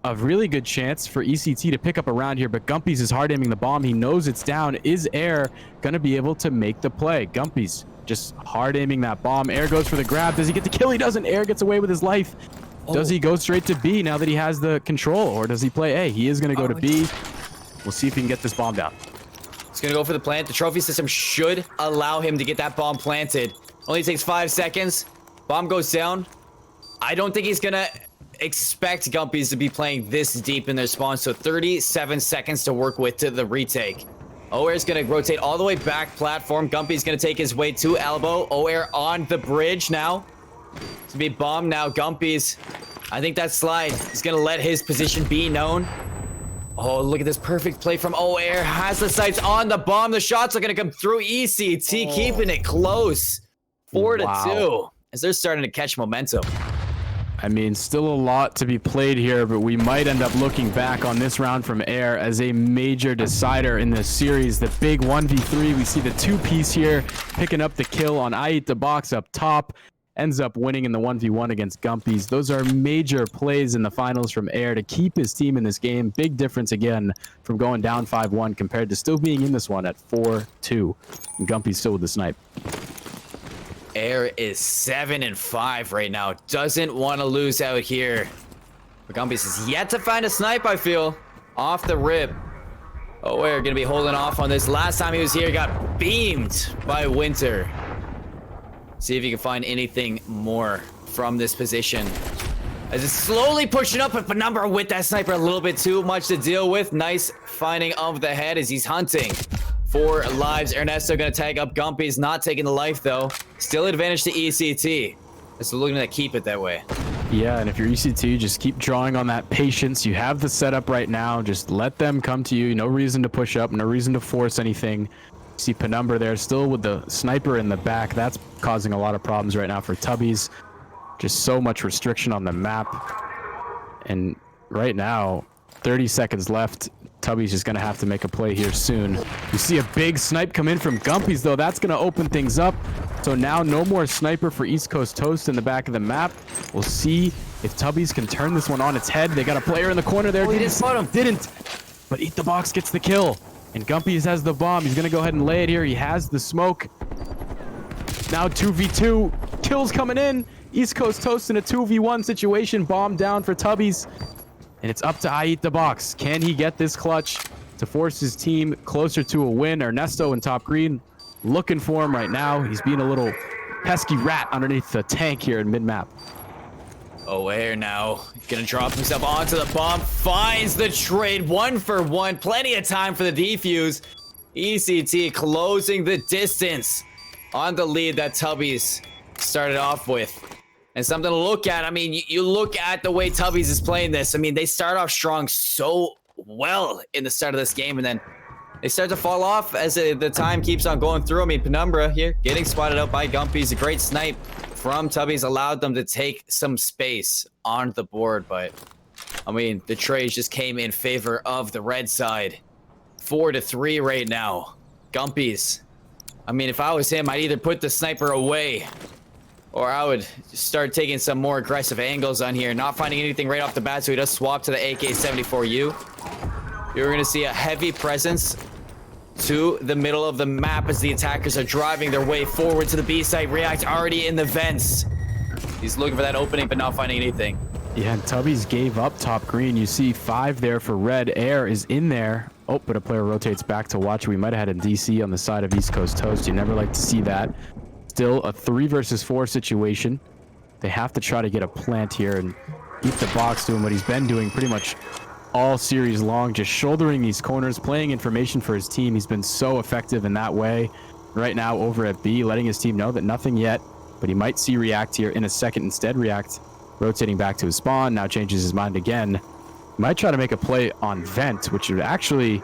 a really good chance for ECT to pick up a round here, but Gumpy's is hard aiming the bomb. He knows it's down. Is Air going to be able to make the play? Gumpy's just hard aiming that bomb. Air goes for the grab. Does he get the kill? He doesn't. Air gets away with his life. Does he go straight to B now that he has the control, or does he play A? He is going to go to B. We'll see if he can get this bomb down. He's going to go for the plant. The trophy system should allow him to get that bomb planted. Only takes 5 seconds. Bomb goes down. I don't think he's going to expect Gumpy's to be playing this deep in their spawn, so 37 seconds to work with to the retake. Oair's gonna rotate all the way back platform. Gumpy's gonna take his way to elbow. Oair on the bridge now. It's gonna be bomb now. Gumpy's, I think that slide is gonna let his position be known. Oh, look at this perfect play from Oair. Has the sights on the bomb. The shots are gonna come through. ECT keeping it close. 4-2 as they're starting to catch momentum. I mean, still a lot to be played here, but we might end up looking back on this round from Air as a major decider in this series. The big 1v3, we see the 2-piece here, picking up the kill on I Eat the Box up top, ends up winning in the 1v1 against Gumpy's. Those are major plays in the finals from Air to keep his team in this game. Big difference again from going down 5-1 compared to still being in this one at 4-2. And Gumpy's still with the snipe. Air is 7-5 right now. Doesn't want to lose out here. But Gumpy's is yet to find a snipe, I feel. Off the rip. Oh, we're going to be holding off on this. Last time he was here, he got beamed by Winter. See if he can find anything more from this position. As it's slowly pushing up, but Penumbra with that sniper a little bit too much to deal with. Nice finding of the head as he's hunting 4 lives. Ernesto gonna tag up Gumpy's, not taking the life though. Still advantage to ECT. Just looking to keep it that way. Yeah, and if you're ECT, just keep drawing on that patience. You have the setup right now. Just let them come to you. No reason to push up, no reason to force anything. See Penumbra there still with the sniper in the back. That's causing a lot of problems right now for Tubbies. Just so much restriction on the map. And right now, 30 seconds left. Tubby's just going to have to make a play here soon. You see a big snipe come in from Gumpy's, though. That's going to open things up. So now no more sniper for East Coast Toast in the back of the map. We'll see if Tubby's can turn this one on its head. They got a player in the corner there. Oh, he didn't spot him. Didn't. But Eat the Box gets the kill. And Gumpy's has the bomb. He's going to go ahead and lay it here. He has the smoke. Now 2v2. Kills coming in. East Coast Toast in a 2v1 situation. Bomb down for Tubby's. And it's up to I Eat the Box. Can he get this clutch to force his team closer to a win? Ernesto in top green looking for him right now. He's being a little pesky rat underneath the tank here in mid-map. Oair now gonna drop himself onto the bomb. Finds the trade 1 for 1. Plenty of time for the defuse. ECT closing the distance on the lead that Tubbies started off with. And something to look at. I mean, you look at the way Tubbies is playing this. I mean, they start off strong so well in the start of this game, and then they start to fall off as the time keeps on going through. I mean, Penumbra here getting spotted out by Gumpies. A great snipe from Tubbies allowed them to take some space on the board, but I mean, the trades just came in favor of the red side. 4-3 right now. Gumpies. I mean, if I was him, I'd either put the sniper away or I would start taking some more aggressive angles on here. Not finding anything right off the bat, so he does swap to the AK-74U. You're going to see a heavy presence to the middle of the map as the attackers are driving their way forward to the B site. React already in the vents. He's looking for that opening, but not finding anything. Yeah, and Tubbies gave up top green. You see 5 there for red. Air is in there. Oh, but a player rotates back to watch. We might have had a DC on the side of East Coast Toast. You never like to see that. Still a 3 versus 4 situation. They have to try to get a plant here and keep the box doing what he's been doing pretty much all series long, just shouldering these corners, playing information for his team. He's been so effective in that way. Right now over at B, letting his team know that nothing yet, but he might see React here in a second instead. React rotating back to his spawn, now changes his mind again. Might try to make a play on Vent, which would actually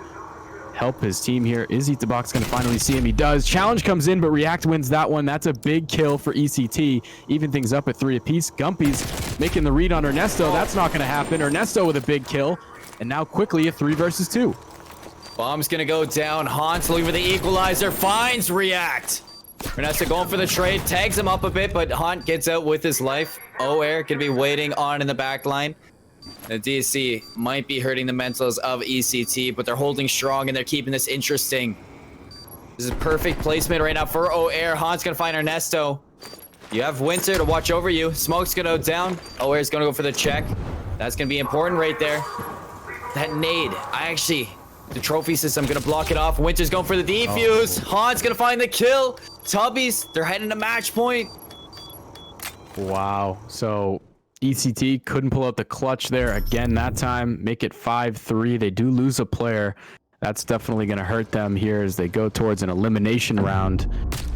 help his team here. Is Eat the Box going to finally see him? He does. Challenge comes in, but React wins that one. That's a big kill for ECT. Even things up at 3 apiece. Gumpy's making the read on Ernesto. That's not going to happen. Ernesto with a big kill. And now quickly a 3 versus 2. Bomb's going to go down. Hans looking for the equalizer. Finds React. Ernesto going for the trade. Tags him up a bit, but Hunt gets out with his life. Air going to be waiting on in the back line. The DC might be hurting the mentals of ECT, but they're holding strong and they're keeping this interesting. This is perfect placement right now for Air. Han's gonna find Ernesto. You have Winter to watch over you. Smoke's gonna go down. Air's gonna go for the check. That's gonna be important right there. That nade, the trophy system gonna block it off. Winter's going for the defuse. Han's gonna find the kill. Tubbies, they're heading to match point. Wow. So ECT couldn't pull out the clutch there again that time. Make it 5-3. They do lose a player. That's definitely going to hurt them here as they go towards an elimination round.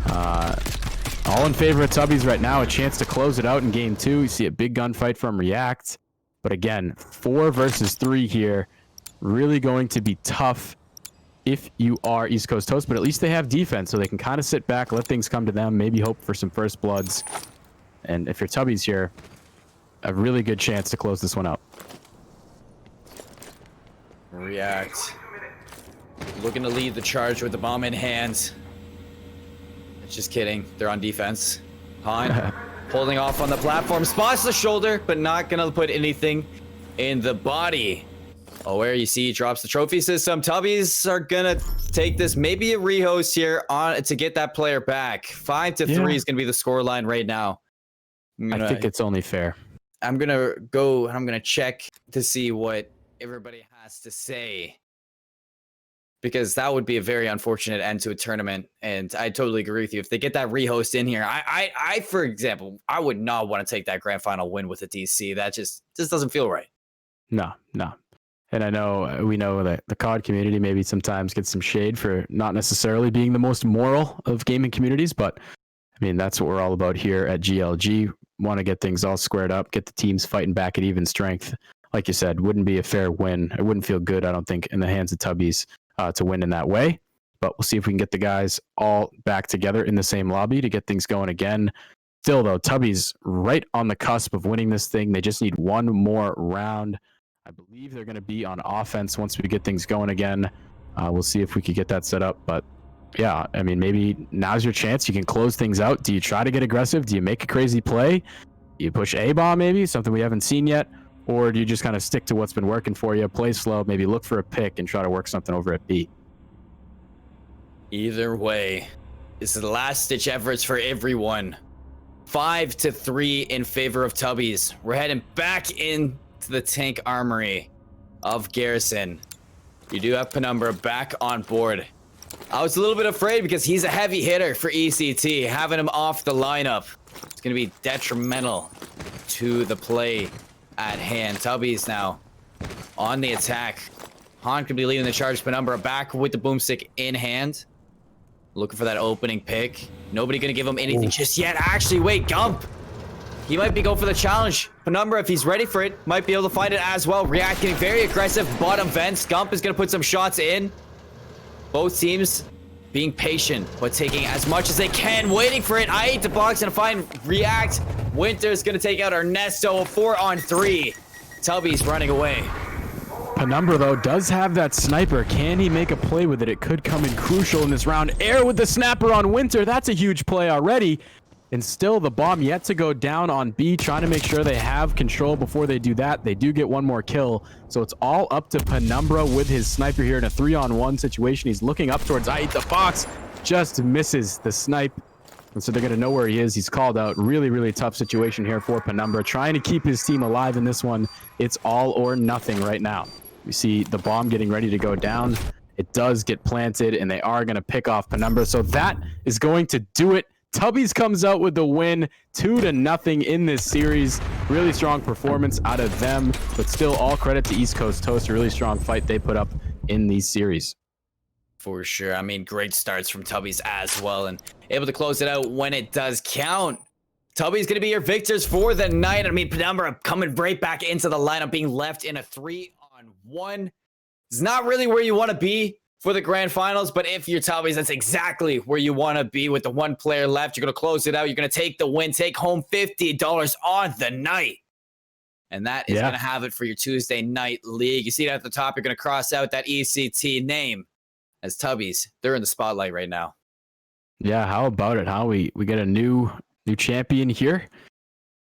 All in favor of Tubbies right now. A chance to close it out in game 2. You see a big gunfight from React. But again, 4 versus 3 here. Really going to be tough if you are East Coast Toast. But at least they have defense, so they can kind of sit back, let things come to them, maybe hope for some first bloods. And if you're Tubbies here, a really good chance to close this one out. React looking to lead the charge with the bomb in hand. Just kidding. They're on defense. Han holding off on the platform. Spots the shoulder, but not going to put anything in the body. Where you see he drops the trophy system. Tubbies are going to take this. Maybe a rehost here on to get that player back. 5-3 is going to be the scoreline right now. I think it's only fair. I'm going to go and I'm going to check to see what everybody has to say. Because that would be a very unfortunate end to a tournament. And I totally agree with you. If they get that rehost in here, I for example, I would not want to take that grand final win with a DC. That just doesn't feel right. No. And I know, we know that the COD community maybe sometimes gets some shade for not necessarily being the most moral of gaming communities, but I mean, that's what we're all about here at GLG. Want to get things all squared up, get the teams fighting back at even strength. Like you said, wouldn't be a fair win. It wouldn't feel good, I don't think, in the hands of Tubbies to win in that way. But we'll see if we can get the guys all back together in the same lobby to get things going again. Still, though, Tubbies right on the cusp of winning this thing. They just need one more round. I believe they're going to be on offense once we get things going again. We'll see if we can get that set up. But yeah, I mean, maybe now's your chance. You can close things out. Do you try to get aggressive? Do you make a crazy play? Do you push A-bomb maybe, something we haven't seen yet? Or do you just kind of stick to what's been working for you, play slow, maybe look for a pick and try to work something over at B? Either way, this is the last-ditch efforts for everyone. 5-3 in favor of Tubbies. We're heading back into the tank armory of Garrison. You do have Penumbra back on board. I was a little bit afraid because he's a heavy hitter for ECT. Having him off the lineup, it's going to be detrimental to the play at hand. Tubbies now on the attack. Han could be leading the charge. Penumbra back with the boomstick in hand. Looking for that opening pick. Nobody going to give him anything just yet. Actually, wait, Gump. He might be going for the challenge. Penumbra, if he's ready for it, might be able to find it as well. React getting very aggressive. Bottom vents. Gump is going to put some shots in. Both teams being patient, but taking as much as they can. Waiting for it. I hate the box and find React. Winter's going to take out Ernesto. 4-on-3. Tubby's running away. Penumbra, though, does have that sniper. Can he make a play with it? It could come in crucial in this round. Air with the snapper on Winter. That's a huge play already. And still the bomb yet to go down on B, trying to make sure they have control before they do that. They do get one more kill. So it's all up to Penumbra with his sniper here in a 3-on-1 situation. He's looking up towards I Eat the Fox. Just misses the snipe. And so they're going to know where he is. He's called out. Really, really tough situation here for Penumbra. Trying to keep his team alive in this one. It's all or nothing right now. We see the bomb getting ready to go down. It does get planted, and they are going to pick off Penumbra. So that is going to do it. Tubbies comes out with the win, 2-0 in this series. Really strong performance out of them, but still all credit to East Coast Toast. A really strong fight they put up in these series. For sure. I mean, great starts from Tubbies as well, and able to close it out when it does count. Tubby's going to be your victors for the night. I mean, Penumbra coming right back into the lineup, being left in a 3-on-1. It's not really where you want to be for the grand finals, but if you're Tubbies, that's exactly where you want to be with the one player left. You're going to close it out. You're going to take the win, take home $50 on the night. And that is going to have it for your Tuesday night league. You see it at the top. You're going to cross out that ECT name as Tubbies. They're in the spotlight right now. Yeah, how about it? How we get a new champion here.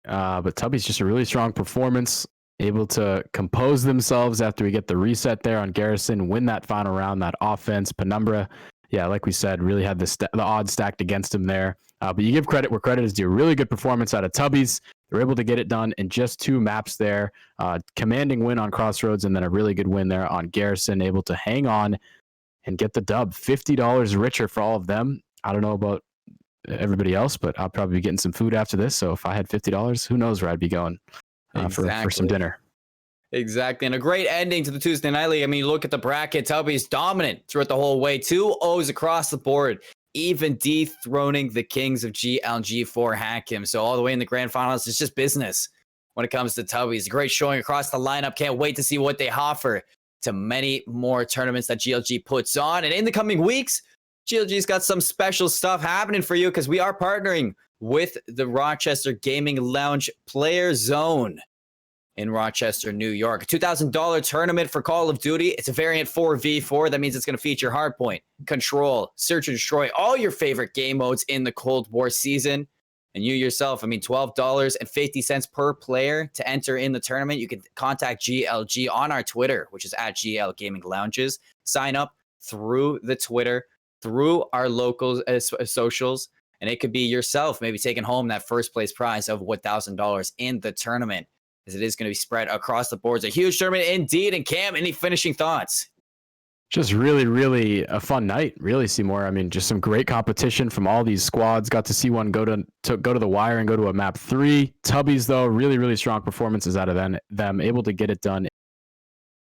But Tubby's just a really strong performance, able to compose themselves after we get the reset there on Garrison, win that final round, that offense. Penumbra, yeah, like we said, really had the odds stacked against him there. But you give credit where credit is due. Really good performance out of Tubbies. They're able to get it done in just 2 maps there. Commanding win on Crossroads, and then a really good win there on Garrison, able to hang on and get the dub. $50 richer for all of them. I don't know about everybody else, but I'll probably be getting some food after this. So if I had $50, who knows where I'd be going for some dinner. Exactly. And a great ending to the Tuesday Night League. I mean, you look at the bracket. Tubby's dominant throughout the whole way. 2 O's across the board, even dethroning the Kings of GLG for Hakim. So all the way in the grand finals, it's just business when it comes to Tubby's. Great showing across the lineup. Can't wait to see what they offer to many more tournaments that GLG puts on. And in the coming weeks, GLG's got some special stuff happening for you because we are partnering with the Rochester Gaming Lounge Player Zone in Rochester, New York. A $2,000 tournament for Call of Duty. It's a variant 4v4. That means it's going to feature Hardpoint, Control, Search and Destroy, all your favorite game modes in the Cold War season. And you yourself, I mean, $12.50 per player to enter in the tournament. You can contact GLG on our Twitter, which is at GL Gaming Lounges. Sign up through the Twitter, through our local socials, and it could be yourself maybe taking home that first place prize of $1,000 in the tournament, as it is going to be spread across the board. It's a huge tournament indeed. And Cam, any finishing thoughts? Just really, really a fun night, really, Seymour. I mean, just some great competition from all these squads. Got to see one go to the wire and go to a map 3. Tubbies, though, really, really strong performances out of them, able to get it done